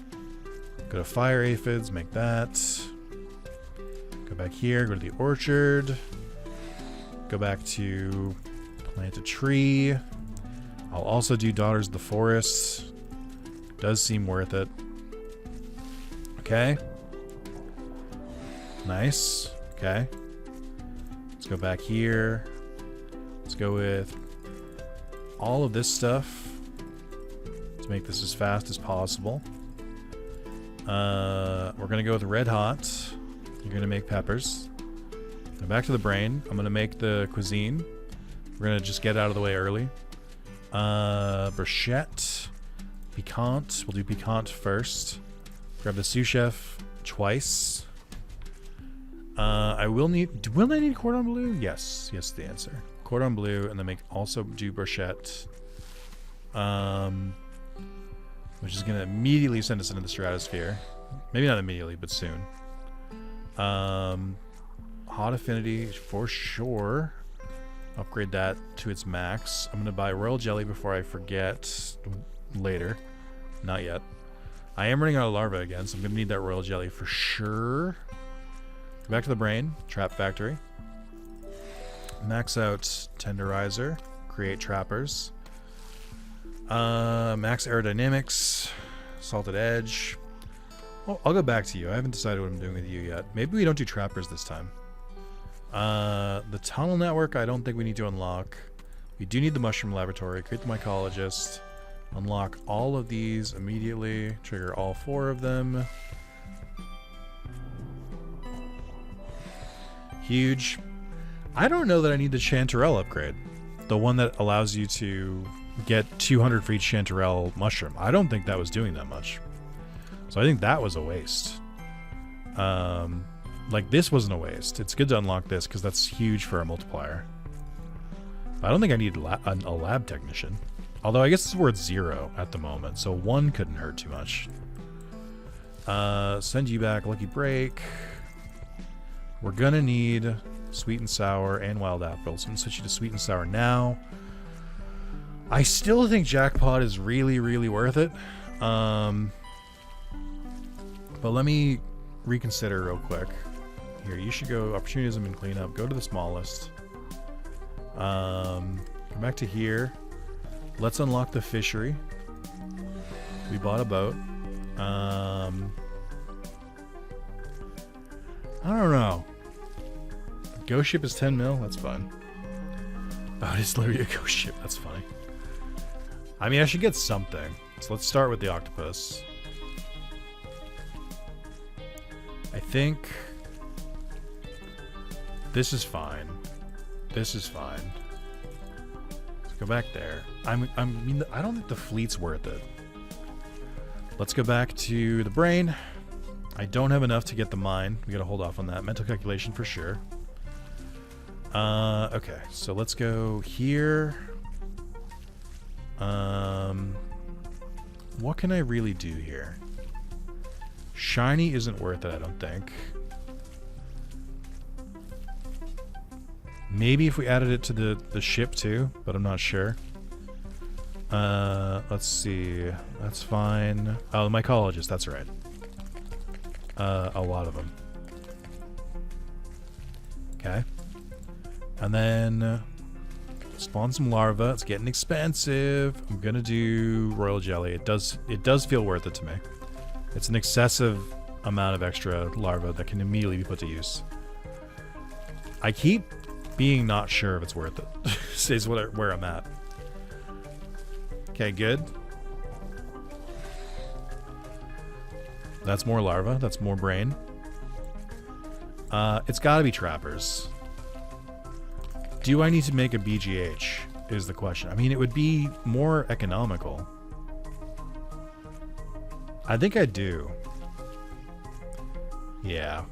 Go to fire aphids. Make that. Go back here. Go to the orchard. Go back to plant a tree. I'll also do Daughters of the Forest. Does seem worth it. Okay. Nice. Okay. Let's go back here. Let's go with all of this stuff to make this as fast as possible. We're going to go with red hot. You're going to make peppers. Go back to the brain. I'm going to make the cuisine. We're going to just get out of the way early. Bruschette. Piquant. We'll do piquant first. Grab the sous chef twice. Will I need cordon bleu? Yes. Yes, the answer. Cordon bleu, and then also do bruschette. Which is going to immediately send us into the stratosphere. Maybe not immediately, but soon. Hot affinity for sure. Upgrade that to its max. I'm going to buy royal jelly before I forget later. Not yet. I am running out of larva again, so I'm going to need that royal jelly for sure. Go back to the brain. Trap factory. Max out tenderizer. Create trappers. Max aerodynamics. Salted edge. Well, I'll go back to you. I haven't decided what I'm doing with you yet. Maybe we don't do trappers this time. The tunnel network, I don't think we need to unlock. We do need the mushroom laboratory. Create the mycologist. Unlock all of these immediately. Trigger all 4 of them. Huge. I don't know that I need the chanterelle upgrade. The one that allows you to get 200 for each chanterelle mushroom. I don't think that was doing that much. So I think that was a waste. Like, this wasn't a waste. It's good to unlock this because that's huge for our multiplier. But I don't think I need a lab technician. Although I guess it's worth 0 at the moment, so 1 couldn't hurt too much. Send you back, lucky break. We're gonna need sweet and sour and wild apples. I'm gonna switch you to sweet and sour now. I still think jackpot is really, really worth it. But let me reconsider real quick. Here, you should go opportunism and cleanup. Go to the smallest. Come back to here. Let's unlock the fishery. We bought a boat. I don't know. Ghost ship is 10 mil. That's fine. Oh, it is literally a ghost ship. That's funny. I mean, I should get something. So let's start with the octopus. I think this is fine. This is fine. Let's go back there. I mean, I don't think the fleet's worth it. Let's go back to the brain. I don't have enough to get the mine. We gotta hold off on that. Mental calculation for sure. Okay, so let's go here. What can I really do here? Shiny isn't worth it, I don't think. Maybe if we added it to the ship too, but I'm not sure. Let's see. That's fine. Oh, the mycologist, that's right. A lot of them. Okay. And then spawn some larvae. It's getting expensive. I'm gonna do royal jelly. It does feel worth it to me. It's an excessive amount of extra larvae that can immediately be put to use. I keep being not sure if it's worth it. Is where I'm at. Okay, good. That's more larva. That's more brain. It's got to be trappers. Do I need to make a BGH? Is the question. I mean, it would be more economical. I think I do. Yeah.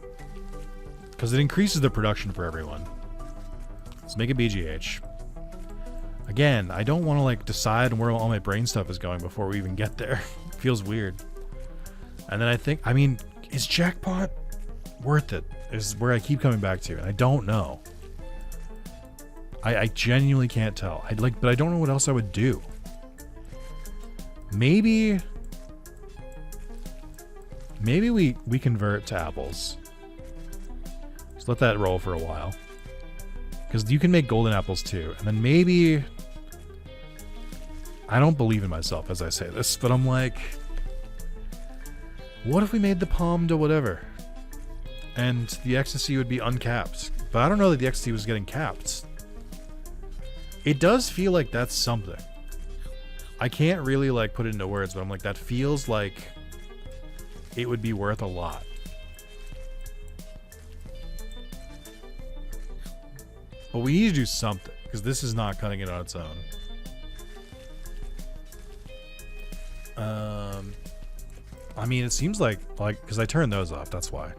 Because it increases the production for everyone. Let's make a BGH. Again, I don't want to like decide where all my brain stuff is going before we even get there. It feels weird. And then I mean, is jackpot worth it? Is where I keep coming back to, and I don't know. I genuinely can't tell. But I don't know what else I would do. Maybe we convert to apples. Just let that roll for a while. Because you can make golden apples too. And then maybe... I don't believe in myself as I say this, but I'm like... What if we made the palm to whatever? And the ecstasy would be uncapped. But I don't know that the ecstasy was getting capped. It does feel like that's something. I can't really like put it into words, but I'm like, that feels like it would be worth a lot. But we need to do something, because this is not cutting it on its own. I mean, it seems like, because I turned those off, that's why.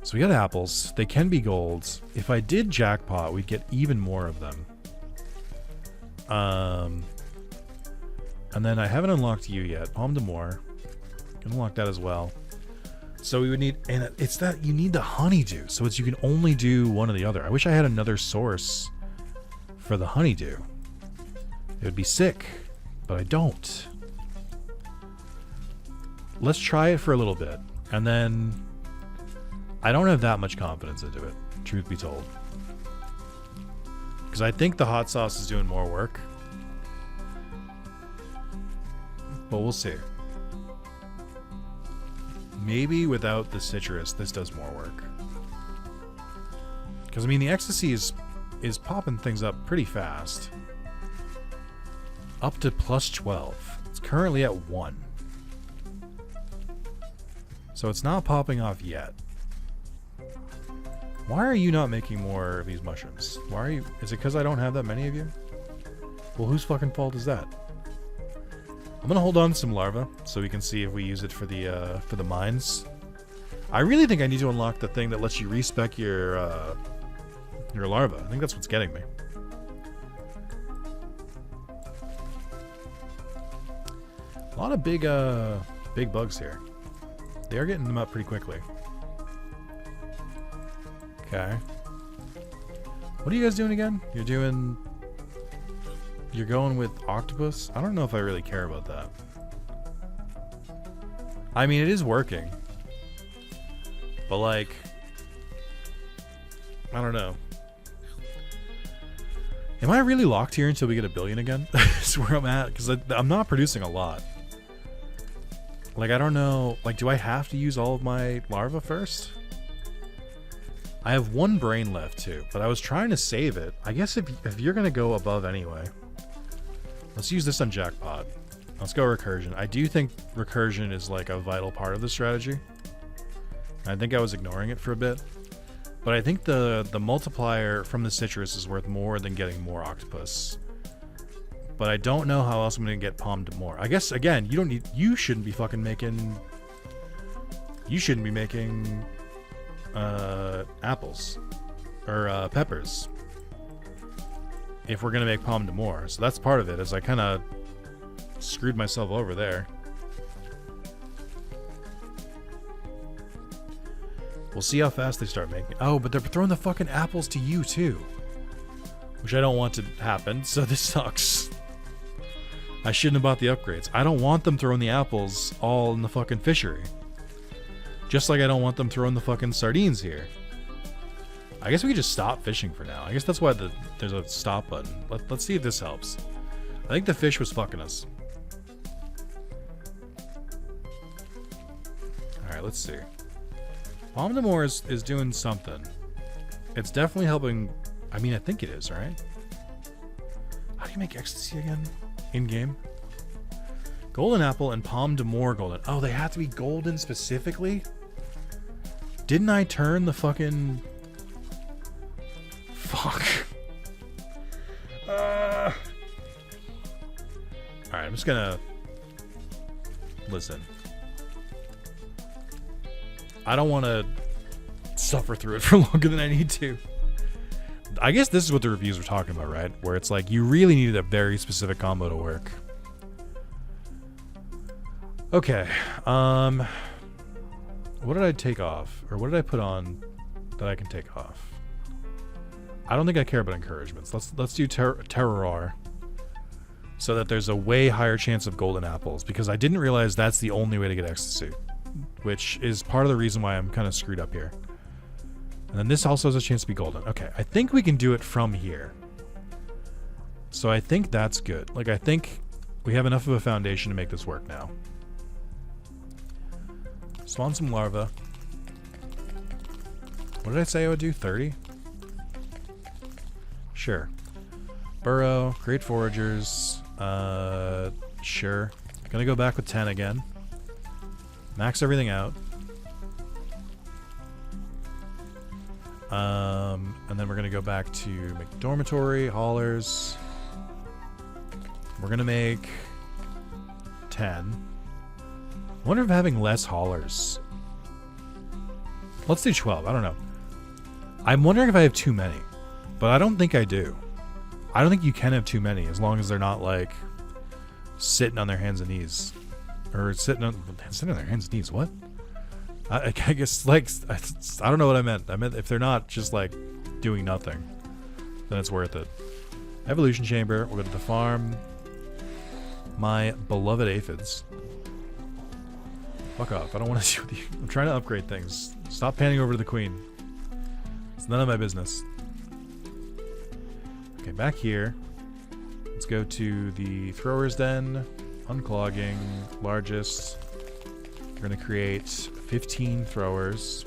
So we got apples. They can be golds. If I did jackpot, we'd get even more of them. And then I haven't unlocked you yet. Palm de Moor. Can unlock that as well. So we would need, and it's that you need the honeydew. So it's you can only do one or the other. I wish I had another source for the honeydew. It would be sick, but I don't. Let's try it for a little bit, and then I don't have that much confidence into it, truth be told. Because I think the hot sauce is doing more work. But we'll see. Maybe without the citrus, this does more work. Because, I mean, the ecstasy is popping things up pretty fast. Up to plus 12. It's currently at 1. So it's not popping off yet. Why are you not making more of these mushrooms? Why are you... Is it because I don't have that many of you? Well, whose fucking fault is that? I'm gonna hold on to some larvae so we can see if we use it for the mines. I really think I need to unlock the thing that lets you respec your larva. I think that's what's getting me. A lot of big bugs here. They are getting them up pretty quickly. Okay. What are you guys doing again? You're going with octopus? I don't know if I really care about that. I mean, it is working. But, like... I don't know. Am I really locked here until we get 1 billion again? That's where I'm at. Because I'm not producing a lot. Like, I don't know... Like, do I have to use all of my larvae first? I have 1 brain left, too. But I was trying to save it. I guess if you're going to go above anyway... Let's use this on Jackpot. Let's go Recursion. I do think Recursion is like a vital part of the strategy. I think I was ignoring it for a bit. But I think the multiplier from the citrus is worth more than getting more octopus. But I don't know how else I'm going to get palmed more. I guess, again, you shouldn't be fucking making... You shouldn't be making... apples. Or, peppers. If we're going to make palm de more. So that's part of it, is I kind of screwed myself over there. We'll see how fast they start making. Oh, but they're throwing the fucking apples to you, too. Which I don't want to happen, so this sucks. I shouldn't have bought the upgrades. I don't want them throwing the apples all in the fucking fishery. Just like I don't want them throwing the fucking sardines here. I guess we could just stop fishing for now. I guess that's why there's a stop button. Let's see if this helps. I think the fish was fucking us. Alright, let's see. Palm de More is doing something. It's definitely helping. I mean, I think it is, right? How do you make ecstasy again? In-game? Golden apple and Palm de More golden. Oh, they have to be golden specifically? Didn't I turn the fucking... Fuck. Alright, I'm just gonna... Listen. I don't want to suffer through it for longer than I need to. I guess this is what the reviews were talking about, right? Where it's like, you really needed a very specific combo to work. Okay. What did I take off? Or what did I put on that I can take off? I don't think I care about encouragements. Let's do Terroir. So that there's a way higher chance of golden apples. Because I didn't realize that's the only way to get ecstasy. Which is part of the reason why I'm kind of screwed up here. And then this also has a chance to be golden. Okay, I think we can do it from here. So I think that's good. Like, I think we have enough of a foundation to make this work now. Spawn some larvae. What did I say I would do? 30? Sure. Burrow, create foragers. Sure. Gonna go back with 10 again. Max everything out. And then we're gonna go back to make dormitory, haulers. We're gonna make 10. I wonder if having less haulers. Let's do 12. I don't know. I'm wondering if I have too many, but I don't think I do. I don't think you can have too many as long as they're not like sitting on their hands and knees, or sitting on their hands and knees. What? I guess, like, I don't know what I meant. I meant if they're not just, like, doing nothing, then it's worth it. Evolution chamber. We'll go to the farm. My beloved aphids. Fuck off. I don't want to deal with you. I'm trying to upgrade things. Stop panning over to the queen. It's none of my business. Okay, back here. Let's go to the thrower's den. Unclogging. Largest. We're going to create 15 throwers.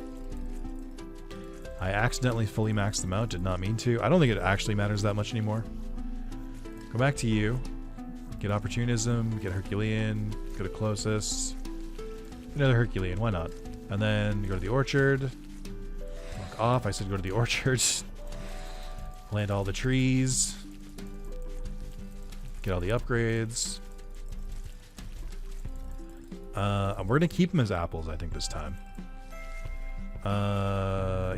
I accidentally fully maxed them out. Did not mean to. I don't think it actually matters that much anymore. Go back to you. Get Opportunism. Get Herculean. Go to Closest. Another Herculean. Why not? And then go to the orchard. Walk off. I said go to the orchard. Plant all the trees. Get all the upgrades. We're going to keep them as apples, I think, this time.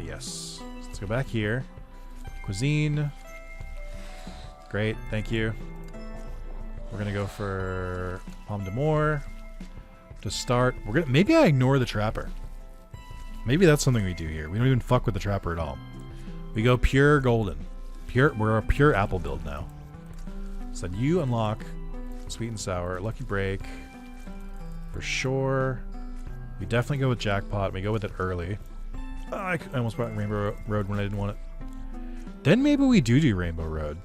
Yes. Let's go back here. Cuisine. Great, thank you. We're going to go for Pomme d'Amour. To start, we're going to... Maybe I ignore the Trapper. Maybe that's something we do here. We don't even fuck with the Trapper at all. We go pure golden. We're a pure apple build now. So then you unlock Sweet and Sour, Lucky Break. For sure. We definitely go with Jackpot. We go with it early. I almost brought Rainbow Road when I didn't want it. Then maybe we do Rainbow Road.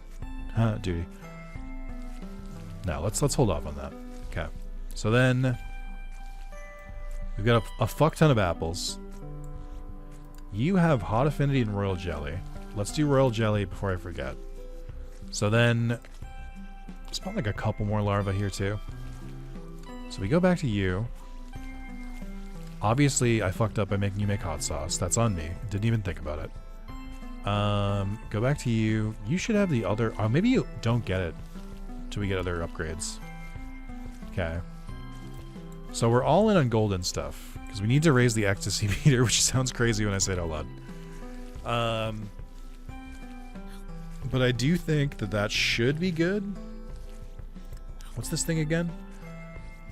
Duty. No, let's hold off on that. Okay. So then we've got a fuck ton of apples. You have Hot Affinity and Royal Jelly. Let's do Royal Jelly before I forget. So then spawn like a couple more larvae here too. So we go back to you. Obviously, I fucked up by making you make hot sauce. That's on me. Didn't even think about it. Go back to you. You should have the other... Oh, maybe you don't get it till we get other upgrades. Okay. So we're all in on golden stuff. Because we need to raise the ecstasy meter, which sounds crazy when I say it out loud. But I do think that that should be good. What's this thing again?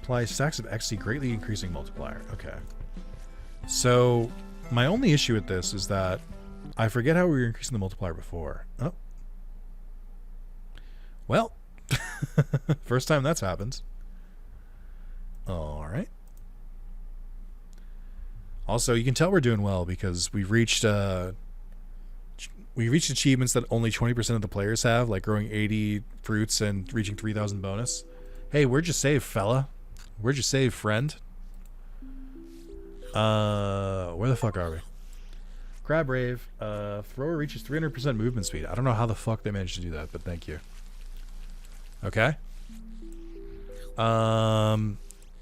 Apply stacks of ecstasy, greatly increasing multiplier. Okay. So, my only issue with this is that I forget how we were increasing the multiplier before. Oh. Well. First time that's happened. Alright. Also, you can tell we're doing well because we've reached achievements that only 20% of the players have, like growing 80 fruits and reaching 3,000 bonus. Hey, where'd you save, fella? Where'd you save, friend? Where the fuck are we? Crab Rave. Thrower reaches 300% movement speed. I don't know how the fuck they managed to do that, but thank you. Okay.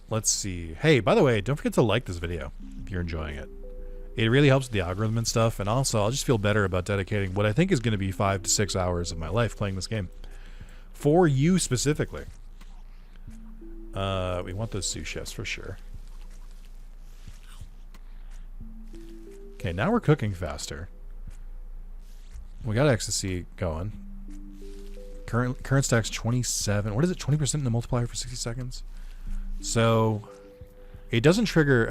Let's see. Hey, by the way, don't forget to like this video if you're enjoying it. It really helps with the algorithm and stuff, and also I'll just feel better about dedicating what I think is going to be 5 to 6 hours of my life playing this game. For you specifically. We want those sous chefs for sure. Okay, now we're cooking faster. We got ecstasy going. Current stack's 27. What is it? 20% in the multiplier for 60 seconds? So it doesn't trigger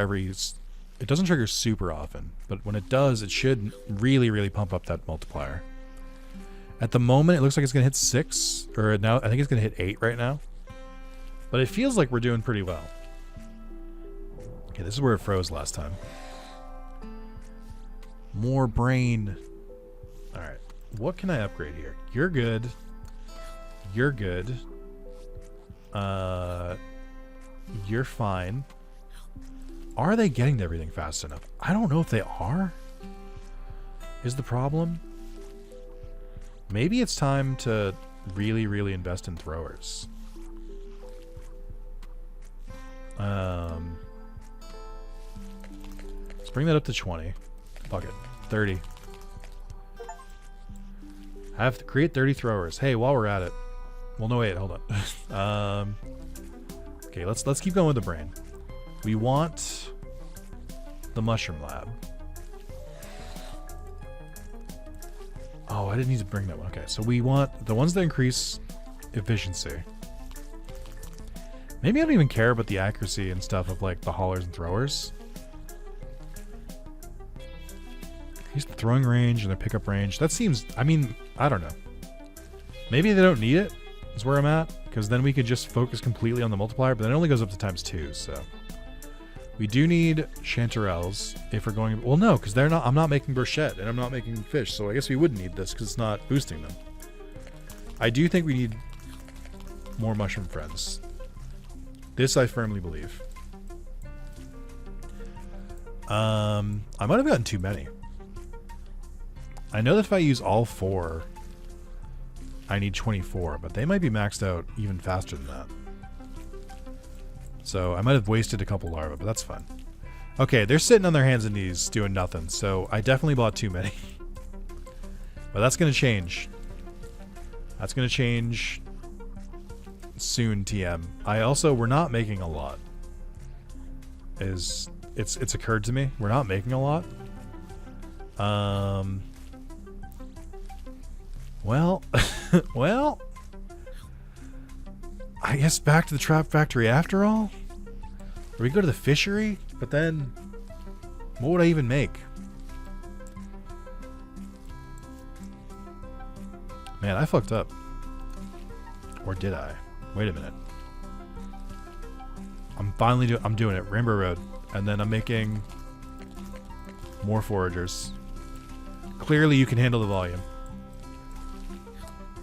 it doesn't trigger super often, but when it does, it should really, really pump up that multiplier. At the moment, it looks like it's gonna hit 6, or now I think it's gonna hit 8 right now. But it feels like we're doing pretty well. Okay, this is where it froze last time. More brain. Alright. What can I upgrade here? You're good. You're good. You're fine. Are they getting to everything fast enough? I don't know if they are. Is the problem? Maybe it's time to really, really invest in throwers. Let's bring that up to 20. Fuck it. 30. I have to create 30 throwers. Hey, while we're at it. Well, no, wait, hold on. Okay, let's keep going with the brain. We want the mushroom lab. Oh, I didn't need to bring that one. Okay, so we want the ones that increase efficiency. Maybe I don't even care about the accuracy and stuff of like the haulers and throwers. Here's the throwing range and the pickup range. That seems, I mean, I don't know. Maybe they don't need it, is where I'm at. Because then we could just focus completely on the multiplier, but then it only goes up to ×2, so. We do need chanterelles if we're going, well no, because they're not, I'm not making bruschette and I'm not making fish, so I guess we wouldn't need this because it's not boosting them. I do think we need more mushroom friends. This I firmly believe. I might have gotten too many. I know that if I use all 4, I need 24, but they might be maxed out even faster than that. So I might have wasted a couple larvae, but that's fine. Okay, they're sitting on their hands and knees doing nothing, so I definitely bought too many. But that's going to change. That's going to change soon, TM. We're not making a lot. It's occurred to me. We're not making a lot. Well, well, I guess back to the trap factory after all? Or we go to the fishery? But then, what would I even make? Man, I fucked up. Or did I? Wait a minute. I'm doing it. Rainbow Road. And then I'm making more foragers. Clearly you can handle the volume.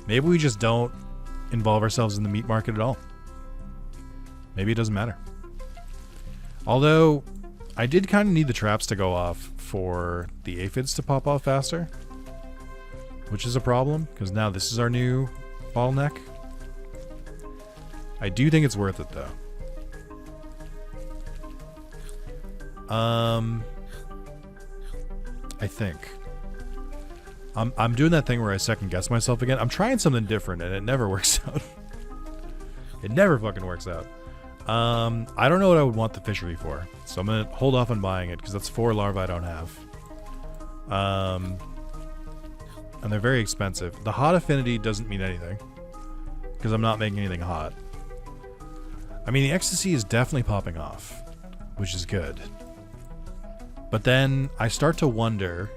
Maybe we just don't involve ourselves in the meat market at all. Maybe it doesn't matter. Although, I did kind of need the traps to go off for the aphids to pop off faster. Which is a problem, because now this is our new bottleneck. I do think it's worth it, though. I think. I'm doing that thing where I second guess myself again. I'm trying something different and it never works out. It never fucking works out. I don't know what I would want the fishery for, so I'm gonna hold off on buying it because that's 4 larvae I don't have. And they're very expensive. The hot affinity doesn't mean anything because I'm not making anything hot. I mean, the ecstasy is definitely popping off, which is good. But then I start to wonder,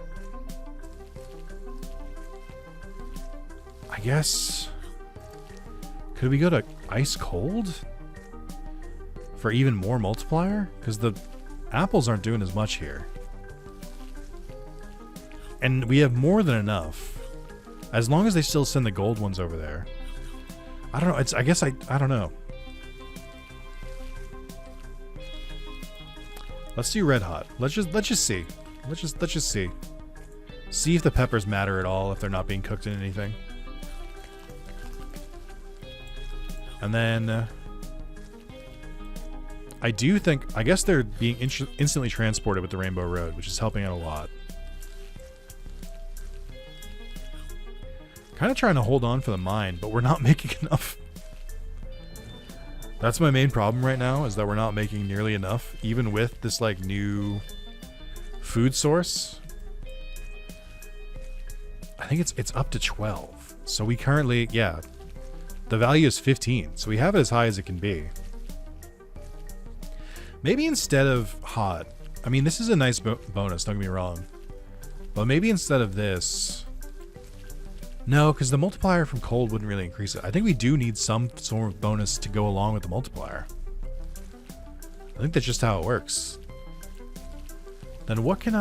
I guess, could we go to ice cold for even more multiplier? Because the apples aren't doing as much here. And we have more than enough. As long as they still send the gold ones over there. I don't know. I guess I don't know. Let's do red hot. Let's just see. Let's just see. See if the peppers matter at all if they're not being cooked in anything. And then I do think, I guess they're being instantly transported with the Rainbow Road, which is helping out a lot. Kind of trying to hold on for the mine, but we're not making enough. That's my main problem right now, is that we're not making nearly enough, even with this like new food source. I think it's up to 12. So we currently, yeah, the value is 15. So we have it as high as it can be. Maybe instead of hot, I mean, this is a nice bonus, don't get me wrong. But maybe instead of this, no, because the multiplier from cold wouldn't really increase it. I think we do need some sort of bonus to go along with the multiplier. I think that's just how it works. Then what can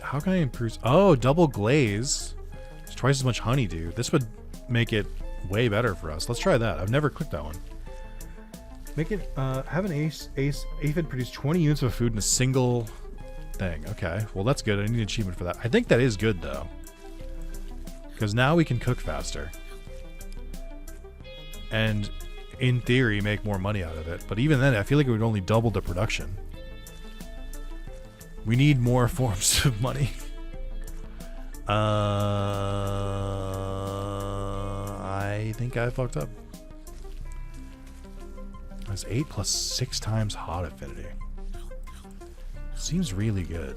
how can I improve? Oh, double glaze. It's twice as much honeydew. This would make it way better for us. Let's try that. I've never clicked that one. Make it, have an aphid produce 20 units of food in a single thing. Okay, well that's good. I need an achievement for that. I think that is good though. Because now we can cook faster. And in theory, make more money out of it. But even then, I feel like it would only double the production. We need more forms of money. I think I fucked up. That's 8 plus 6 times hot affinity. Seems really good.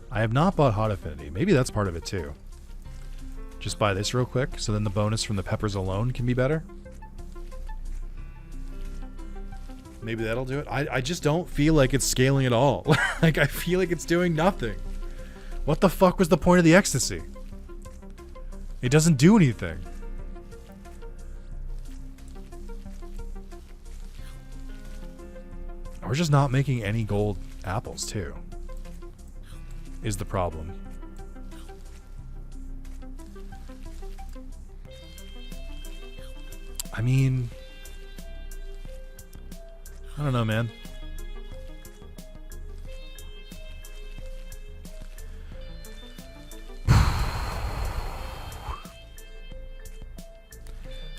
I have not bought hot affinity. Maybe that's part of it too. Just buy this real quick, so then the bonus from the peppers alone can be better. Maybe that'll do it. I just don't feel like it's scaling at all. Like, I feel like it's doing nothing. What the fuck was the point of the ecstasy? It doesn't do anything. We're just not making any gold apples, too. Is the problem. I mean... I don't know, man.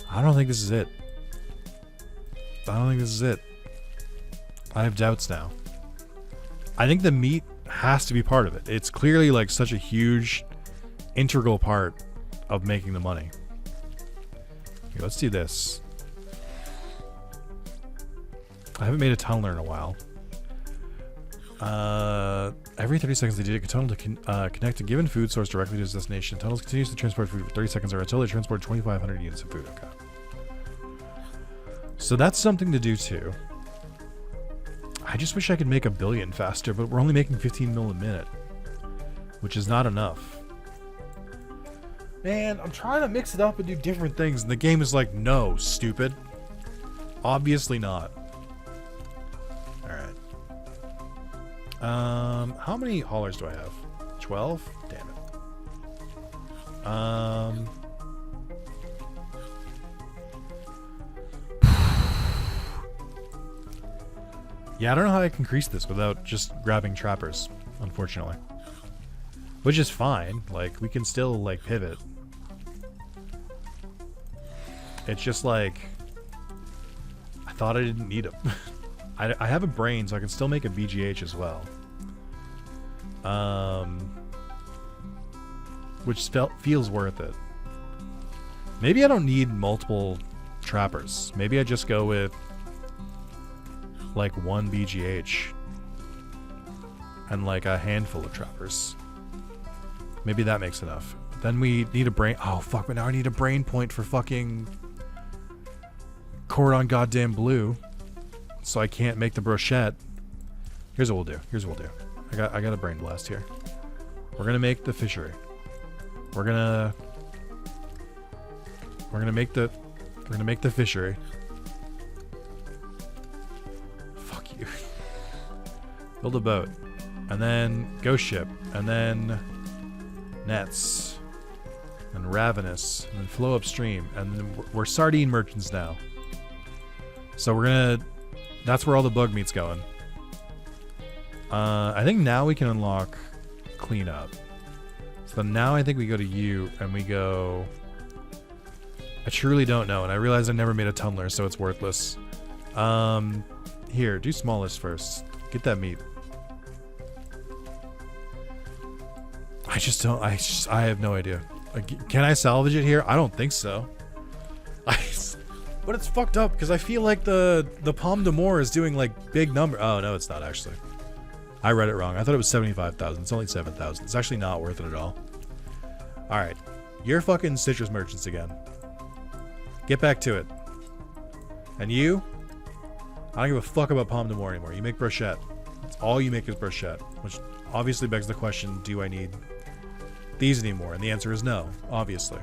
I don't think this is it. I don't think this is it. I have doubts now. I think the meat has to be part of it. It's clearly like such a huge, integral part of making the money. Here, let's do this. I haven't made a tunneler in a while. Every 30 seconds they dig a tunnel to connect a given food source directly to its destination. Tunnels continues to transport food for 30 seconds or until they transport 2,500 units of food. Okay. So that's something to do too. I just wish I could make 1 billion faster, but we're only making 15 mil a minute, which is not enough. Man, I'm trying to mix it up and do different things, and the game is like, no, stupid. Obviously not. Alright. How many haulers do I have? 12? Damn it. Yeah, I don't know how I can increase this without just grabbing trappers, unfortunately. Which is fine. Like, we can still, like, pivot. It's just like... I thought I didn't need them. I have a brain, so I can still make a BGH as well. Which feels worth it. Maybe I don't need multiple trappers. Maybe I just go with... like 1 BGH and like a handful of trappers. Maybe that makes enough. Then we need a brain. Oh fuck! But now I need a brain point for fucking Cordon goddamn blue, so I can't make the brochette. Here's what we'll do. Here's what we'll do. I got a brain blast here. We're gonna make the fishery. We're gonna make the fishery. Build a boat, and then ghost ship, and then nets, and ravenous, and then flow upstream, and then we're sardine merchants now. So we're gonna, that's where all the bug meat's going. I think now we can unlock cleanup. So now I think we go to you, and we go, I truly don't know, and I realize I never made a tunneler, so it's worthless. Here, do smallest first. Get that meat. I just don't. I have no idea. Can I salvage it here? I don't think so. But it's fucked up because I feel like the Pomme d'Amour is doing like big number. Oh no, it's not actually. I read it wrong. I thought it was 75,000. It's only 7,000. It's actually not worth it at all. All right, you're fucking citrus merchants again. Get back to it. And you, I don't give a fuck about Pomme d'Amour anymore. You make brochette. That's all you make is brochette, which obviously begs the question: do I need these anymore? And the answer is no, obviously.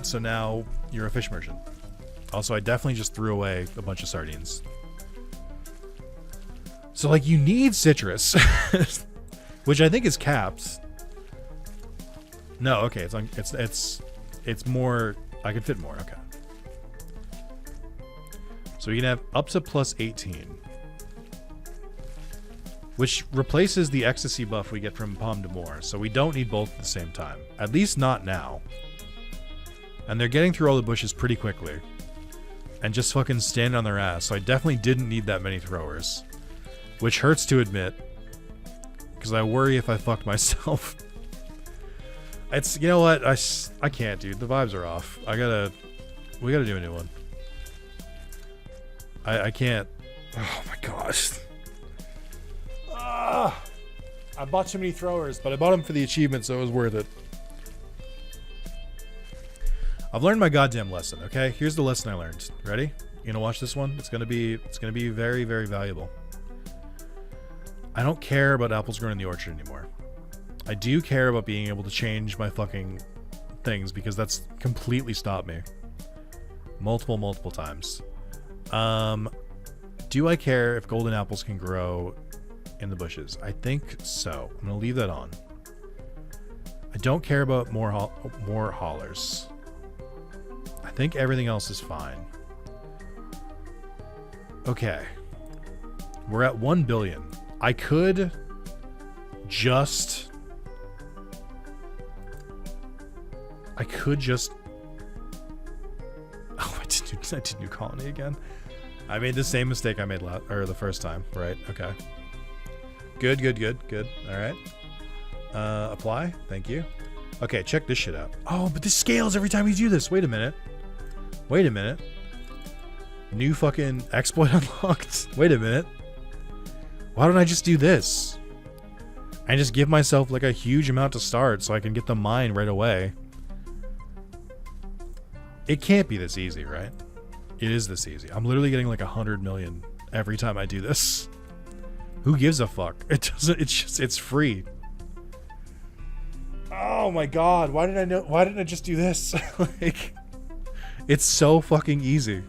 So now you're a fish merchant. Also, I definitely just threw away a bunch of sardines. So like you need citrus, which I think is capped. No, okay, it's more. I can fit more. Okay. So we can have up to plus 18. Which replaces the ecstasy buff we get from Pomme d'Amour. So we don't need both at the same time. At least not now. And they're getting through all the bushes pretty quickly. And just fucking stand on their ass. So I definitely didn't need that many throwers. Which hurts to admit. Because I worry if I fucked myself. It's, you know what? I can't, dude. The vibes are off. We gotta do a new one. I can't. Oh my gosh. I bought too many throwers, but I bought them for the achievement, so it was worth it. I've learned my goddamn lesson, okay? Here's the lesson I learned. Ready? You gonna watch this one? It's gonna be very, very valuable. I don't care about apples growing in the orchard anymore. I do care about being able to change my fucking things because that's completely stopped me. Multiple times. Do I care if golden apples can grow in the bushes? I think so. I'm gonna leave that on. I don't care about more hollers. I think everything else is fine. Okay. We're at 1 billion. I could just... Oh, I did New Colony again. I made the same mistake I made the first time, right? Okay. Good. All right. Apply. Thank you. Okay, check this shit out. Oh, but this scales every time you do this. Wait a minute. New fucking exploit unlocked. Wait a minute. Why don't I just do this? And just give myself like a huge amount to start so I can get the mine right away. It can't be this easy, right? It is this easy. I'm literally getting like 100 million every time I do this. Who gives a fuck? It doesn't, it's free. Oh my god, why didn't I just do this? Like, it's so fucking easy.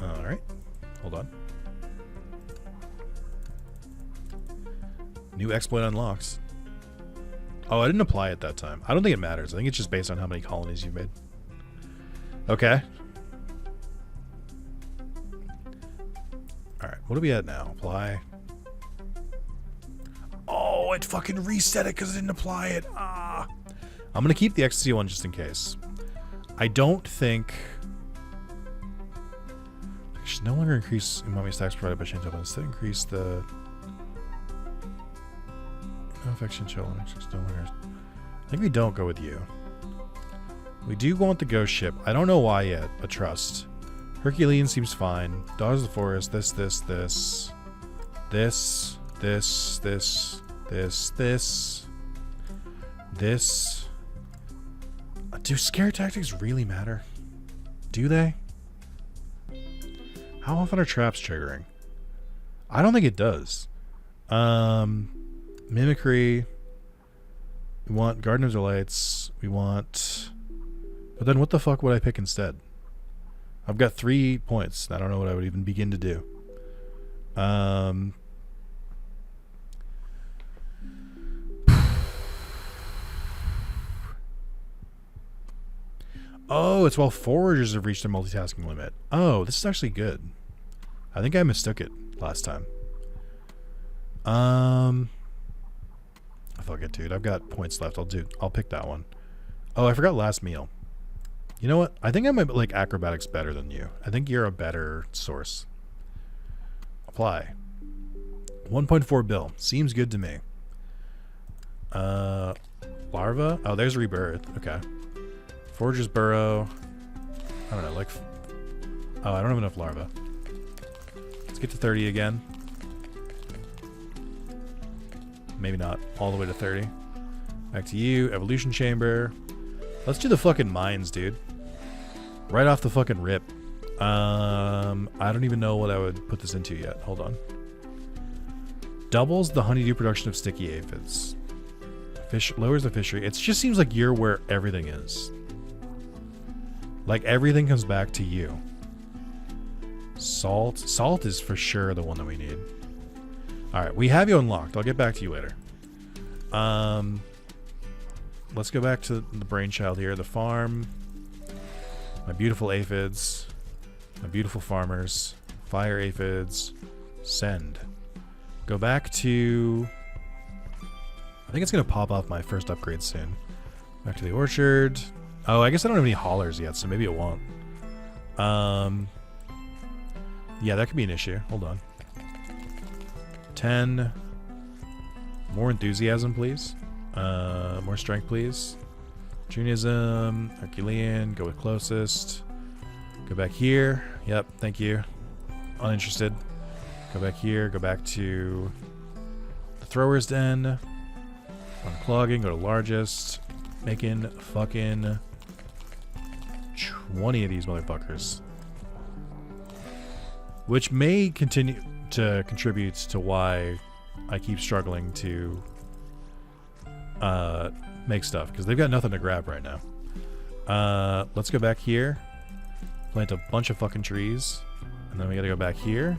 Alright. Hold on. New exploit unlocks. Oh, I didn't apply it that time. I don't think it matters. I think it's just based on how many colonies you've made. Okay. Alright, what are we at now? Apply. Oh, it fucking reset it because I didn't apply it. Ah. I'm going to keep the ecstasy one just in case. I don't think... I should no longer increase umami stacks provided by Shinto, but instead increase the... No affection chill. No longer... I think we don't go with you. We do want the ghost ship. I don't know why yet, but trust. Herculean seems fine. Daughters of the Forest. This. Do scare tactics really matter? Do they? How often are traps triggering? I don't think it does. Mimicry. We want Garden of Delights. We want... But then what the fuck would I pick instead? I've got 3 points. I don't know what I would even begin to do. Oh, it's while foragers have reached their multitasking limit. Oh, this is actually good. I think I mistook it last time. Fuck it, dude. I've got points left. I'll pick that one. Oh, I forgot last meal. You know what? I think I might like acrobatics better than you. I think you're a better source. Apply. 1.4 bill. Seems good to me. Larva? Oh, there's rebirth. Okay. Forager's burrow. I don't know, like... Oh, I don't have enough larva. Let's get to 30 again. Maybe not. All the way to 30. Back to you. Evolution chamber. Let's do the fucking mines, dude. Right off the fucking rip. I don't even know what I would put this into yet. Hold on. Doubles the honeydew production of sticky aphids. Fish lowers the fishery. It just seems like you're where everything is. Like everything comes back to you. Salt. Salt is for sure the one that we need. Alright, we have you unlocked. I'll get back to you later. Let's go back to the brainchild here. The farm. My beautiful aphids. My beautiful farmers. Fire aphids. Send. Go back to... I think it's going to pop off my first upgrade soon. Back to the orchard. Oh, I guess I don't have any haulers yet, so maybe it won't. Yeah, that could be an issue. Hold on. 10. More enthusiasm, please. More strength, please. Junism. Herculean. Go with closest. Go back here. Yep, thank you. Uninterested. Go back here. Go back to the thrower's den. Unclogging. Go to largest. Making fucking 20 of these motherfuckers. Which may continue... contributes to why I keep struggling to make stuff, because they've got nothing to grab right now. Let's go back here, plant a bunch of fucking trees, and then we gotta go back here,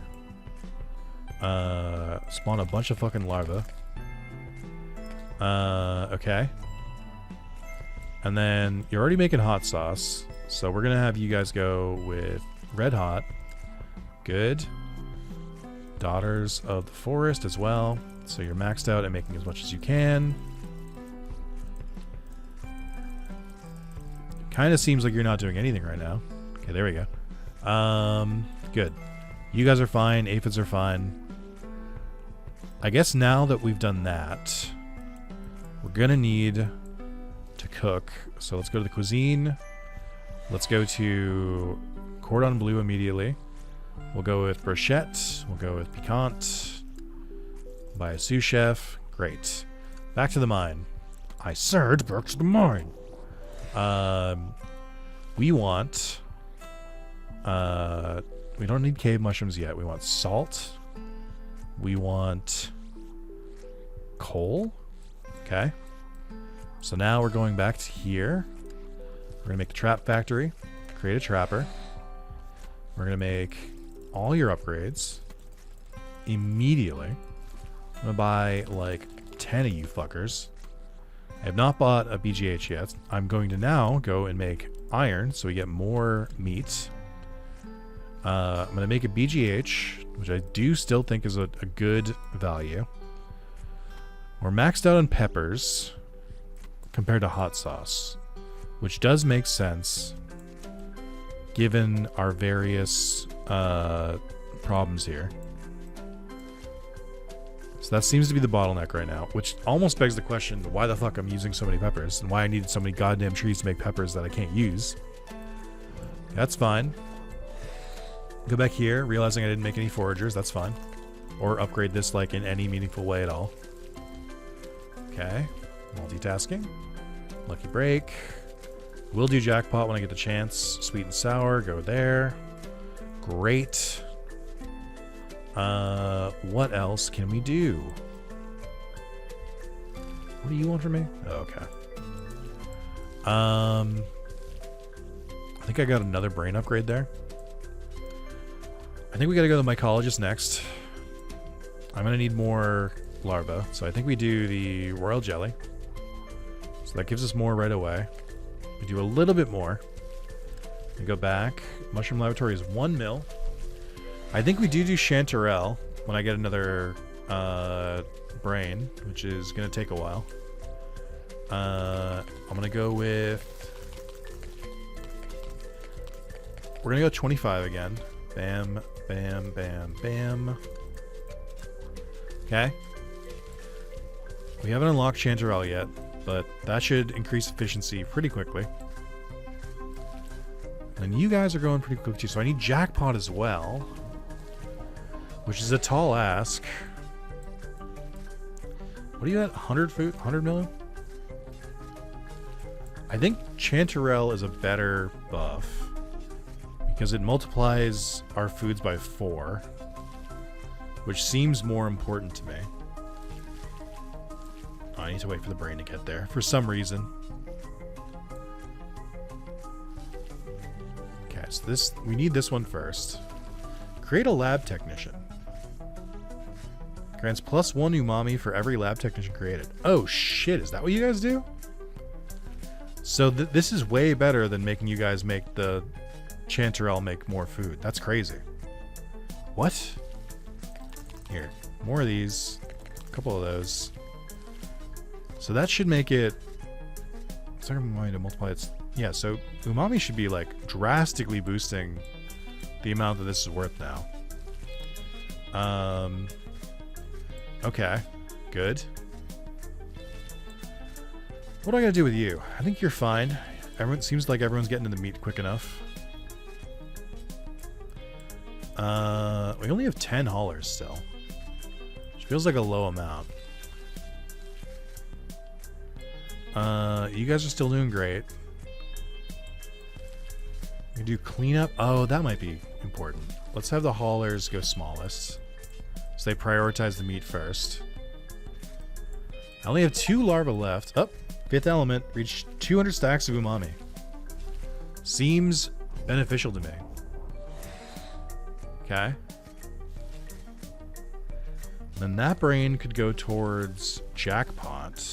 spawn a bunch of fucking larvae. Okay. And then you're already making hot sauce, so we're gonna have you guys go with red hot. Good. Daughters of the Forest as well. So you're maxed out and making as much as you can. Kind of seems like you're not doing anything right now. Okay, there we go. Good. You guys are fine. Aphids are fine. I guess now that we've done that, we're gonna need to cook. So let's go to the cuisine. Let's go to cordon bleu immediately. We'll go with brochette. We'll go with piquant. Buy a sous chef. Great. Back to the mine. I said back to the mine. We want... we don't need cave mushrooms yet. We want salt. We want coal. Okay. So now we're going back to here. We're going to make a trap factory. Create a trapper. We're going to make all your upgrades immediately. I'm going to buy like 10 of you fuckers. I have not bought a BGH yet. I'm going to now go and make iron so we get more meat. I'm going to make a BGH, which I do still think is a good value. We're maxed out on peppers compared to hot sauce, which does make sense given our various problems here. So that seems to be the bottleneck right now, which almost begs the question why the fuck I'm using so many peppers and why I needed so many goddamn trees to make peppers that I can't use. That's fine. Go back here, realizing I didn't make any foragers. That's fine. Or upgrade this like in any meaningful way at all. Okay. Multitasking. Lucky break. We'll do jackpot when I get the chance. Sweet and sour. Go there. Great. What else can we do? What do you want from me? Oh, okay. I think I got another brain upgrade there. I think we gotta go to the mycologist next. I'm gonna need more larvae, so I think we do the royal jelly. So that gives us more right away. We do a little bit more. We go back. Mushroom laboratory is 1 mil. I think we do chanterelle when I get another brain, which is gonna take a while. I'm gonna go with... We're gonna go 25 again. Bam, bam, bam, bam. Okay. We haven't unlocked chanterelle yet, but that should increase efficiency pretty quickly. And you guys are going pretty quick too, so I need jackpot as well, which is a tall ask. What are you at? 100 food? 100 million? I think chanterelle is a better buff because it multiplies our foods by 4, which seems more important to me. Oh, I need to wait for the brain to get there for some reason. Okay, so this, we need this one first. Create a lab technician. Grants +1 umami for every lab technician created. Oh shit, is that what you guys do? So this is way better than making you guys make the chanterelle make more food. That's crazy. What? Here, more of these. A couple of those. So that should make it... It's not going to multiply its... Yeah, so umami should be like drastically boosting the amount that this is worth now. Okay, good. What do I gotta do with you? I think you're fine. Everyone seems like everyone's getting to the meat quick enough. We only have 10 haulers still, which feels like a low amount. You guys are still doing great. We do cleanup. Oh, that might be important. Let's have the haulers go smallest. So they prioritize the meat first. I only have 2 larvae left. Oh, 5th element. Reached 200 stacks of umami. Seems beneficial to me. Okay. Then that brain could go towards jackpot,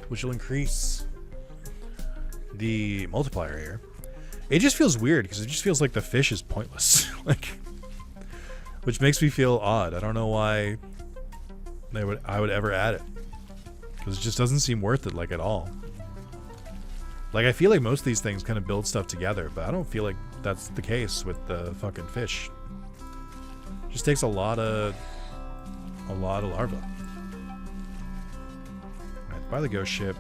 which will increase the multiplier here. It just feels weird because it just feels like the fish is pointless. Like, which makes me feel odd. I don't know why I would ever add it, because it just doesn't seem worth it, like, at all. Like, I feel like most of these things kind of build stuff together, but I don't feel like that's the case with the fucking fish. It just takes a lot of larvae. Alright, buy the ghost ship.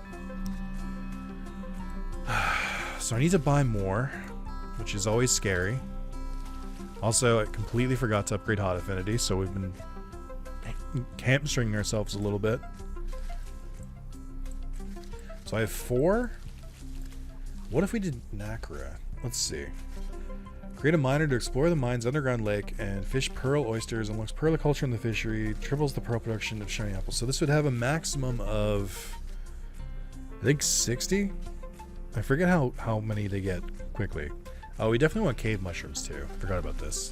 So I need to buy more, which is always scary. Also, I completely forgot to upgrade Hot Affinity, so we've been hamstringing ourselves a little bit. So I have 4. What if we did Nacra? Let's see. Create a miner to explore the mine's underground lake and fish pearl oysters. Unlocks permaculture in the fishery. Triples the pearl production of shiny apples. So this would have a maximum of, I think, 60? I forget how many they get quickly. Oh, we definitely want cave mushrooms too. I forgot about this.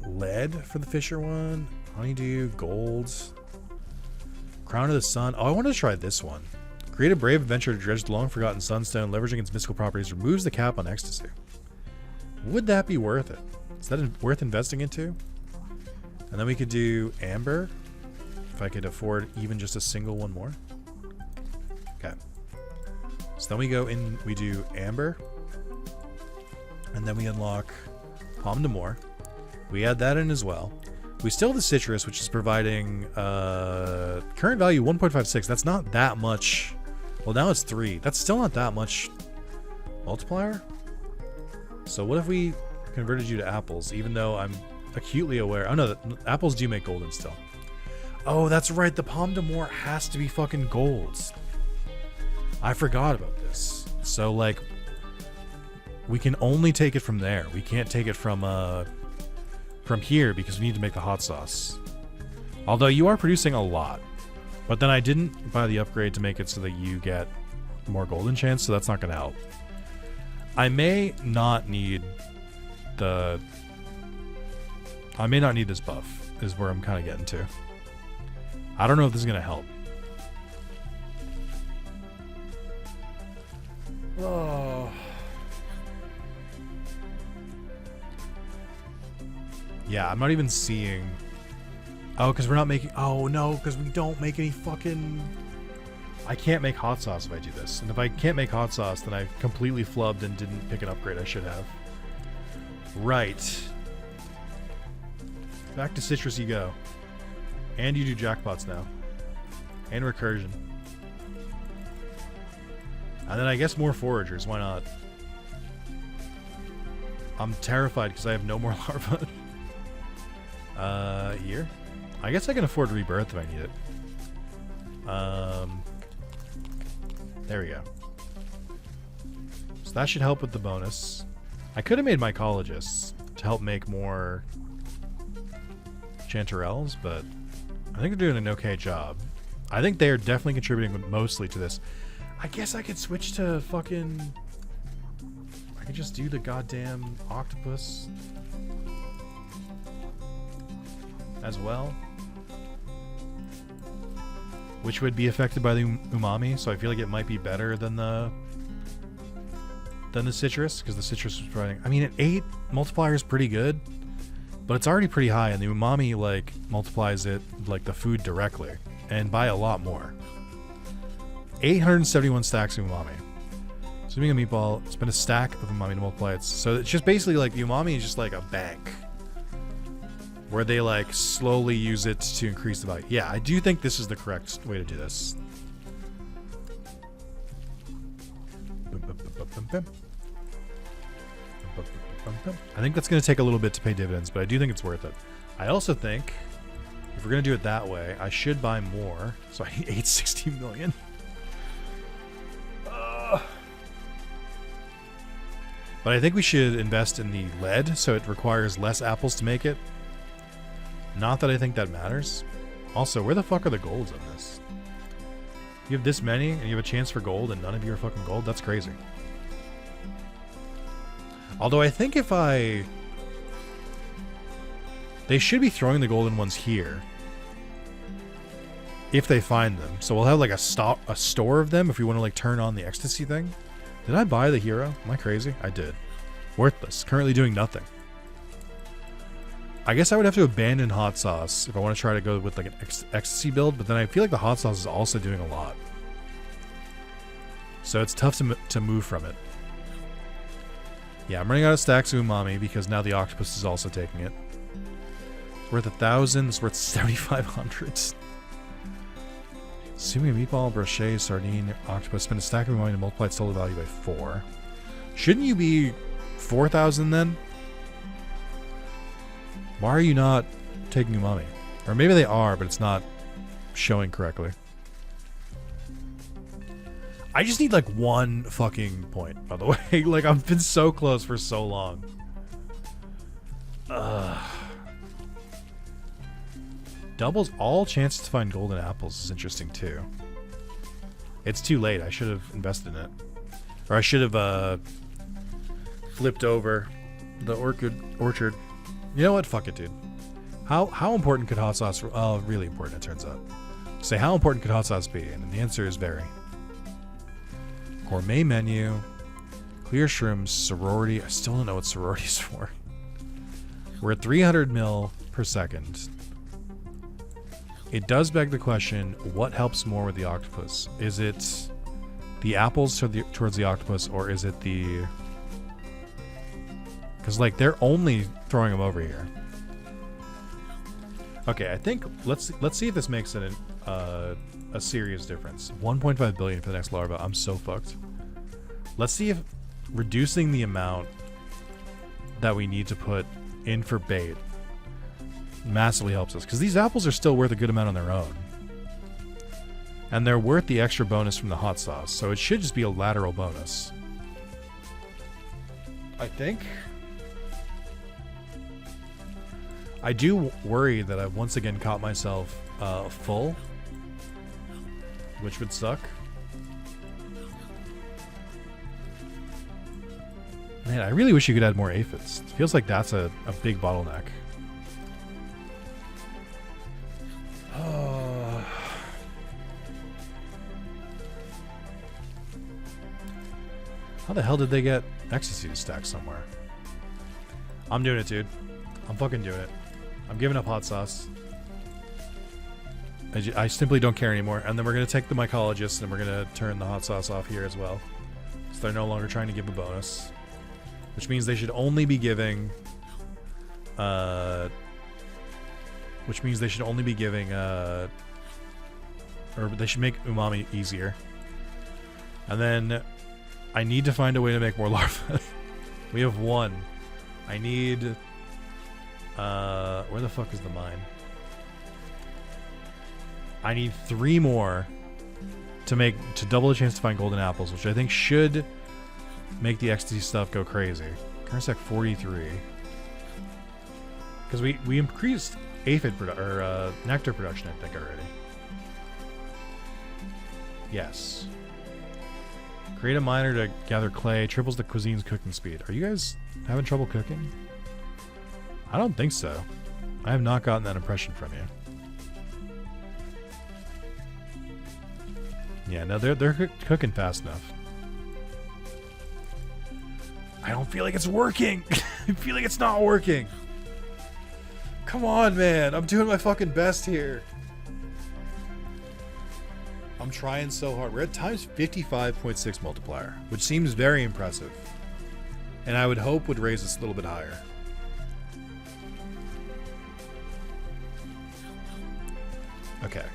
Lead for the fisher one. Honeydew, gold. Crown of the Sun. Oh, I want to try this one. Create a brave adventure to dredge the long-forgotten sunstone, leveraging its mystical properties, removes the cap on ecstasy. Would that be worth it? Is that worth investing into? And then we could do amber, if I could afford even just a single one more. Okay. So then we go in, we do amber, and then we unlock Pomme d'Amour. We add that in as well. We still have the citrus, which is providing current value 1.56. That's not that much. Well, now it's 3. That's still not that much multiplier. So what if we converted you to apples, even though I'm acutely aware. Oh no, apples do make golden still. Oh, that's right. The Pomme d'Amour has to be fucking golds. I forgot about this. So, like, we can only take it from there. We can't take it from here because we need to make the hot sauce. Although you are producing a lot. But then I didn't buy the upgrade to make it so that you get more golden chance, so that's not going to help. I may not need this buff, is where I'm kind of getting to. I don't know if this is going to help. Oh. Yeah, I'm not even seeing... Oh, because we're not making... Oh, no, because we don't make any fucking... I can't make hot sauce if I do this. And if I can't make hot sauce, then I completely flubbed and didn't pick an upgrade I should have. Right. Back to citrus you go. And you do jackpots now. And recursion. And then I guess more foragers. Why not? I'm terrified because I have no more larvae. Here. I guess I can afford rebirth if I need it. There we go. So that should help with the bonus. I could have made mycologists to help make more chanterelles, but I think they're doing an okay job. I think they are definitely contributing mostly to this. I guess I could switch to fucking... I could just do the goddamn octopus as well, which would be affected by the umami, so I feel like it might be better than the citrus, because the citrus was providing... I mean, at 8 multiplier is pretty good, but it's already pretty high, and the umami, like, multiplies it, like, the food directly, and by a lot more. 871 stacks of umami. Assuming a meatball, spend a stack of umami to multiply it. So it's just basically like the umami is just like a bank where they like slowly use it to increase the value. Yeah, I do think this is the correct way to do this. I think that's going to take a little bit to pay dividends, but I do think it's worth it. I also think if we're going to do it that way, I should buy more. So I need 860 million. But I think we should invest in the lead, so it requires less apples to make it. Not that I think that matters. Also, where the fuck are the golds on this? You have this many, and you have a chance for gold, and none of you are fucking gold? That's crazy. Although I think if I... They should be throwing the golden ones here. If they find them. So we'll have like a store of them if we want to like turn on the ecstasy thing. Did I buy the hero? Am I crazy? I did. Worthless. Currently doing nothing. I guess I would have to abandon hot sauce if I want to try to go with like an ecstasy build, but then I feel like the hot sauce is also doing a lot. So it's tough to move from it. Yeah, I'm running out of stacks of umami because now the octopus is also taking it. It's worth 1,000. It's worth 7,500. Assuming a meatball, brochet, sardine, octopus, spend a stack of umami to multiply its total value by 4. Shouldn't you be 4,000 then? Why are you not taking umami? Or maybe they are, but it's not showing correctly. I just need like 1 fucking point, by the way. Like, I've been so close for so long. Doubles all chances to find golden apples is interesting too. It's too late. I should have invested in it. Or I should have flipped over the orchard. You know what? Fuck it, dude. How important could hot sauce... Oh, really important, it turns out. Say, how important could hot sauce be? And the answer is very. Gourmet menu. Clear shrooms. Sorority. I still don't know what sorority is for. We're at 300 mil per second. It does beg the question, what helps more with the octopus? Is it the apples towards the octopus, or is it the... Because, like, they're only throwing them over here. Okay, I think... Let's see if this makes a serious difference. 1.5 billion for the next larva. I'm so fucked. Let's see if reducing the amount that we need to put in for bait massively helps us, because these apples are still worth a good amount on their own, and they're worth the extra bonus from the hot sauce, so it should just be a lateral bonus, I think. I do worry that I've once again caught myself full, which would suck. Man, I really wish you could add more aphids. It feels like that's a big bottleneck. How the hell did they get ecstasy to stack somewhere? I'm doing it, dude. I'm fucking doing it. I'm giving up hot sauce. I simply don't care anymore. And then we're going to take the mycologist and we're going to turn the hot sauce off here as well. So they're no longer trying to give a bonus. Which means they should only be giving... or they should make umami easier. And then I need to find a way to make more larvae. We have 1. I need... where the fuck is the mine? I need 3 more to double the chance to find golden apples, which I think should make the ecstasy stuff go crazy. Current sec 43. Because we increased aphid nectar production, I think, already. Yes. Create a miner to gather clay. Triples the cuisine's cooking speed. Are you guys having trouble cooking? I don't think so. I have not gotten that impression from you. Yeah, no, they're cooking fast enough. I don't feel like it's working. I feel like it's not working. Come on, man. I'm doing my fucking best here. I'm trying so hard. We're at times 55.6 multiplier, which seems very impressive. And I would hope would raise us a little bit higher. Okay.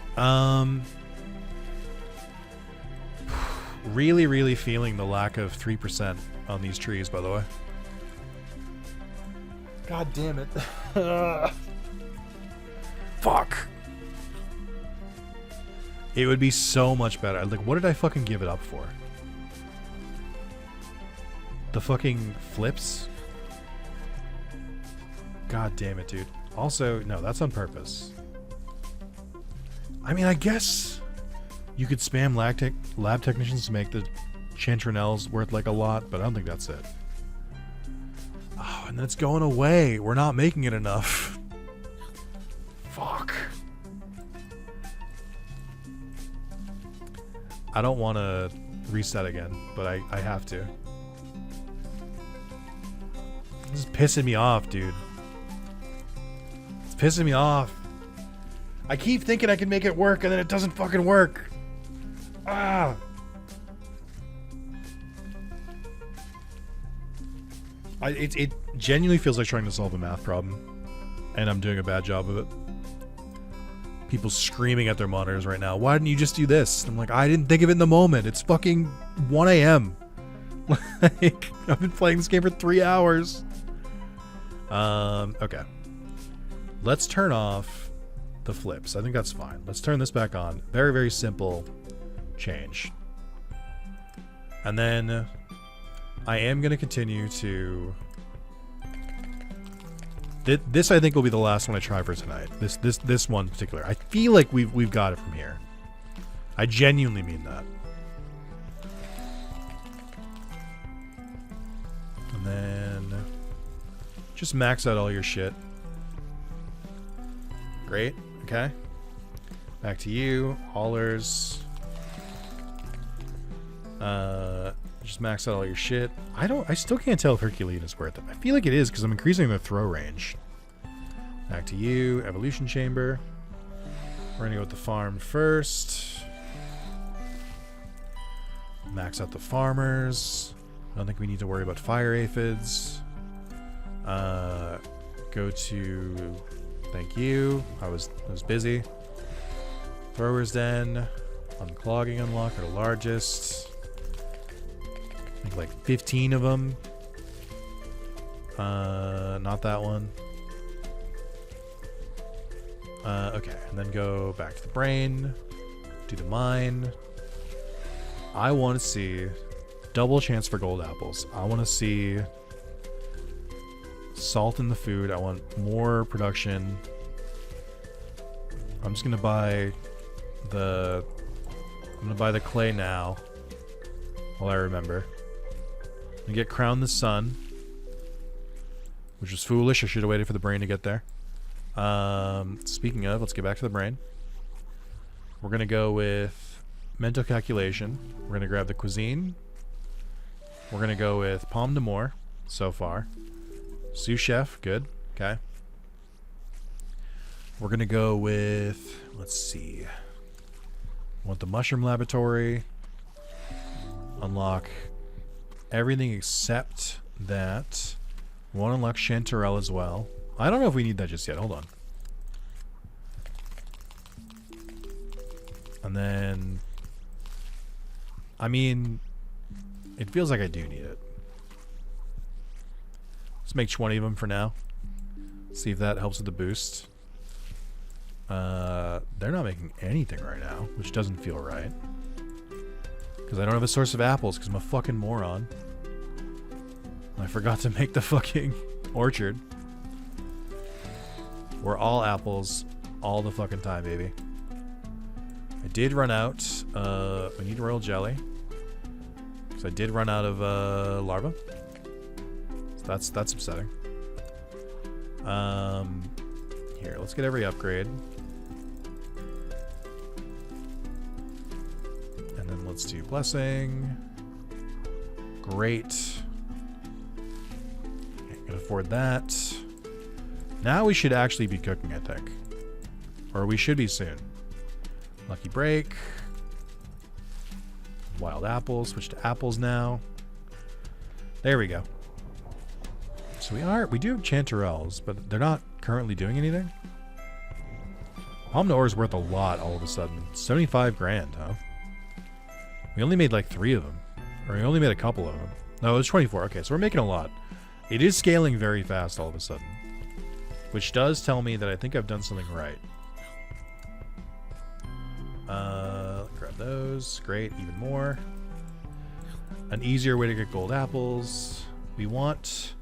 Really, really feeling the lack of 3% on these trees, by the way. God damn it. Fuck. It would be so much better. Like, what did I fucking give it up for? The fucking flips? God damn it, dude. Also, no, that's on purpose. I mean, I guess you could spam lab technicians to make the Chantronels worth like a lot, but I don't think that's it. Oh, and that's going away. We're not making it enough. Fuck. I don't want to reset again, but I have to. This is pissing me off, dude. It's pissing me off. I keep thinking I can make it work, and then it doesn't fucking work. Ah. It genuinely feels like trying to solve a math problem, and I'm doing a bad job of it. People screaming at their monitors right now. Why didn't you just do this? I'm like, I didn't think of it in the moment. It's fucking 1 a.m. Like, I've been playing this game for 3 hours. Okay. Let's turn off the flips. I think that's fine. Let's turn this back on. Very, very simple change. And then I am going to continue to... This I think will be the last one I try for tonight. This one in particular. I feel like we've got it from here. I genuinely mean that. And then just max out all your shit. Great. Okay. Back to you. Haulers. Just max out all your shit. I still can't tell if Herculean is worth it. I feel like it is because I'm increasing the throw range. Back to you. Evolution Chamber. We're gonna go with the farm first. Max out the farmers. I don't think we need to worry about fire aphids. Go to... Thank you. I was busy. Thrower's Den. Unclogging unlock are the largest. I think like 15 of them. Not that one. Okay, and then go back to the brain. Do the mine. I want to see double chance for gold apples. I want to see salt in the food. I want more production. I'm just gonna buy the... I'm gonna buy the clay now. While I remember. I'm gonna get Crown the Sun. Which was foolish. I should have waited for the brain to get there. Speaking of, let's get back to the brain. We're gonna go with mental calculation. We're gonna grab the cuisine. We're gonna go with pomme d'amour so far. Sous chef, good. Okay. We're gonna go with, let's see. Want the mushroom laboratory. Unlock everything except that. We want to unlock Chanterelle as well. I don't know if we need that just yet. Hold on. And then... I mean... It feels like I do need it. Let's make 20 of them for now. See if that helps with the boost. They're not making anything right now, which doesn't feel right. Because I don't have a source of apples, because I'm a fucking moron. I forgot to make the fucking orchard. We're all apples all the fucking time, baby. I did run out. We need royal jelly. Because I did run out of larva. So that's upsetting. Here, let's get every upgrade. And then let's do blessing. Great. Can afford that. Now we should actually be cooking, I think. Or we should be soon. Lucky break. Wild apples. Switch to apples now. There we go. So we do have chanterelles, but they're not currently doing anything. Pomme d'Or is worth a lot all of a sudden. 75 grand, huh? We only made like 3 of them. Or we only made a couple of them. No, it was 24. Okay, so we're making a lot. It is scaling very fast all of a sudden. Which does tell me that I think I've done something right. Grab those. Great, even more. An easier way to get gold apples. We want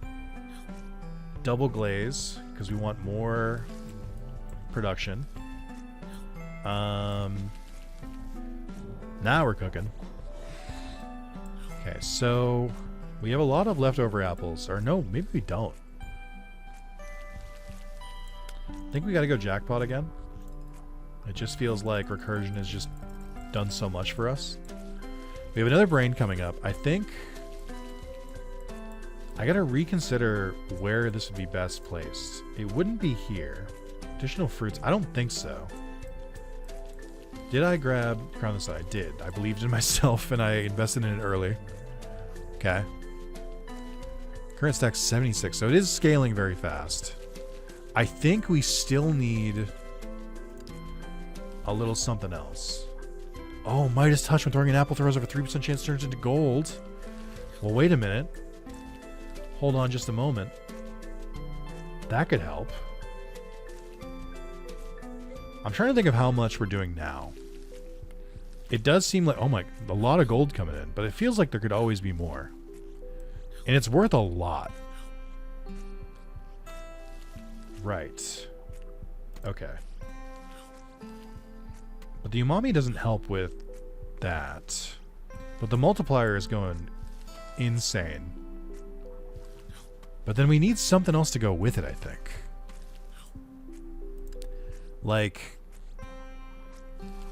double glaze because we want more production. Now we're cooking. Okay, so we have a lot of leftover apples. Or no, maybe we don't. I think we gotta go jackpot again. It just feels like recursion has just done so much for us. We have another brain coming up. I think I gotta reconsider where this would be best placed. It wouldn't be here. Additional fruits, I don't think so. Did I grab Crown of the Sun? I did. I believed in myself and I invested in it early. Okay. Current stack 76, so it is scaling very fast. I think we still need a little something else. Oh, Midas Touch when throwing an apple throws over 3% chance turns into gold. Well, wait a minute. Hold on just a moment. That could help. I'm trying to think of how much we're doing now. It does seem like, oh my, a lot of gold coming in, but it feels like there could always be more. And it's worth a lot. Right. Okay. But the umami doesn't help with that. But the multiplier is going insane. But then we need something else to go with it, I think. Like,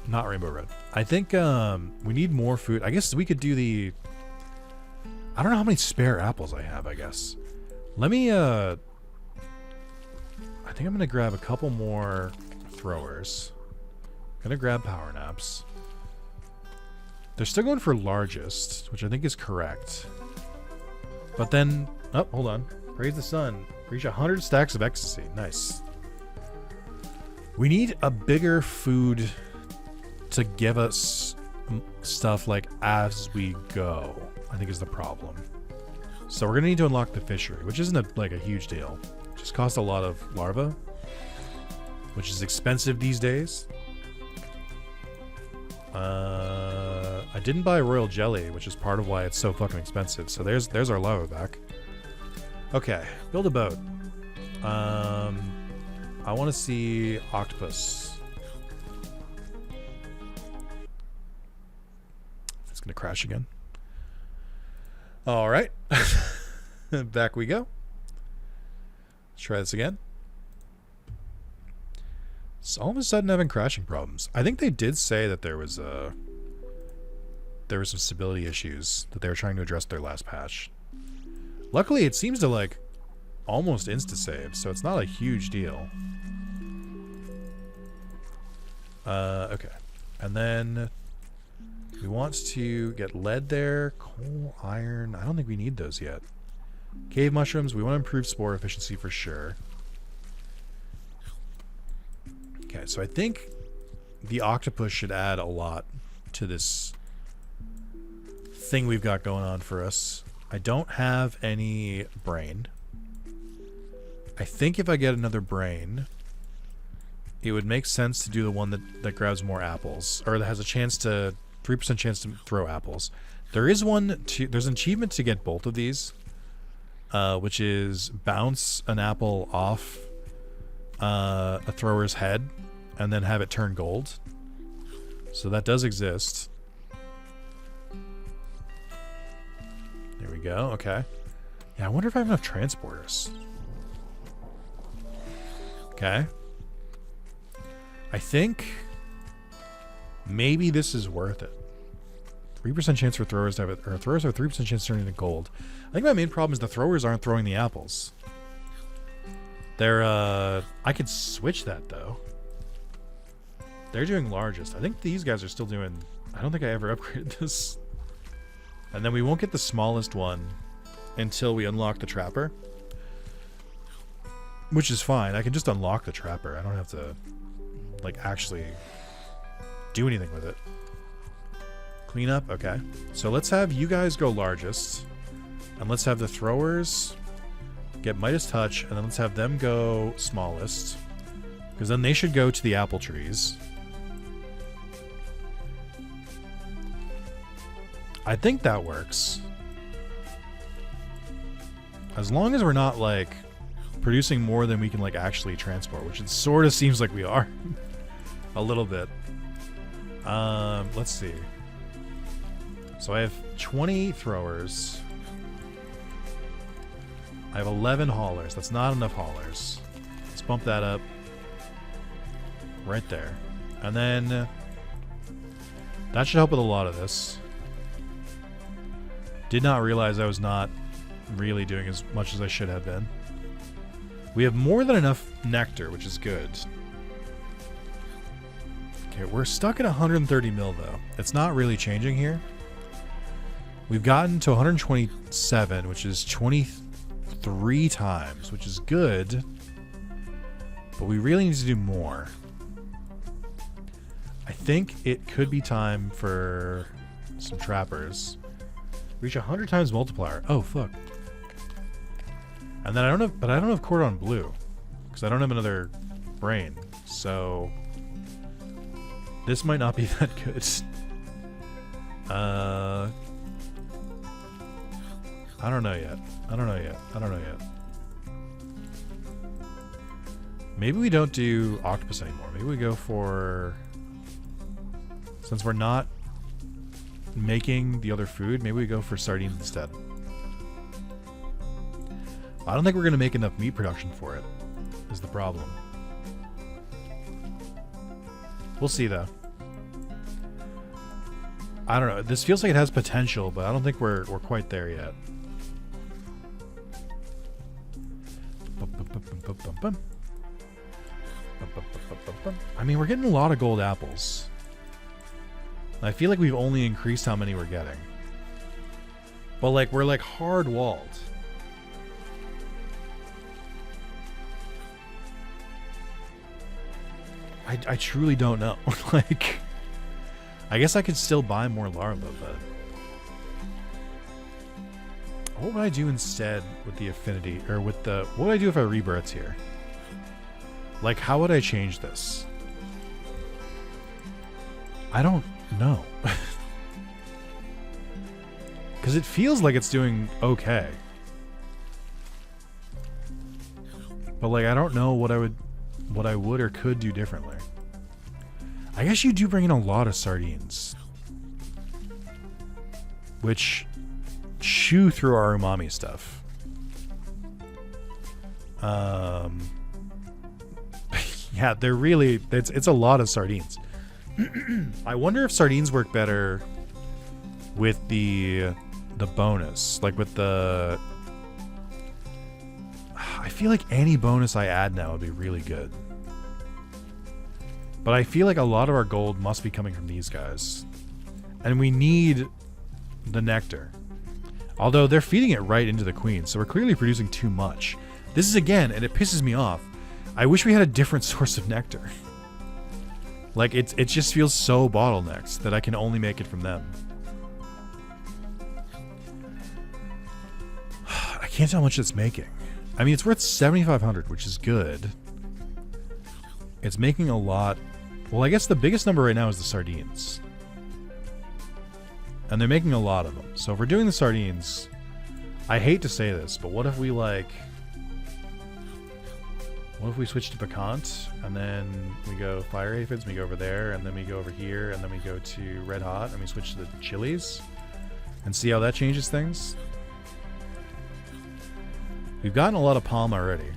not rainbow red. I think we need more food. I guess we could do the... I don't know how many spare apples I have, I guess. Let me, I think I'm going to grab a couple more throwers. I'm going to grab power naps. They're still going for largest, which I think is correct. But then... Oh, hold on. Praise the sun. Reach 100 stacks of ecstasy. Nice. We need a bigger food to give us stuff like as we go, I think is the problem. So we're going to need to unlock the fishery, which isn't like a huge deal. It just costs a lot of larvae, which is expensive these days. I didn't buy royal jelly, which is part of why it's so fucking expensive. So there's our larva back. Okay, build a boat. I want to see octopus. It's gonna crash again. All right, back we go. Let's try this again. So all of a sudden having crashing problems. I think they did say that there was some stability issues that they were trying to address their last patch. Luckily, it seems to like almost insta-save, so it's not a huge deal. Okay. And then we want to get lead there, coal, iron. I don't think we need those yet. Cave mushrooms, we want to improve spore efficiency for sure. Okay, so I think the octopus should add a lot to this thing we've got going on for us. I don't have any brain. I think if I get another brain, it would make sense to do the one that grabs more apples, or that has a chance to 3% chance to throw apples. There is there's an achievement to get both of these, which is bounce an apple off a thrower's head and then have it turn gold. So that does exist. There we go. Okay. Yeah, I wonder if I have enough transporters. Okay. I think maybe this is worth it. 3% chance for throwers to have it, or throwers have a 3% chance to turn into gold. I think my main problem is the throwers aren't throwing the apples. They're, I could switch that though. They're doing largest. I think these guys are still doing, I don't think I ever upgraded this. And then we won't get the smallest one until we unlock the trapper. Which is fine. I can just unlock the trapper. I don't have to, like, actually do anything with it. Clean up? Okay. So let's have you guys go largest. And let's have the throwers get Midas Touch. And then let's have them go smallest. Because then they should go to the apple trees. I think that works. As long as we're not, like, producing more than we can like actually transport, which it sort of seems like we are. A little bit. Let's see. So I have 20 throwers. I have 11 haulers. That's not enough haulers. Let's bump that up. Right there. And then that should help with a lot of this. Did not realize I was not really doing as much as I should have been. We have more than enough nectar, which is good. Okay, we're stuck at 130 mil though. It's not really changing here. We've gotten to 127, which is 23 times, which is good. But we really need to do more. I think it could be time for some trappers. Reach 100 times multiplier. Oh, fuck. And then I don't have, but I don't have cordon bleu because I don't have another brain. So this might not be that good. I don't know yet. I don't know yet. I don't know yet. Maybe we don't do octopus anymore. Maybe we go for, since we're not making the other food, maybe we go for sardines instead. I don't think we're going to make enough meat production for it, is the problem. We'll see, though. I don't know. This feels like it has potential, but I don't think we're quite there yet. I mean, we're getting a lot of gold apples. I feel like we've only increased how many we're getting. But, like, we're, like, hard-walled. I truly don't know. Like, I guess I could still buy more larvae, but what would I do instead with the affinity, or with the, what would I do if I rebirths here? Like, how would I change this? I don't know. Because it feels like it's doing okay. But, like, I don't know what I would or could do differently. I guess you do bring in a lot of sardines, which chew through our umami stuff. Yeah, they're really, it's a lot of sardines. I wonder if sardines work better with the bonus, like with the, I feel like any bonus I add now would be really good. But I feel like a lot of our gold must be coming from these guys. And we need the nectar. Although they're feeding it right into the queen, so we're clearly producing too much. This is, again, and it pisses me off, I wish we had a different source of nectar. Like, it just feels so bottlenecked that I can only make it from them. I can't tell how much it's making. I mean, it's worth 7,500, which is good. It's making a lot. Well, I guess the biggest number right now is the sardines. And they're making a lot of them. So if we're doing the sardines, I hate to say this, but what if we, like, what if we switch to piquant, and then we go fire aphids, we go over there, and then we go over here, and then we go to red hot, and we switch to the chilies, and see how that changes things? We've gotten a lot of palm already.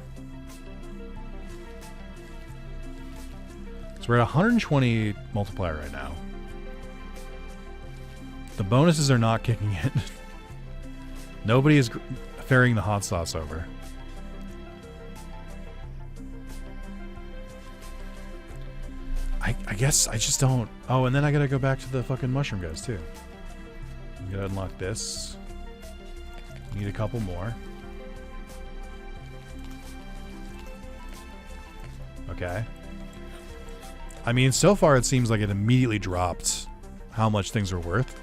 So we're at 120 multiplier right now. The bonuses are not kicking in. Nobody is ferrying the hot sauce over. I guess I just don't. Oh, and then I gotta go back to the fucking mushroom guys too. I'm gonna unlock this. Need a couple more. Okay. I mean, so far it seems like it immediately dropped how much things are worth.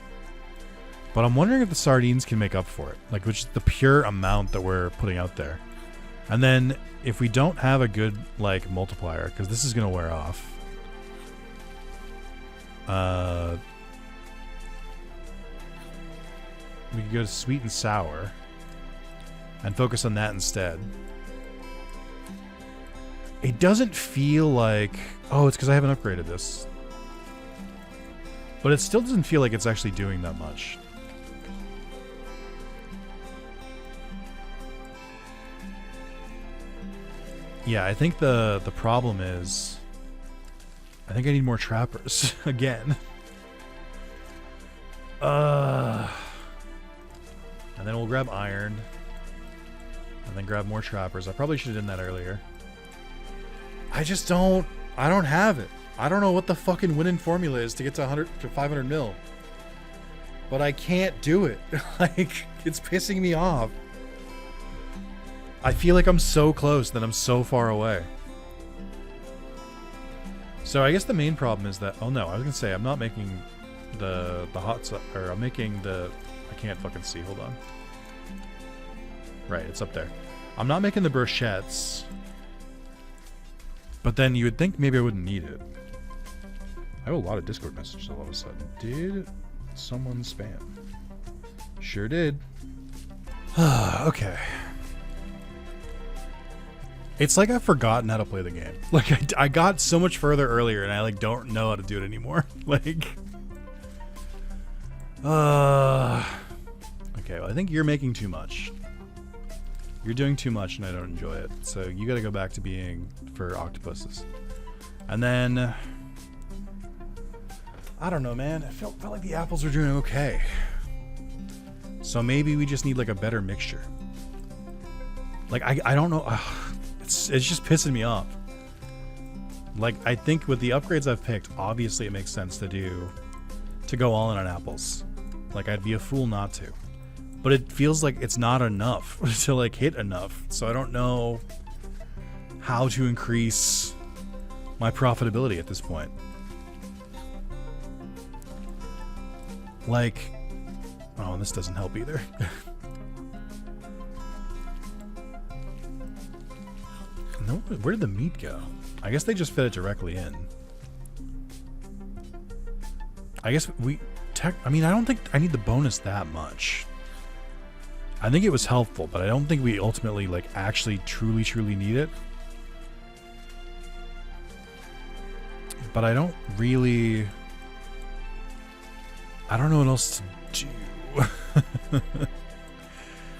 But I'm wondering if the sardines can make up for it. Like, which is the pure amount that we're putting out there. And then, if we don't have a good, like, multiplier, because this is going to wear off. We could go to sweet and sour. And focus on that instead. It doesn't feel like... Oh, it's because I haven't upgraded this. But it still doesn't feel like it's actually doing that much. Yeah, I think the problem is... I think I need more trappers. Again. And then we'll grab iron. And then grab more trappers. I probably should have done that earlier. I just don't... I don't have it. I don't know what the fucking winning formula is to get to 100 to 500 mil. But I can't do it. Like, it's pissing me off. I feel like I'm so close, then I'm so far away. So I guess the main problem is that... Oh no, I was gonna say, I'm not making the hot... Or I'm making the... I can't fucking see, hold on. Right, it's up there. I'm not making the brochettes. But then you would think maybe I wouldn't need it. I have a lot of Discord messages all of a sudden. Did someone spam? Sure did. Okay. It's like I've forgotten how to play the game. Like, I got so much further earlier and I, like, don't know how to do it anymore. Like... Okay, well, I think you're making too much. You're doing too much and I don't enjoy it. So you gotta go back to being for octopuses. And then... I don't know, man. I felt like the apples were doing okay. So maybe we just need, like, a better mixture. Like, I don't know. It's just pissing me off. Like, I think with the upgrades I've picked, obviously it makes sense to go all in on apples. Like, I'd be a fool not to. But it feels like it's not enough to, like, hit enough. So I don't know how to increase my profitability at this point. Like, oh, and this doesn't help either. No, where did the meat go? I guess they just fit it directly in. I guess I mean, I don't think I need the bonus that much. I think it was helpful, but I don't think we ultimately, like, actually truly need it. But I don't really... I don't know what else to do.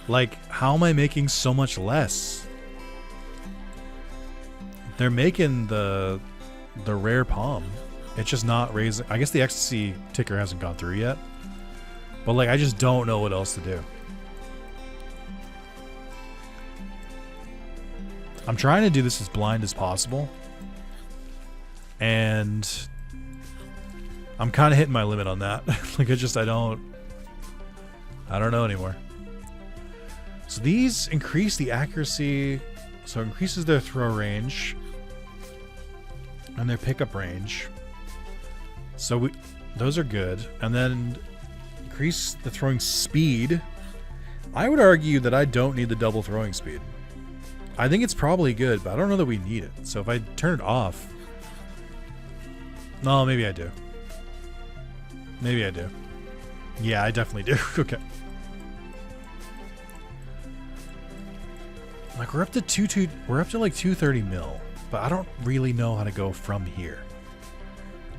Like, how am I making so much less? They're making the rare palm. It's just not raising... I guess the ecstasy ticker hasn't gone through yet. But, like, I just don't know what else to do. I'm trying to do this as blind as possible. And... I'm kind of hitting my limit on that. Like, I don't know anymore. So these increase the accuracy, so it increases their throw range and their pickup range. So those are good. And then increase the throwing speed. I would argue that I don't need the double throwing speed. I think it's probably good, but I don't know that we need it. So if I turn it off... No, maybe I do. Maybe I do. Yeah, I definitely do. Okay. Like, we're up to like 230 mil, but I don't really know how to go from here.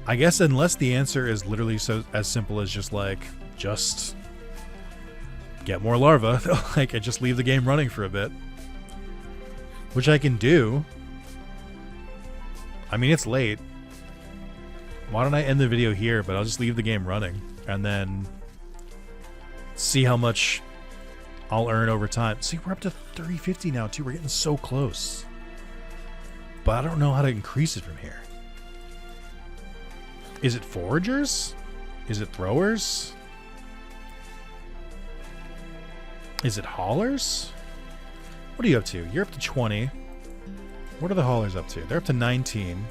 I guess unless the answer is literally as simple as just get more larvae, like, and just leave the game running for a bit. Which I can do. I mean, it's late. Why don't I end the video here, but I'll just leave the game running and then see how much I'll earn over time. See, we're up to 350 now, too. We're getting so close. But I don't know how to increase it from here. Is it foragers? Is it throwers? Is it haulers? What are you up to? You're up to 20. What are the haulers up to? They're up to 19.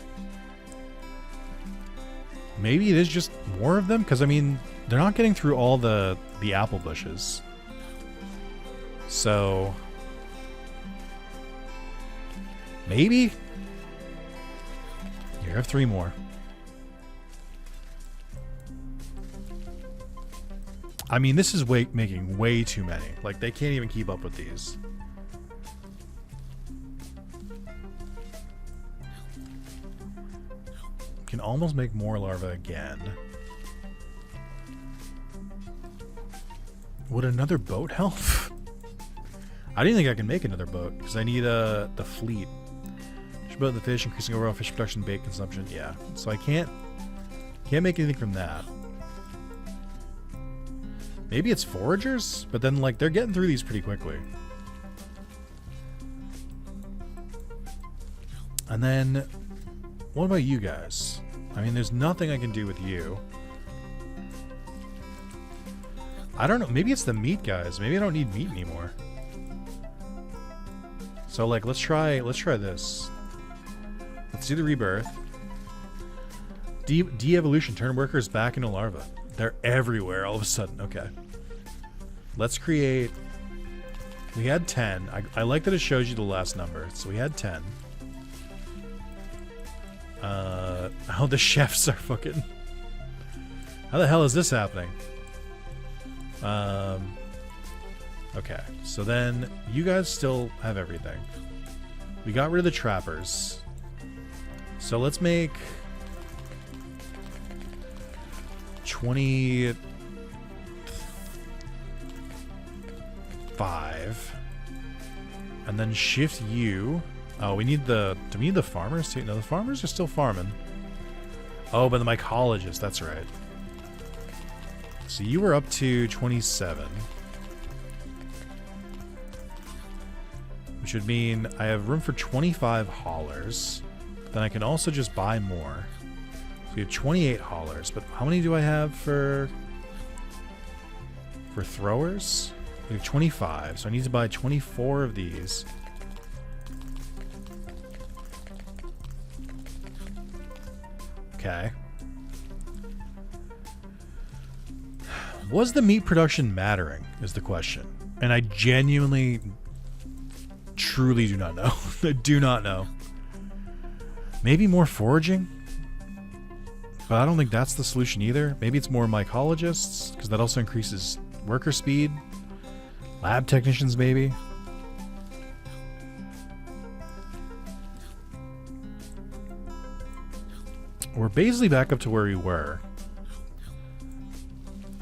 Maybe it is just more of them, because I mean, they're not getting through all the apple bushes. So maybe you have 3 more. I mean, this is making way too many. Like, they can't even keep up with these. can almost make more larvae again. Would another boat help? I don't think I can make another boat because I need the fleet. Fish boat and the fish, increasing overall fish production, bait consumption. Yeah, so I can't make anything from that. Maybe it's foragers, but then like they're getting through these pretty quickly. And then, what about you guys? I mean, there's nothing I can do with you. I don't know. Maybe it's the meat guys. Maybe I don't need meat anymore. So like, let's try this. Let's do the rebirth. De-evolution. Turn workers back into larvae. They're everywhere all of a sudden. Okay. Let's create... We had 10. I like that it shows you the last number. So we had 10. Oh, the chefs are fucking... How the hell is this happening? Okay. So then you guys still have everything. We got rid of the trappers. So let's make... 25. And then shift you. Oh, we need the... Do we need the farmers too? No, the farmers are still farming. Oh, but the mycologist, that's right. So you were up to 27. Which would mean I have room for 25 haulers. Then I can also just buy more. So we have 28 haulers, but how many do I have for throwers? We have 25, so I need to buy 24 of these. Okay. Was the meat production mattering, is the question. And I genuinely, truly do not know. I do not know. Maybe more foraging? But I don't think that's the solution either. Maybe it's more mycologists, because that also increases worker speed. Lab technicians, maybe. We're basically back up to where we were.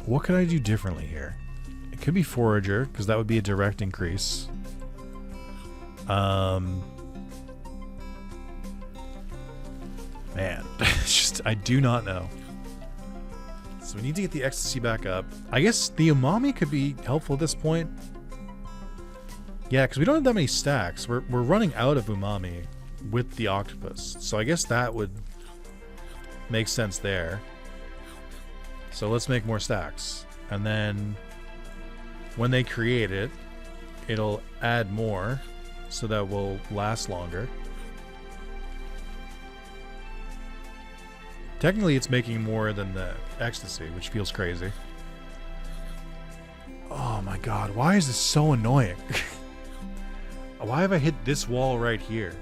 What could I do differently here? It could be forager, because that would be a direct increase. Man. It's just, I do not know. So we need to get the ecstasy back up. I guess the umami could be helpful at this point. Yeah, because we don't have that many stacks. We're running out of umami with the octopus. So I guess that would make sense there. So let's make more stacks. And then when they create it, it'll add more so that will last longer. Technically, it's making more than the ecstasy, which feels crazy. Oh my god, why is this so annoying? Why have I hit this wall right here?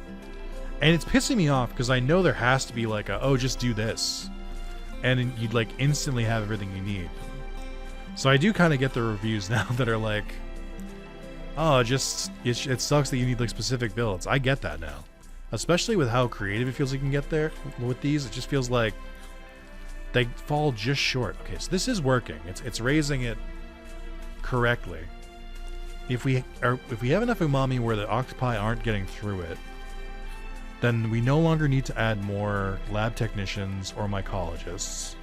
And it's pissing me off because I know there has to be like a, oh, just do this. And you'd like instantly have everything you need. So I do kind of get the reviews now that are like, oh, just, it sucks that you need like specific builds. I get that now. Especially with how creative it feels you can get there with these. It just feels like they fall just short. Okay, so this is working. It's raising it correctly. If we have enough umami where the octopi aren't getting through it, then we no longer need to add more lab technicians or mycologists.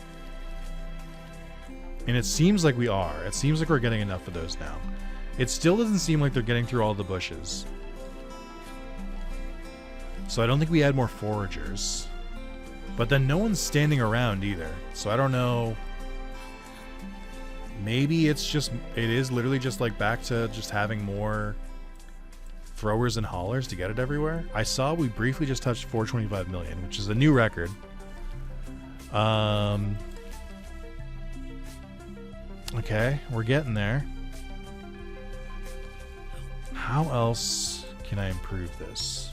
And it seems like we are. It seems like we're getting enough of those now. It still doesn't seem like they're getting through all the bushes. So I don't think we add more foragers. But then no one's standing around either. So I don't know. Maybe it is literally just like back to just having more throwers and haulers to get it everywhere. I saw we briefly just touched 425 million, which is a new record. Okay, we're getting there. How else can I improve this?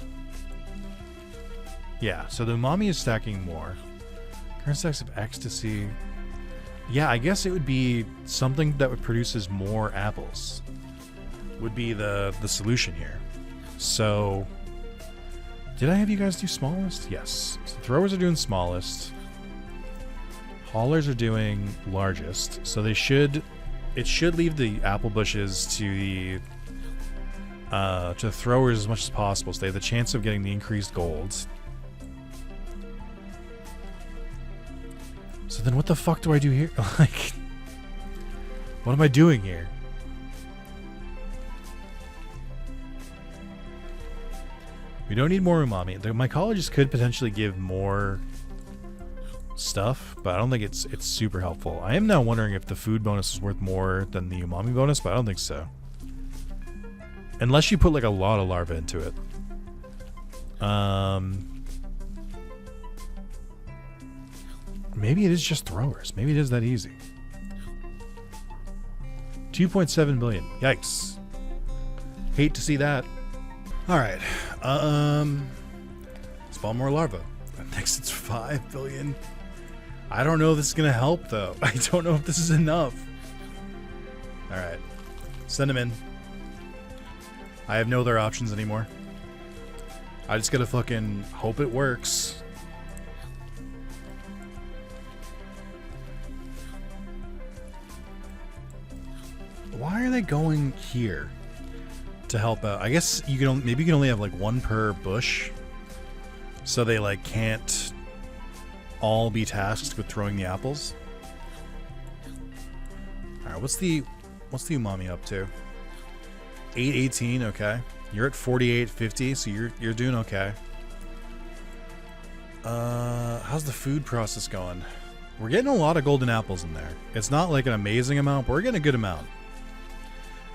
Yeah, so the umami is stacking more. Current stacks of ecstasy. Yeah, I guess it would be something that produces more apples. Would be the solution here. So, did I have you guys do smallest? Yes. So throwers are doing smallest. haulers are doing largest, so they should. It should leave the apple bushes to the throwers as much as possible, so they have the chance of getting the increased golds. So then what the fuck do I do here? Like, what am I doing here? We don't need more umami. The mycologists could potentially give more stuff, but I don't think it's super helpful. I am now wondering if the food bonus is worth more than the umami bonus, but I don't think so. Unless you put like a lot of larvae into it. Maybe it is just throwers. Maybe it is that easy. 2.7 billion. Yikes. Hate to see that. Alright. Spawn more larvae. Next it's 5 billion. I don't know if this is going to help, though. I don't know if this is enough. Alright. Send them in. I have no other options anymore. I just gotta fucking hope it works. Why are they going here to help out? I guess you can maybe you can only have like one per bush, so they like can't all be tasked with throwing the apples. All right, what's the umami up to? 818. Okay, you're at 4850, so you're doing okay. How's the food process going? We're getting a lot of golden apples in there. It's not like an amazing amount, but we're getting a good amount.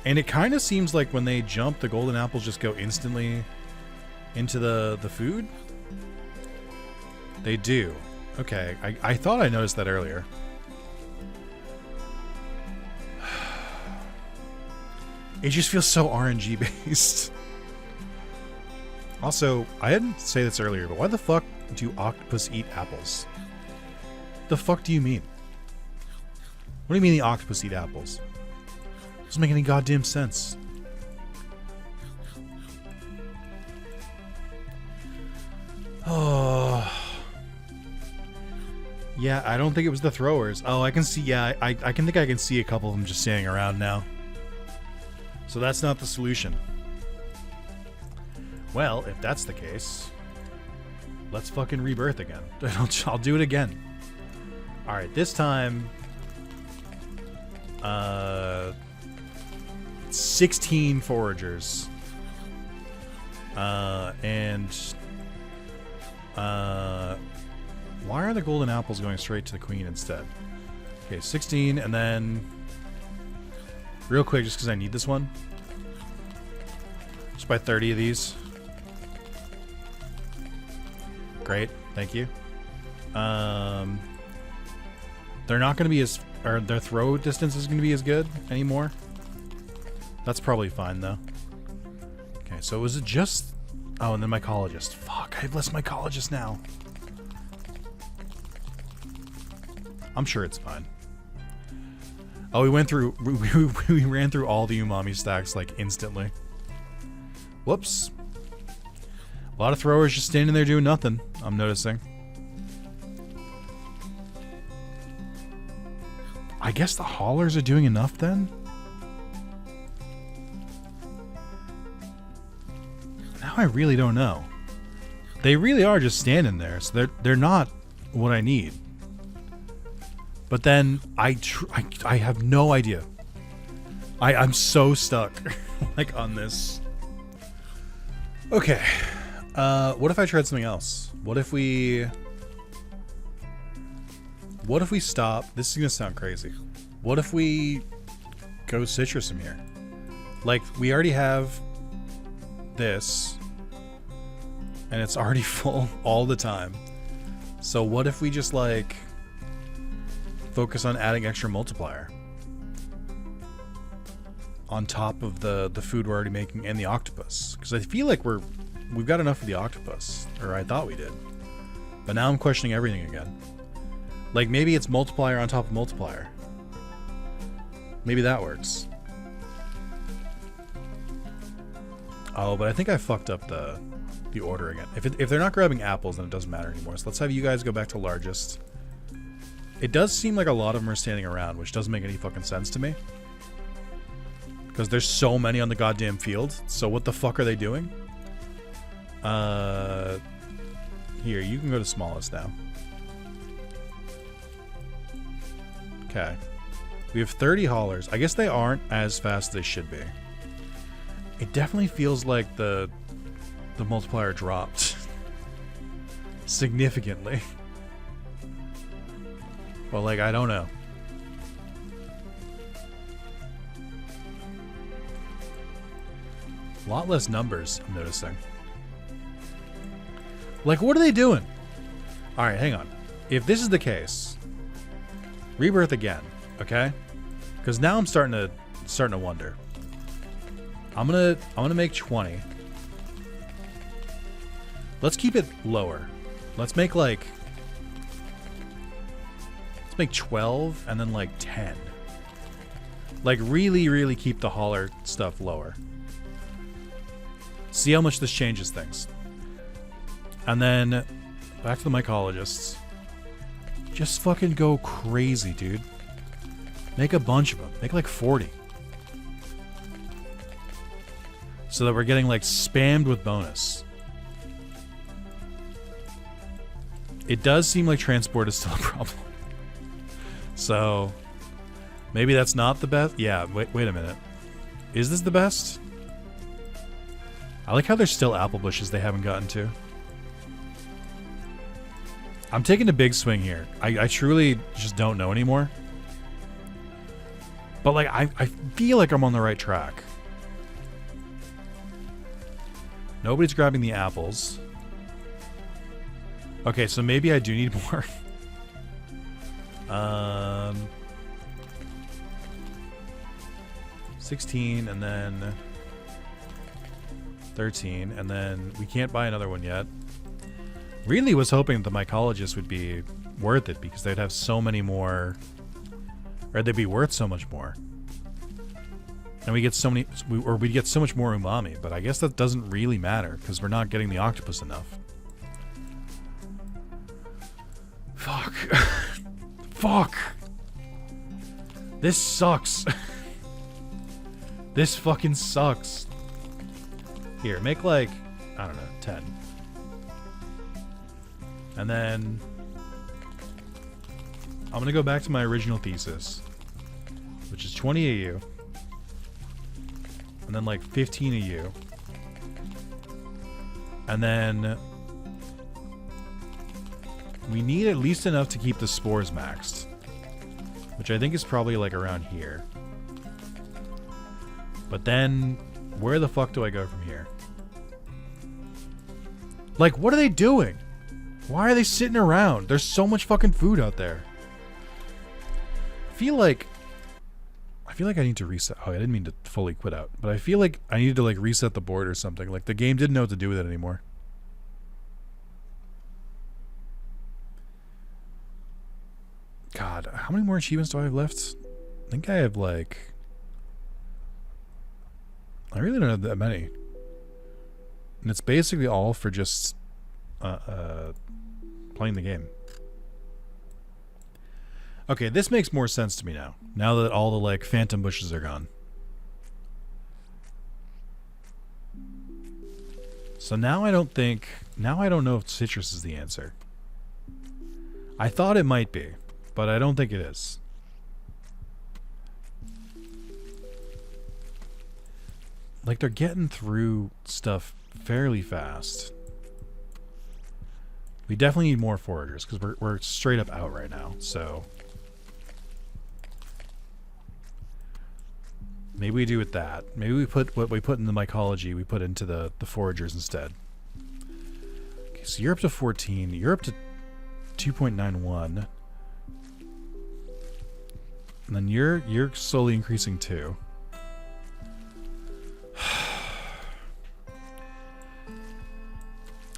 And it kind of seems like when they jump, the golden apples just go instantly into the food. They do. Okay, I thought I noticed that earlier. It just feels so RNG based. Also, I didn't say this earlier, but why the fuck do octopus eat apples? The fuck do you mean? What do you mean the octopus eat apples? Doesn't make any goddamn sense. Oh. Yeah, I don't think it was the throwers. Oh, I can see, yeah, I can see a couple of them just standing around now. So that's not the solution. Well, if that's the case, let's fucking rebirth again. I'll do it again. Alright, this time... 16 foragers. Why are the golden apples going straight to the queen instead? Okay, 16, and then... Real quick, just because I need this one. Just buy 30 of these. Great, thank you. They're not going to be as... Or their throw distance is going to be as good anymore. That's probably fine, though. Okay, so was it just... Oh, and then mycologist. Fuck, I have less mycologist now. I'm sure it's fine. Oh, we went through... We ran through all the umami stacks, like, instantly. Whoops. A lot of throwers just standing there doing nothing, I'm noticing. I guess the haulers are doing enough, then? Now I really don't know. They really are just standing there, so they're not what I need. But then I have no idea. I'm so stuck like on this. Okay. What if I tried something else? What if we stop? This is gonna sound crazy. What if we go citrus from here? Like, we already have this, and it's already full all the time. So what if we just like focus on adding extra multiplier on top of the food we're already making and the octopus? Because I feel like we've got enough of the octopus, or I thought we did, but now I'm questioning everything again. Like, maybe it's multiplier on top of multiplier. Maybe that works. Oh, but I think I fucked up the order again. If they're not grabbing apples, then it doesn't matter anymore. So let's have you guys go back to largest. It does seem like a lot of them are standing around, which doesn't make any fucking sense to me. Because there's so many on the goddamn field. So what the fuck are they doing? Here, you can go to smallest now. Okay. We have 30 haulers. I guess they aren't as fast as they should be. It definitely feels like the multiplier dropped. Significantly. Well, like, I don't know. A lot less numbers, I'm noticing. Like, what are they doing? Alright, hang on. If this is the case, rebirth again, okay? Because now I'm starting to wonder. I'm gonna make 20. Let's keep it lower. Let's make like 12 and then like 10. Like really, really keep the hauler stuff lower. See how much this changes things. And then back to the mycologists. Just fucking go crazy, dude. Make a bunch of them. Make like 40. So that we're getting like spammed with bonus. It does seem like transport is still a problem. So maybe that's not the best. Yeah, wait a minute. Is this the best? I like how there's still apple bushes they haven't gotten to. I'm taking a big swing here. I truly just don't know anymore. But like I feel like I'm on the right track. Nobody's grabbing the apples. Okay, so maybe I do need more. 16 and then 13 and then we can't buy another one yet. Really was hoping the mycologist would be worth it because they'd have so many more, or they'd be worth so much more. And we get so many, or we get so much more umami, but I guess that doesn't really matter because we're not getting the octopus enough. Fuck. Fuck. This sucks. This fucking sucks. Here, make like, I don't know, 10. And then I'm gonna go back to my original thesis, which is 20 AU. And then like 15 AU. And then we need at least enough to keep the spores maxed, which I think is probably like around here. But then where the fuck do I go from here? Like, what are they doing? Why are they sitting around? There's so much fucking food out there. I feel like I need to reset. Oh, I didn't mean to fully quit out, but I feel like I needed to like reset the board or something. Like the game didn't know what to do with it anymore. God, how many more achievements do I have left? I think I have like... I really don't have that many. And it's basically all for just playing the game. Okay, this makes more sense to me now. Now that all the like phantom bushes are gone. So now I don't know if citrus is the answer. I thought it might be, but I don't think it is. Like they're getting through stuff fairly fast. We definitely need more foragers because we're straight up out right now. So maybe we do with that. Maybe we put what we put in the mycology, we put into the foragers instead. Okay, so you're up to 14. You're up to 2.91. And then you're slowly increasing too.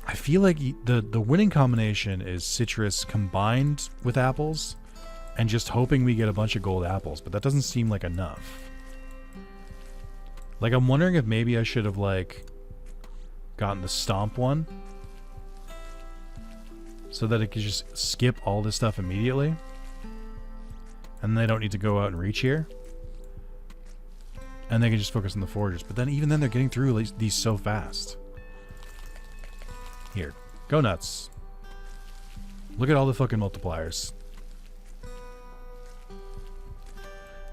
I feel like the winning combination is citrus combined with apples and just hoping we get a bunch of gold apples, but that doesn't seem like enough. Like, I'm wondering if maybe I should have, like, gotten the stomp one so that it could just skip all this stuff immediately. And they don't need to go out and reach here. And they can just focus on the foragers. But then even then they're getting through these so fast. Here. Go nuts. Look at all the fucking multipliers.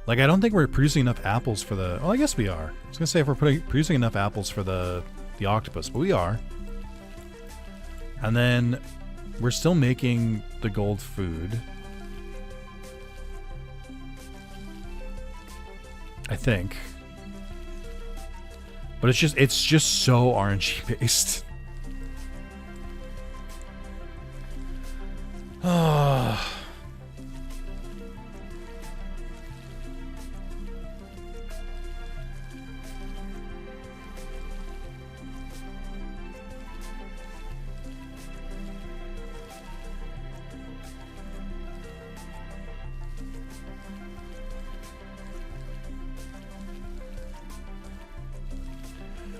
Like, I don't think we're producing enough apples for the... Well, I guess we are. I was going to say if we're producing enough apples for the octopus, but we are. And then we're still making the gold food. I think. But it's just so RNG based. Oh.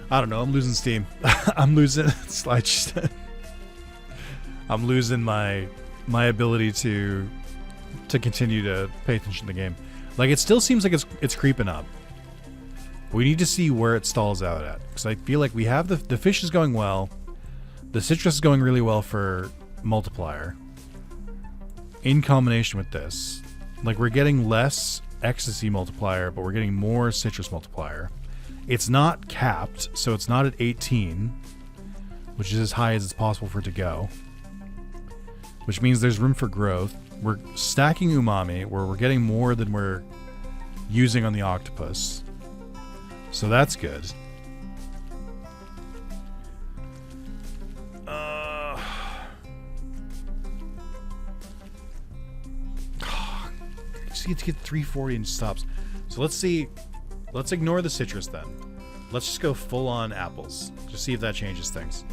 I don't know. I'm losing steam. I'm losing I'm losing my ability to continue to pay attention to the game. Like, it still seems like it's creeping up. We need to see where it stalls out at, because I feel like we have the fish is going well, the citrus is going really well for multiplier. In combination with this, like, we're getting less ecstasy multiplier, but we're getting more citrus multiplier. It's not capped, so it's not at 18, which is as high as it's possible for it to go. Which means there's room for growth. We're stacking umami, where we're getting more than we're using on the octopus. So that's good. I just need to get 340 and stops. So let's see. Let's ignore the citrus then. Let's just go full on apples. Just see if that changes things.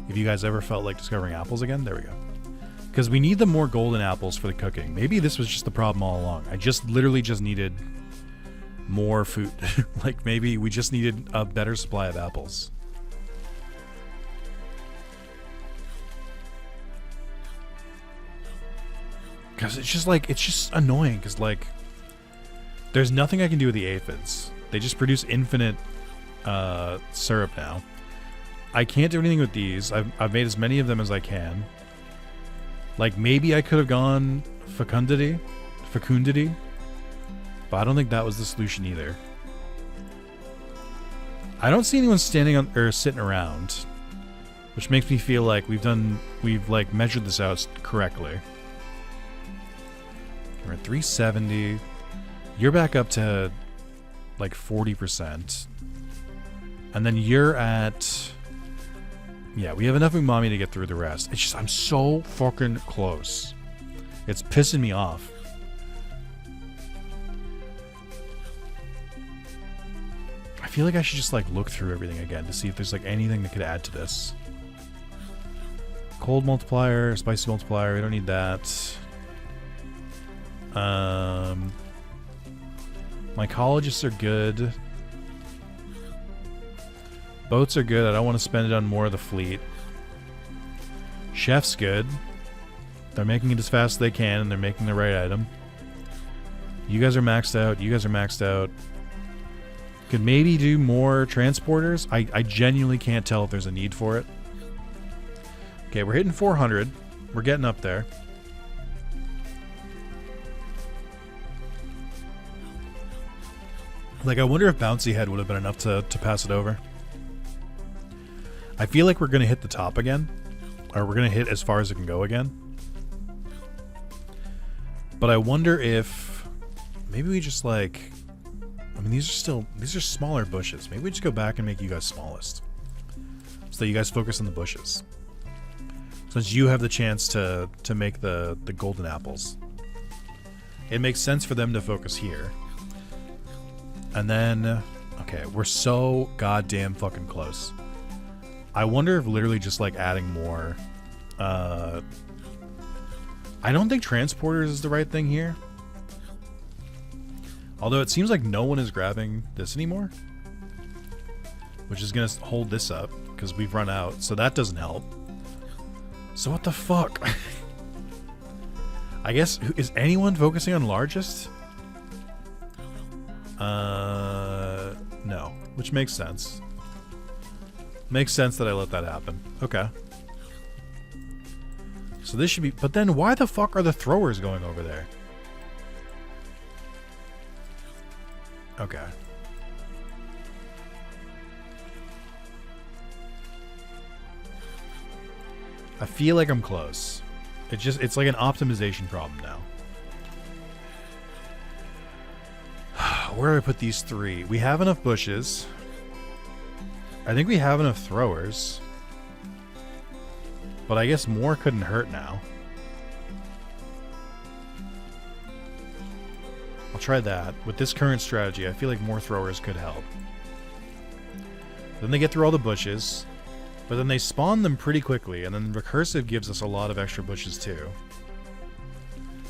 If you guys ever felt like discovering apples again, there we go. Because we need the more golden apples for the cooking. Maybe this was just the problem all along. I literally just needed more food. Like, maybe we just needed a better supply of apples. Because it's just annoying. Because, like, there's nothing I can do with the aphids. They just produce infinite syrup now. I can't do anything with these. I've made as many of them as I can. Like, maybe I could have gone fecundity, but I don't think that was the solution either. I don't see anyone standing on or sitting around, which makes me feel like we've like measured this out correctly. We're at 370. You're back up to like 40%. And then you're at... Yeah, we have enough umami to get through the rest. It's just, I'm so fucking close. It's pissing me off. I feel like I should just like look through everything again to see if there's like anything that could add to this. Cold multiplier, spicy multiplier, we don't need that. Mycologists are good. Boats are good. I don't want to spend it on more of the fleet. Chef's good. They're making it as fast as they can, and they're making the right item. You guys are maxed out. You guys are maxed out. Could maybe do more transporters. I genuinely can't tell if there's a need for it. Okay, we're hitting 400. We're getting up there. Like, I wonder if Bouncy Head would have been enough to pass it over. I feel like we're going to hit the top again. Or we're going to hit as far as it can go again. But I wonder if... Maybe we just, like... I mean, these are smaller bushes. Maybe we just go back and make you guys smallest. So that you guys focus on the bushes. Since you have the chance to make the golden apples. It makes sense for them to focus here. And then... Okay, we're so goddamn fucking close. I wonder if literally just, like, adding more... I don't think transporters is the right thing here. Although it seems like no one is grabbing this anymore. Which is going to hold this up, because we've run out. So that doesn't help. So what the fuck? I guess, is anyone focusing on largest? No. Which makes sense. Makes sense that I let that happen. Okay. So this should be... But then why the fuck are the throwers going over there? Okay. I feel like I'm close. It's like an optimization problem now. Where do I put these three? We have enough bushes. I think we have enough throwers. But I guess more couldn't hurt now. I'll try that. With this current strategy, I feel like more throwers could help. Then they get through all the bushes. But then they spawn them pretty quickly, and then recursive gives us a lot of extra bushes too.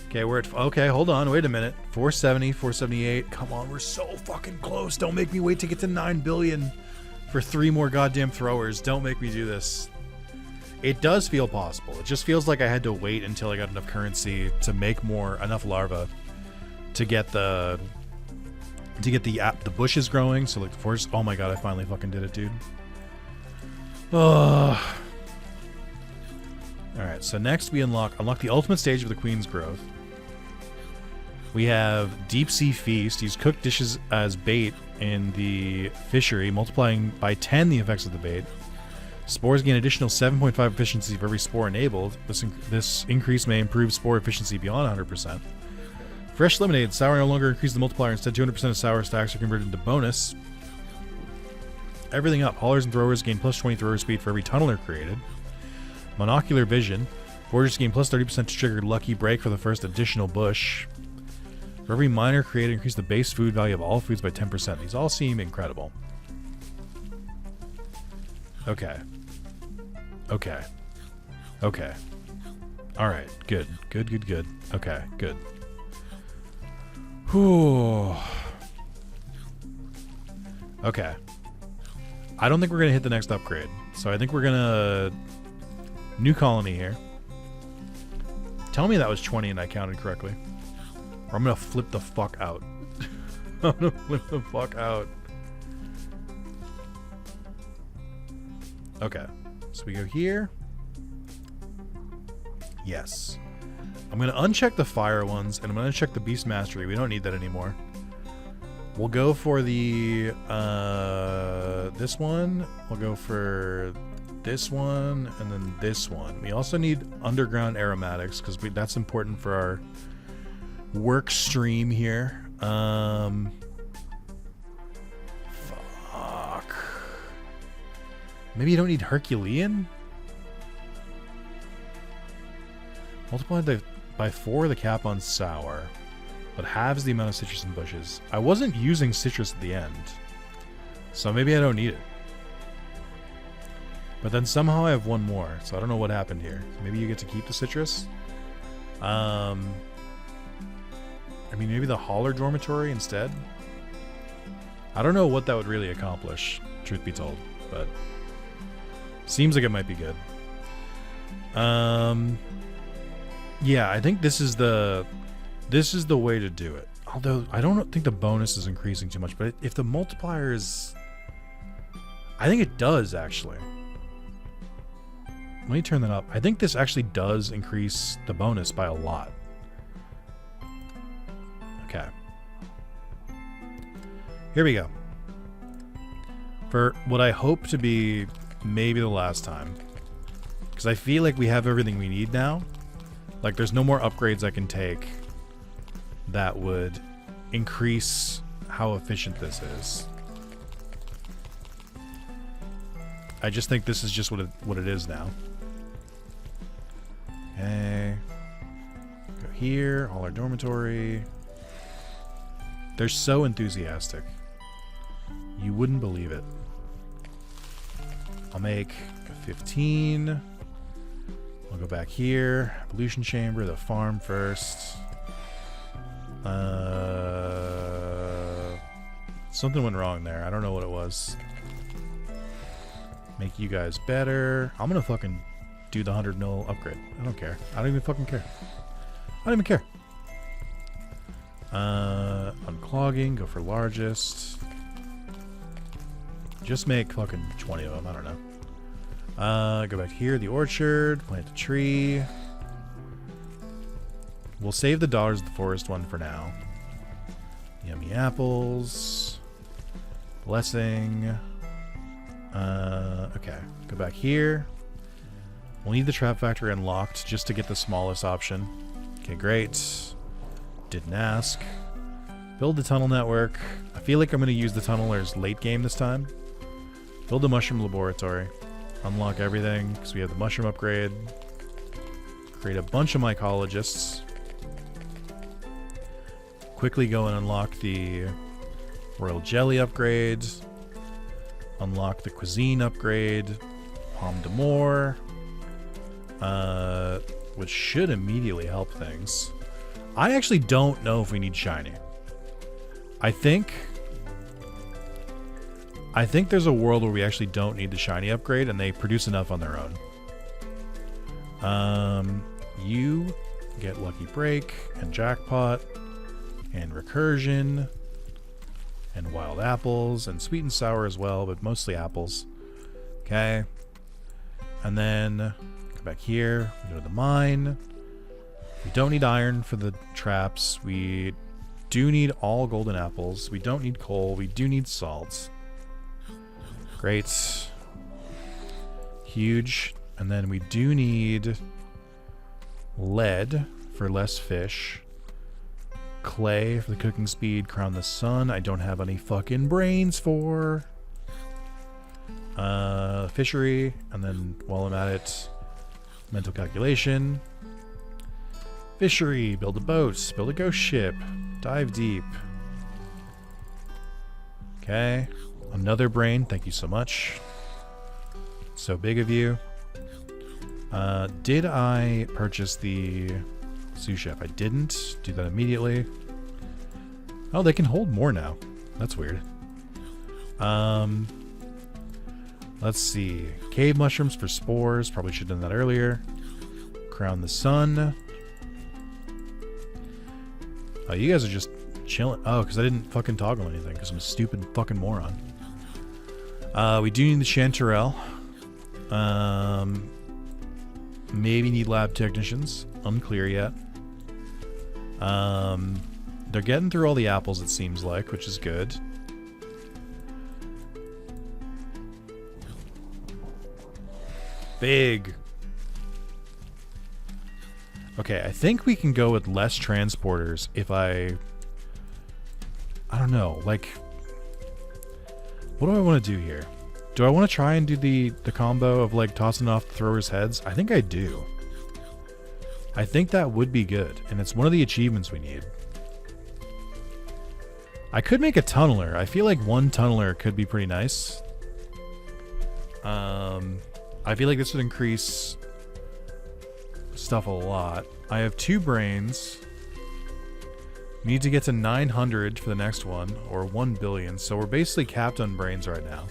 Okay, we're at... Okay, hold on, wait a minute. 470, 478. Come on, we're so fucking close. Don't make me wait to get to 9 billion for 3 more goddamn throwers. Don't make me do this. It does feel possible. It just feels like I had to wait until I got enough currency to make enough larvae to get the bushes growing. So like the forest... Oh my god, I finally fucking did it, dude. Alright, so next we unlock the ultimate stage of the queen's growth. We have Deep Sea Feast. Use cooked dishes as bait in the fishery, multiplying by 10 the effects of the bait. Spores gain additional 7.5 efficiency for every spore enabled. This increase may improve spore efficiency beyond 100%. Fresh lemonade. Sour no longer increases the multiplier. Instead, 200% of sour stacks are converted into bonus. Everything up. Haulers and throwers gain plus 20 thrower speed for every tunneler created. Monocular vision. Foragers gain plus 30% to trigger lucky break for the first additional bush. For every miner created, increase the base food value of all foods by 10%. These all seem incredible. Okay. Okay. Okay. Alright. Good. Good, good, good. Okay. Good. Whew. Okay. I don't think we're going to hit the next upgrade. So I think we're going to... New colony here. Tell me that was 20 and I counted correctly. Or I'm going to flip the fuck out. I'm going to flip the fuck out. Okay. So we go here. Yes. I'm going to uncheck the fire ones, and I'm going to check the beast mastery. We don't need that anymore. We'll go for the, this one. We'll go for this one, and then this one. We also need underground aromatics, because that's important for our work stream here. Fuck. Maybe you don't need Herculean? Multiplied by 4 the cap on sour, but halves the amount of citrus in bushes. I wasn't using citrus at the end, so maybe I don't need it. But then somehow I have one more, so I don't know what happened here. Maybe you get to keep the citrus? I mean, maybe the hauler dormitory instead? I don't know what that would really accomplish, truth be told, but seems like it might be good. Yeah, I think this is the way to do it. Although I don't think the bonus is increasing too much, but if the multiplier is, I think it does actually. Let me turn that up. I think this actually does increase the bonus by a lot. Okay. Here we go. For what I hope to be maybe the last time. Because I feel like we have everything we need now. Like, there's no more upgrades I can take that would increase how efficient this is. I just think this is just what it is now. Okay. Go here, all our dormitory. They're so enthusiastic. You wouldn't believe it. I'll make 15. I'll go back here. Evolution chamber, the farm first. Something went wrong there. I don't know what it was. Make you guys better. I'm gonna fucking do the 100 mil upgrade. I don't care. I don't even fucking care. I don't even care. Unclogging, go for largest. Just make fucking 20 of them, I don't know. Go back here, the orchard, plant a tree. We'll save the Daughters of the Forest one for now. Yummy apples. Blessing. Okay, go back here. We'll need the trap factory unlocked just to get the smallest option. Okay, great. Didn't ask. Build the tunnel network. I feel like I'm going to use the tunnelers late game this time. Build the mushroom laboratory. Unlock everything because we have the mushroom upgrade. Create a bunch of mycologists. Quickly go and unlock the royal jelly upgrade. Unlock the cuisine upgrade. Pomme d'amour. Which should immediately help things. I actually don't know if we need shiny. I think there's a world where we actually don't need the shiny upgrade and they produce enough on their own. You get Lucky Break and Jackpot and Recursion and Wild Apples and Sweet and Sour as well, but mostly apples. Okay. And then go back here. We go to the mine. We don't need iron for the traps. We do need all golden apples. We don't need coal. We do need salt. Great. Huge. And then we do need lead for less fish. Clay for the cooking speed. Crown the sun. I don't have any fucking brains for. Fishery. And then while I'm at it, mental calculation. Fishery. Build a boat. Build a ghost ship. Dive deep. Okay. Another brain. Thank you so much. So big of you. Did I purchase the sous chef? I didn't. Do that immediately. Oh, they can hold more now. That's weird. Let's see. Cave mushrooms for spores. Probably should have done that earlier. Crown the sun. Oh, you guys are just chilling. Oh, because I didn't fucking toggle anything because I'm a stupid fucking moron. We do need the chanterelle. Maybe need lab technicians. Unclear yet. They're getting through all the apples, it seems like, which is good. Big. Okay, I think we can go with less transporters if I don't know, like, what do I want to do here? Do I want to try and do the combo of, like, tossing off the throwers' heads? I think I do. I think that would be good, and it's one of the achievements we need. I could make a tunneler. I feel like one tunneler could be pretty nice. I feel like this would increase stuff a lot. I have 2 brains. Need to get to 900 for the next one, or 1 billion. So we're basically capped on brains right now.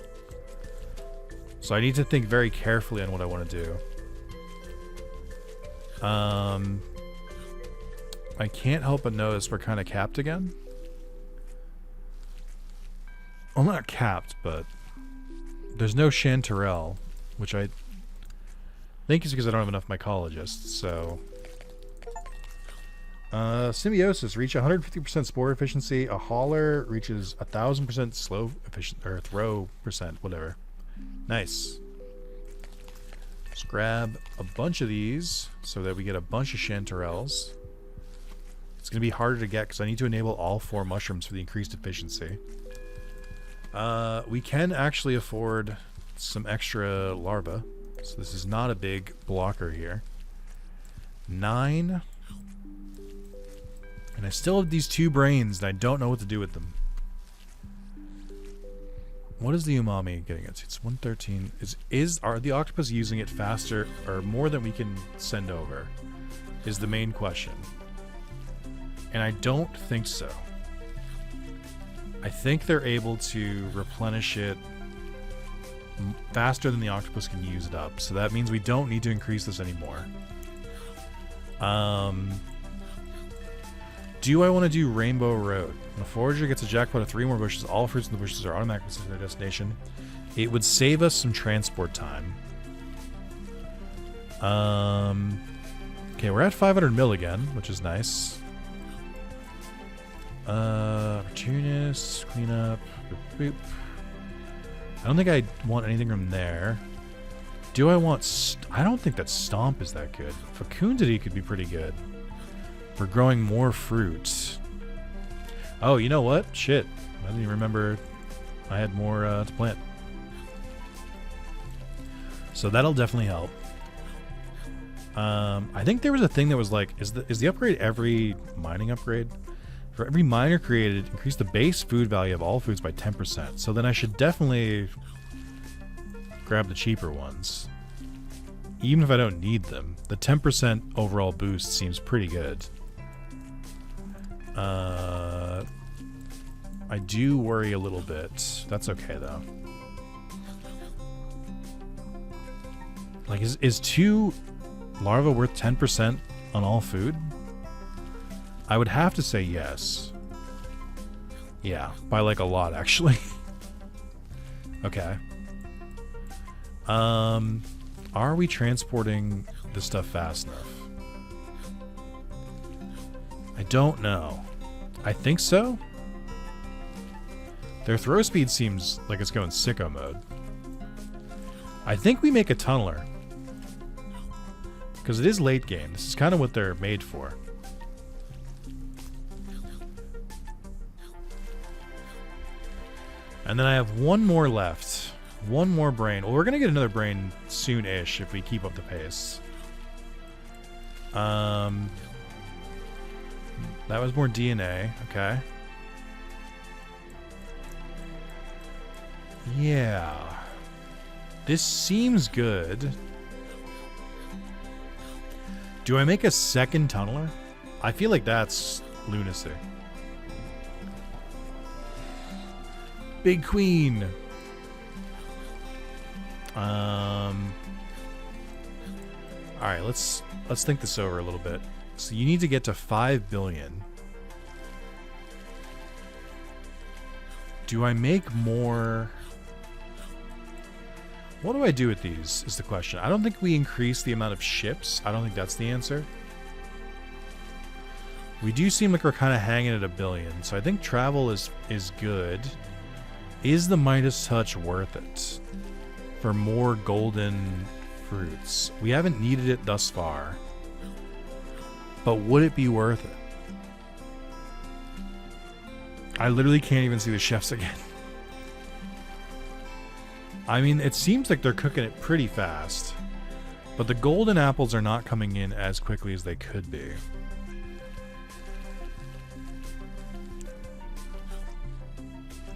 So I need to think very carefully on what I want to do. I can't help but notice we're kind of capped again. Well, not capped, but there's no chanterelle, which I think is because I don't have enough mycologists, so... symbiosis, reach 150% spore efficiency. A hauler reaches 1000% slow efficient, or throw percent, whatever. Nice. Let's grab a bunch of these so that we get a bunch of chanterelles. It's going to be harder to get because I need to enable all 4 mushrooms for the increased efficiency. We can actually afford some extra larvae, so this is not a big blocker here. 9. And I still have these 2 brains, and I don't know what to do with them. What is the umami getting it? It's 113. Are the octopus using it faster or more than we can send over? Is the main question. And I don't think so. I think they're able to replenish it faster than the octopus can use it up. So that means we don't need to increase this anymore. Do I want to do Rainbow Road? When a forager gets a jackpot of 3 more bushes, all fruits in the bushes are automatically sent to their destination. It would save us some transport time. Okay, we're at 500 mil again, which is nice. Opportunists, cleanup, boop, boop. I don't think I want anything from there. Do I want... I don't think that Stomp is that good. Fecundity could be pretty good. We're growing more fruit. Oh, you know what? Shit. I didn't even remember I had more to plant. So that'll definitely help. I think there was a thing that was like, is the upgrade every mining upgrade? For every miner created, increase the base food value of all foods by 10%. So then I should definitely grab the cheaper ones. Even if I don't need them. The 10% overall boost seems pretty good. I do worry a little bit. That's okay though. Like, is 2 larva worth 10% on all food? I would have to say yes. Yeah, by like a lot actually. Okay. Are we transporting this stuff fast enough? I don't know. I think so. Their throw speed seems like it's going sicko mode. I think we make a tunneler. Because it is late game. This is kind of what they're made for. And then I have one more left. One more brain. Well, we're going to get another brain soon-ish if we keep up the pace. That was more DNA. Okay. Yeah. This seems good. Do I make a second tunneler? I feel like that's lunacy. Big Queen. Alright, let's think this over a little bit. So you need to get to 5 billion. Do I make more? What do I do with these is the question. I don't think we increase the amount of ships. I don't think that's the answer. We do seem like we're kind of hanging at 1 billion. So I think travel is good. Is the Midas Touch worth it for more golden fruits? We haven't needed it thus far. But would it be worth it? I literally can't even see the chefs again. I mean, it seems like they're cooking it pretty fast. But the golden apples are not coming in as quickly as they could be.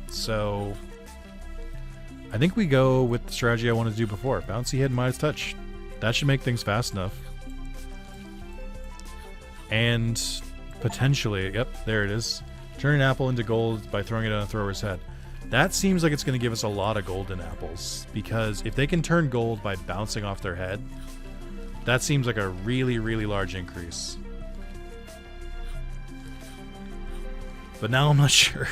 So I think we go with the strategy I wanted to do before. Bouncy Head, Midas Touch. That should make things fast enough. And potentially, yep, there it is. Turn an apple into gold by throwing it on a thrower's head. That seems like it's going to give us a lot of golden apples. Because if they can turn gold by bouncing off their head, that seems like a really, really large increase. But now I'm not sure.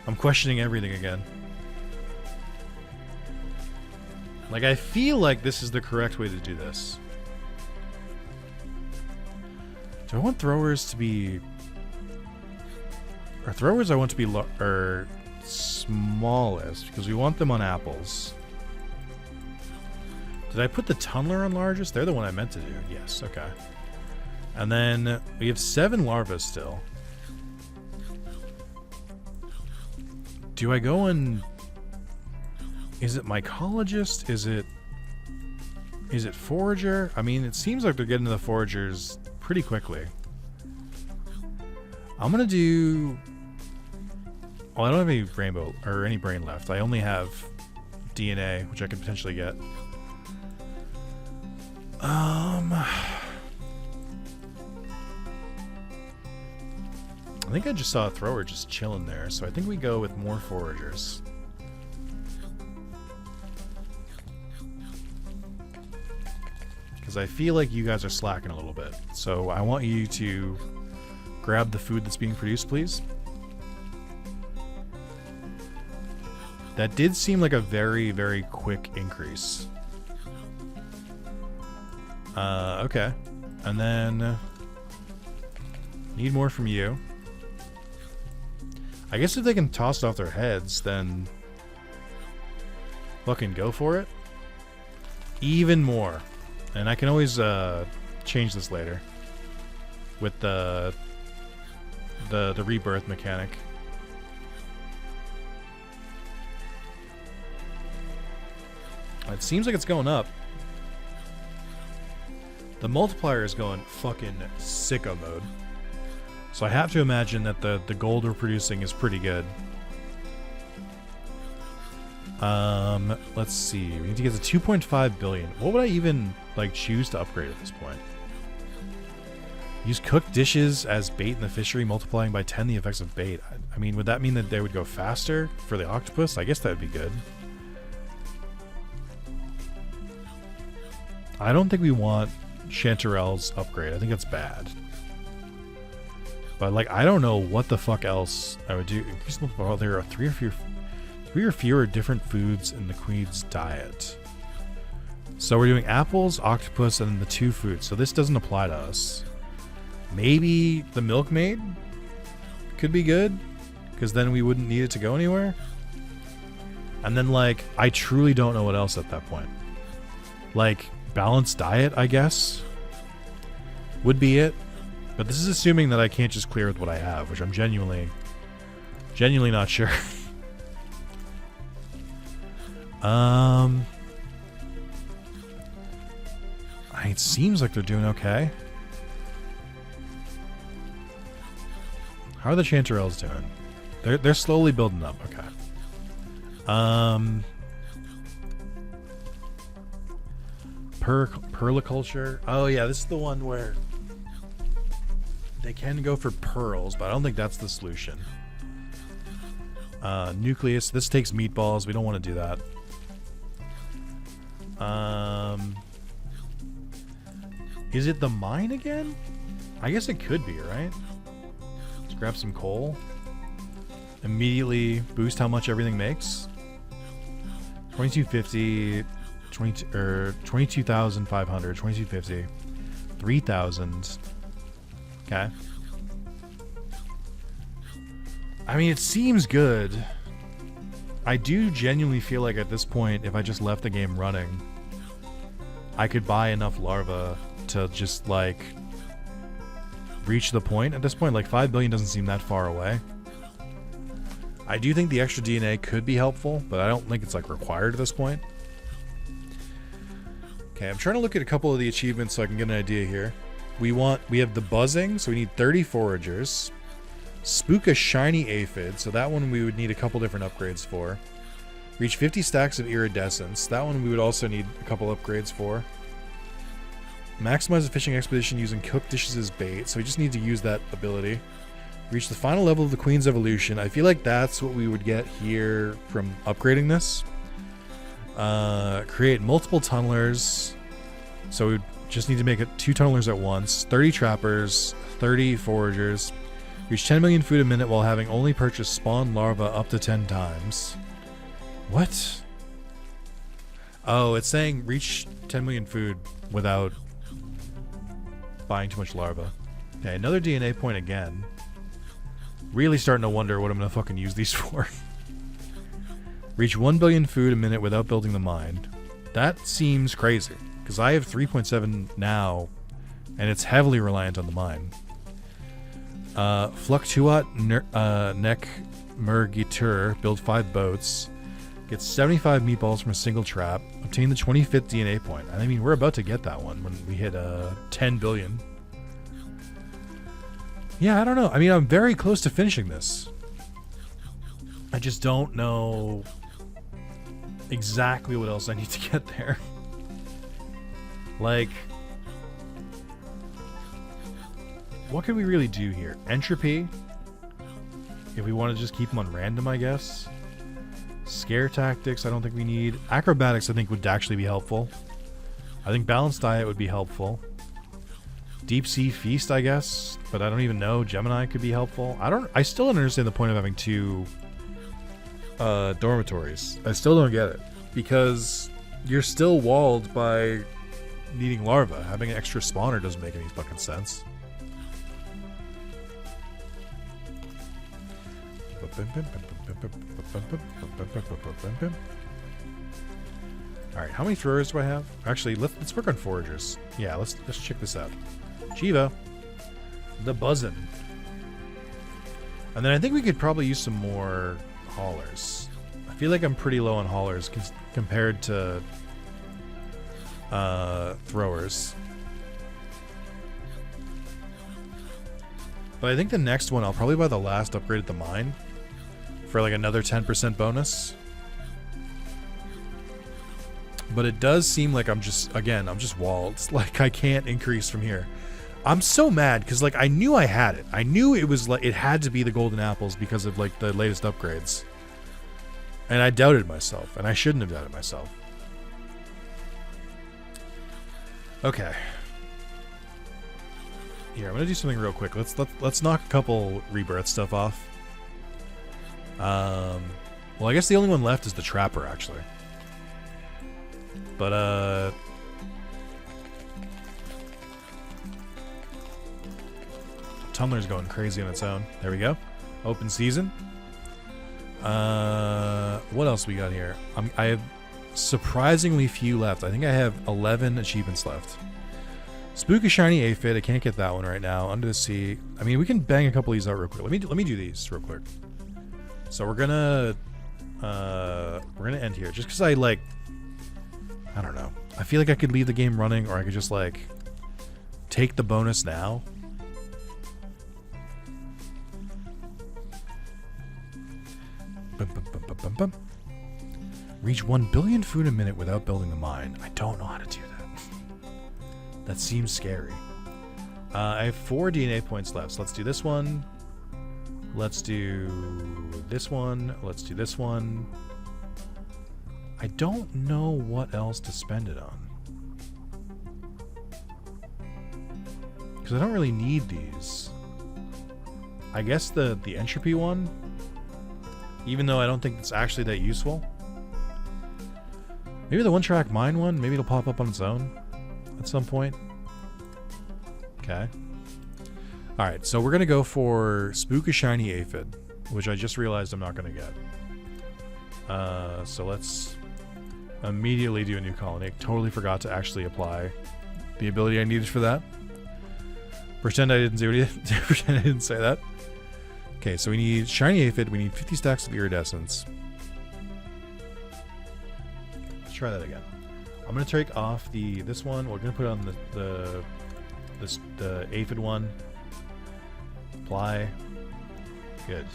I'm questioning everything again. Like, I feel like this is the correct way to do this. Do I want throwers to be... Or throwers I want to be smallest, because we want them on apples. Did I put the tunneler on largest? They're the one I meant to do. Yes, okay. And then we have 7 larvae still. Do I go and... Is it mycologist? Is it forager? I mean, it seems like they're getting to the foragers pretty quickly. I'm gonna do... Well, I don't have any rainbow or any brain left. I only have DNA, which I could potentially get. I think I just saw a thrower just chilling there, so I think we go with more foragers. Because I feel like you guys are slacking a little bit. So I want you to grab the food that's being produced, please? That did seem like a very, very quick increase. Okay. And then... need more from you. I guess if they can toss it off their heads, then... fucking go for it. Even more. And I can always change this later. With the rebirth mechanic. It seems like it's going up. The multiplier is going fucking sicko mode. So I have to imagine that the gold we're producing is pretty good. Let's see. We need to get to 2.5 billion. What would I even like choose to upgrade at this point? Use cooked dishes as bait in the fishery, multiplying by 10 the effects of bait. I mean, would that mean that they would go faster for the octopus? I guess that would be good. I don't think we want Chanterelle's upgrade. I think that's bad. But like, I don't know what the fuck else I would do. Increase multiplier. There are three or fewer different foods in the queen's diet. So we're doing apples, octopus, and then the 2 foods. So this doesn't apply to us. Maybe the milkmaid could be good, because then we wouldn't need it to go anywhere. And then like, I truly don't know what else at that point. Like, balanced diet, I guess, would be it. But this is assuming that I can't just clear with what I have, which I'm genuinely not sure. It seems like they're doing okay. How are the Chanterelles doing? They're slowly building up. Okay. Permaculture. Oh yeah, this is the one where they can go for pearls, but I don't think that's the solution. Nucleus. This takes meatballs. We don't want to do that. Is it the mine again? I guess it could be, right? Let's grab some coal. Immediately boost how much everything makes. 2250, 22,500, 2250, 3,000. Okay. I mean, it seems good. I do genuinely feel like at this point, if I just left the game running, I could buy enough larvae to just, like, reach the point. At this point, like, 5 billion doesn't seem that far away. I do think the extra DNA could be helpful, but I don't think it's, like, required at this point. Okay, I'm trying to look at a couple of the achievements so I can get an idea here. We have the buzzing, so we need 30 foragers. Spook a shiny aphid, so that one we would need a couple different upgrades for. Reach 50 stacks of iridescence. That one we would also need a couple upgrades for. Maximize a fishing expedition using cooked dishes as bait, so we just need to use that ability. Reach the final level of the Queen's Evolution. I feel like that's what we would get here from upgrading this. Create multiple tunnelers. So we just need to make it 2 tunnelers at once. 30 trappers, 30 foragers. Reach 10 million food a minute while having only purchased spawn larva up to 10 times. What? Oh, it's saying reach 10 million food without buying too much larva. Okay, another DNA point again. Really starting to wonder what I'm gonna fucking use these for. Reach 1 billion food a minute without building the mine. That seems crazy, because I have 3.7 now, and it's heavily reliant on the mine. Fluctuat Neck Mergitur, build 5 boats. Get 75 meatballs from a single trap. Obtain the 25th DNA point. I mean, we're about to get that one when we hit 10 billion. Yeah, I don't know. I mean, I'm very close to finishing this. I just don't know exactly what else I need to get there. Like, what could we really do here? Entropy. If we want to just keep them on random, I guess. Scare tactics, I don't think we need. Acrobatics, I think, would actually be helpful. I think balanced diet would be helpful. Deep Sea Feast, I guess, but I don't even know. Gemini could be helpful. I still don't understand the point of having 2 dormitories. I still don't get it, because you're still walled by needing larvae. Having an extra spawner doesn't make any fucking sense. Alright, how many throwers do I have? Actually, let's work on foragers. Yeah, let's check this out. Shiva. The buzzin'. And then I think we could probably use some more haulers. I feel like I'm pretty low on haulers compared to throwers. But I think the next one, I'll probably buy the last upgrade at the mine for like another 10% bonus. But it does seem like I'm just walled. Like, I can't increase from here. I'm so mad because, like, I knew I had it. I knew it was like, it had to be the golden apples because of, like, the latest upgrades. And I doubted myself, and I shouldn't have doubted myself. Okay. Here, I'm gonna do something real quick. Let's knock a couple rebirth stuff off. Well, I guess the only one left is the trapper, actually. But Tumblr's going crazy on its own. There we go. Open season. What else we got here? I have surprisingly few left. I think I have 11 achievements left. Spook a shiny aphid. I can't get that one right now. Under the sea. I mean, we can bang a couple of these out real quick. Let me do these real quick. So we're gonna end here just because I don't know. I feel like I could leave the game running, or I could just like take the bonus now. Reach 1 billion food a minute without building the mine. I don't know how to do that. That seems scary. I have 4 DNA points left, so let's do this one. Let's do this one. Let's do this one. I don't know what else to spend it on. Because I don't really need these. I guess the entropy one, even though I don't think it's actually that useful. Maybe the one-track mine one, maybe it'll pop up on its own at some point. Okay. Alright, so we're going to go for Spook a Shiny Aphid, which I just realized I'm not going to get. So let's immediately do a new colony. I totally forgot to actually apply the ability I needed for that. Pretend I didn't do it. Pretend I didn't say that. Okay, so we need Shiny Aphid. We need 50 stacks of iridescence. Let's try that again. I'm gonna take off this one. We're gonna put on the aphid one. Apply. Good.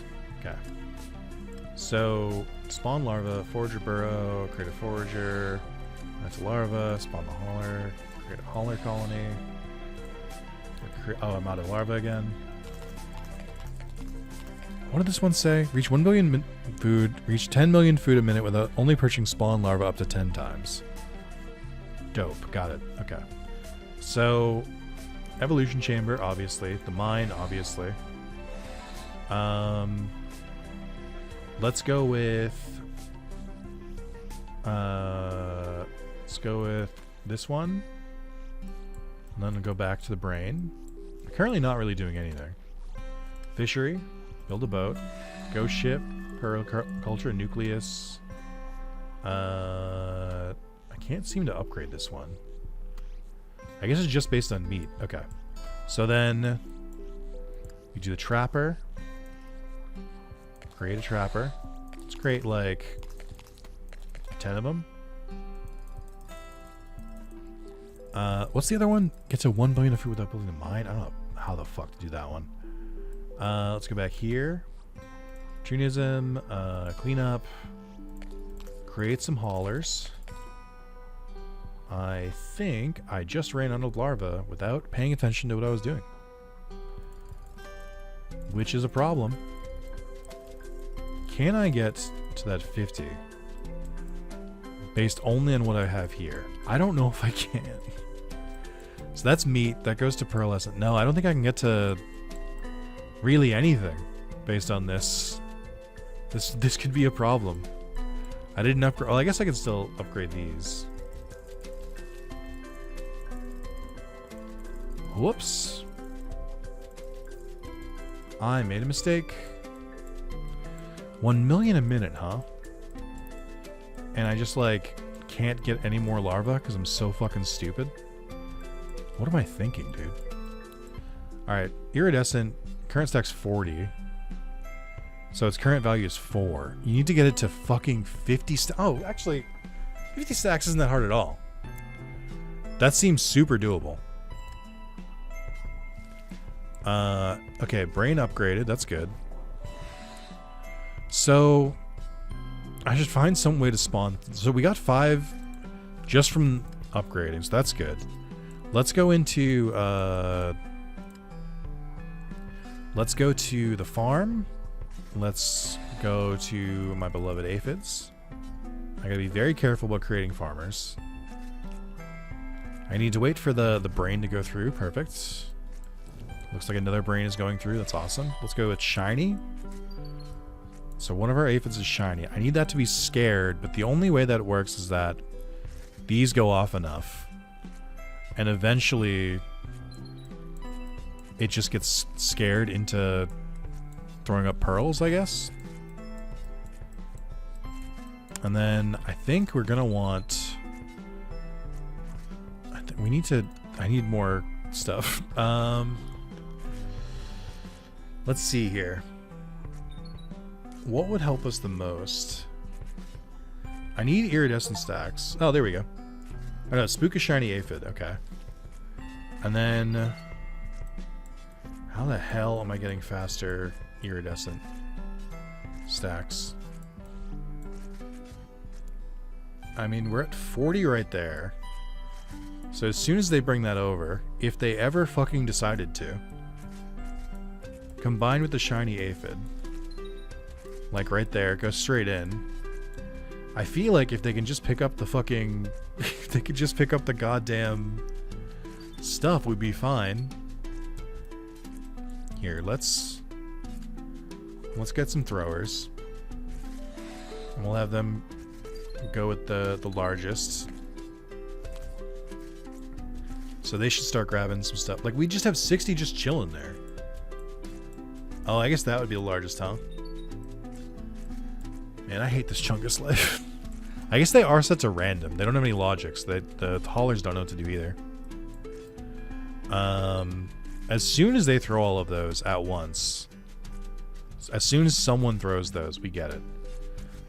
Okay. So spawn larva, forager burrow, create a forager. That's a larva. Spawn the hauler. Create a hauler colony. Oh, I'm out of larva again. What did this one say? Reach 1 billion food. Reach 10 million food a minute without only purchasing spawn larva up to 10 times. Dope. Got it. Okay. So, evolution chamber, obviously. The mine, obviously. Let's go with... let's go with this one. And then we'll go back to the brain. Currently not really doing anything. Fishery. Build a boat. Ghost ship. Culture. Nucleus. I can't seem to upgrade this one. I guess it's just based on meat. Okay. So then we do the trapper. Create a trapper. Let's create like 10 of them. What's the other one? Gets a 1 billion of food without building a mine? I don't know how the fuck to do that one. Let's go back here. Tunism, clean up. Create some haulers. I think I just ran out of larva without paying attention to what I was doing. Which is a problem. Can I get to that 50? Based only on what I have here. I don't know if I can. So that's meat. That goes to pearlescent. No, I don't think I can get to really anything based on this. This could be a problem. I didn't upgrade. Well, I guess I can still upgrade these. Whoops. I made a mistake. 1 million a minute, huh? And I just, like, can't get any more larvae because I'm so fucking stupid. What am I thinking, dude? Alright, iridescent, current stack's 40. So its current value is 4. You need to get it to fucking 50 stacks. Oh, actually, 50 stacks isn't that hard at all. That seems super doable. Okay, brain upgraded. That's good. So, I should find some way to spawn. So we got 5 just from upgrading, so that's good. Let's go into, let's go to the farm. Let's go to my beloved aphids. I gotta be very careful about creating farmers. I need to wait for the brain to go through. Perfect. Looks like another brain is going through. That's awesome. Let's go with shiny. So one of our aphids is shiny. I need that to be scared, but the only way that it works is that these go off enough. And eventually it just gets scared into throwing up pearls, I guess. And then I think we're gonna want... I need more stuff. Let's see here. What would help us the most? I need iridescent stacks. Oh, there we go. Oh no, spook a shiny aphid. Okay. And then... how the hell am I getting faster iridescent stacks? I mean, we're at 40 right there. So as soon as they bring that over, if they ever fucking decided to, combined with the shiny aphid, like right there, go straight in. I feel like if they can just pick up the fucking... if they could just pick up the goddamn stuff, we'd be fine. Here, let's get some throwers. And we'll have them go with the largest. So they should start grabbing some stuff. Like, we just have 60 just chilling there. Oh, I guess that would be the largest, huh? Man, I hate this Chungus life. I guess they are set to random. They don't have any logics. The haulers don't know what to do either. As soon as they throw all of those at once, as soon as someone throws those, we get it.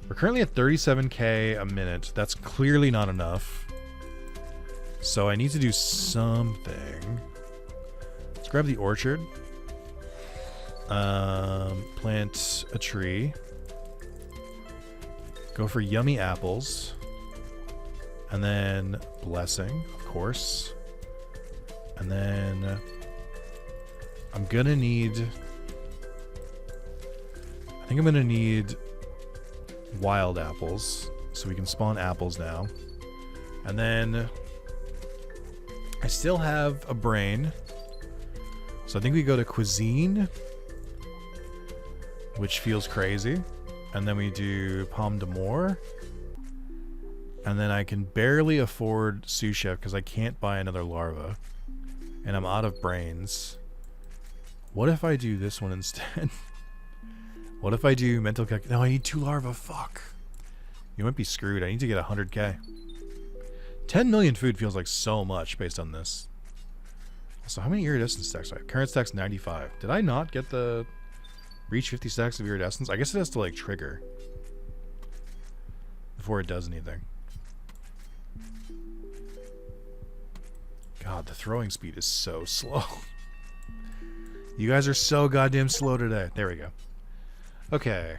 We're currently at 37k a minute. That's clearly not enough. So I need to do something. Let's grab the orchard. Plant a tree. Go for yummy apples. And then blessing, of course. And then I'm gonna need... I think I'm gonna need wild apples. So we can spawn apples now. And then I still have a brain. So I think we go to cuisine, which feels crazy. And then we do pomme d'amour. And then I can barely afford sous chef because I can't buy another larva. And I'm out of brains. What if I do this one instead? What if I do mental calc... No, I need 2 larvae. Fuck. You might be screwed. I need to get 100k. 10 million food feels like so much based on this. So how many iridescent stacks do I have? Current stack's 95. Did I not get the... reach 50 stacks of iridescence? I guess it has to, like, trigger before it does anything. God, the throwing speed is so slow. You guys are so goddamn slow today. There we go. Okay.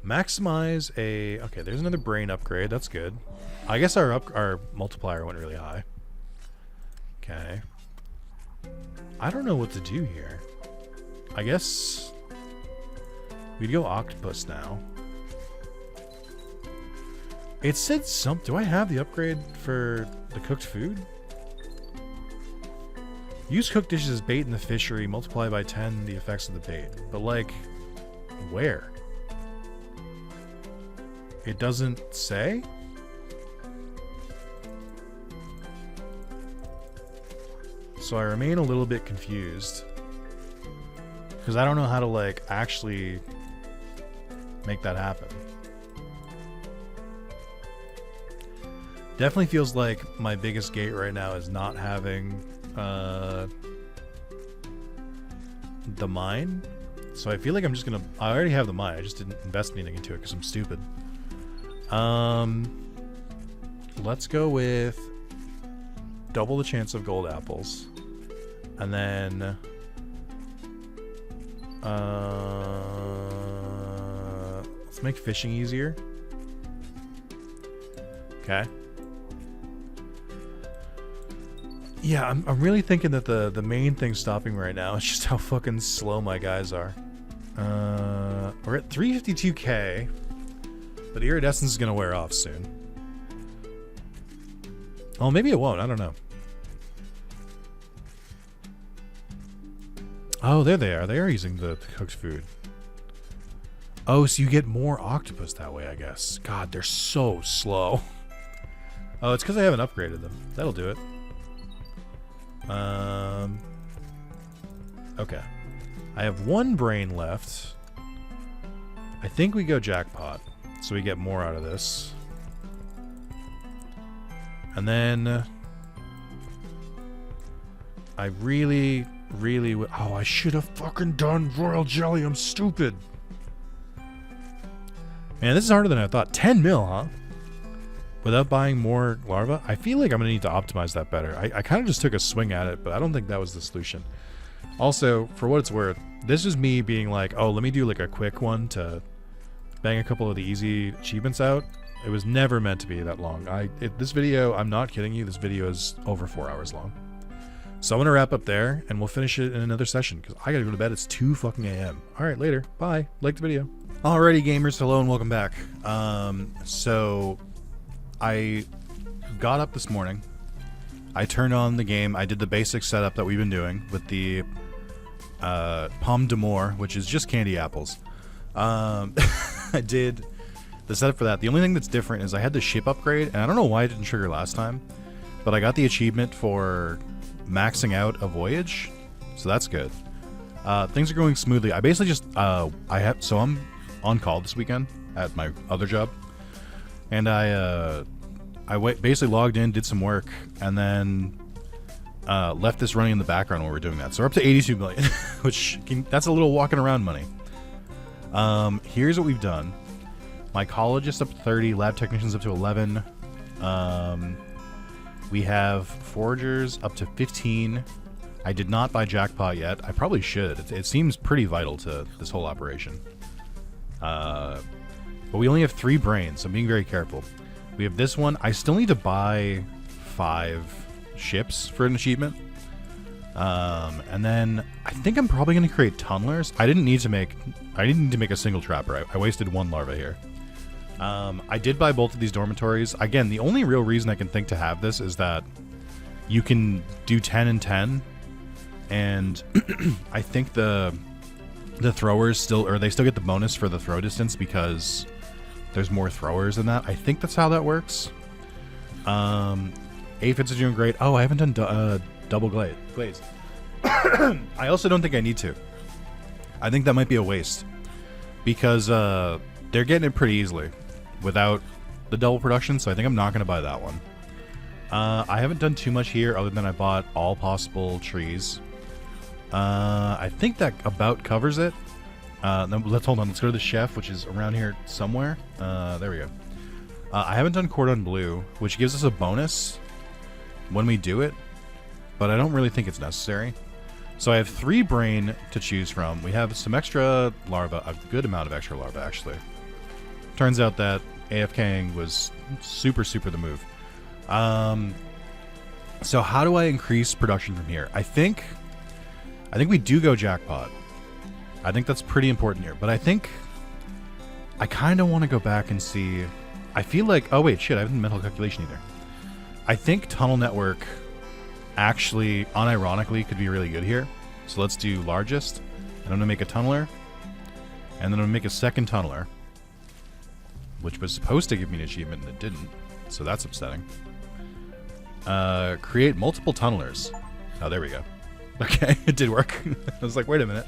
Maximize a... Okay, there's another brain upgrade. That's good. I guess our multiplier went really high. Okay. I don't know what to do here. I guess we'd go octopus now. It said something. Do I have the upgrade for The cooked food? Use cooked dishes as bait in the fishery. Multiply by 10 the effects of the bait. But, like, where? It doesn't say? So I remain a little bit confused. Because I don't know how to, like, actually make that happen. Definitely feels like my biggest gate right now is not having the mine. So I feel like I'm just gonna... I already have the mine. I just didn't invest anything into it because I'm stupid. Let's go with double the chance of gold apples. And then... let's make fishing easier. Okay. Yeah, I'm really thinking that the main thing stopping me right now is just how fucking slow my guys are. We're at 352k, but iridescence is gonna wear off soon. Oh, maybe it won't. I don't know. Oh, there they are. They are using the cooked food. Oh, so you get more octopus that way, I guess. God, they're so slow. Oh, it's because I haven't upgraded them. That'll do it. Okay. I have one brain left. I think we go jackpot, so we get more out of this. And then... I really... Oh, I should have fucking done royal jelly. I'm stupid. Man, this is harder than I thought. 10 mil, huh? Without buying more larvae? I feel like I'm going to need to optimize that better. I kind of just took a swing at it, but I don't think that was the solution. Also, for what it's worth, this is me being like, oh, let me do like a quick one to bang a couple of the easy achievements out. It was never meant to be that long. This video, I'm not kidding you, this video is over 4 hours long. So I'm going to wrap up there, and we'll finish it in another session, because I got to go to bed. It's 2 fucking a.m. Alright, later. Bye. Like the video. Alrighty, gamers. Hello, and welcome back. So... I got up this morning. I turned on the game. I did the basic setup that we've been doing with the pomme d'amour, which is just candy apples. I did the setup for that. The only thing that's different is I had the ship upgrade, and I don't know why it didn't trigger last time, but I got the achievement for maxing out a voyage, so that's good. Things are going smoothly. I basically just so I'm on call this weekend at my other job. And I basically logged in, did some work, and then left this running in the background while we were doing that. So we're up to 82 million, which that's a little walking around money. Here's what we've done. Mycologist up to 30, lab technicians up to 11. We have foragers up to 15. I did not buy jackpot yet. I probably should. It seems pretty vital to this whole operation. But we only have 3 brains, so I'm being very careful. We have this one. I still need to buy 5 ships for an achievement. And then I think I'm probably going to create tunnelers. I didn't need to make a single trapper. I wasted 1 larva here. I did buy both of these dormitories. Again, the only real reason I can think to have this is that you can do 10 and 10. And I think the throwers they still get the bonus for the throw distance because there's more throwers in that. I think that's how that works. Aphids are doing great. Oh, I haven't done double glaze. I also don't think I need to. I think that might be a waste because they're getting it pretty easily without the double production, so I think I'm not going to buy that one. I haven't done too much here other than I bought all possible trees. I think that about covers it. Let's hold on. Let's go to the chef, which is around here somewhere. There we go. I haven't done cordon bleu, which gives us a bonus when we do it, but I don't really think it's necessary. So I have 3 brain to choose from. We have some extra larvae, a good amount of extra larvae, actually. Turns out that AFKing was super the move. So how do I increase production from here? I think we do go jackpot. I think that's pretty important here. But I think I kind of want to go back and see. I feel like... Oh, wait, shit. I haven't done mental calculation either. I think tunnel network actually, unironically, could be really good here. So let's do largest. And I'm going to make a tunneler. And then I'm going to make a second tunneler. Which was supposed to give me an achievement and it didn't. So that's upsetting. Create multiple tunnelers. Oh, there we go. Okay, it did work. I was like, wait a minute.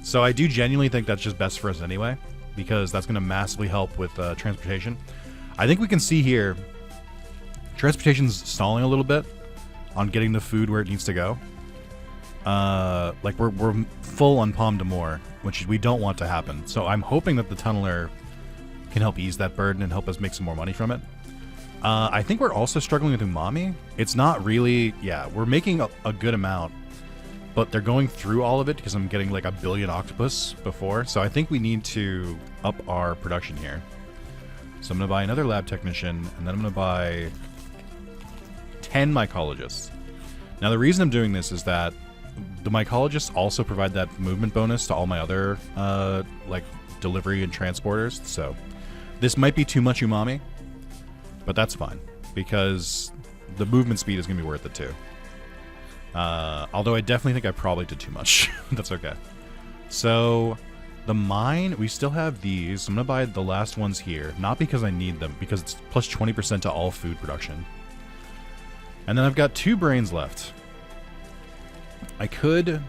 So I do genuinely think that's just best for us anyway, because that's going to massively help with transportation. I think we can see here, transportation's stalling a little bit on getting the food where it needs to go. Like we're full on Palm de More, which we don't want to happen. So I'm hoping that the tunneler can help ease that burden and help us make some more money from it. I think we're also struggling with umami. It's not really, yeah, we're making a good amount, but they're going through all of it because I'm getting like 1 billion octopus before. So I think we need to up our production here. So I'm going to buy another lab technician, and then I'm going to buy 10 mycologists. Now the reason I'm doing this is that the mycologists also provide that movement bonus to all my other like delivery and transporters. So this might be too much umami, but that's fine because the movement speed is going to be worth it too. Although I definitely think I probably did too much. That's okay. So the mine, we still have these. I'm going to buy the last ones here, not because I need them, because it's plus 20% to all food production. And then I've got 2 brains left. I could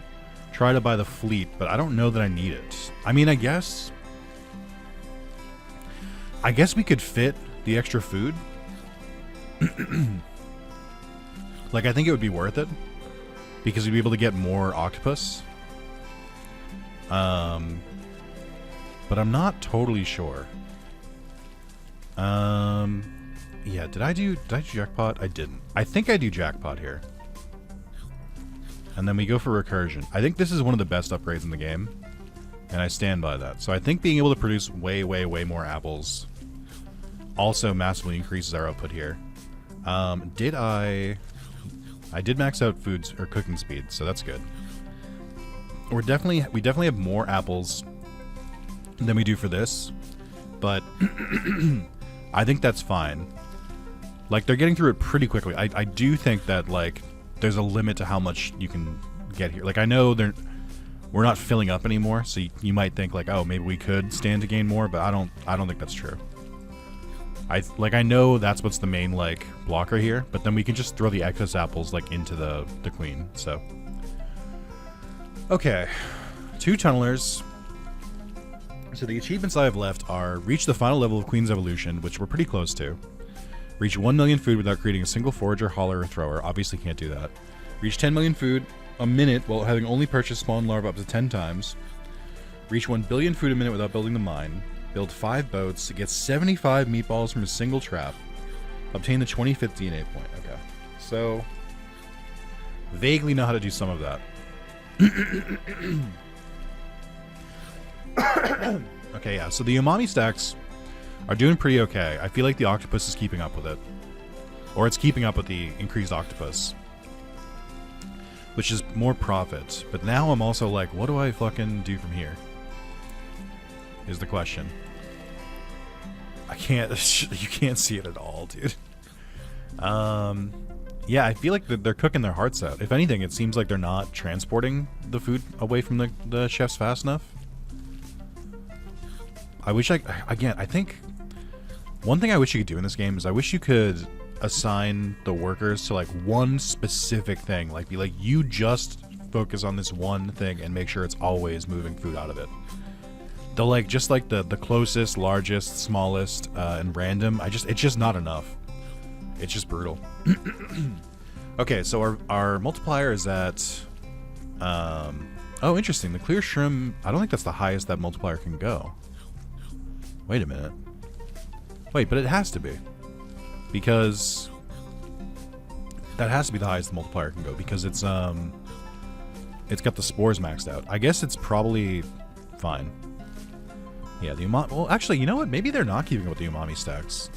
try to buy the fleet, but I don't know that I need it. I mean, I guess we could fit the extra food. Like, I think it would be worth it because we'd be able to get more octopus. But I'm not totally sure. Yeah, did I do jackpot? I didn't. I think I do jackpot here. And then we go for recursion. I think this is one of the best upgrades in the game, and I stand by that. So I think being able to produce way, way, way more apples also massively increases our output here. I did max out foods or cooking speed, so that's good. We definitely have more apples than we do for this, but I think that's fine. Like, they're getting through it pretty quickly. I do think that, like, there's a limit to how much you can get here. Like, I know we're not filling up anymore, so you might think, like, oh, maybe we could stand to gain more, but I don't think that's true. I know that's what's the main, like, blocker here, but then we can just throw the excess apples, like, into the queen, so. Okay. 2 tunnelers. So the achievements I have left are reach the final level of Queen's Evolution, which we're pretty close to. Reach 1 million food without creating a single forager, hauler, or thrower. Obviously can't do that. Reach 10 million food a minute while having only purchased spawn larvae up to 10 times. Reach 1 billion food a minute without building the mine. Build 5 boats. Get 75 meatballs from a single trap. Obtain the 25th DNA point. Okay. So, vaguely know how to do some of that. Okay, yeah. So the umami stacks are doing pretty okay. I feel like the octopus is keeping up with it. Or it's keeping up with the increased octopus. Which is more profit. But now I'm also like, what do I fucking do from here? Is the question. I can't... You can't see it at all, dude. Yeah, I feel like they're cooking their hearts out. If anything, it seems like they're not transporting the food away from the chefs fast enough. I wish again, I think one thing I wish you could do in this game is I wish you could assign the workers to like one specific thing. Like, be like, you just focus on this one thing and make sure it's always moving food out of it. The like, just like the closest, largest, smallest, and random. It's just not enough. It's just brutal. Okay, so our multiplier is at... oh, interesting. The clear shrimp... I don't think that's the highest that multiplier can go. Wait a minute. Wait, but it has to be. Because... that has to be the highest the multiplier can go, because it's got the spores maxed out. I guess it's probably fine. Yeah, the umami... Well, actually, you know what? Maybe they're not keeping up with the umami stacks.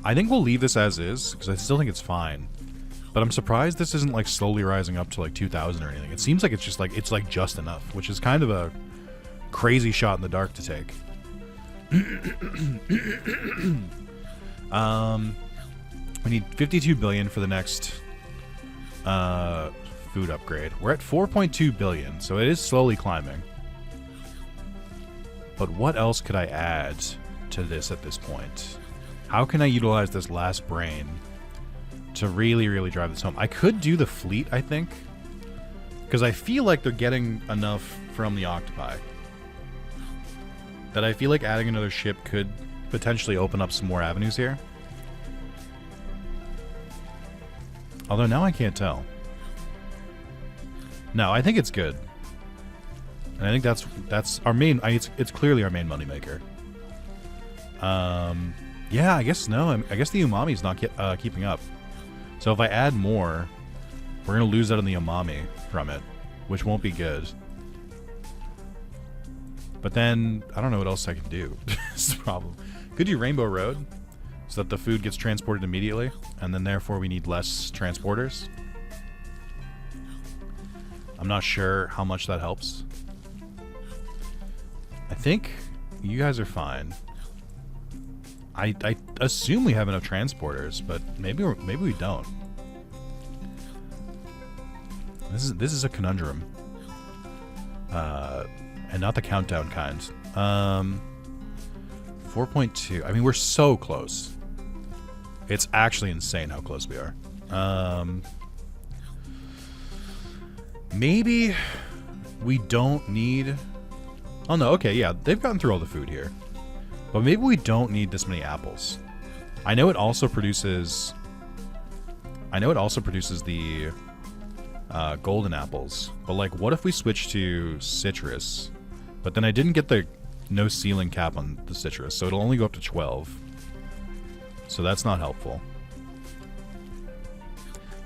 I think we'll leave this as is, because I still think it's fine. But I'm surprised this isn't, like, slowly rising up to, like, 2,000 or anything. It seems like it's just, like, just enough, which is kind of a crazy shot in the dark to take. We need 52 billion for the next food upgrade. We're at 4.2 billion, so it is slowly climbing. But what else could I add to this at this point? How can I utilize this last brain to really, really drive this home? I could do the fleet, I think, because I feel like they're getting enough from the octopi that I feel like adding another ship could potentially open up some more avenues here. Although now I can't tell. No, I think it's good. And I think that's our main... it's clearly our main moneymaker. Yeah, I guess no. I guess the umami's not keeping up. So if I add more, we're going to lose out on the umami from it, which won't be good. But then, I don't know what else I can do. This is the problem. Could do Rainbow Road, so that the food gets transported immediately, and then therefore we need less transporters. I'm not sure how much that helps. I think you guys are fine. I assume we have enough transporters, but maybe we don't. This is a conundrum. And not the countdown kind. 4.2. I mean, we're so close. It's actually insane how close we are. Maybe we don't need... Oh, no. Okay, yeah. They've gotten through all the food here. But maybe we don't need this many apples. I know it also produces... the golden apples. But, like, what if we switch to citrus? But then I didn't get the no ceiling cap on the citrus, so it'll only go up to 12. So that's not helpful.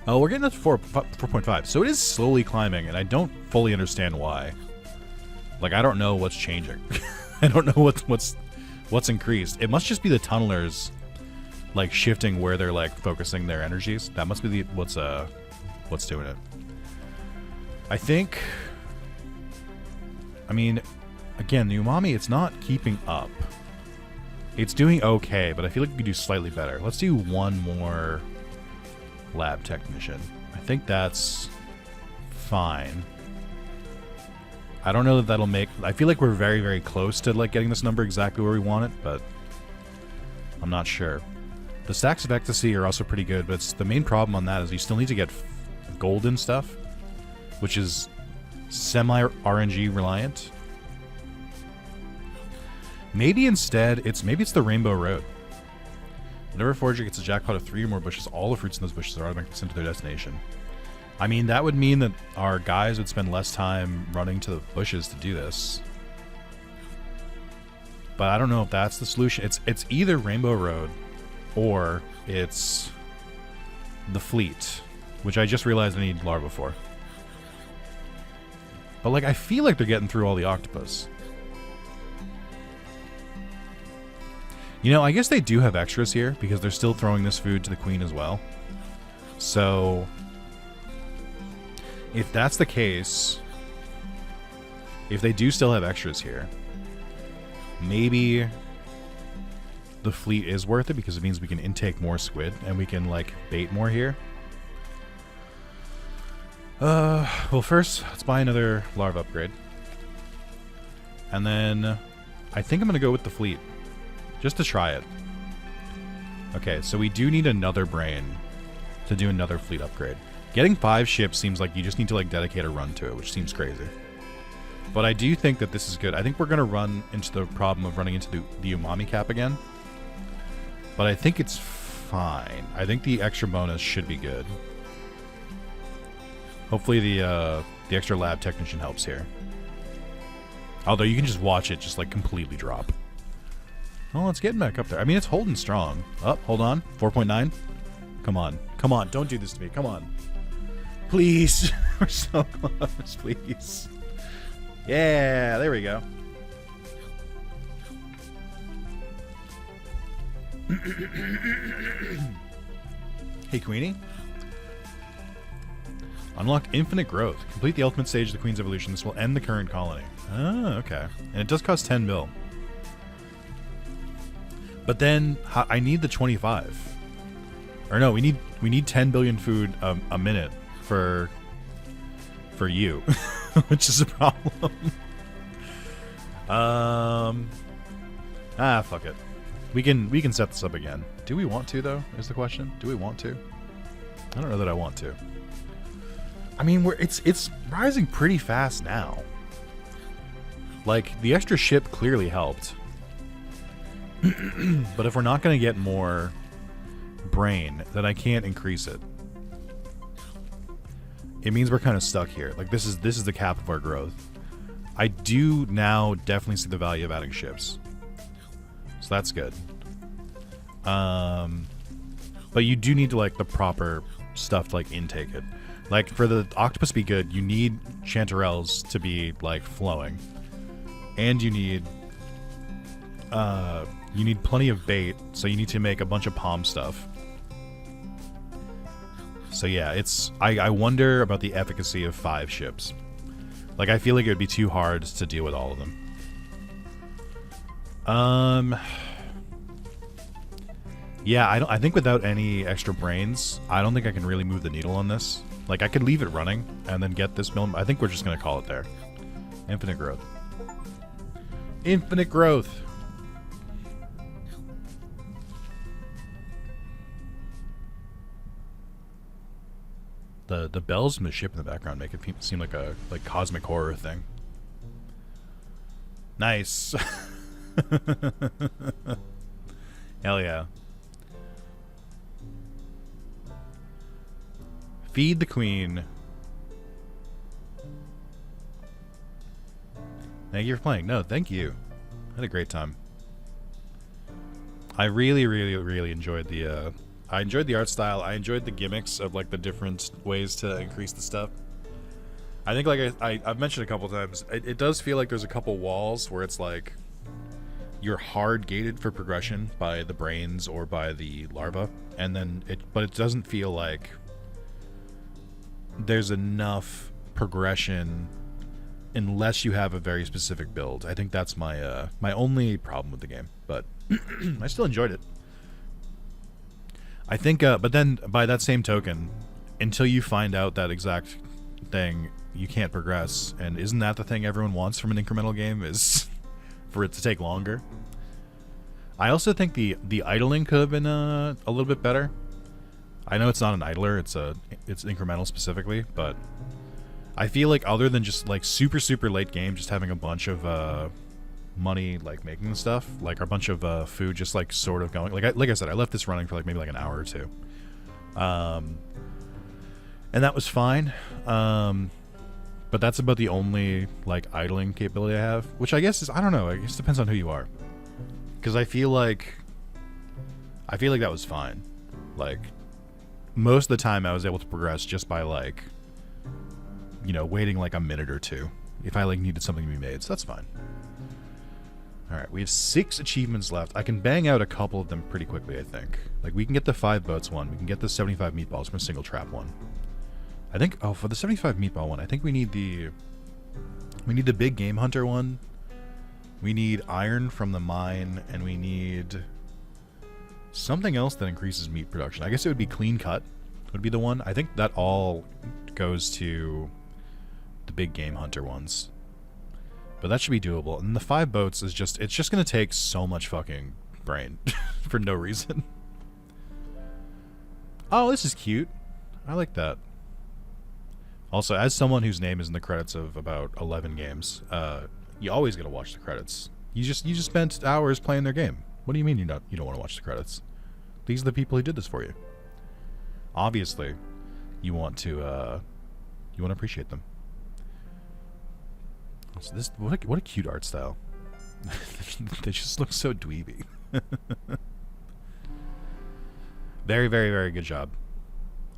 Oh, we're getting up to 4.5. So it is slowly climbing, and I don't fully understand why. Like, I don't know what's changing. I don't know what's increased. It must just be the tunnelers, like, shifting where they're, like, focusing their energies. That must be what's doing it. I think... I mean, again, the umami, it's not keeping up. It's doing okay, but I feel like we could do slightly better. Let's do one more lab technician. I think that's fine. I don't know that that'll make... I feel like we're very, very close to, like, getting this number exactly where we want it, but I'm not sure. The stacks of ecstasy are also pretty good, but the main problem on that is you still need to get golden stuff, which is semi-RNG reliant. Maybe instead, it's the Rainbow Road. Whenever a forager gets a jackpot of 3 or more bushes, all the fruits in those bushes are automatically sent to their destination. I mean, that would mean that our guys would spend less time running to the bushes to do this. But I don't know if that's the solution. It's either Rainbow Road or it's the fleet, which I just realized I need larva for. But, like, I feel like they're getting through all the octopus. You know, I guess they do have extras here because they're still throwing this food to the queen as well. So, if that's the case, if they do still have extras here, maybe the fleet is worth it because it means we can intake more squid and we can, like, bait more here. Well, first, let's buy another larva upgrade. And then I think I'm going to go with the fleet. Just to try it. Okay, so we do need another brain to do another fleet upgrade. Getting 5 ships seems like you just need to, like, dedicate a run to it, which seems crazy. But I do think that this is good. I think we're going to run into the problem of running into the umami cap again. But I think it's fine. I think the extra bonus should be good. Hopefully the extra lab technician helps here. Although you can just watch it just, like, completely drop. Oh, it's getting back up there. I mean, it's holding strong. Oh, hold on. 4.9. Come on. Come on. Don't do this to me. Come on. Please. We're so close. Please. Yeah. There we go. Hey, Queenie. Unlocked infinite growth. Complete the ultimate stage of the Queen's evolution. This will end the current colony. Oh, okay. And it does cost 10 mil. But then I need the 25. Or no, we need 10 billion food a minute for you, which is a problem. Fuck it. We can set this up again. Do we want to though? Is the question. Do we want to? I don't know that I want to. I mean, it's rising pretty fast now. Like, the extra ship clearly helped. But if we're not going to get more brain, then I can't increase it. It means we're kind of stuck here. Like, this is the cap of our growth. I do now definitely see the value of adding ships. So that's good. But you do need to, like, the proper stuff to, like, intake it. Like, for the octopus to be good, you need chanterelles to be, like, flowing. And you need plenty of bait, so you need to make a bunch of palm stuff. So yeah, I wonder about the efficacy of 5 ships. Like, I feel like it would be too hard to deal with all of them. Yeah, I think without any extra brains, I don't think I can really move the needle on this. Like, I could leave it running and then get this mill. I think we're just gonna call it there. Infinite growth. Infinite growth. The bells from the ship in the background make it seem like a cosmic horror thing. Nice. Hell yeah. Feed the queen. Thank you for playing. No, thank you. I had a great time. I really, really, really enjoyed the I enjoyed the art style. I enjoyed the gimmicks of, like, the different ways to increase the stuff. I think, like I've mentioned a couple times, it does feel like there's a couple walls where it's like you're hard gated for progression by the brains or by the larva, and then but it doesn't feel like there's enough progression unless you have a very specific build. I think that's my my only problem with the game, but I still enjoyed it. I think, but then by that same token, until you find out that exact thing, you can't progress. And isn't that the thing everyone wants from an incremental game, is for it to take longer? I also think the idling could have been a little bit better. I know it's not an idler, it's incremental specifically, but I feel like other than just, like, super late game, just having a bunch of money, like, making the stuff, like a bunch of food just, like, sort of going, like I said, I left this running for, like, maybe like an hour or two, and that was fine, but that's about the only, like, idling capability I have, which I guess is, I don't know, I guess it depends on who you are, because I feel like that was fine. Like, most of the time I was able to progress just by, like, you know, waiting like a minute or two if I, like, needed something to be made, so that's fine. Alright, we have 6 achievements left. I can bang out a couple of them pretty quickly, I think. Like, we can get the 5 boats one. We can get the 75 meatballs from a single trap one. I think, oh, for the 75 meatball one, I think we need the big game hunter one. We need iron from the mine, and we need something else that increases meat production. I guess it would be clean cut would be the one. I think that all goes to the big game hunter ones. But that should be doable. And the 5 boats is just, it's just going to take so much fucking brain for no reason. Oh, this is cute. I like that. Also, as someone whose name is in the credits of about 11 games, you always got to watch the credits. You just spent hours playing their game. What do you mean you don't want to watch the credits? These are the people who did this for you. Obviously, you want to appreciate them. So this, what a cute art style. They just look so dweeby. Very, very, very good job.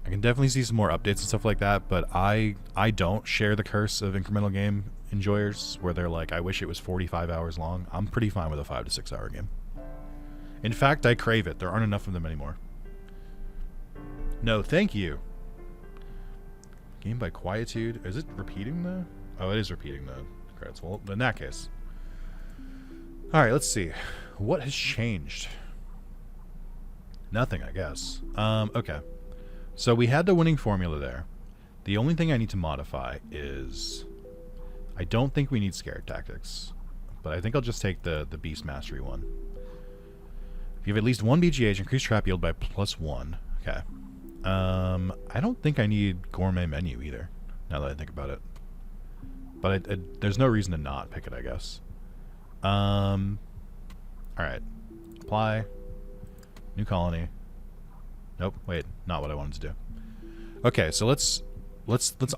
I can definitely see some more updates and stuff like that, but I don't share the curse of incremental game enjoyers where they're like, I wish it was 45 hours long. I'm pretty fine with a 5 to 6 hour game. In fact, I crave it. There aren't enough of them anymore. No, thank you. Game by Quietude. Is it repeating the... Oh, it is repeating the credits. Well, in that case. Alright, let's see. What has changed? Nothing, I guess. Okay. So we had the winning formula there. The only thing I need to modify is... I don't think we need scare tactics. But I think I'll just take the Beast Mastery one. If you have at least one BGH, increase trap yield by +1. Okay. I don't think I need Gourmet Menu either, now that I think about it. But there's no reason to not pick it, I guess. Alright. Apply. New colony. Nope, wait, not what I wanted to do. Okay, so let's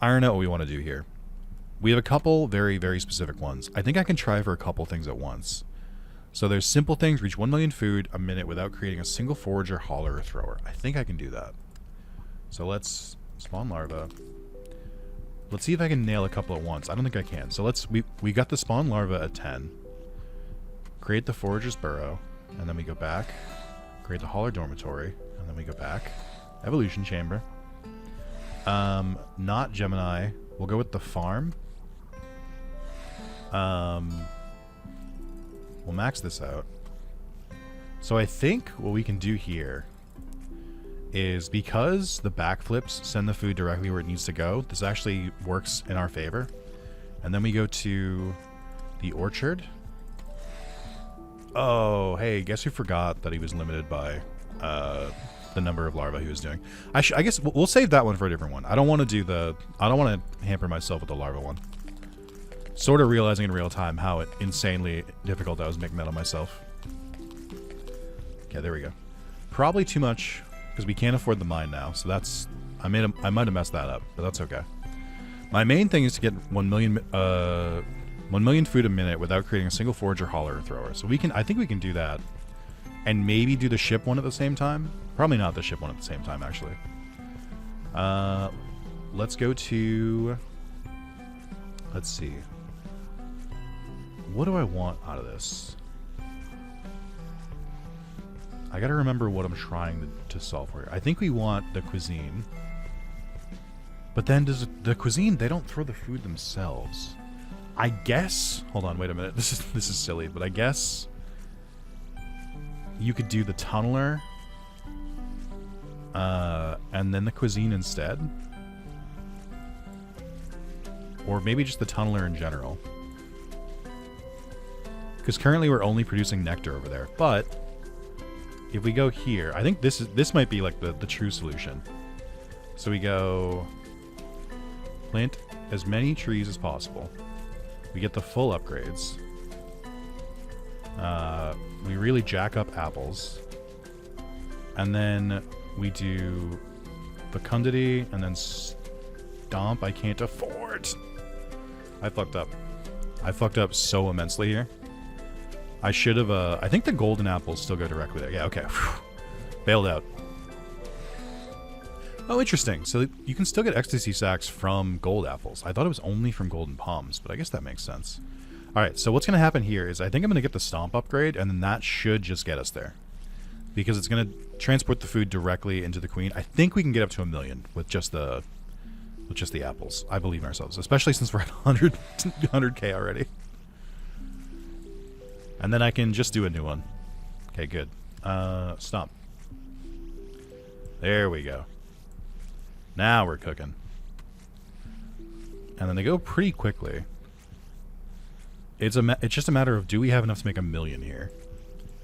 iron out what we want to do here. We have a couple very, very specific ones. I think I can try for a couple things at once. So there's simple things, reach 1 million food a minute without creating a single forager, hauler, or thrower. I think I can do that. So let's spawn larva. Let's see if I can nail a couple at once. I don't think I can. So we got the spawn larva at 10. Create the forager's burrow, and then we go back. Create the hauler dormitory, and then we go back. Evolution chamber. Not Gemini. We'll go with the farm. We'll max this out. So I think what we can do here is, because the backflips send the food directly where it needs to go, this actually works in our favor. And then we go to the orchard. Oh, hey, guess who forgot that he was limited by the number of larvae he was doing. I guess we'll save that one for a different one. I don't want to do I don't want to hamper myself with the larva one. Sort of realizing in real time how insanely difficult I was making that on myself. Okay, there we go. Probably too much, because we can't afford the mine now, so that's... I might have messed that up, but that's okay. My main thing is to get 1 million food a minute without creating a single forager, hauler, or thrower. So I think we can do that. And maybe do the ship one at the same time. Probably not the ship one at the same time, actually. Let's go to... Let's see. What do I want out of this? I gotta remember what I'm trying to solve for. I think we want the cuisine. But then does the cuisine, they don't throw the food themselves. I guess... Hold on, wait a minute. This is silly, but I guess... You could do the tunneler. And then the cuisine instead. Or maybe just the tunneler in general. Because currently we're only producing nectar over there. But if we go here, I think this might be like the true solution. So we go plant as many trees as possible. We get the full upgrades. We really jack up apples. And then we do fecundity and then stomp. I can't afford. I fucked up. I fucked up so immensely here. I should have, I think the golden apples still go directly there. Yeah, okay. Whew. Bailed out. Oh, interesting. So you can still get ecstasy sacks from gold apples. I thought it was only from golden palms, but I guess that makes sense. Alright, so what's going to happen here is I think I'm going to get the stomp upgrade, and then that should just get us there. Because it's going to transport the food directly into the queen. I think we can get up to 1 million with just the apples. I believe in ourselves, especially since we're at 100k already. And then I can just do a new one. Okay, good. Stomp. There we go. Now we're cooking. And then they go pretty quickly. It's just a matter of, do we have enough to make 1 million here?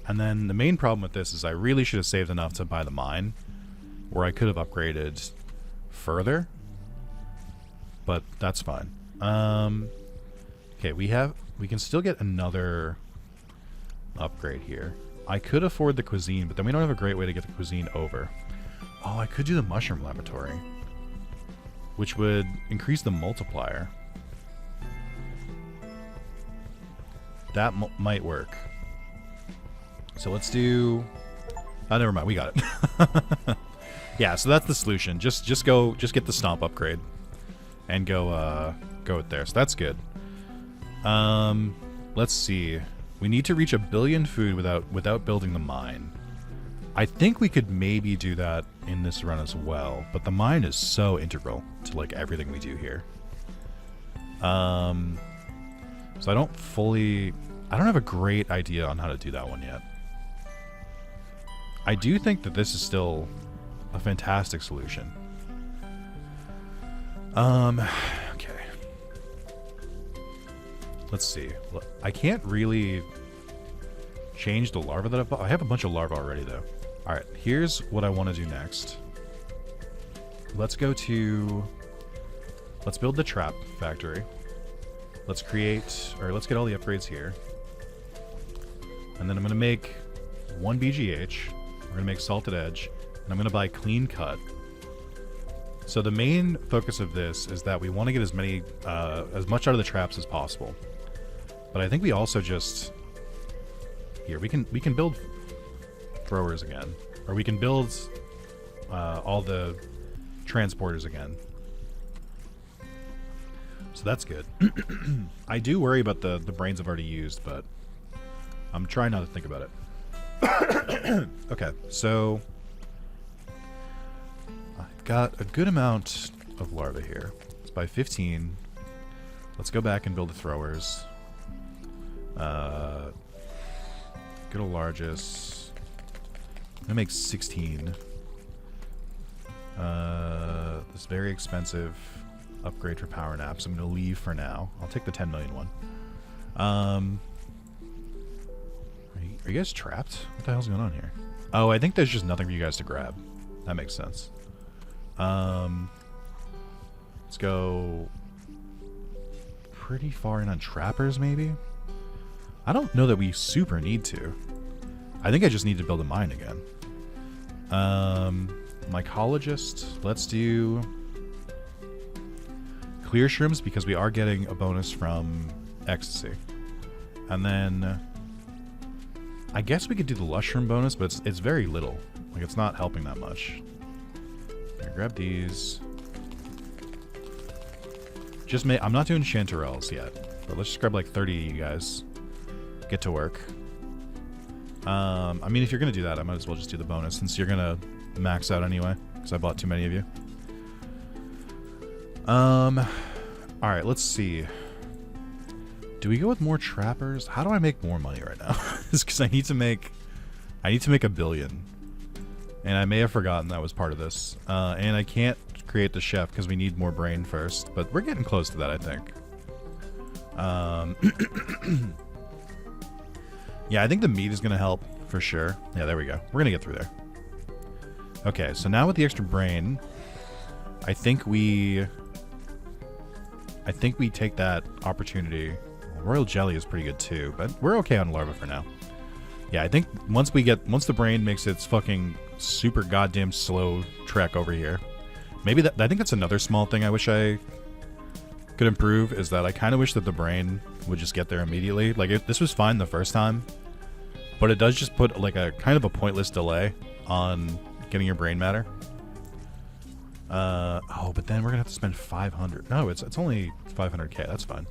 And then the main problem with this is I really should have saved enough to buy the mine, where I could have upgraded further. But that's fine. Okay, we can still get another upgrade here. I could afford the cuisine, but then we don't have a great way to get the cuisine over. Oh, I could do the mushroom laboratory, which would increase the multiplier. That might work. So let's do... Oh, never mind. We got it. Yeah, so that's the solution. Just get the stomp upgrade and go it there. So that's good. Let's see. We need to reach 1 billion food without building the mine. I think we could maybe do that in this run as well, but the mine is so integral to like everything we do here. So I don't have a great idea on how to do that one yet. I do think that this is still a fantastic solution. Okay. Let's see. I can't really change the larva that I have a bunch of larvae already, though. All right, here's what I want to do next. Let's go to... Let's build the trap factory. Let's create... Or let's get all the upgrades here. And then I'm going to make 1 BGH. We're going to make salted edge. And I'm going to buy clean cut. So the main focus of this is that we want to get as much out of the traps as possible. But I think we also just... Here, we can build throwers again. Or we can build all the transporters again. So that's good. I do worry about the brains I've already used, but I'm trying not to think about it. Okay, so I've got a good amount of larvae here. It's by 15. Let's go back and build the throwers. Good old largest. I'm gonna make 16. This very expensive upgrade for power naps. I'm gonna leave for now. I'll take the 10 million one. Are you guys trapped? What the hell's going on here? Oh, I think there's just nothing for you guys to grab. That makes sense. Let's go pretty far in on trappers, maybe? I don't know that we super need to. I think I just need to build a mine again. Mycologist. Let's do clear shrooms because we are getting a bonus from ecstasy. And then I guess we could do the lush shroom bonus, but it's very little. Like, it's not helping that much. Here, grab these. I'm not doing chanterelles yet, but let's just grab like 30 of you guys. Get to work. I mean, if you're going to do that, I might as well just do the bonus since you're going to max out anyway, because I bought too many of you. Alright, let's see. Do we go with more trappers? How do I make more money right now? It's because I need to make $1 billion. And I may have forgotten that was part of this. And I can't create the chef because we need more brain first, but we're getting close to that, I think. Yeah, I think the meat is going to help for sure. Yeah, there we go. We're going to get through there. Okay, so now with the extra brain, I think we take that opportunity. Royal jelly is pretty good too, but we're okay on larva for now. Yeah, I think once the brain makes its fucking super goddamn slow trek over here, maybe I think that's another small thing I wish I could improve, is that I kind of wish that the brain would just get there immediately. Like, this was fine the first time, but it does just put like a kind of a pointless delay on getting your brain matter. Oh, but then we're gonna have to spend 500. No, it's only 500k. That's fine.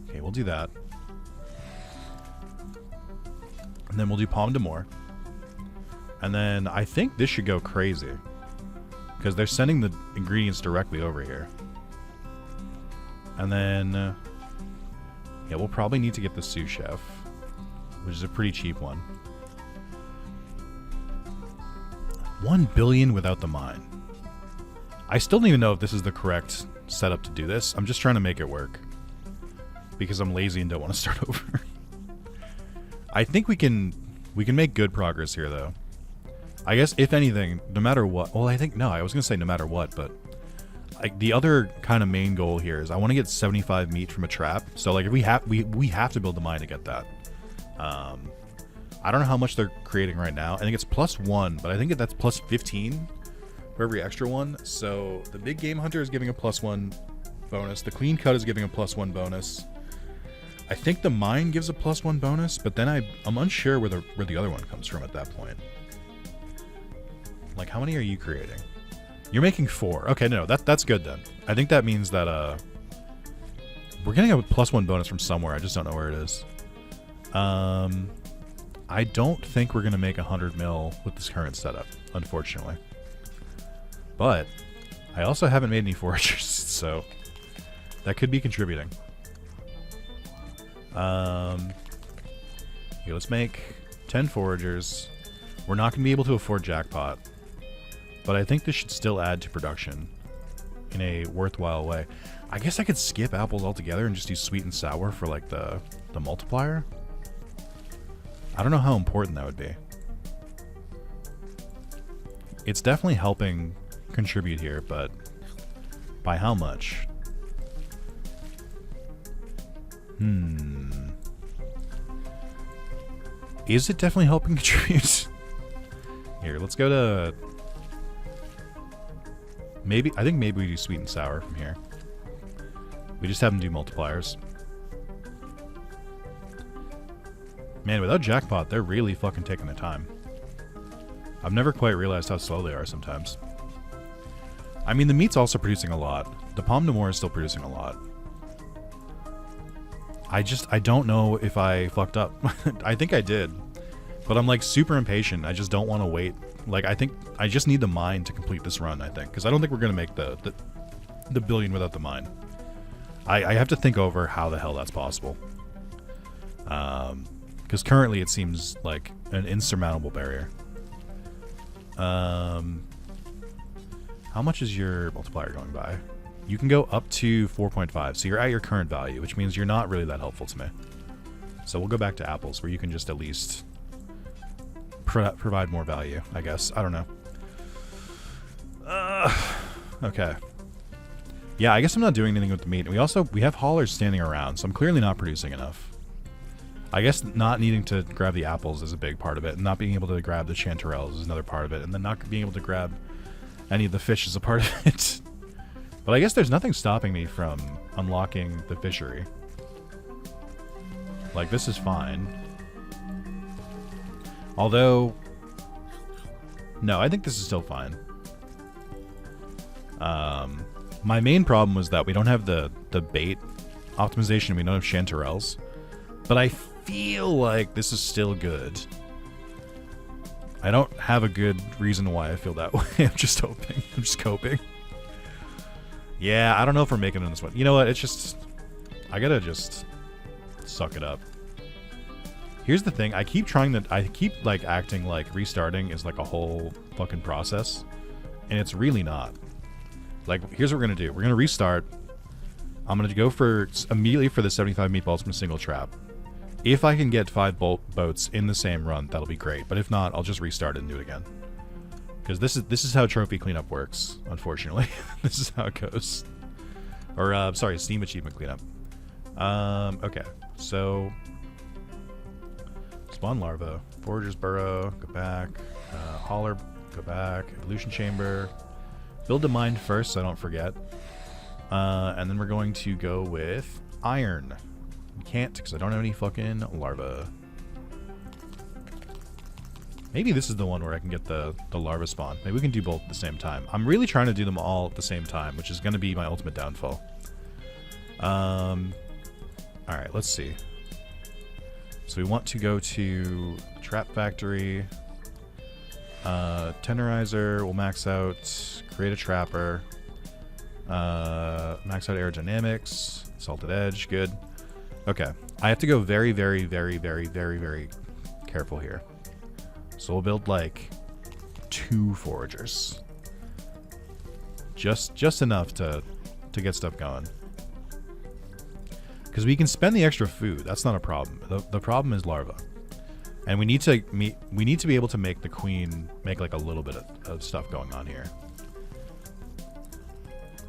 Okay, we'll do that, and then we'll do Palme d'Amour, and then I think this should go crazy because they're sending the ingredients directly over here. And then, yeah, we'll probably need to get the sous chef, which is a pretty cheap one. 1 billion without the mine. I still don't even know if this is the correct setup to do this. I'm just trying to make it work because I'm lazy and don't want to start over. I think we can make good progress here, though. I guess, if anything, no matter what... Well, I think... No, I was going to say no matter what, but... Like, the other kind of main goal here is I want to get 75 meat from a trap. So, like, if we have to build the mine to get that. I don't know how much they're creating right now. I think it's +1, but I think that's +15 for every extra one. So, the big game hunter is giving a +1 bonus. The clean cut is giving a +1 bonus. I think the mine gives a +1 bonus, but then I'm unsure where the other one comes from at that point. Like, how many are you creating? You're making 4. Okay, no, that's good then. I think that means that we're getting a +1 bonus from somewhere. I just don't know where it is. I don't think we're gonna make 100 mil with this current setup, unfortunately. But I also haven't made any foragers, so that could be contributing. Okay, let's make 10 foragers. We're not going to be able to afford jackpot. But I think this should still add to production in a worthwhile way. I guess I could skip apples altogether and just do sweet and sour for like the multiplier. I don't know how important that would be. It's definitely helping contribute here, but by how much? Is it definitely helping contribute? Here, let's go to... Maybe, I think maybe we do sweet and sour from here. We just have them do multipliers. Man, without jackpot, they're really fucking taking their time. I've never quite realized how slow they are sometimes. I mean, the meat's also producing a lot. The pomme de more is still producing a lot. I don't know if I fucked up. I think I did. But I'm like super impatient. I just don't want to wait. Like, I think I just need the mine to complete this run, I think. Because I don't think we're going to make the billion without the mine. I have to think over how the hell that's possible. Because currently it seems like an insurmountable barrier. How much is your multiplier going by? You can go up to 4.5, so you're at your current value, which means you're not really that helpful to me. So we'll go back to apples, where you can just at least provide more value, I guess. I don't know. Okay. Yeah, I guess I'm not doing anything with the meat. And we have haulers standing around, so I'm clearly not producing enough. I guess not needing to grab the apples is a big part of it, and not being able to grab the chanterelles is another part of it, and then not being able to grab any of the fish is a part of it. But I guess there's nothing stopping me from unlocking the fishery. Like, this is fine. Although... No, I think this is still fine. My main problem was that we don't have the bait optimization, we don't have chanterelles. But I feel like this is still good. I don't have a good reason why I feel that way. I'm just hoping. I'm just coping. Yeah, I don't know if we're making it in this one. You know what? It's just... I gotta just suck it up. Here's the thing. I keep like acting like restarting is like a whole fucking process. And it's really not. Like, here's what we're gonna do. We're gonna restart. I'm gonna go immediately for the 75 meatballs from a single trap. If I can get 5 boats in the same run, that'll be great. But if not, I'll just restart it and do it again. Because this is how trophy cleanup works, unfortunately. This is how it goes. Or, sorry, Steam achievement cleanup. Okay. So, spawn larva. Forager's burrow, go back. Hauler, go back. Evolution chamber. Build a mine first so I don't forget. And then we're going to go with iron. Can't, because I don't have any fucking larva. Maybe this is the one where I can get the larva spawn. Maybe we can do both at the same time. I'm really trying to do them all at the same time, which is going to be my ultimate downfall. Alright, let's see. So we want to go to Trap Factory. Tenderizer, we'll max out. Create a Trapper. Max out aerodynamics. Salted Edge, good. Okay, I have to go very, very, very, very, very, very careful here. So we'll build like 2 foragers. Just enough to get stuff going. Because we can spend the extra food. That's not a problem. The problem is larva. And we need to be able to make the queen make like a little bit of stuff going on here.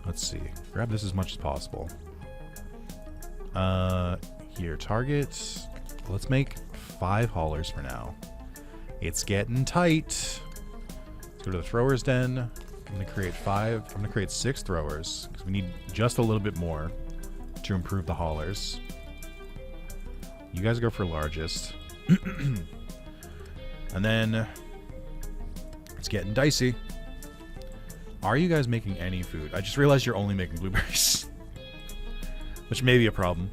Let's see. Grab this as much as possible. Here, target. Let's make 5 haulers for now. It's getting tight. Let's go to the thrower's den. I'm gonna create 5. I'm gonna create 6 throwers because we need just a little bit more to improve the haulers. You guys go for largest. And then it's getting dicey. Are you guys making any food? I just realized you're only making blueberries. Which may be a problem.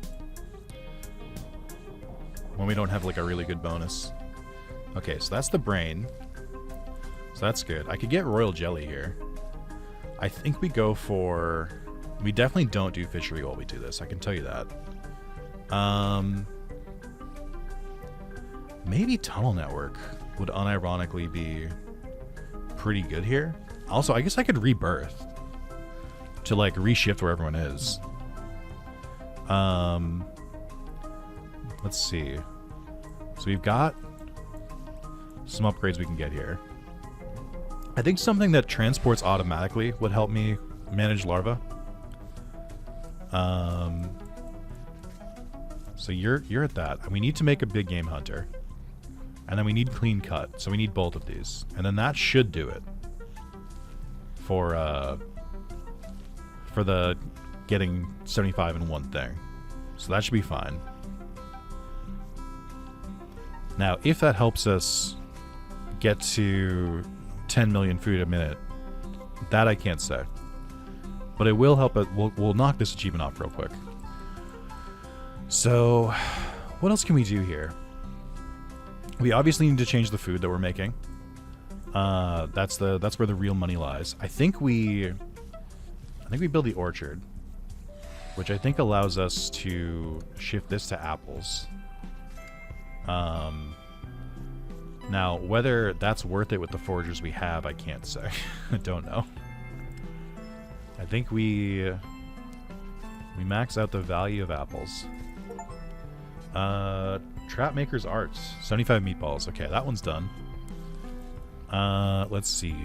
When we don't have like a really good bonus. Okay, so that's the brain. So that's good. I could get royal jelly here. I think we go for... We definitely don't do fishery while we do this. I can tell you that. Maybe tunnel network. would unironically be pretty good here. Also, I guess I could rebirth to like reshift where everyone is. Let's see. So we've got some upgrades we can get here. I think something that transports automatically would help me manage larva. So you're at that. And we need to make a big game hunter. And then we need clean cut. So we need both of these. And then that should do it. For the getting 75 in one thing. So that should be fine. Now, if that helps us get to 10 million food a minute, that I can't say. But it will help it. We'll knock this achievement off real quick. So, what else can we do here? We obviously need to change the food that we're making. That's where the real money lies. I think we build the orchard, which I think allows us to shift this to apples. Now, whether that's worth it with the foragers we have, I can't say. I don't know. I think we max out the value of apples. Trap Maker's Arts. 75 meatballs. Okay, that one's done. Let's see.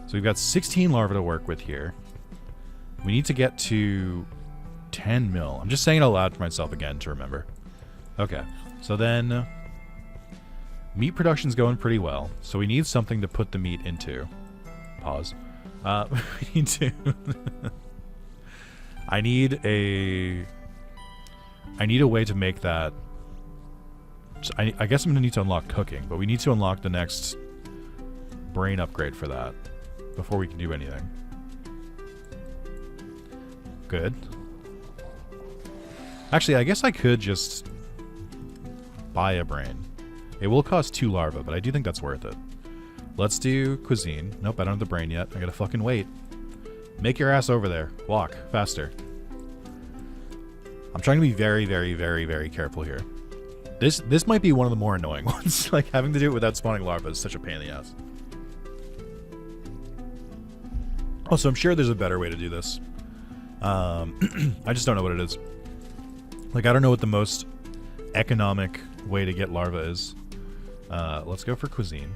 So we've got 16 larvae to work with here. We need to get to 10 mil. I'm just saying it out loud for myself again to remember. Okay, so then meat production's going pretty well. So we need something to put the meat into. Pause. We need to... I need a way to make that... I guess I'm going to need to unlock cooking, but we need to unlock the next brain upgrade for that before we can do anything. Good. Actually, I guess I could just buy a brain. It will cost 2 larvae, but I do think that's worth it. Let's do cuisine. Nope, I don't have the brain yet. I gotta fucking wait. Make your ass over there. Walk. Faster. I'm trying to be very, very, very, very careful here. This might be one of the more annoying ones. Like, having to do it without spawning larvae is such a pain in the ass. Also, I'm sure there's a better way to do this. I just don't know what it is. Like, I don't know what the most economic way to get larvae is. Let's go for cuisine.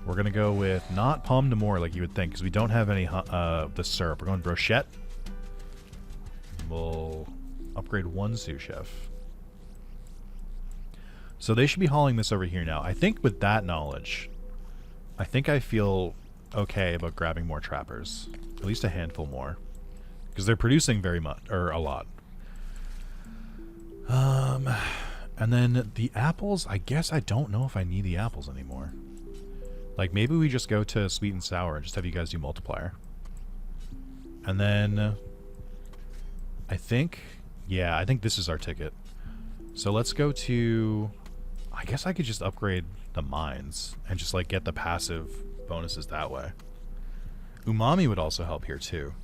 We're going to go with not pomme d'amour like you would think, because we don't have any the syrup. We're going brochette. We'll upgrade 1 sous chef. So they should be hauling this over here now. I think with that knowledge, I think I feel okay about grabbing more trappers. At least a handful more. Because they're producing very much, or a lot. And then the apples, I guess I don't know if I need the apples anymore. Like, maybe we just go to sweet and sour and just have you guys do multiplier. And then I think, yeah, I think this is our ticket. So let's go to, I guess I could just upgrade the mines and just like get the passive bonuses that way. Umami would also help here too.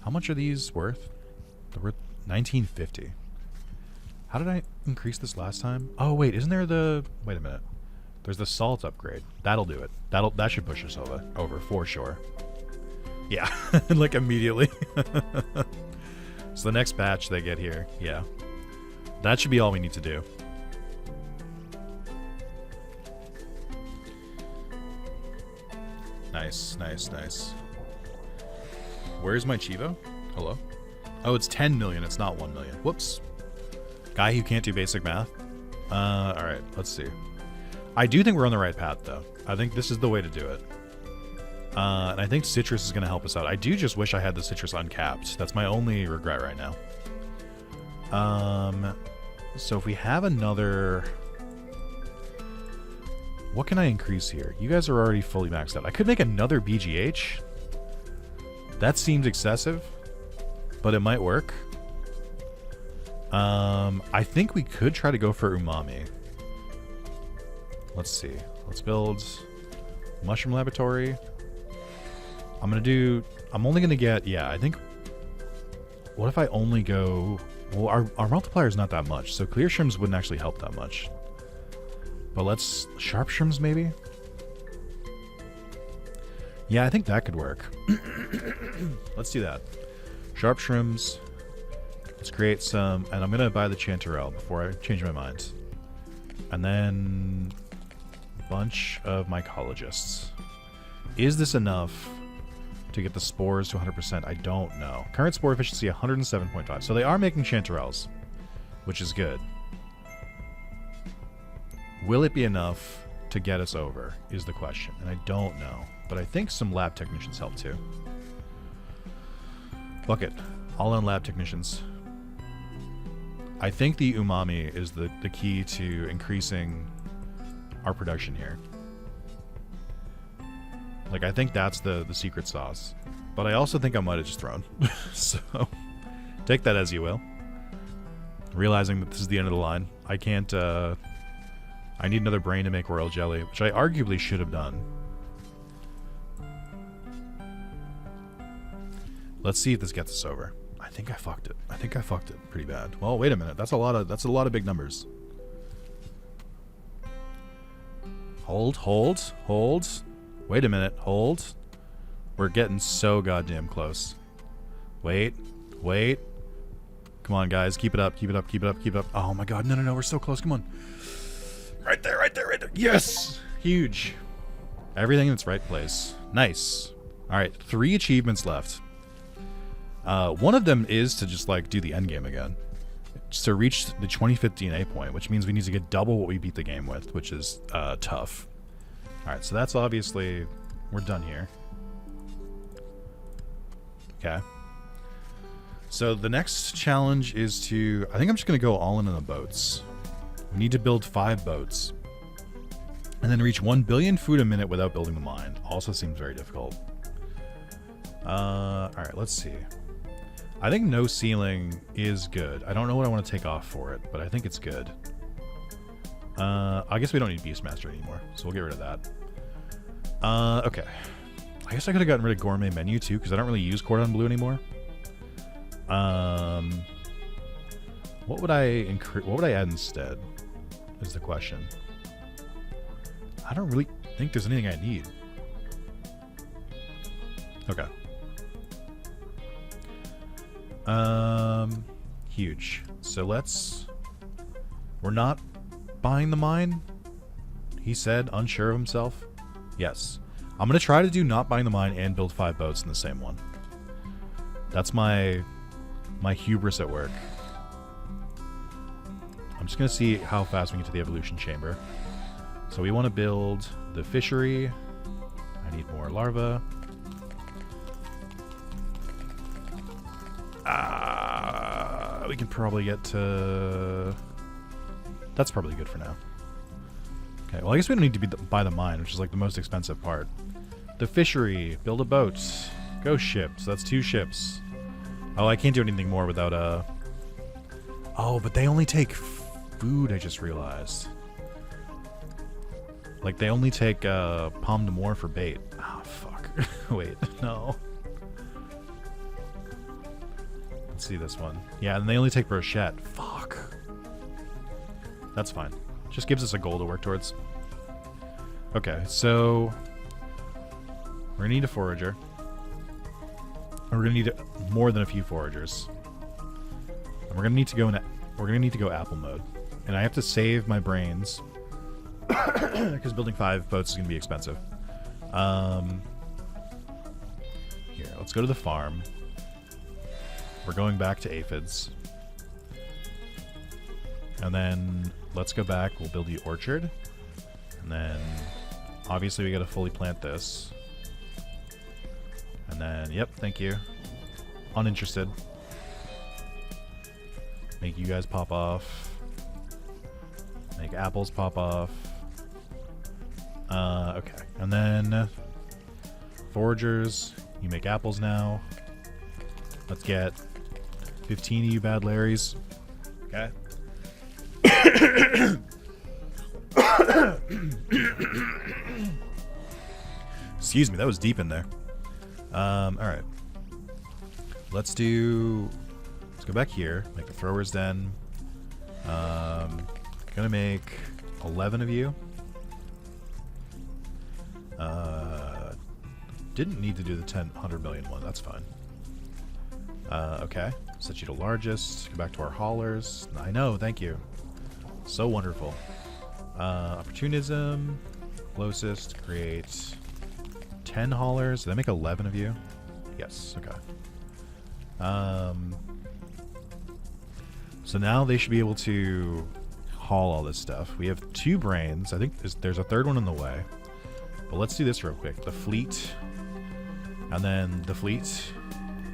How much are these worth? They're worth 1950. How did I increase this last time? Oh wait, isn't there the, wait a minute. There's the salt upgrade. That'll do it. That should push us over for sure. Yeah, like immediately. So the next batch they get here, yeah. That should be all we need to do. Nice, nice, nice. Where's my Chivo? Hello? Oh, it's 10 million. It's not 1 million. Whoops. Guy who can't do basic math. Alright, let's see. I do think we're on the right path, though. I think this is the way to do it. And I think citrus is going to help us out. I do just wish I had the citrus uncapped. That's my only regret right now. So if we have another... What can I increase here? You guys are already fully maxed out. I could make another BGH. That seems excessive, but it might work. I think we could try to go for umami. Let's see. Let's build mushroom laboratory. I'm only gonna get, yeah, I think, what if I only go, well, our multiplier is not that much, so clear shrimps wouldn't actually help that much. But let's... Sharp shrooms, maybe? Yeah, I think that could work. Let's do that. Sharp shrooms. Let's create some... And I'm going to buy the Chanterelle before I change my mind. And then... a bunch of mycologists. Is this enough to get the spores to 100%? I don't know. Current spore efficiency 107.5. So they are making Chanterelles, which is good. Will it be enough to get us over, is the question. And I don't know. But I think some lab technicians help too. Fuck it. All in lab technicians. I think the umami is the key to increasing our production here. Like, I think that's the secret sauce. But I also think I might have just thrown. So, take that as you will. Realizing that this is the end of the line. I can't, I need another brain to make royal jelly, which I arguably should have done. Let's see if this gets us over. I think I fucked it. I think I fucked it pretty bad. Well, wait a minute. That's a lot of big numbers. Hold, hold, hold. Wait a minute. Hold. We're getting so goddamn close. Wait. Wait. Come on, guys. Keep it up. Keep it up. Keep it up. Keep it up. Oh my god. No, no, no. We're so close. Come on. Right there. Right there. Right there. Yes. Huge. Everything in its right place. Nice. All right. 3 achievements left. One of them is to just, like, do the end game again. Just to reach the 25th DNA point, which means we need to get double what we beat the game with, which is tough. Alright, so that's obviously... We're done here. Okay. So the next challenge is to... I think I'm just going to go all in on the boats. We need to build 5 boats. And then reach 1 billion food a minute without building the mine. Also seems very difficult. Alright, let's see. I think no ceiling is good. I don't know what I want to take off for it, but I think it's good. I guess we don't need Beastmaster anymore, so we'll get rid of that. Okay. I guess I could have gotten rid of Gourmet Menu too, because I don't really use Cordon Bleu anymore. What would I add instead? Is the question. I don't really think there's anything I need. Okay. Huge. So we're not buying the mine? He said, unsure of himself. Yes. I'm going to try to do not buying the mine and build 5 boats in the same one. That's my hubris at work. I'm just going to see how fast we get to the evolution chamber. So we want to build the fishery. I need more larvae. We can probably get to... That's probably good for now. Okay, well I guess we don't need to buy the mine, which is like the most expensive part. The fishery. Build a boat. Ghost ship. So that's 2 ships. Oh, I can't do anything more without a... Oh, but they only take food, I just realized. Like, they only take pomme de more for bait. Ah, oh, fuck. Wait, no. Let's see this one. Yeah, and they only take brochette. Fuck. That's fine. Just gives us a goal to work towards. Okay, so... We're gonna need a forager. And we're gonna need more than a few foragers. And we're gonna need to go apple mode. And I have to save my brains. Because building 5 boats is gonna be expensive. Here, let's go to the farm. We're going back to aphids. And then let's go back. We'll build the orchard. And then obviously we gotta fully plant this. And then, yep, thank you. Uninterested. Make you guys pop off. Make apples pop off. Okay. And then foragers. You make apples now. Let's get 15 of you bad Larrys. Okay. Excuse me, that was deep in there. Alright. Let's go back here. Make the throwers den. Gonna make 11 of you. Didn't need to do the 100 million one. That's fine. Okay. Set you to largest. Go back to our haulers. I know. Thank you. So wonderful. Opportunism. Closest. Create 10 haulers. Did I make 11 of you? Yes. Okay. So now they should be able to haul all this stuff. We have 2 brains. I think there's a 3rd one in the way. But let's do this real quick. The fleet. And then the fleet.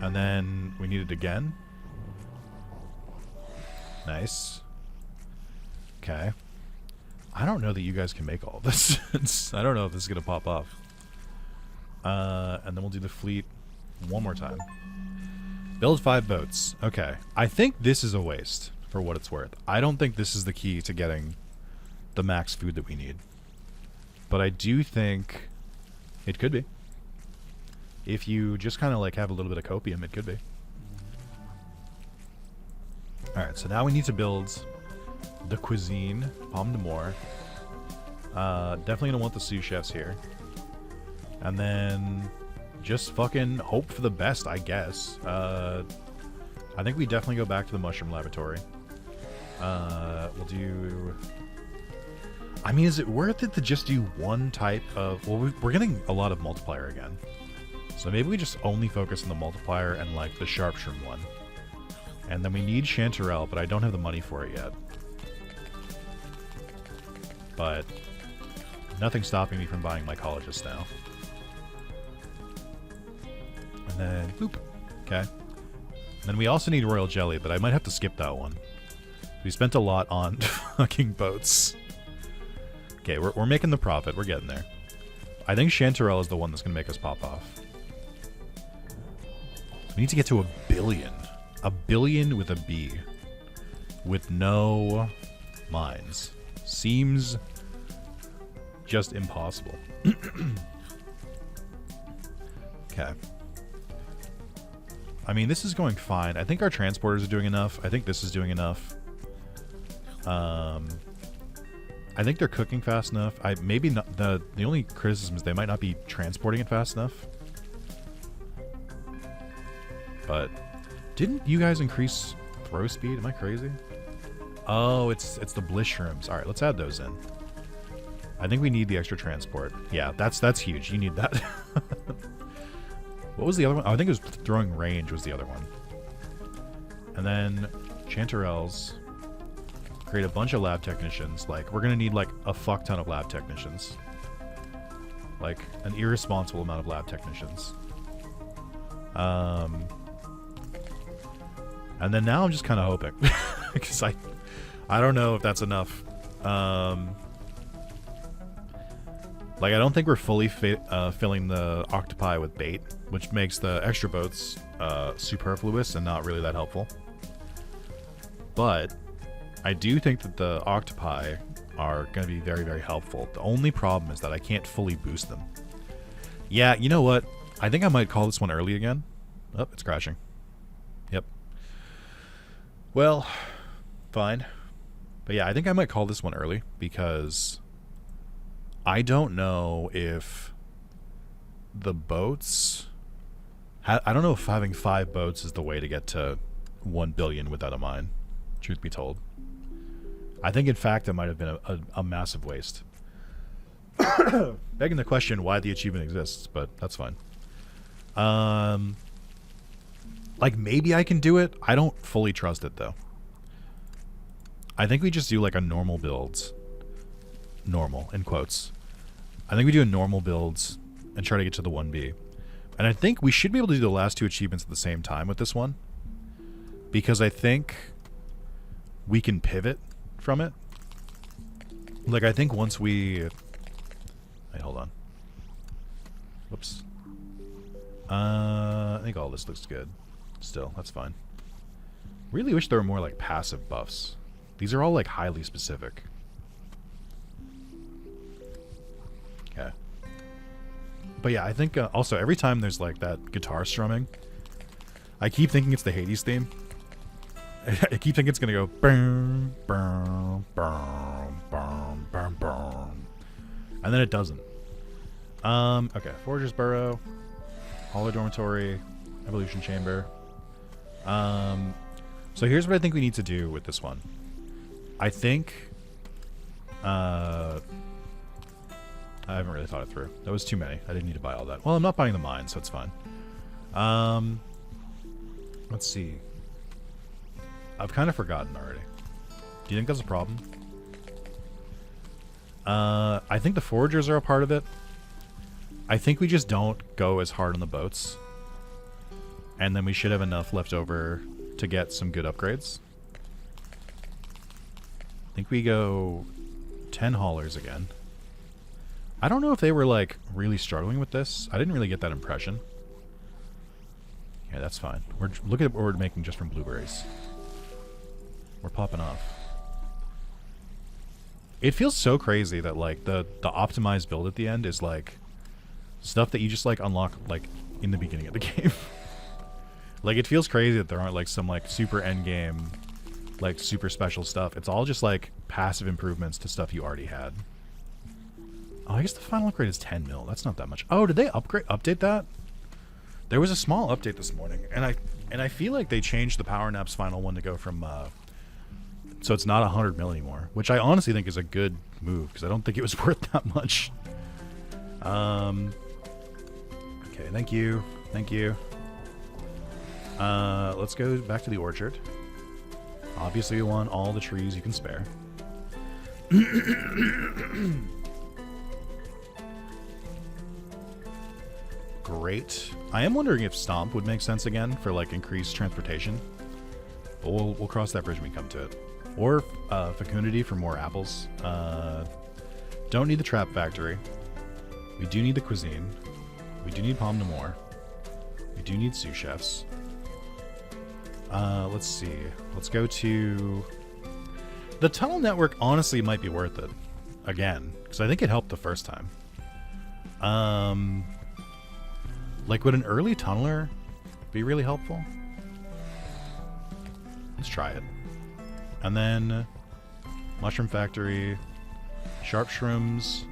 And then we need it again. Nice. Okay. I don't know that you guys can make all this. I don't know if this is going to pop off. And then we'll do the fleet one more time. Build 5 boats. Okay. I think this is a waste for what it's worth. I don't think this is the key to getting the max food that we need. But I do think it could be. If you just kind of like have a little bit of copium, it could be. Alright, so now we need to build the cuisine, pomme d'amour. Definitely gonna want the sous chefs here. And then just fucking hope for the best, I guess. I think we definitely go back to the mushroom laboratory. We'll do... I mean, is it worth it to just do one type of... Well, we're getting a lot of multiplier again. So maybe we just only focus on the multiplier and, like, the sharp shroom one. And then we need chanterelle, but I don't have the money for it yet. But nothing's stopping me from buying mycologist now. And then, boop. Okay. And then we also need royal jelly, but I might have to skip that one. We spent a lot on fucking boats. Okay, we're making the profit. We're getting there. I think chanterelle is the one that's going to make us pop off. We need to get to 1 billion. 1 billion with a B. With no mines. Seems just impossible. Okay. I mean, this is going fine. I think our transporters are doing enough. I think this is doing enough. I think they're cooking fast enough. Maybe not. The only criticism is they might not be transporting it fast enough. But didn't you guys increase throw speed? Am I crazy? Oh, it's the bliss shrooms. All right, let's add those in. I think we need the extra transport. Yeah, that's huge. You need that. What was the other one? Oh, I think it was throwing range was the other one. And then chanterelles. Create a bunch of lab technicians. Like, we're gonna need like a fuck ton of lab technicians. Like an irresponsible amount of lab technicians. And then now I'm just kind of hoping, because I don't know if that's enough. Like, I don't think we're fully filling the octopi with bait, which makes the extra boats superfluous and not really that helpful. But I do think that the octopi are going to be very, very helpful. The only problem is that I can't fully boost them. Yeah, you know what? I think I might call this one early again. Oh, it's crashing. Yep. Well, fine. But yeah, I think I might call this one early because I don't know if the boats... I don't know if having 5 boats is the way to get to 1 billion without a mine, truth be told. I think, in fact, it might have been a massive waste. Begging the question why the achievement exists, but that's fine. Like, maybe I can do it. I don't fully trust it, though. I think we just do, like, a normal build. Normal, in quotes. I think we do a normal build and try to get to the 1B. And I think we should be able to do the last 2 achievements at the same time with this one. Because I think we can pivot from it. Like, I think once we... Wait, hold on. Whoops. I think all this looks good. Still, that's fine. Really wish there were more, like, passive buffs. These are all, like, highly specific. Okay. But yeah, I think, also, every time there's, like, that guitar strumming, I keep thinking it's the Hades theme. I keep thinking it's gonna go boom, boom, boom, boom, boom, boom, and then it doesn't. Okay, Forager's Burrow, Hollow Dormitory, Evolution Chamber. So here's what I think we need to do with this one. I think... I haven't really thought it through. That was too many. I didn't need to buy all that. Well, I'm not buying the mine, so it's fine. Let's see. I've kind of forgotten already. Do you think that's a problem? I think the foragers are a part of it. I think we just don't go as hard on the boats. And then we should have enough left over to get some good upgrades. I think we go 10 haulers again. I don't know if they were, like, really struggling with this. I didn't really get that impression. Yeah, that's fine. Look at what we're making just from blueberries. We're popping off. It feels so crazy that, like, the optimized build at the end is, like, stuff that you just, like, unlock, like, in the beginning of the game. Like, it feels crazy that there aren't, like, some, like, super endgame, like, super special stuff. It's all just, like, passive improvements to stuff you already had. Oh, I guess the final upgrade is 10 mil. That's not that much. Oh, did they update that? There was a small update this morning, and I feel like they changed the Power Nap's final one to go from, so it's not 100 mil anymore, which I honestly think is a good move, because I don't think it was worth that much. Okay, thank you. Thank you. Let's go back to the orchard. Obviously, you want all the trees you can spare. Great. I am wondering if Stomp would make sense again for, like, increased transportation. But we'll cross that bridge when we come to it. Or Fecundity for more apples. Don't need the Trap Factory. We do need the Cuisine. We do need Pomme d'Amour. We do need sous chefs. Let's see. Let's go to... The tunnel network honestly might be worth it. Again. Because I think it helped the first time. Like, would an early tunneler be really helpful? Let's try it. And then... Mushroom Factory. Sharp Shrooms.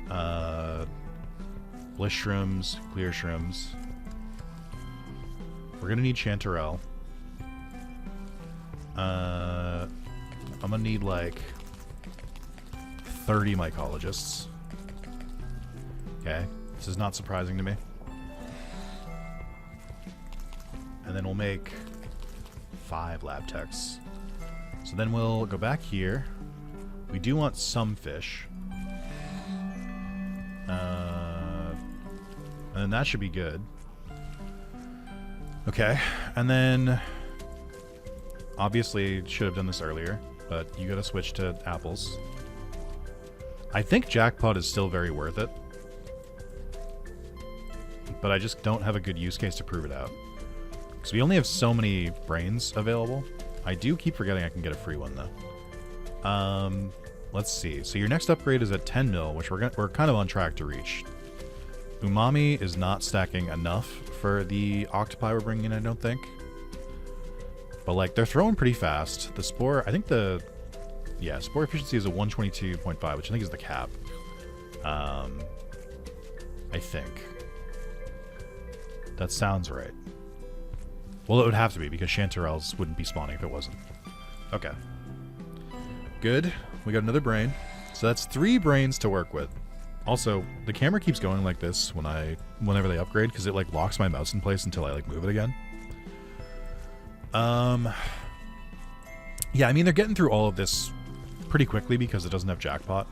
Bliss Shrooms. Clear Shrooms. We're gonna need Chanterelle. I'm gonna need, like, 30 mycologists. Okay. This is not surprising to me. And then we'll make 5 lab techs. So then we'll go back here. We do want some fish. And then that should be good. Okay. And then... Obviously, should have done this earlier, but you gotta switch to apples. I think Jackpot is still very worth it. But I just don't have a good use case to prove it out. Because we only have so many brains available. I do keep forgetting I can get a free one, though. Let's see. So your next upgrade is at 10 mil, which we're kind of on track to reach. Umami is not stacking enough for the octopi we're bringing in, I don't think. But, like, they're throwing pretty fast. The Spore, I think yeah, Spore efficiency is a 122.5, which I think is the cap. I think. That sounds right. Well, it would have to be, because Chanterelles wouldn't be spawning if it wasn't. Okay. Good. We got another brain. So that's 3 brains to work with. Also, the camera keeps going like this whenever they upgrade, because it, like, locks my mouse in place until I, like, move it again. Yeah, I mean, they're getting through all of this pretty quickly because it doesn't have Jackpot.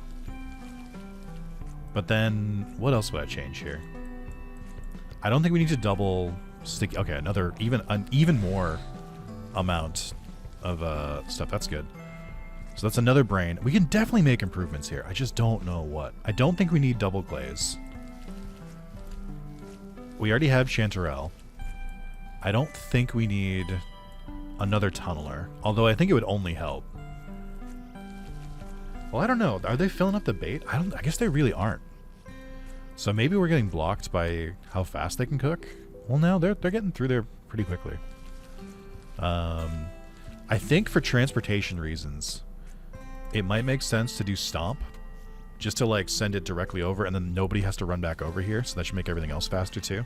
But then, what else would I change here? I don't think we need to double stick. Okay, an even more amount of stuff. That's good. So that's another brain. We can definitely make improvements here. I just don't know what. I don't think we need double glaze. We already have Chanterelle. I don't think we need another tunneler, although I think it would only help. Well, I don't know. Are they filling up the bait? I guess they really aren't. So maybe we're getting blocked by how fast they can cook. Well, no, they're getting through there pretty quickly. I think for transportation reasons, it might make sense to do Stomp just to like send it directly over, and then nobody has to run back over here, so that should make everything else faster too.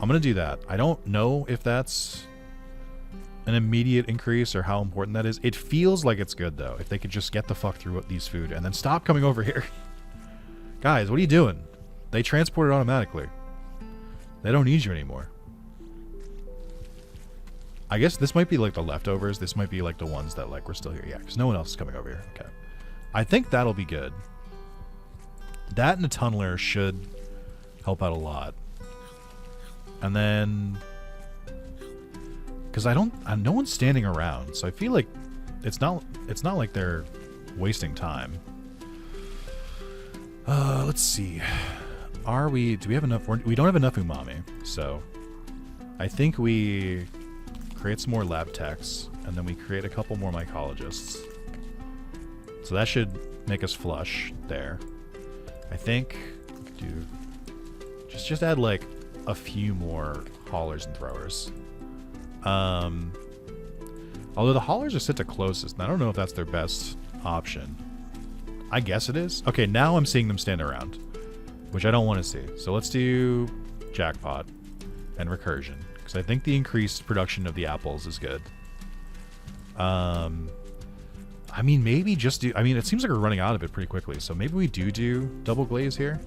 I'm gonna do that. I don't know if that's an immediate increase or how important that is. It feels like it's good though, if they could just get the fuck through these food and then stop coming over here. Guys, what are you doing? They transport it automatically. They don't need you anymore. I guess this might be like the leftovers. This might be like the ones that like we're still here. Yeah, because no one else is coming over here. Okay. I think that'll be good. That and the tunneler should help out a lot. And then, because no one's standing around, so I feel like it's not like they're wasting time. Let's see. Do we have enough? We don't have enough umami, so I think we create some more lab techs, and then we create a couple more mycologists. So that should make us flush there. I think do just add like a few more haulers and throwers. Although the haulers are set to closest, and I don't know if that's their best option. I guess it is. Okay, now I'm seeing them stand around, which I don't want to see. So let's do jackpot and recursion, because I think the increased production of the apples is good. I mean, maybe just do... I mean, it seems like we're running out of it pretty quickly, so maybe we do double glaze here.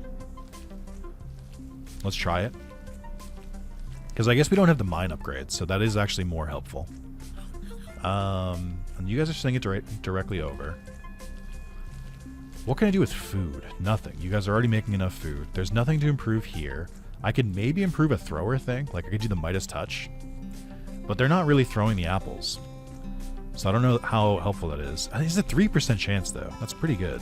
Let's try it. Because I guess we don't have the mine upgrade, so that is actually more helpful. And you guys are sending it directly over. What can I do with food? Nothing. You guys are already making enough food. There's nothing to improve here. I could maybe improve a thrower thing. Like, I could do the Midas Touch. But they're not really throwing the apples. So I don't know how helpful that is. I think it's a 3% chance, though. That's pretty good.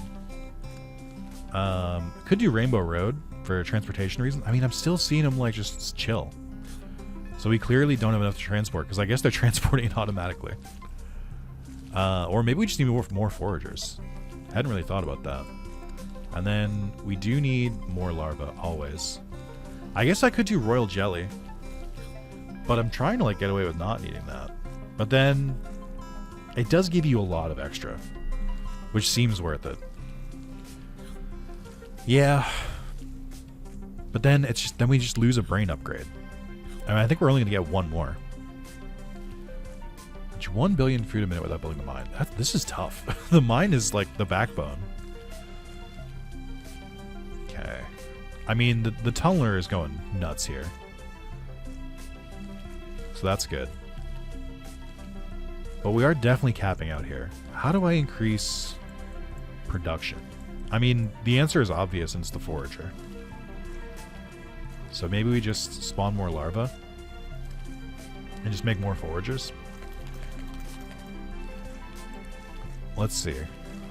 Could do Rainbow Road for transportation reasons. I mean, I'm still seeing them, like, just chill. So we clearly don't have enough to transport, because I guess they're transporting it automatically. Or maybe we just need more foragers. I hadn't really thought about that. And then we do need more larvae, always. I guess I could do Royal Jelly. But I'm trying to like get away with not needing that. But then it does give you a lot of extra, which seems worth it. Yeah. But then we just lose a brain upgrade. I mean, I think we're only gonna get one more. 1 billion food a minute without building the mine. This is tough. The mine is like the backbone. Okay. I mean, the tunneler is going nuts here. So that's good. But we are definitely capping out here. How do I increase production? I mean, the answer is obvious, and it's the forager. So maybe we just spawn more larvae and just make more foragers. Let's see.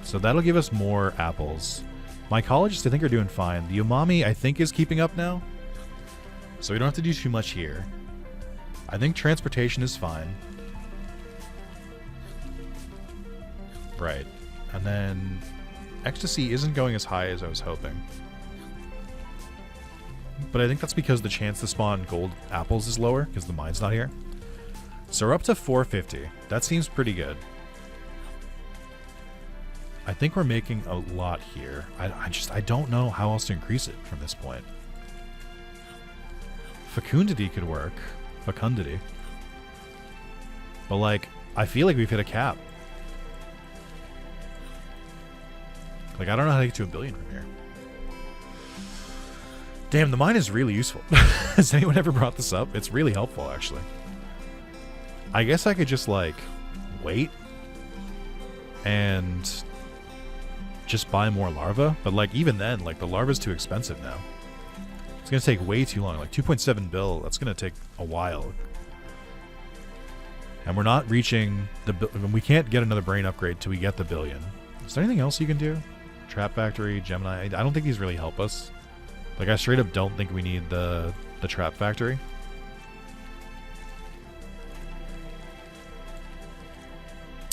So that'll give us more apples. Mycologists, I think, are doing fine. The umami, I think, is keeping up now. So we don't have to do too much here. I think transportation is fine. Right. And then ecstasy isn't going as high as I was hoping. But I think that's because the chance to spawn gold apples is lower, because the mine's not here. So we're up to 450. That seems pretty good. I think we're making a lot here. I don't know how else to increase it from this point. Fecundity could work. Fecundity. But like, I feel like we've hit a cap. Like, I don't know how to get to 1 billion from here. Damn, the mine is really useful. Has anyone ever brought this up? It's really helpful, actually. I guess I could just like wait and just buy more larvae, but like even then, like the larva's too expensive now. It's gonna take way too long. Like 2.7 bill, that's gonna take a while. And we're not reaching the we can't get another brain upgrade till we get the 1 billion. Is there anything else you can do? Trap Factory, Gemini. I don't think these really help us. Like, I straight up don't think we need the Trap Factory.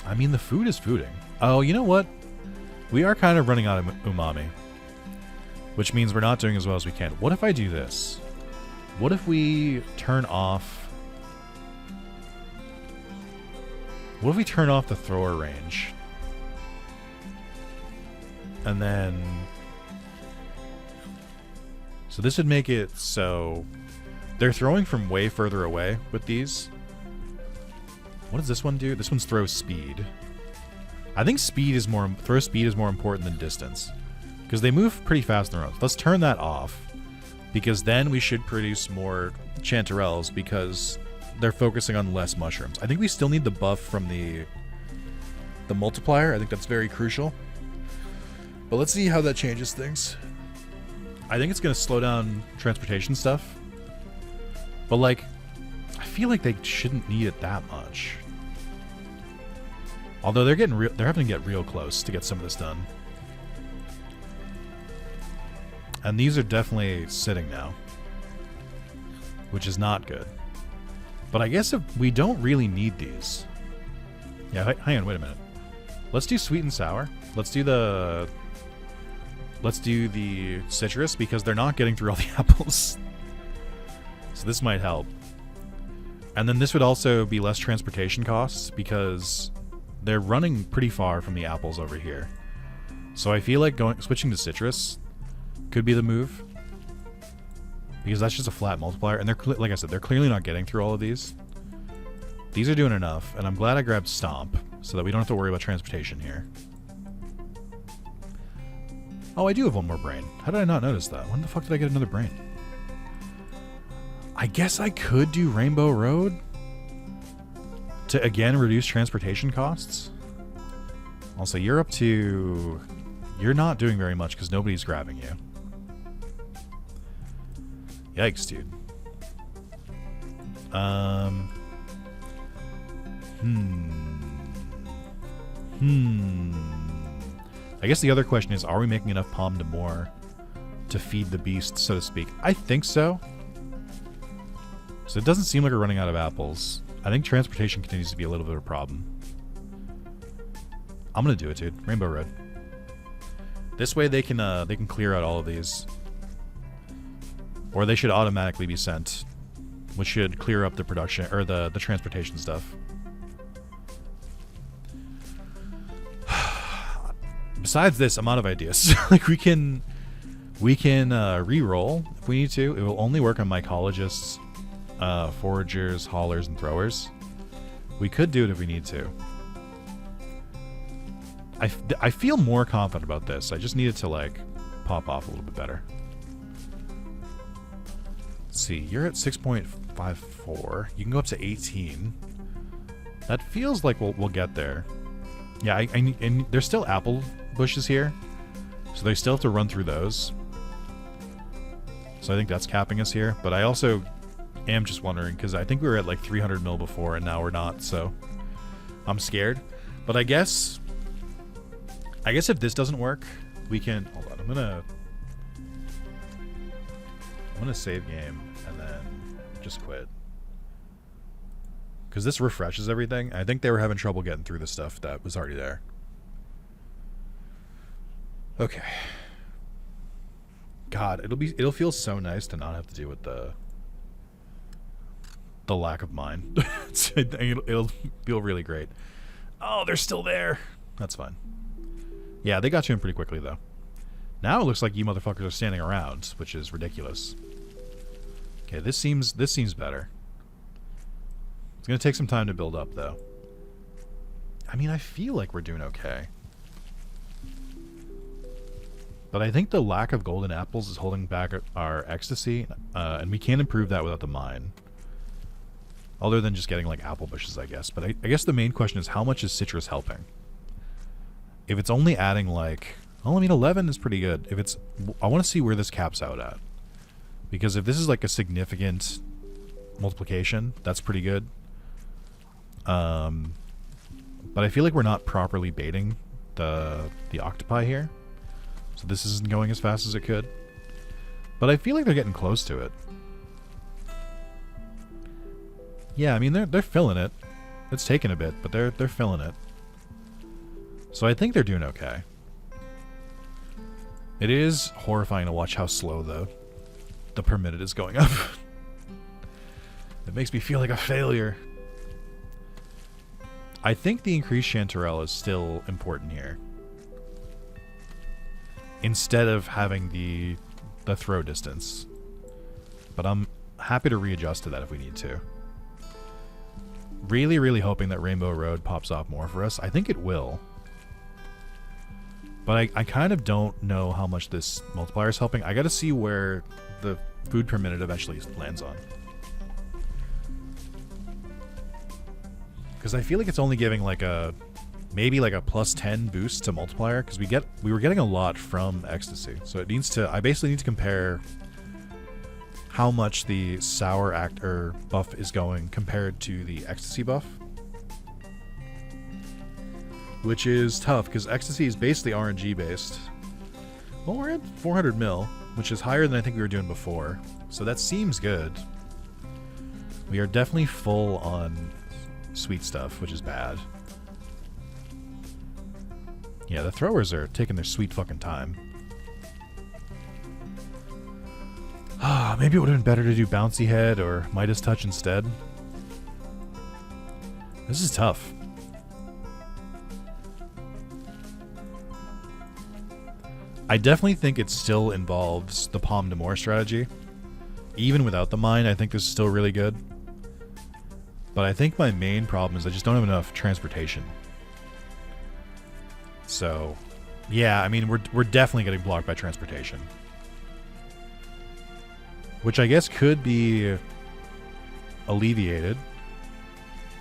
I mean, the food is fooding. Oh, you know what? We are kind of running out of umami, which means we're not doing as well as we can. What if I do this? What if we turn off... What if we turn off the thrower range? And then... So this would make it so... They're throwing from way further away with these. What does this one do? This one's throw speed. I think throw speed is more important than distance. Because they move pretty fast in the road. Let's turn that off. Because then we should produce more chanterelles because they're focusing on less mushrooms. I think we still need the buff from the multiplier. I think that's very crucial. But let's see how that changes things. I think it's going to slow down transportation stuff. But like, I feel like they shouldn't need it that much. Although they're having to get real close to get some of this done. And these are definitely sitting now, which is not good. But I guess if we don't really need these. Yeah, hang on, wait a minute. Let's do sweet and sour. Let's do the citrus because they're not getting through all the apples. So this might help. And then this would also be less transportation costs because they're running pretty far from the apples over here. So I feel like switching to citrus could be the move. Because that's just a flat multiplier. And they're, like I said, they're clearly not getting through all of these. These are doing enough. And I'm glad I grabbed Stomp so that we don't have to worry about transportation here. Oh, I do have one more brain. How did I not notice that? When the fuck did I get another brain? I guess I could do Rainbow Road to, again, reduce transportation costs. Also, you're up to... You're not doing very much because nobody's grabbing you. Yikes, dude. I guess the other question is, are we making enough Palm de More to feed the beast, so to speak? I think so. So it doesn't seem like we're running out of apples. I think transportation continues to be a little bit of a problem. I'm gonna do it, dude. Rainbow Road. This way they can clear out all of these. Or they should automatically be sent, which should clear up the production or the transportation stuff. Besides this, I'm out of ideas. Like we can re-roll if we need to. It will only work on mycologists, foragers, haulers, and throwers. We could do it if we need to. I feel more confident about this. I just need it to like pop off a little bit better. Let's see, you're at 6.54. You can go up to 18. That feels like we'll get there. Yeah, and there's still apple bushes here, so they still have to run through those. So I think that's capping us here. But I also am just wondering because I think we were at like 300 mil before, and now we're not. So I'm scared. But I guess if this doesn't work, we can... Hold on, I'm gonna save game and then just quit. Because this refreshes everything. I think they were having trouble getting through the stuff that was already there. Okay. God, it'll feel so nice to not have to deal with the lack of mine. It'll feel really great. Oh, they're still there. That's fine. Yeah, they got to him pretty quickly, though. Now it looks like you motherfuckers are standing around, which is ridiculous. Okay, this seems better. It's going to take some time to build up, though. I mean, I feel like we're doing okay. But I think the lack of golden apples is holding back our ecstasy, and we can't improve that without the mine. Other than just getting, like, apple bushes, I guess. But I guess the main question is, how much is citrus helping? If it's only adding, like... Well, I mean, 11 is pretty good. If it's... I want to see where this caps out at. Because if this is, like, a significant multiplication, that's pretty good. But I feel like we're not properly baiting the octopi here. So this isn't going as fast as it could. But I feel like they're getting close to it. Yeah, I mean, they're filling it. It's taking a bit, but they're filling it. So I think they're doing okay. It is horrifying to watch how slow the permitted is going up. It makes me feel like a failure. I think the increased chanterelle is still important here. instead of having the throw distance. But I'm happy to readjust to that if we need to. Really, really hoping that Rainbow Road pops off more for us. I think it will. But I kind of don't know how much this multiplier is helping. I got to see where the food per minute eventually lands on. Because I feel like it's only giving like a... maybe like a plus 10 boost to multiplier. Because we were getting a lot from Ecstasy. So it needs to... I basically need to compare how much the Sour Actor buff is going compared to the Ecstasy buff. Which is tough, because Ecstasy is basically RNG based. Well, we're at 400 mil, which is higher than I think we were doing before. So that seems good. We are definitely full on sweet stuff, which is bad. Yeah, the throwers are taking their sweet fucking time. Maybe it would have been better to do Bouncy Head or Midas Touch instead. This is tough. I definitely think it still involves the Pomme d'Amour strategy. Even without the mine, I think this is still really good. But I think my main problem is I just don't have enough transportation. So, yeah, I mean, we're definitely getting blocked by transportation. Which I guess could be alleviated.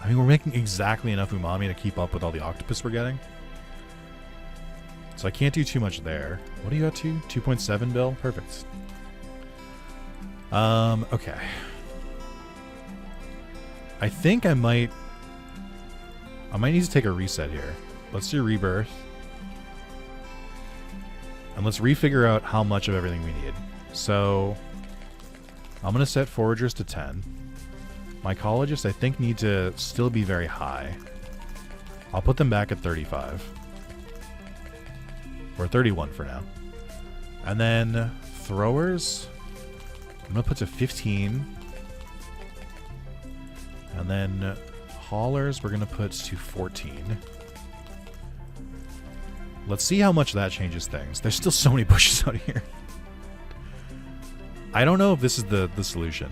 I mean, we're making exactly enough umami to keep up with all the octopus we're getting. So I can't do too much there. What are you at to? 2.7 bill? Perfect. Okay. I think I might need to take a reset here. Let's do Rebirth. And let's refigure out how much of everything we need. So I'm going to set Foragers to 10. Mycologists, I think, need to still be very high. I'll put them back at 35. Or 31 for now. And then Throwers, I'm going to put to 15. And then Haulers, we're going to put to 14. Let's see how much that changes things. There's still so many bushes out here. I don't know if this is the solution.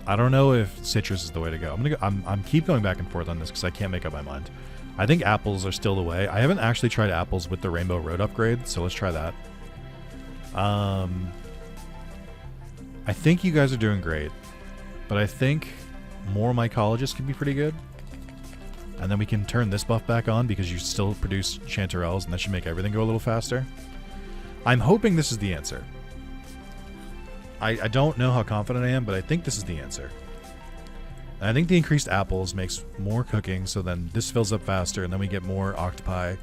I don't know if citrus is the way to go. I'm keep going back and forth on this because I can't make up my mind. I think apples are still the way. I haven't actually tried apples with the Rainbow Road upgrade, so let's try that. I think you guys are doing great, but I think more mycologists could be pretty good. And then we can turn this buff back on because you still produce chanterelles, and that should make everything go a little faster. I'm hoping this is the answer. I don't know how confident I am, but I think this is the answer. And I think the increased apples makes more cooking, so then this fills up faster, and then we get more octopi,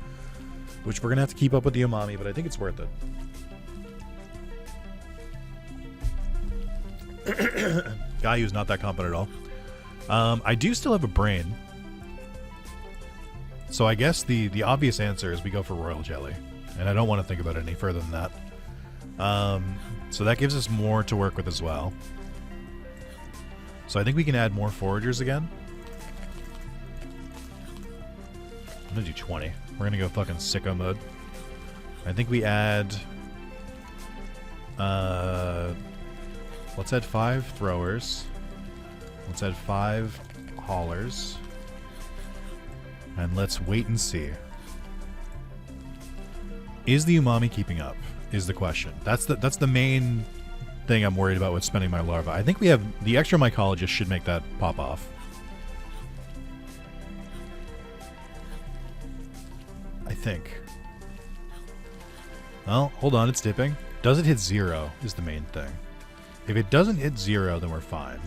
which we're going to have to keep up with the umami, but I think it's worth it. Guy who's not that confident at all. I do still have a brain. So I guess the obvious answer is we go for royal jelly. And I don't want to think about it any further than that. So that gives us more to work with as well. So I think we can add more foragers again. I'm going to do 20. We're going to go fucking sicko mode. I think we add... let's add 5 throwers. Let's add 5 haulers. And let's wait and see. Is the umami keeping up? Is the question. That's the main thing I'm worried about with spending my larva. I think we have the extra mycologist should make that pop off. I think. Well, hold on, it's dipping. Does it hit 0 is the main thing. If it doesn't hit 0, then we're fine.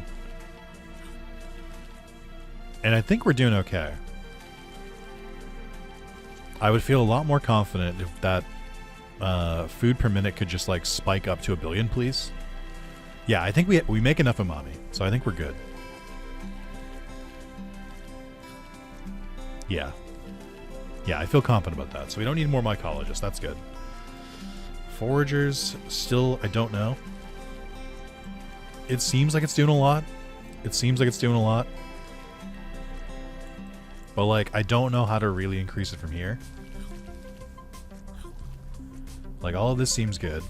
And I think we're doing okay. I would feel a lot more confident if that food per minute could just like spike up to 1 billion, please. Yeah, I think we make enough umami, so I think we're good. Yeah. Yeah, I feel confident about that. So we don't need more mycologists. That's good. Foragers, still, I don't know. It seems like it's doing a lot. But, like, I don't know how to really increase it from here. Like, all of this seems good.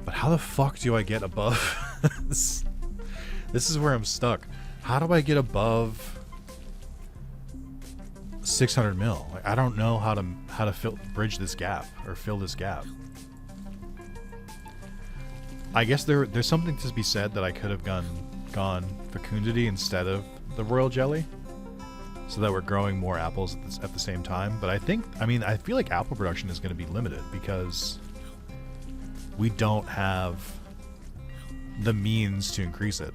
But how the fuck do I get above this? This is where I'm stuck. How do I get above 600 mil? Like, I don't know how to bridge this gap or fill this gap. I guess there's something to be said that I could have gone fecundity instead of the royal jelly, so that we're growing more apples at the same time. But I feel like apple production is going to be limited because we don't have the means to increase it.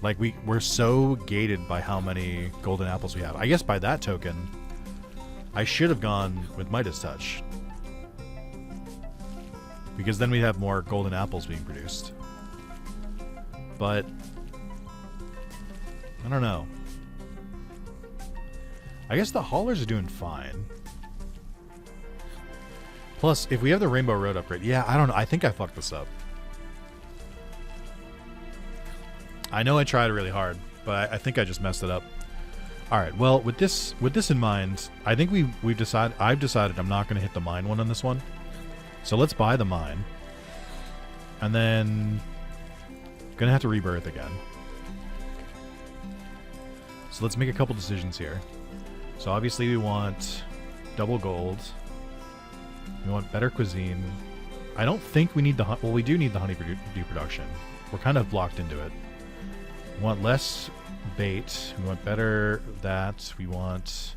Like, we're so gated by how many golden apples we have. I guess by that token, I should have gone with Midas Touch, because then we'd have more golden apples being produced. But I don't know. I guess the haulers are doing fine. Plus, if we have the Rainbow Road upgrade, yeah, I don't know. I think I fucked this up. I know I tried really hard, but I think I just messed it up. All right. Well, with this in mind, I think I've decided I'm not going to hit the mine one on this one. So let's buy the mine, and then gonna have to rebirth again. So let's make a couple decisions here. So obviously we want double gold. We want better cuisine. I don't think we need the well, we do need the honeydew production. We're kind of blocked into it. We want less bait. We want better that. We want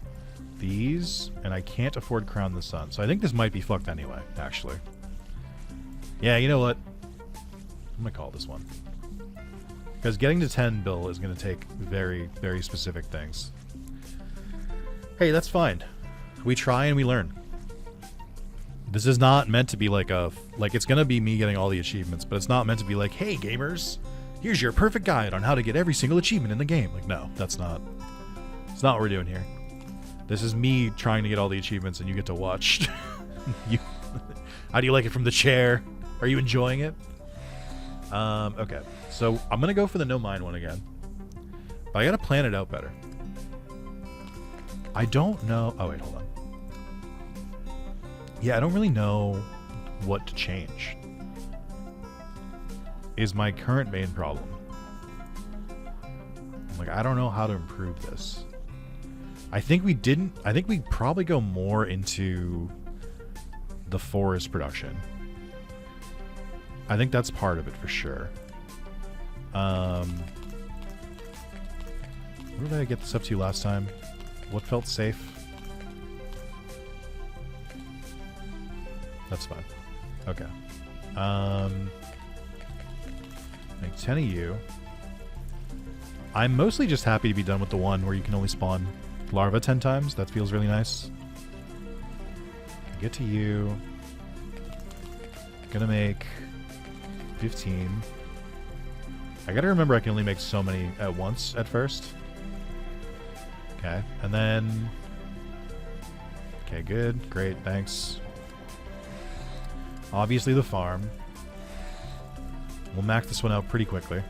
these, and I can't afford Crown the Sun. So I think this might be fucked anyway, actually. Yeah, you know what? I'm gonna call this one. Because getting to 10 bill is gonna take very, very specific things. Hey, that's fine. We try and we learn. This is not meant to be like it's gonna be me getting all the achievements, but it's not meant to be like, hey gamers, here's your perfect guide on how to get every single achievement in the game. Like, no, it's not what we're doing here. This is me trying to get all the achievements, and you get to watch. How do you like it from the chair? Are you enjoying it? Okay. So I'm going to go for the no mine one again. But I got to plan it out better. I don't know. Oh, wait, hold on. Yeah, I don't really know what to change. Is my current main problem. Like, I don't know how to improve this. I think we'd probably go more into the forest production. I think that's part of it for sure. Where did I get this up to last time? What felt safe? That's fine. Okay. Make 10 of you. I'm mostly just happy to be done with the one where you can only spawn larva 10 times. That feels really nice. Get to you. Gonna make 15. I gotta remember I can only make so many at once at first. Okay, and then... Okay, good. Great, thanks. Obviously the farm. We'll max this one out pretty quickly.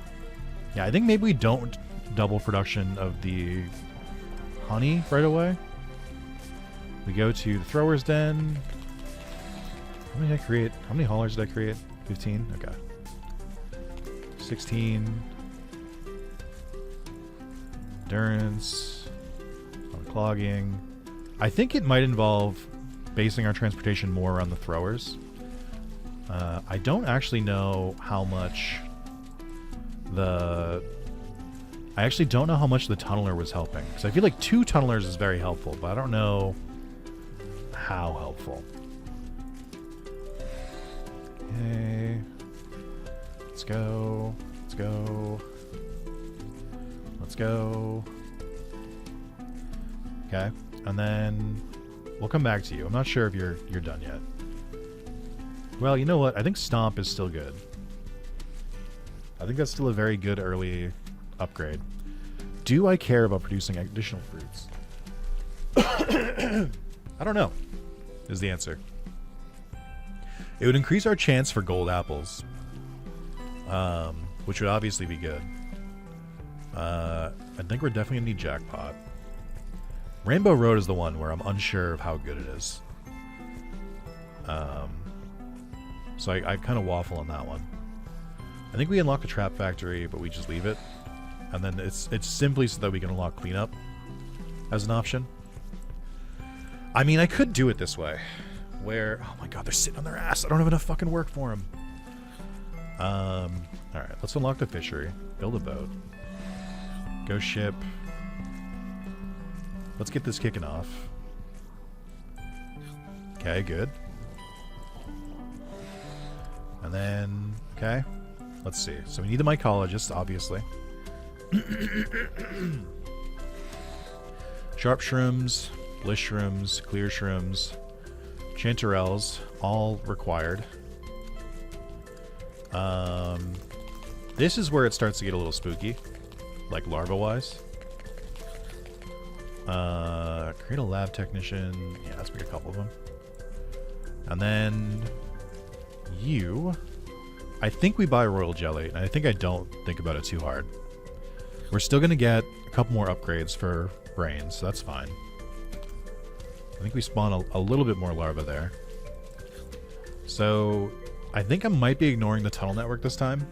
Yeah, I think maybe we don't double production of the honey right away. We go to the thrower's den. How many did I create? How many haulers did I create? 15? Okay. 16. Endurance. Unclogging. I think it might involve basing our transportation more on the throwers. I don't actually know how much the... I actually don't know how much the tunneler was helping. Because I feel like 2 tunnelers is very helpful, but I don't know how helpful. Okay. Let's go. Let's go. Let's go. Okay. And then we'll come back to you. I'm not sure if you're done yet. Well, you know what? I think Stomp is still good. I think that's still a very good early upgrade. Do I care about producing additional fruits? I don't know, is the answer. It would increase our chance for gold apples, which would obviously be good. I think we're definitely going to need Jackpot. Rainbow Road is the one where I'm unsure of how good it is. So I kind of waffle on that one. I think we unlock the trap factory, but we just leave it. And then it's simply so that we can unlock cleanup as an option. I mean, I could do it this way. Where, oh my god, they're sitting on their ass. I don't have enough fucking work for them. Alright, let's unlock the fishery. Build a boat. Go ship. Let's get this kicking off. Okay, good. And then, okay. Let's see. So we need the mycologist, obviously. Sharp shrooms, bliss shrooms, clear shrooms, chanterelles, all required. This is where it starts to get a little spooky, like larva-wise. Create a lab technician. Yeah, let's make a couple of them. And then you, I think we buy royal jelly, and I think I don't think about it too hard. We're still going to get a couple more upgrades for brains, so that's fine. I think we spawn a little bit more larvae there. So I think I might be ignoring the tunnel network this time.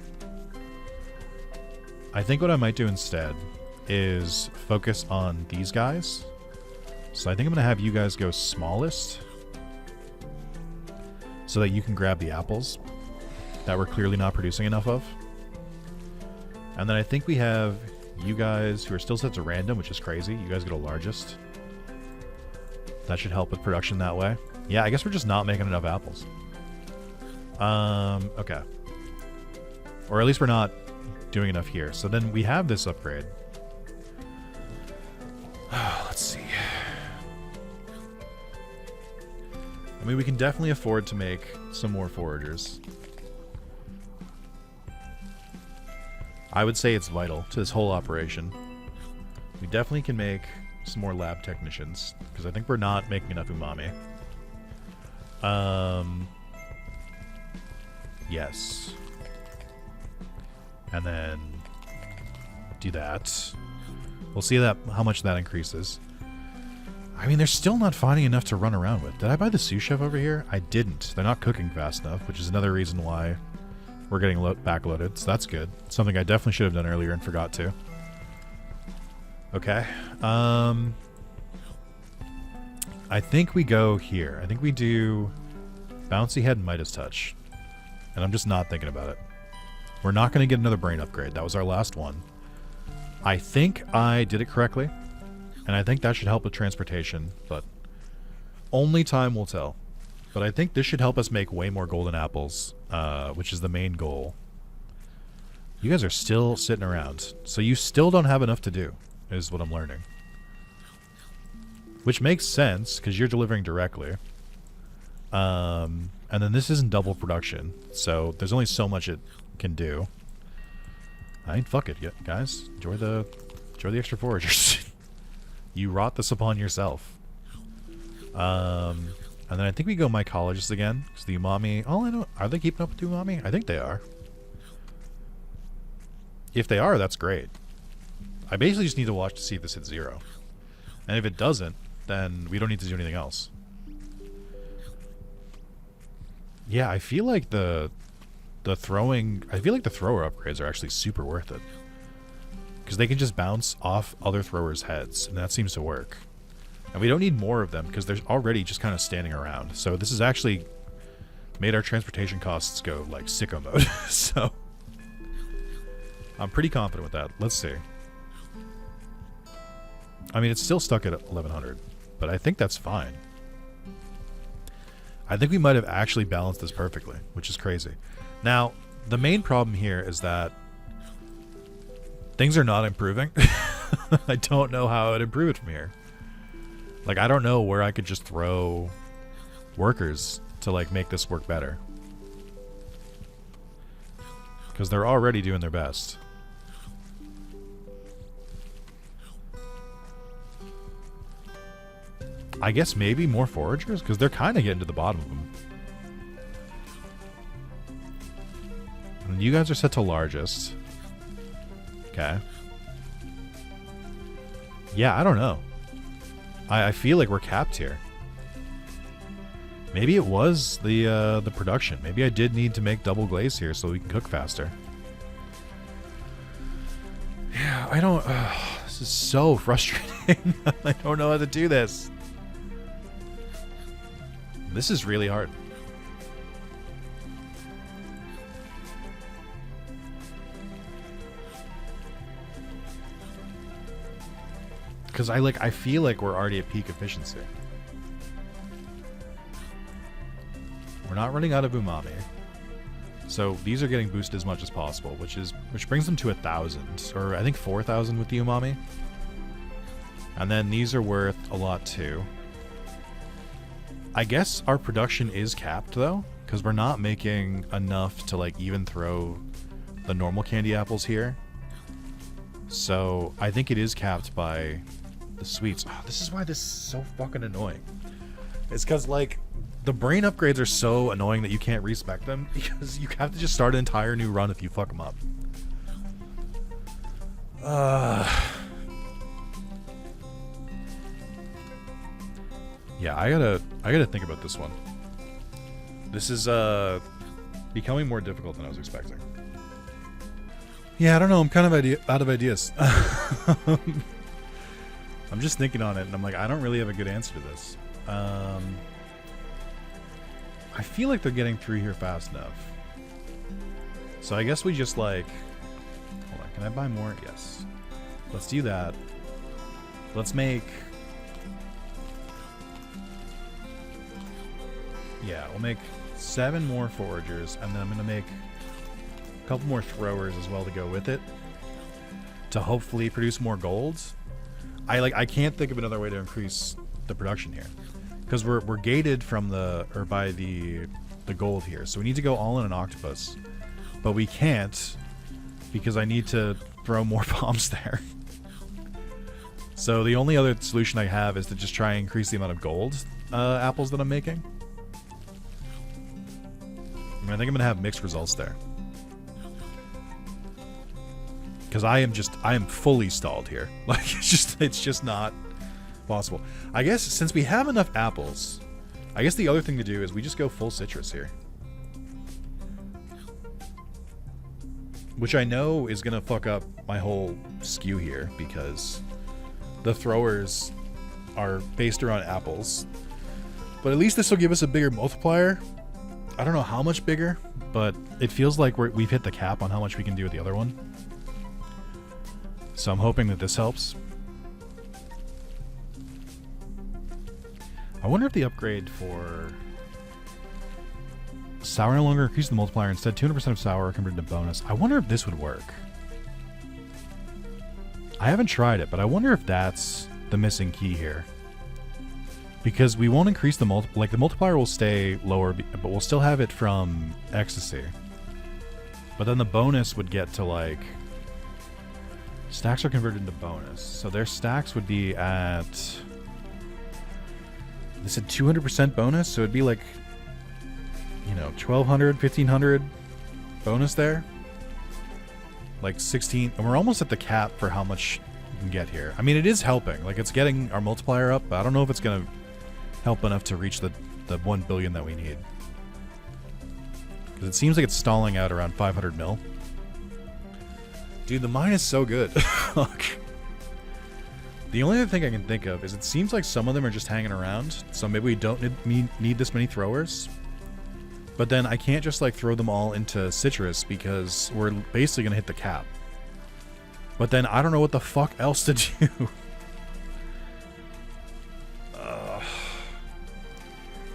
I think what I might do instead is focus on these guys. So I think I'm going to have you guys go smallest so that you can grab the apples that we're clearly not producing enough of. And then I think we have you guys who are still set to random, which is crazy. You guys get a largest. That should help with production that way. Yeah, I guess we're just not making enough apples. Okay. Or at least we're not doing enough here. So then we have this upgrade. Let's see. I mean, we can definitely afford to make some more foragers. I would say it's vital to this whole operation. We definitely can make some more lab technicians, because I think we're not making enough umami. Yes. And then do that. We'll see how much that increases. I mean, they're still not finding enough to run around with. Did I buy the sous chef over here? I didn't. They're not cooking fast enough, which is another reason why we're getting backloaded, so that's good. Something I definitely should have done earlier and forgot to. Okay. I think we go here. I think we do Bouncy Head and Midas Touch. And I'm just not thinking about it. We're not going to get another brain upgrade. That was our last one. I think I did it correctly. And I think that should help with transportation, but only time will tell. But I think this should help us make way more golden apples, which is the main goal. You guys are still sitting around, so you still don't have enough to do, is what I'm learning. Which makes sense, because you're delivering directly. And then this isn't double production, so there's only so much it can do. I ain't fuck it yet, guys. Enjoy the extra foragers. You rot this upon yourself. And then I think we go mycologist again, because the umami... Oh, I know. Are they keeping up with the umami? I think they are. If they are, that's great. I basically just need to watch to see if this hits 0. And if it doesn't, then we don't need to do anything else. Yeah, I feel like the throwing... I feel like the thrower upgrades are actually super worth it. Because they can just bounce off other throwers' heads, and that seems to work. And we don't need more of them, because they're already just kind of standing around. So this has actually made our transportation costs go, like, sicko mode. So I'm pretty confident with that. Let's see. I mean, it's still stuck at 1100, but I think that's fine. I think we might have actually balanced this perfectly, which is crazy. Now, the main problem here is that things are not improving. I don't know how I would improve it from here. Like, I don't know where I could just throw workers to, like, make this work better. Because they're already doing their best. I guess maybe more foragers? Because they're kind of getting to the bottom of them. And you guys are set to largest. Okay. Yeah, I don't know. I feel like we're capped here. Maybe it was the production. Maybe I did need to make double glaze here so we can cook faster. Yeah, I don't... this is so frustrating. I don't know how to do this. This is really hard. Because I feel like we're already at peak efficiency. We're not running out of umami. So these are getting boosted as much as possible, which brings them to 1,000, or I think 4,000 with the umami. And then these are worth a lot too. I guess our production is capped though, because we're not making enough to like even throw the normal candy apples here. So I think it is capped by the sweets. Oh, this is why this is so fucking annoying. It's because like the brain upgrades are so annoying that you can't respec them because you have to just start an entire new run if you fuck them up. Yeah, I gotta think about this one. This is becoming more difficult than I was expecting. Yeah, I don't know. I'm kind of out of ideas. I'm just thinking on it, and I'm like, I don't really have a good answer to this. I feel like they're getting through here fast enough. So I guess we just like... Hold on, can I buy more? Yes. Let's do that. Let's make... Yeah, we'll make 7 more foragers, and then I'm going to make a couple more throwers as well to go with it. To hopefully produce more gold. I can't think of another way to increase the production here, because we're gated from by the gold here, so we need to go all in an octopus, but we can't because I need to throw more bombs there. So the only other solution I have is to just try and increase the amount of gold apples that I'm making. I think I'm gonna have mixed results there. Because I am fully stalled here. Like it's just not possible. I guess since we have enough apples, I guess the other thing to do is we just go full citrus here. Which I know is gonna fuck up my whole skew here because the throwers are based around apples. But at least this will give us a bigger multiplier. I don't know how much bigger, but it feels like we've hit the cap on how much we can do with the other one. So I'm hoping that this helps. I wonder if the upgrade for sour no longer increases the multiplier. Instead, 200% of sour converted to bonus. I wonder if this would work. I haven't tried it, but I wonder if that's the missing key here. Because we won't increase the the multiplier will stay lower, but we'll still have it from ecstasy. But then the bonus would get to like... Stacks are converted into bonus. So their stacks would be at... They said 200% bonus, so it'd be like, you know, 1,200, 1,500 bonus there. Like 16... And we're almost at the cap for how much you can get here. I mean, it is helping. Like, it's getting our multiplier up, but I don't know if it's going to help enough to reach the 1 billion that we need. Because it seems like it's stalling out around 500 mil. Dude, the mine is so good. Fuck. The only other thing I can think of is it seems like some of them are just hanging around, so maybe we don't need this many throwers. But then I can't just like throw them all into citrus because we're basically going to hit the cap. But then I don't know what the fuck else to do.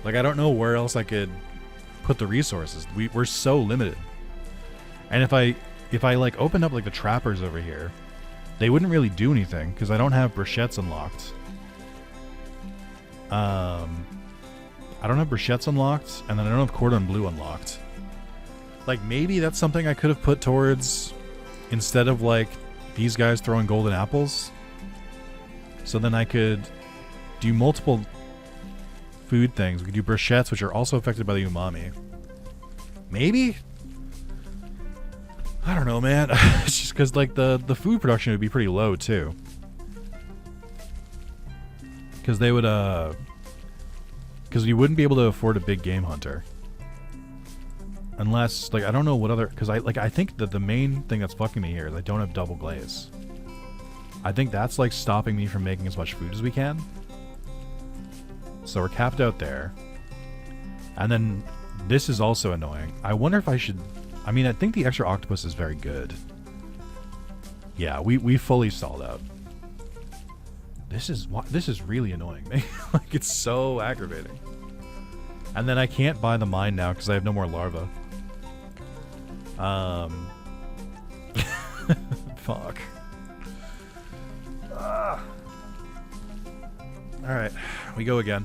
Like, I don't know where else I could put the resources. We're so limited. And if I like opened up like the trappers over here, they wouldn't really do anything because I don't have brochettes unlocked. I don't have brochettes unlocked, and then I don't have cordon bleu unlocked. Like, maybe that's something I could have put towards instead of like these guys throwing golden apples. So then I could do multiple food things. We could do brochettes, which are also affected by the umami. Maybe? I don't know, man. It's just because like the food production would be pretty low too. Because they would, because you wouldn't be able to afford a big game hunter. Unless, like, I don't know what other, because I think that the main thing that's fucking me here is I don't have double glaze. I think that's, like, stopping me from making as much food as we can. So we're capped out there. And then this is also annoying. I wonder if I should, I mean, I think the extra octopus is very good. Yeah, we fully stalled out. This is really annoying me. Like, it's so aggravating. And then I can't buy the mine now because I have no more larvae. Fuck. Alright, we go again.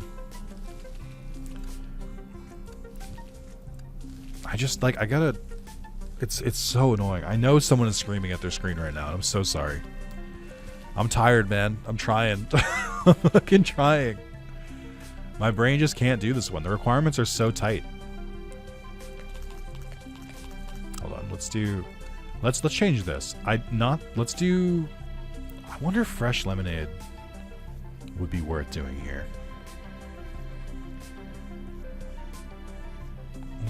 I just, like, I gotta... It's so annoying. I know someone is screaming at their screen right now, and I'm so sorry. I'm tired, man. I'm trying. I'm fucking trying. My brain just can't do this one. The requirements are so tight. Hold on. Let's change this. Let's do... I wonder if fresh lemonade would be worth doing here.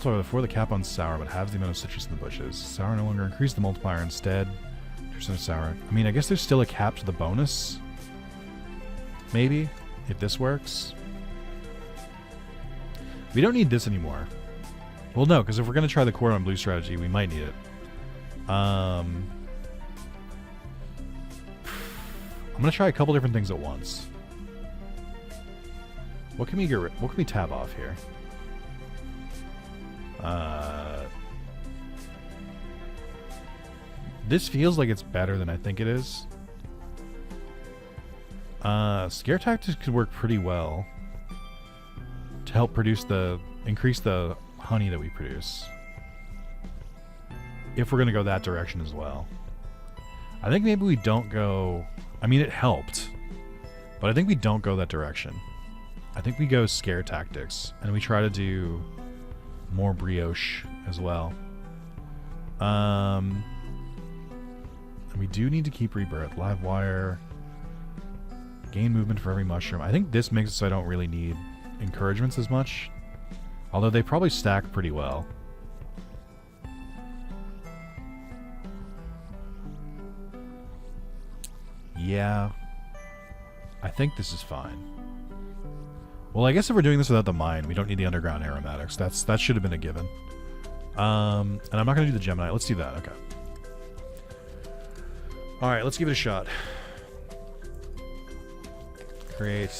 So before the cap on sour, but halves the amount of citrus in the bushes. Sour no longer increase the multiplier instead. Percent of sour. I mean, I guess there's still a cap to the bonus. Maybe, if this works. We don't need this anymore. Well, no, because if we're going to try the quarter on blue strategy, we might need it. I'm going to try a couple different things at once. What can we get rid? What can we tab off here? This feels like it's better than I think it is. Scare tactics could work pretty well to help increase the honey that we produce. If we're gonna go that direction as well. I think maybe we don't go... I mean, it helped. But I think we don't go that direction. I think we go scare tactics. And we try to do more brioche as well. And we do need to keep rebirth. Live wire. Gain movement for every mushroom. I think this makes it so I don't really need encouragements as much. Although they probably stack pretty well. Yeah. I think this is fine. Well, I guess if we're doing this without the mine, we don't need the underground aromatics. That should have been a given. And I'm not going to do the Gemini. Let's do that. Okay. Alright, let's give it a shot. Create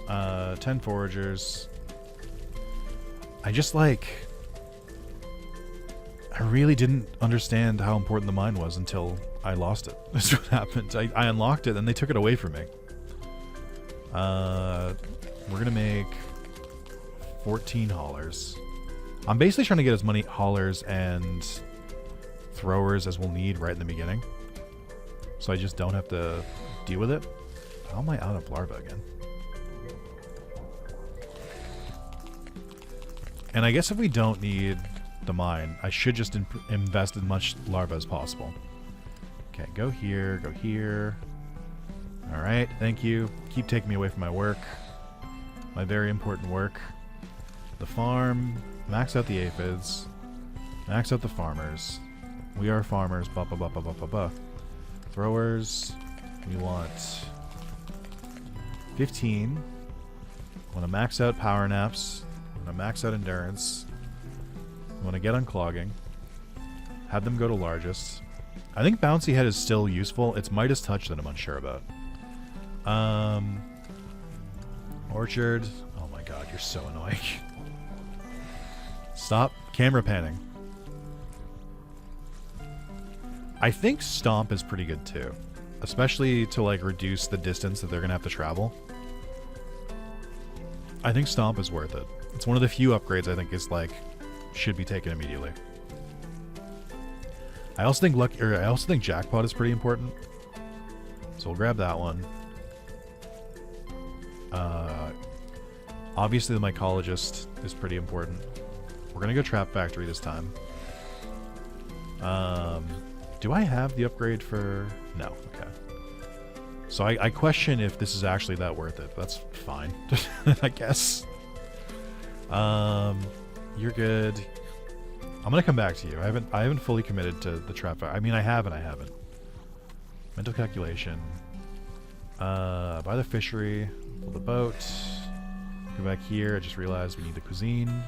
10 foragers. I just like... I really didn't understand how important the mine was until I lost it. That's what happened. I unlocked it and they took it away from me. We're gonna make 14 haulers. I'm basically trying to get as many haulers and throwers as we'll need right in the beginning. So I just don't have to deal with it. How am I out of larva again? And I guess if we don't need the mine, I should just invest as much larva as possible. Okay, go here, go here. Alright, thank you. Keep taking me away from my work. My very important work. The farm. Max out the aphids. Max out the farmers. We are farmers. Ba ba ba ba ba ba ba. Throwers. We want 15. I want to max out power naps. I want to max out endurance. I want to get unclogging. Have them go to largest. I think Bouncy Head is still useful. It's Midas Touch that I'm unsure about. Orchard. Oh my god, you're so annoying. Stop camera panning. I think Stomp is pretty good too. Especially to like reduce the distance that they're gonna have to travel. I think Stomp is worth it. It's one of the few upgrades I think is like should be taken immediately. I also think Jackpot is pretty important. So we'll grab that one. Obviously the Mycologist is pretty important. We're gonna go Trap Factory this time. Do I have the upgrade for... No, okay. So I question if this is actually that worth it. That's fine, I guess. You're good. I'm gonna come back to you. I haven't fully committed to the trap. I mean, I have and I haven't. Mental calculation. Buy the fishery. Build the boat. Go back here. I just realized we need the cuisine.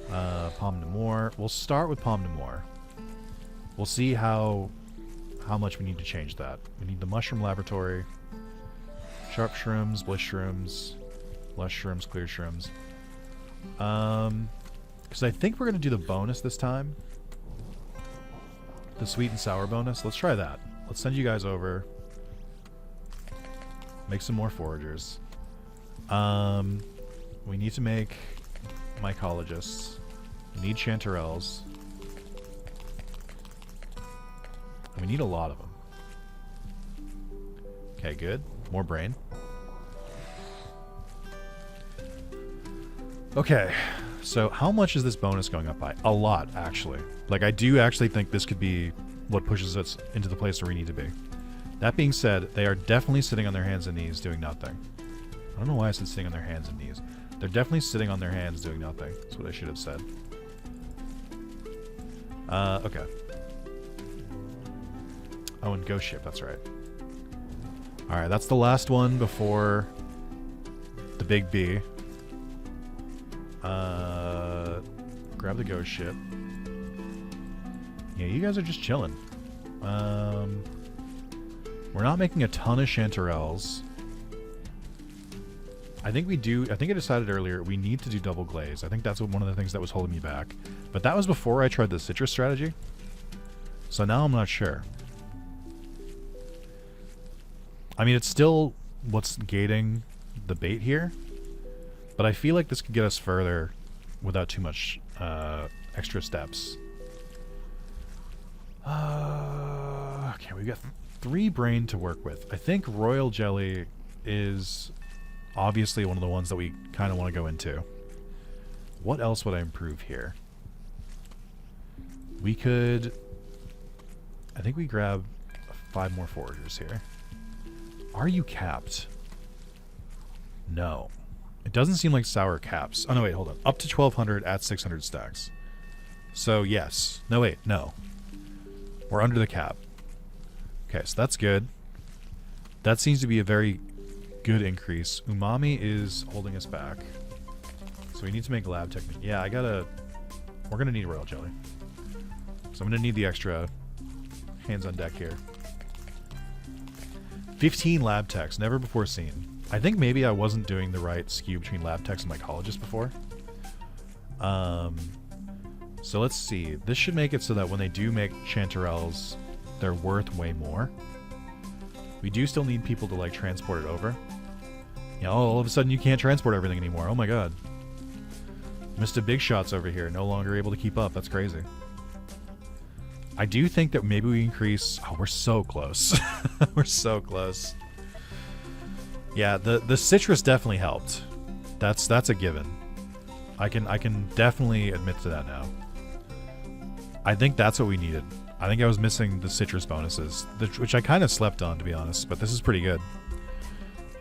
Pomme d'Amour. We'll start with Pomme d'Amour. We'll see how much we need to change that. We need the mushroom laboratory. Sharp shrooms, bliss shrooms, lush shrooms, clear shrooms. Because I think we're going to do the bonus this time. The sweet and sour bonus. Let's try that. Let's send you guys over. Make some more foragers. We need to make mycologists. We need chanterelles. And we need a lot of them. Okay, good. More brain. Okay, so how much is this bonus going up by? A lot, actually. Like, I do actually think this could be what pushes us into the place where we need to be. That being said, they are definitely sitting on their hands and knees doing nothing. I don't know why I said sitting on their hands and knees. They're definitely sitting on their hands doing nothing. That's what I should have said. Okay. Oh, and ghost ship, that's right. Alright, that's the last one before the big B. Grab the ghost ship. Yeah, you guys are just chilling. We're not making a ton of chanterelles. I think we do. I think I decided earlier we need to do double glaze. I think that's one of the things that was holding me back. But that was before I tried the citrus strategy. So now I'm not sure. I mean, it's still what's gating the bait here. But I feel like this could get us further without too much extra steps. Okay, we've got 3 brain to work with. I think royal jelly is obviously one of the ones that we kind of want to go into. What else would I improve here? We could... I think we grab 5 more foragers here. Are you capped? No. It doesn't seem like sour caps. Oh, no, wait, hold on. Up to 1,200 at 600 stacks. So, yes. No, wait, no. We're under the cap. Okay, so that's good. That seems to be a very good increase. Umami is holding us back. So we need to make lab technique. Yeah, I gotta... We're gonna need royal jelly. So I'm gonna need the extra hands on deck here. 15 lab techs, never before seen. I think maybe I wasn't doing the right skew between lab techs and mycologists before. So let's see. This should make it so that when they do make chanterelles, they're worth way more. We do still need people to, like, transport it over. You know, all of a sudden you can't transport everything anymore. Oh my god. Mr. Big Shots over here, no longer able to keep up. That's crazy. I do think that maybe we increase... Oh, we're so close. We're so close. Yeah, the citrus definitely helped. That's a given. I can definitely admit to that now. I think that's what we needed. I think I was missing the citrus bonuses, which I kind of slept on, to be honest, but this is pretty good.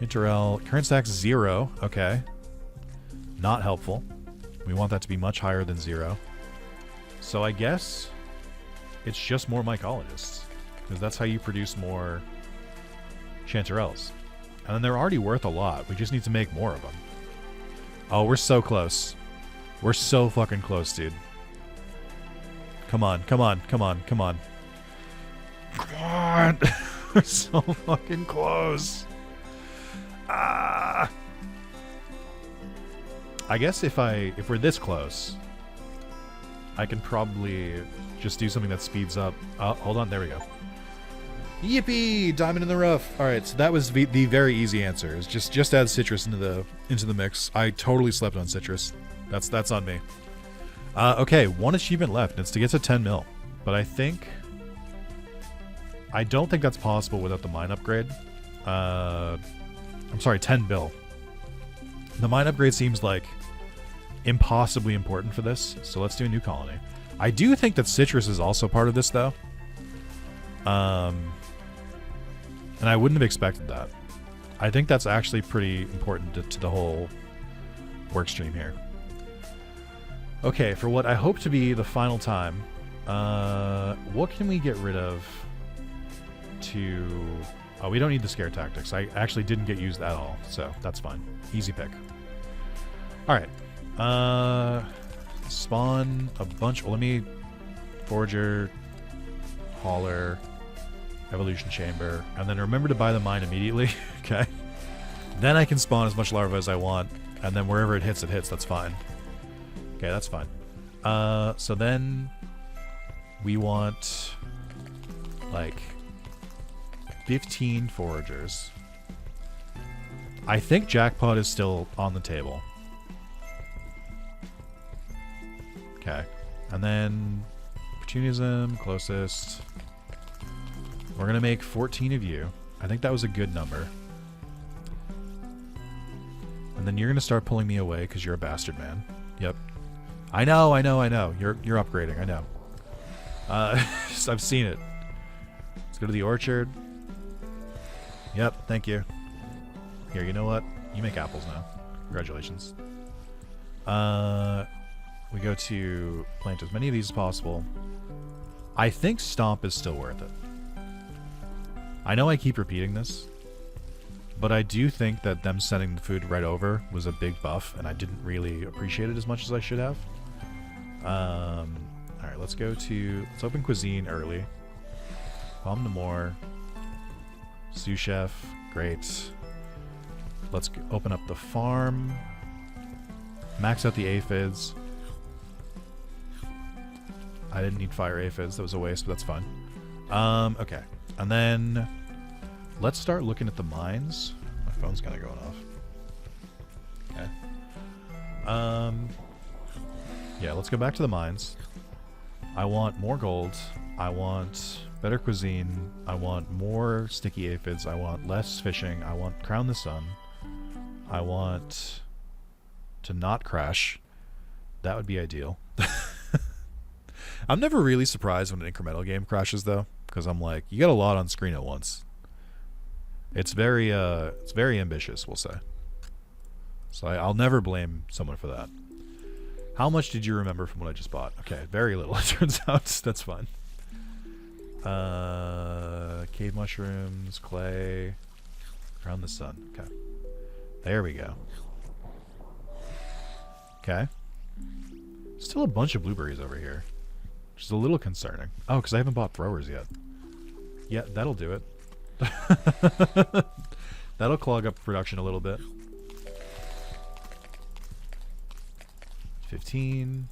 Interrel, current stack's 0. Okay. Not helpful. We want that to be much higher than 0. So I guess it's just more mycologists, because that's how you produce more chanterelles. And then they're already worth a lot. We just need to make more of them. Oh, we're so close. We're so fucking close, dude. Come on, come on, come on, come on. Come on! We're so fucking close. Ah! I guess if we're this close, I can probably just do something that speeds up. Oh, hold on, there we go. Yippee! Diamond in the rough. All right, so that was the very easy answer. Is just add citrus into the mix. I totally slept on citrus. That's on me. Okay, 1 achievement left. And it's to get to 10 mil, but I don't think that's possible without the mine upgrade. I'm sorry, 10 bill. The mine upgrade seems like impossibly important for this, so let's do a new colony. I do think that citrus is also part of this, though. And I wouldn't have expected that. I think that's actually pretty important to the whole work stream here. Okay, for what I hope to be the final time, what can we get rid of to... Oh, we don't need the scare tactics. I actually didn't get used at all, so that's fine. Easy pick. Alright. Spawn a bunch... Well, let me... Forager, Hauler, Evolution Chamber, and then remember to buy the mine immediately, okay? Then I can spawn as much larva as I want, and then wherever it hits, that's fine. Okay, that's fine. So then we want like 15 foragers. I think jackpot is still on the table. Okay. And then opportunism, closest. We're going to make 14 of you. I think that was a good number. And then you're going to start pulling me away because you're a bastard, man. Yep. I know. You're upgrading, I know. I've seen it. Let's go to the orchard. Yep, thank you. Here, you know what? You make apples now. Congratulations. We go to plant as many of these as possible. I think Stomp is still worth it. I know I keep repeating this, but I do think that them sending the food right over was a big buff, and I didn't really appreciate it as much as I should have. Alright, let's open cuisine early. Pomme de Moore. Sous chef, great. Let's open up the farm. Max out the aphids. I didn't need fire aphids, that was a waste, but that's fine. Okay. And then let's start looking at the mines. My phone's kind of going off. Okay. Yeah, let's go back to the mines. I want more gold. I want better cuisine. I want more sticky aphids. I want less fishing. I want crown the sun. I want to not crash. That would be ideal. I'm never really surprised when an incremental game crashes, though, because I'm like, you got a lot on screen at once. It's very ambitious, we'll say. So I'll never blame someone for that. How much did you remember from what I just bought? Okay, very little, it turns out. That's fine. Cave mushrooms, clay, around the sun. Okay. There we go. Okay. Still a bunch of blueberries over here, which is a little concerning. Oh, because I haven't bought throwers yet. Yeah, that'll do it. That'll clog up production a little bit. 15.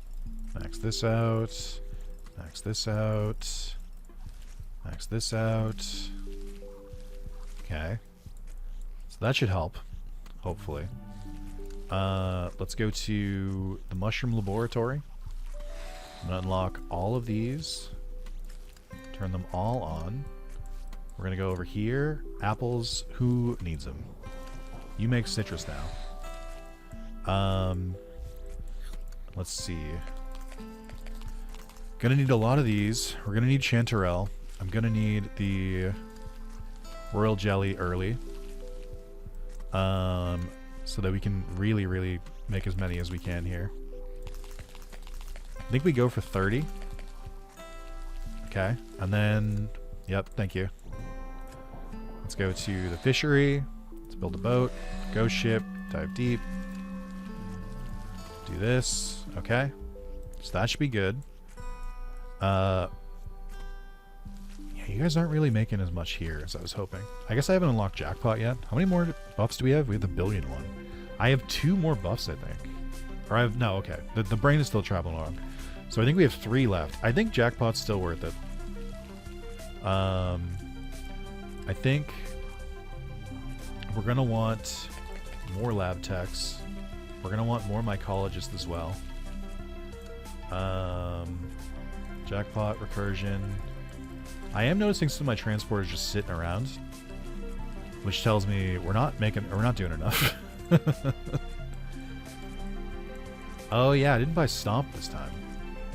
Max this out. Max this out. Max this out. Okay. So that should help. Hopefully. Let's go to the mushroom laboratory. I'm going to unlock all of these. Turn them all on. We're going to go over here. Apples. Who needs them? You make citrus now. Let's see. Gonna need a lot of these. We're gonna need chanterelle. I'm gonna need the royal jelly early. So that we can really make as many as we can here. I think we go for 30. Okay. And then, yep, thank you. Let's go to the fishery. Let's build a boat. Ghost ship. Dive deep. Do this. Okay. So that should be good. Yeah, you guys aren't really making as much here as I was hoping. I guess I haven't unlocked jackpot yet. How many more buffs do we have? We have the billion one. I have 2 more buffs, I think. Or I have... No, okay. The brain is still traveling along. So I think we have 3 left. I think jackpot's still worth it. I think we're going to want more lab techs. We're going to want more mycologists as well. Jackpot, recursion. I am noticing some of my transporters just sitting around, which tells me we're not doing enough. Oh yeah, I didn't buy Stomp this time.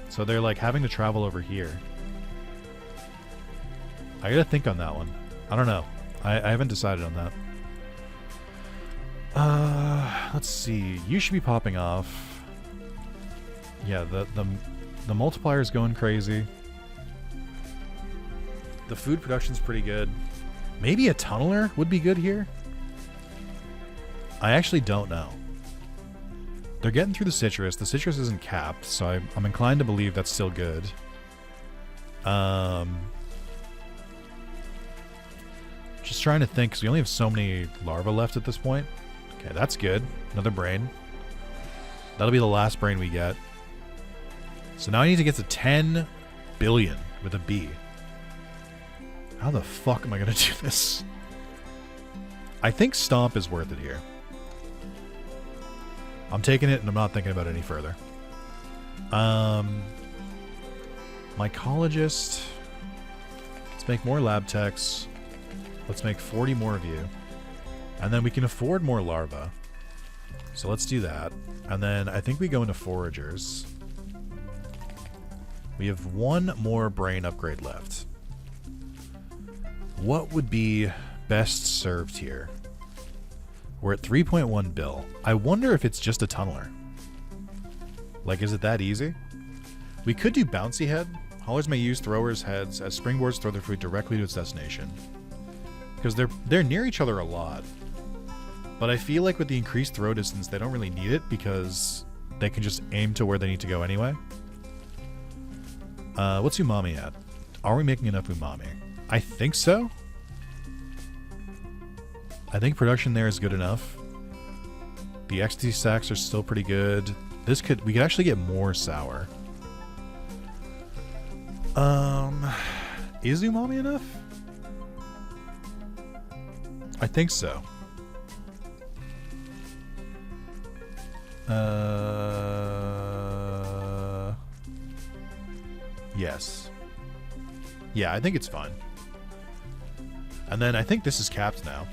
So they're like having to travel over here. I gotta think on that one. I don't know. I haven't decided on that. Let's see. You should be popping off. Yeah, the multiplier's going crazy. The food production's pretty good. Maybe a tunneler would be good here? I actually don't know. They're getting through the citrus. The citrus isn't capped, so I'm inclined to believe that's still good. Just trying to think, because we only have so many larvae left at this point. Okay, that's good. Another brain. That'll be the last brain we get. So now I need to get to 10 billion with a B. How the fuck am I going to do this? I think Stomp is worth it here. I'm taking it and I'm not thinking about it any further. Mycologist. Let's make more lab techs. Let's make 40 more of you. And then we can afford more larvae. So let's do that. And then I think we go into foragers. We have one more brain upgrade left. What would be best served here? We're at 3.1 bill. I wonder if it's just a tunneler. Like, is it that easy? We could do bouncy head. Haulers may use throwers' heads as springboards throw their food directly to its destination. Because they're near each other a lot. But I feel like with the increased throw distance, they don't really need it because they can just aim to where they need to go anyway. What's umami at? Are we making enough umami? I think so. I think production there is good enough. The XT stacks are still pretty good. We could actually get more sour. Is umami enough? I think so. Yes. Yeah, I think it's fine. And then I think this is capped now.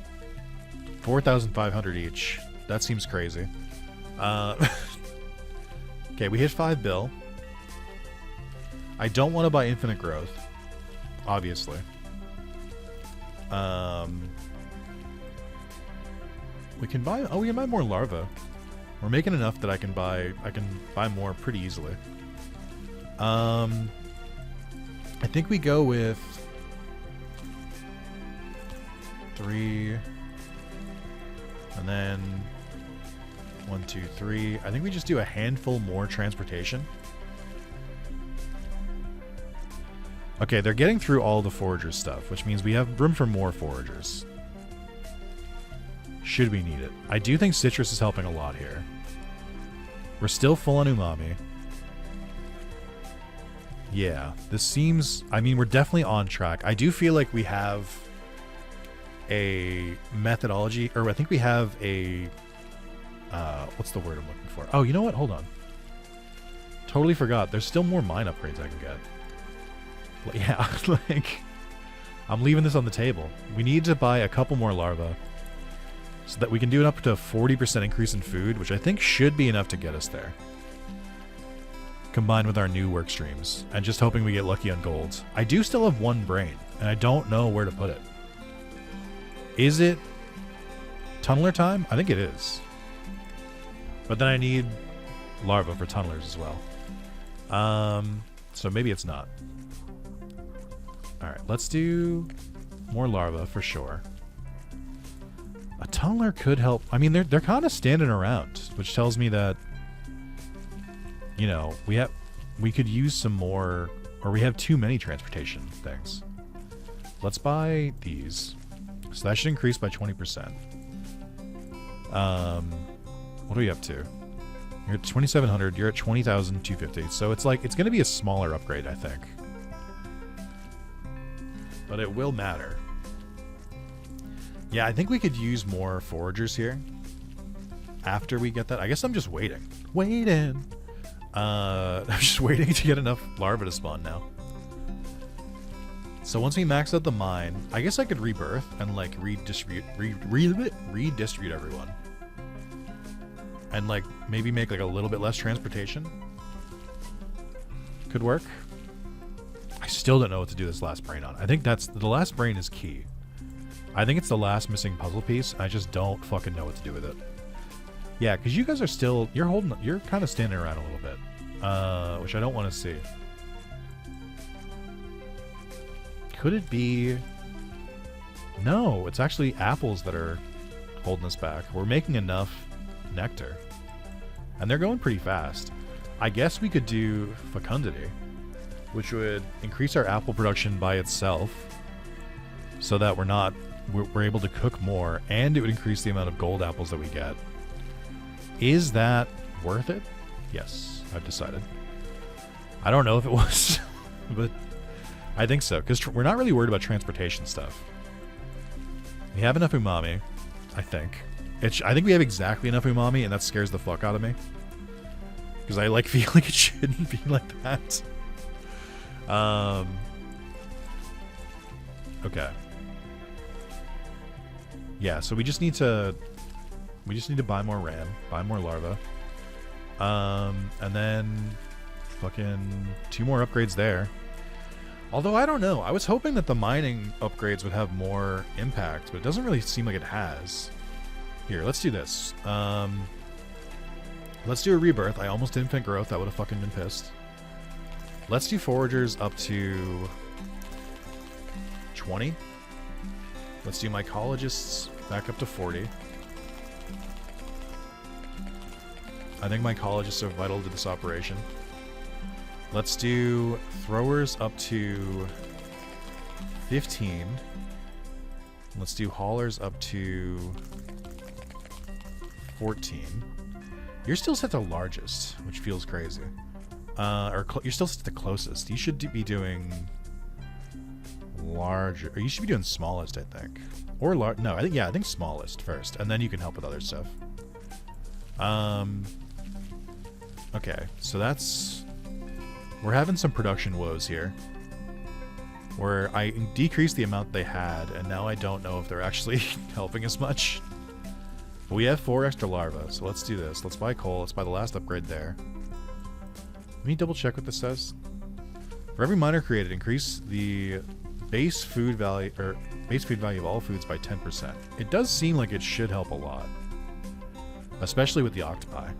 4,500 each. That seems crazy. Okay, we hit 5 bill. I don't want to buy infinite growth, obviously. We can buy. Oh, we can buy more larvae. We're making enough that I can buy more pretty easily. I think we go with 3, and then 1, 2, 3. I think we just do a handful more transportation. Okay, they're getting through all the foragers stuff, which means we have room for more foragers. Should we need it? I do think citrus is helping a lot here. We're still full on umami. Yeah, this seems... I mean, we're definitely on track. I do feel like we have a methodology, or I think we have a... what's the word I'm looking for? Oh, you know what? Hold on. Totally forgot. There's still more mine upgrades I can get. But yeah, like... I'm leaving this on the table. We need to buy a couple more larvae so that we can do it up to a 40% increase in food, which I think should be enough to get us there. Combined with our new work streams, and just hoping we get lucky on golds. I do still have one brain, and I don't know where to put it. Is it tunneler time? I think it is. But then I need larvae for tunnelers as well. So maybe it's not. Alright, let's do more larvae for sure. A tunneler could help. I mean, they're kind of standing around, which tells me that, you know, we could use some more, or we have too many transportation things. Let's buy these. So that should increase by 20%. What are we up to? You're at 2,700. You're at 20,250. So it's like, it's going to be a smaller upgrade, I think. But it will matter. Yeah, I think we could use more foragers here. After we get that. I guess I'm just waiting. I'm just waiting to get enough larvae to spawn now. So once we max out the mine, I guess I could rebirth and like redistribute everyone. And like maybe make like a little bit less transportation. Could work. I still don't know what to do this last brain on. I think that's the last brain is key. I think it's the last missing puzzle piece. I just don't fucking know what to do with it. Yeah, because you guys are still... You're kind of standing around a little bit. Which I don't want to see. Could it be... No, it's actually apples that are holding us back. We're making enough nectar. And they're going pretty fast. I guess we could do fecundity, which would increase our apple production by itself so that we're able to cook more, and it would increase the amount of gold apples that we get. Is that worth it? Yes, I've decided. I don't know if it was, but I think so, because we're not really worried about transportation stuff. We have enough umami, I think. I think we have exactly enough umami, and that scares the fuck out of me. Because I feel like it shouldn't be like that. Okay. Yeah, so we just need to buy more RAM, buy more larva. And then fucking 2 more upgrades there. Although I don't know. I was hoping that the mining upgrades would have more impact, but it doesn't really seem like it has. Here, let's do this. Let's do a rebirth. I almost did infinite growth. That would have fucking been pissed. Let's do foragers up to 20. Let's do mycologists back up to 40. I think mycologists are vital to this operation. Let's do throwers up to 15. Let's do haulers up to 14. You're still set to largest, which feels crazy. You're still set to the closest. You should be doing larger, or you should be doing smallest, I think. Or no, I think smallest first, and then you can help with other stuff. Okay, so we're having some production woes here. Where I decreased the amount they had, and now I don't know if they're actually helping us much. But we have 4 extra larvae, so let's do this. Let's buy coal. Let's buy the last upgrade there. Let me double check what this says. For every miner created, increase the base food value of all foods by 10%. It does seem like it should help a lot, especially with the octopi.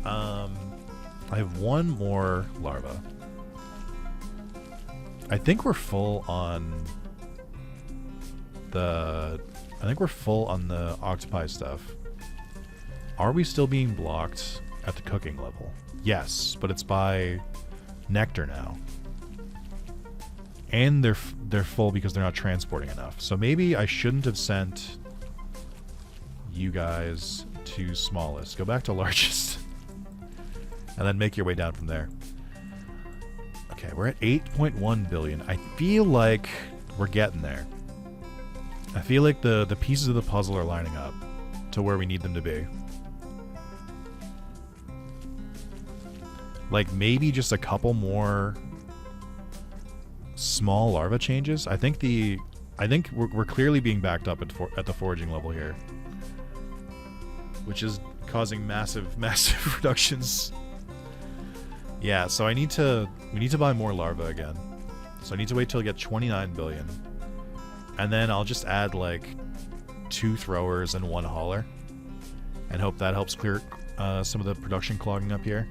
I have 1 more larva. I think we're full on the octopi stuff. Are we still being blocked at the cooking level? Yes, but it's by nectar now. And they're full because they're not transporting enough. So maybe I shouldn't have sent you guys to smallest. Go back to largest. And then make your way down from there. Okay, we're at 8.1 billion. I feel like we're getting there. I feel like the pieces of the puzzle are lining up to where we need them to be. Like maybe just a couple more small larva changes. I think we're clearly being backed up at the foraging level here, which is causing massive reductions. Yeah, so we need to buy more larvae again. So I need to wait till I get 29 billion. And then I'll just add like 2 throwers and 1 hauler. And hope that helps clear some of the production clogging up here.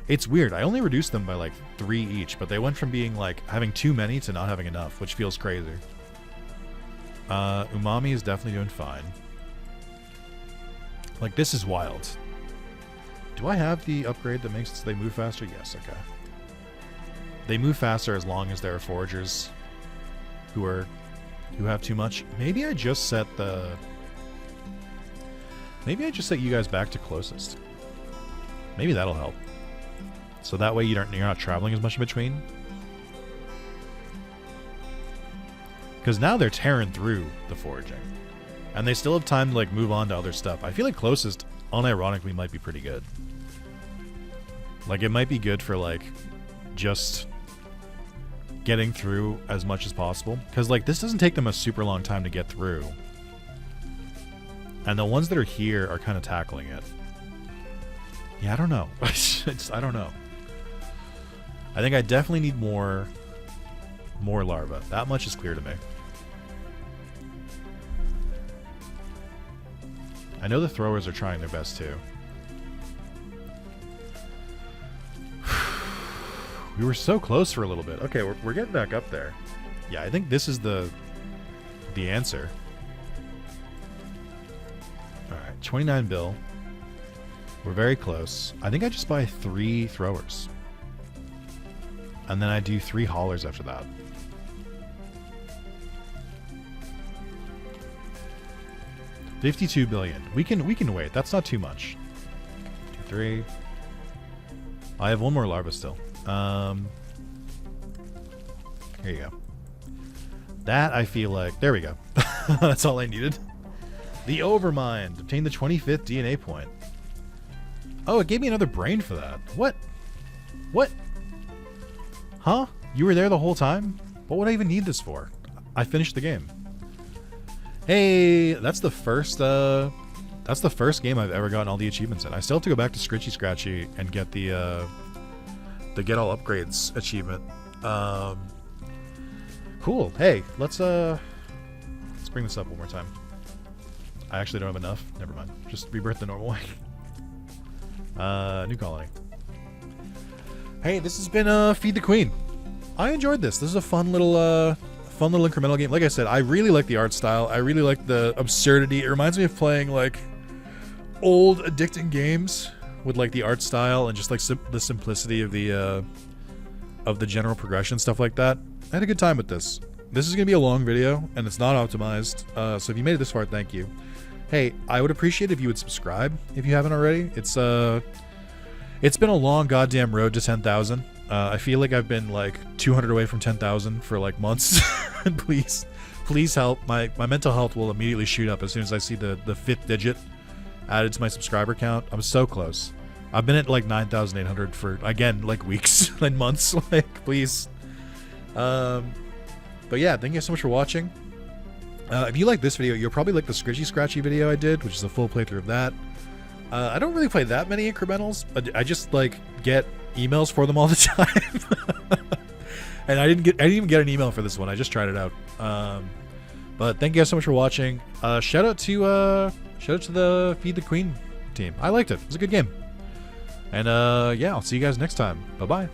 It's weird. I only reduced them by like 3 each, but they went from being like having too many to not having enough, which feels crazy. Umami is definitely doing fine. Like, this is wild. Do I have the upgrade that makes it so they move faster? Yes, okay. They move faster as long as there are foragers who have too much. Maybe I just set you guys back to closest. Maybe that'll help. So that way you're not traveling as much in between. Because now they're tearing through the foraging. And they still have time to like move on to other stuff. I feel like closest, unironically, might be pretty good. Like, it might be good for like just getting through as much as possible. Because like this doesn't take them a super long time to get through. And the ones that are here are kind of tackling it. Yeah, I don't know. I don't know. I think I definitely need more larvae. That much is clear to me. I know the throwers are trying their best too. We were so close for a little bit. Okay, we're getting back up there. Yeah, I think this is the answer. Alright, 29 bill. We're very close. I think I just buy 3 throwers. And then I do 3 haulers after that. $52 billion. We can wait. That's not too much. 2, 3. I have one more larva still. Here you go. That I feel like... There we go. That's all I needed. The Overmind. Obtained the 25th DNA point. Oh, it gave me another brain for that. What? What? Huh? You were there the whole time? What would I even need this for? I finished the game. Hey, that's the first game I've ever gotten all the achievements in. I still have to go back to Scritchy Scratchy and get the get all upgrades achievement. Cool. Hey, let's bring this up one more time. I actually don't have enough. Never mind. Just rebirth the normal way. New colony. Hey, this has been Feed the Queen. I enjoyed this. This is a fun little incremental game. Like I said, I really like the art style. I really like the absurdity. It reminds me of playing like old addicting games with like the art style and just like the simplicity of the general progression, stuff like that. I had a good time with this. This is gonna be a long video and it's not optimized. So if you made it this far, thank you. Hey, I would appreciate if you would subscribe if you haven't already. It's been a long goddamn road to 10,000. I feel like I've been like 200 away from 10,000 for like months. And please help. My mental health will immediately shoot up as soon as I see the 5th digit added to my subscriber count. I'm so close. I've been at like 9,800 for, again, like weeks and months. Like, please. But yeah, thank you so much for watching. If you like this video, you'll probably like the Scritchy Scratchy video I did, which is a full playthrough of that. I don't really play that many incrementals. I just like get emails for them all the time. And I didn't even get an email for this one. I just tried it out. But thank you guys so much for watching. Shout out to the Feed the Queen team. I liked it. It was a good game. And yeah, I'll see you guys next time. Bye bye.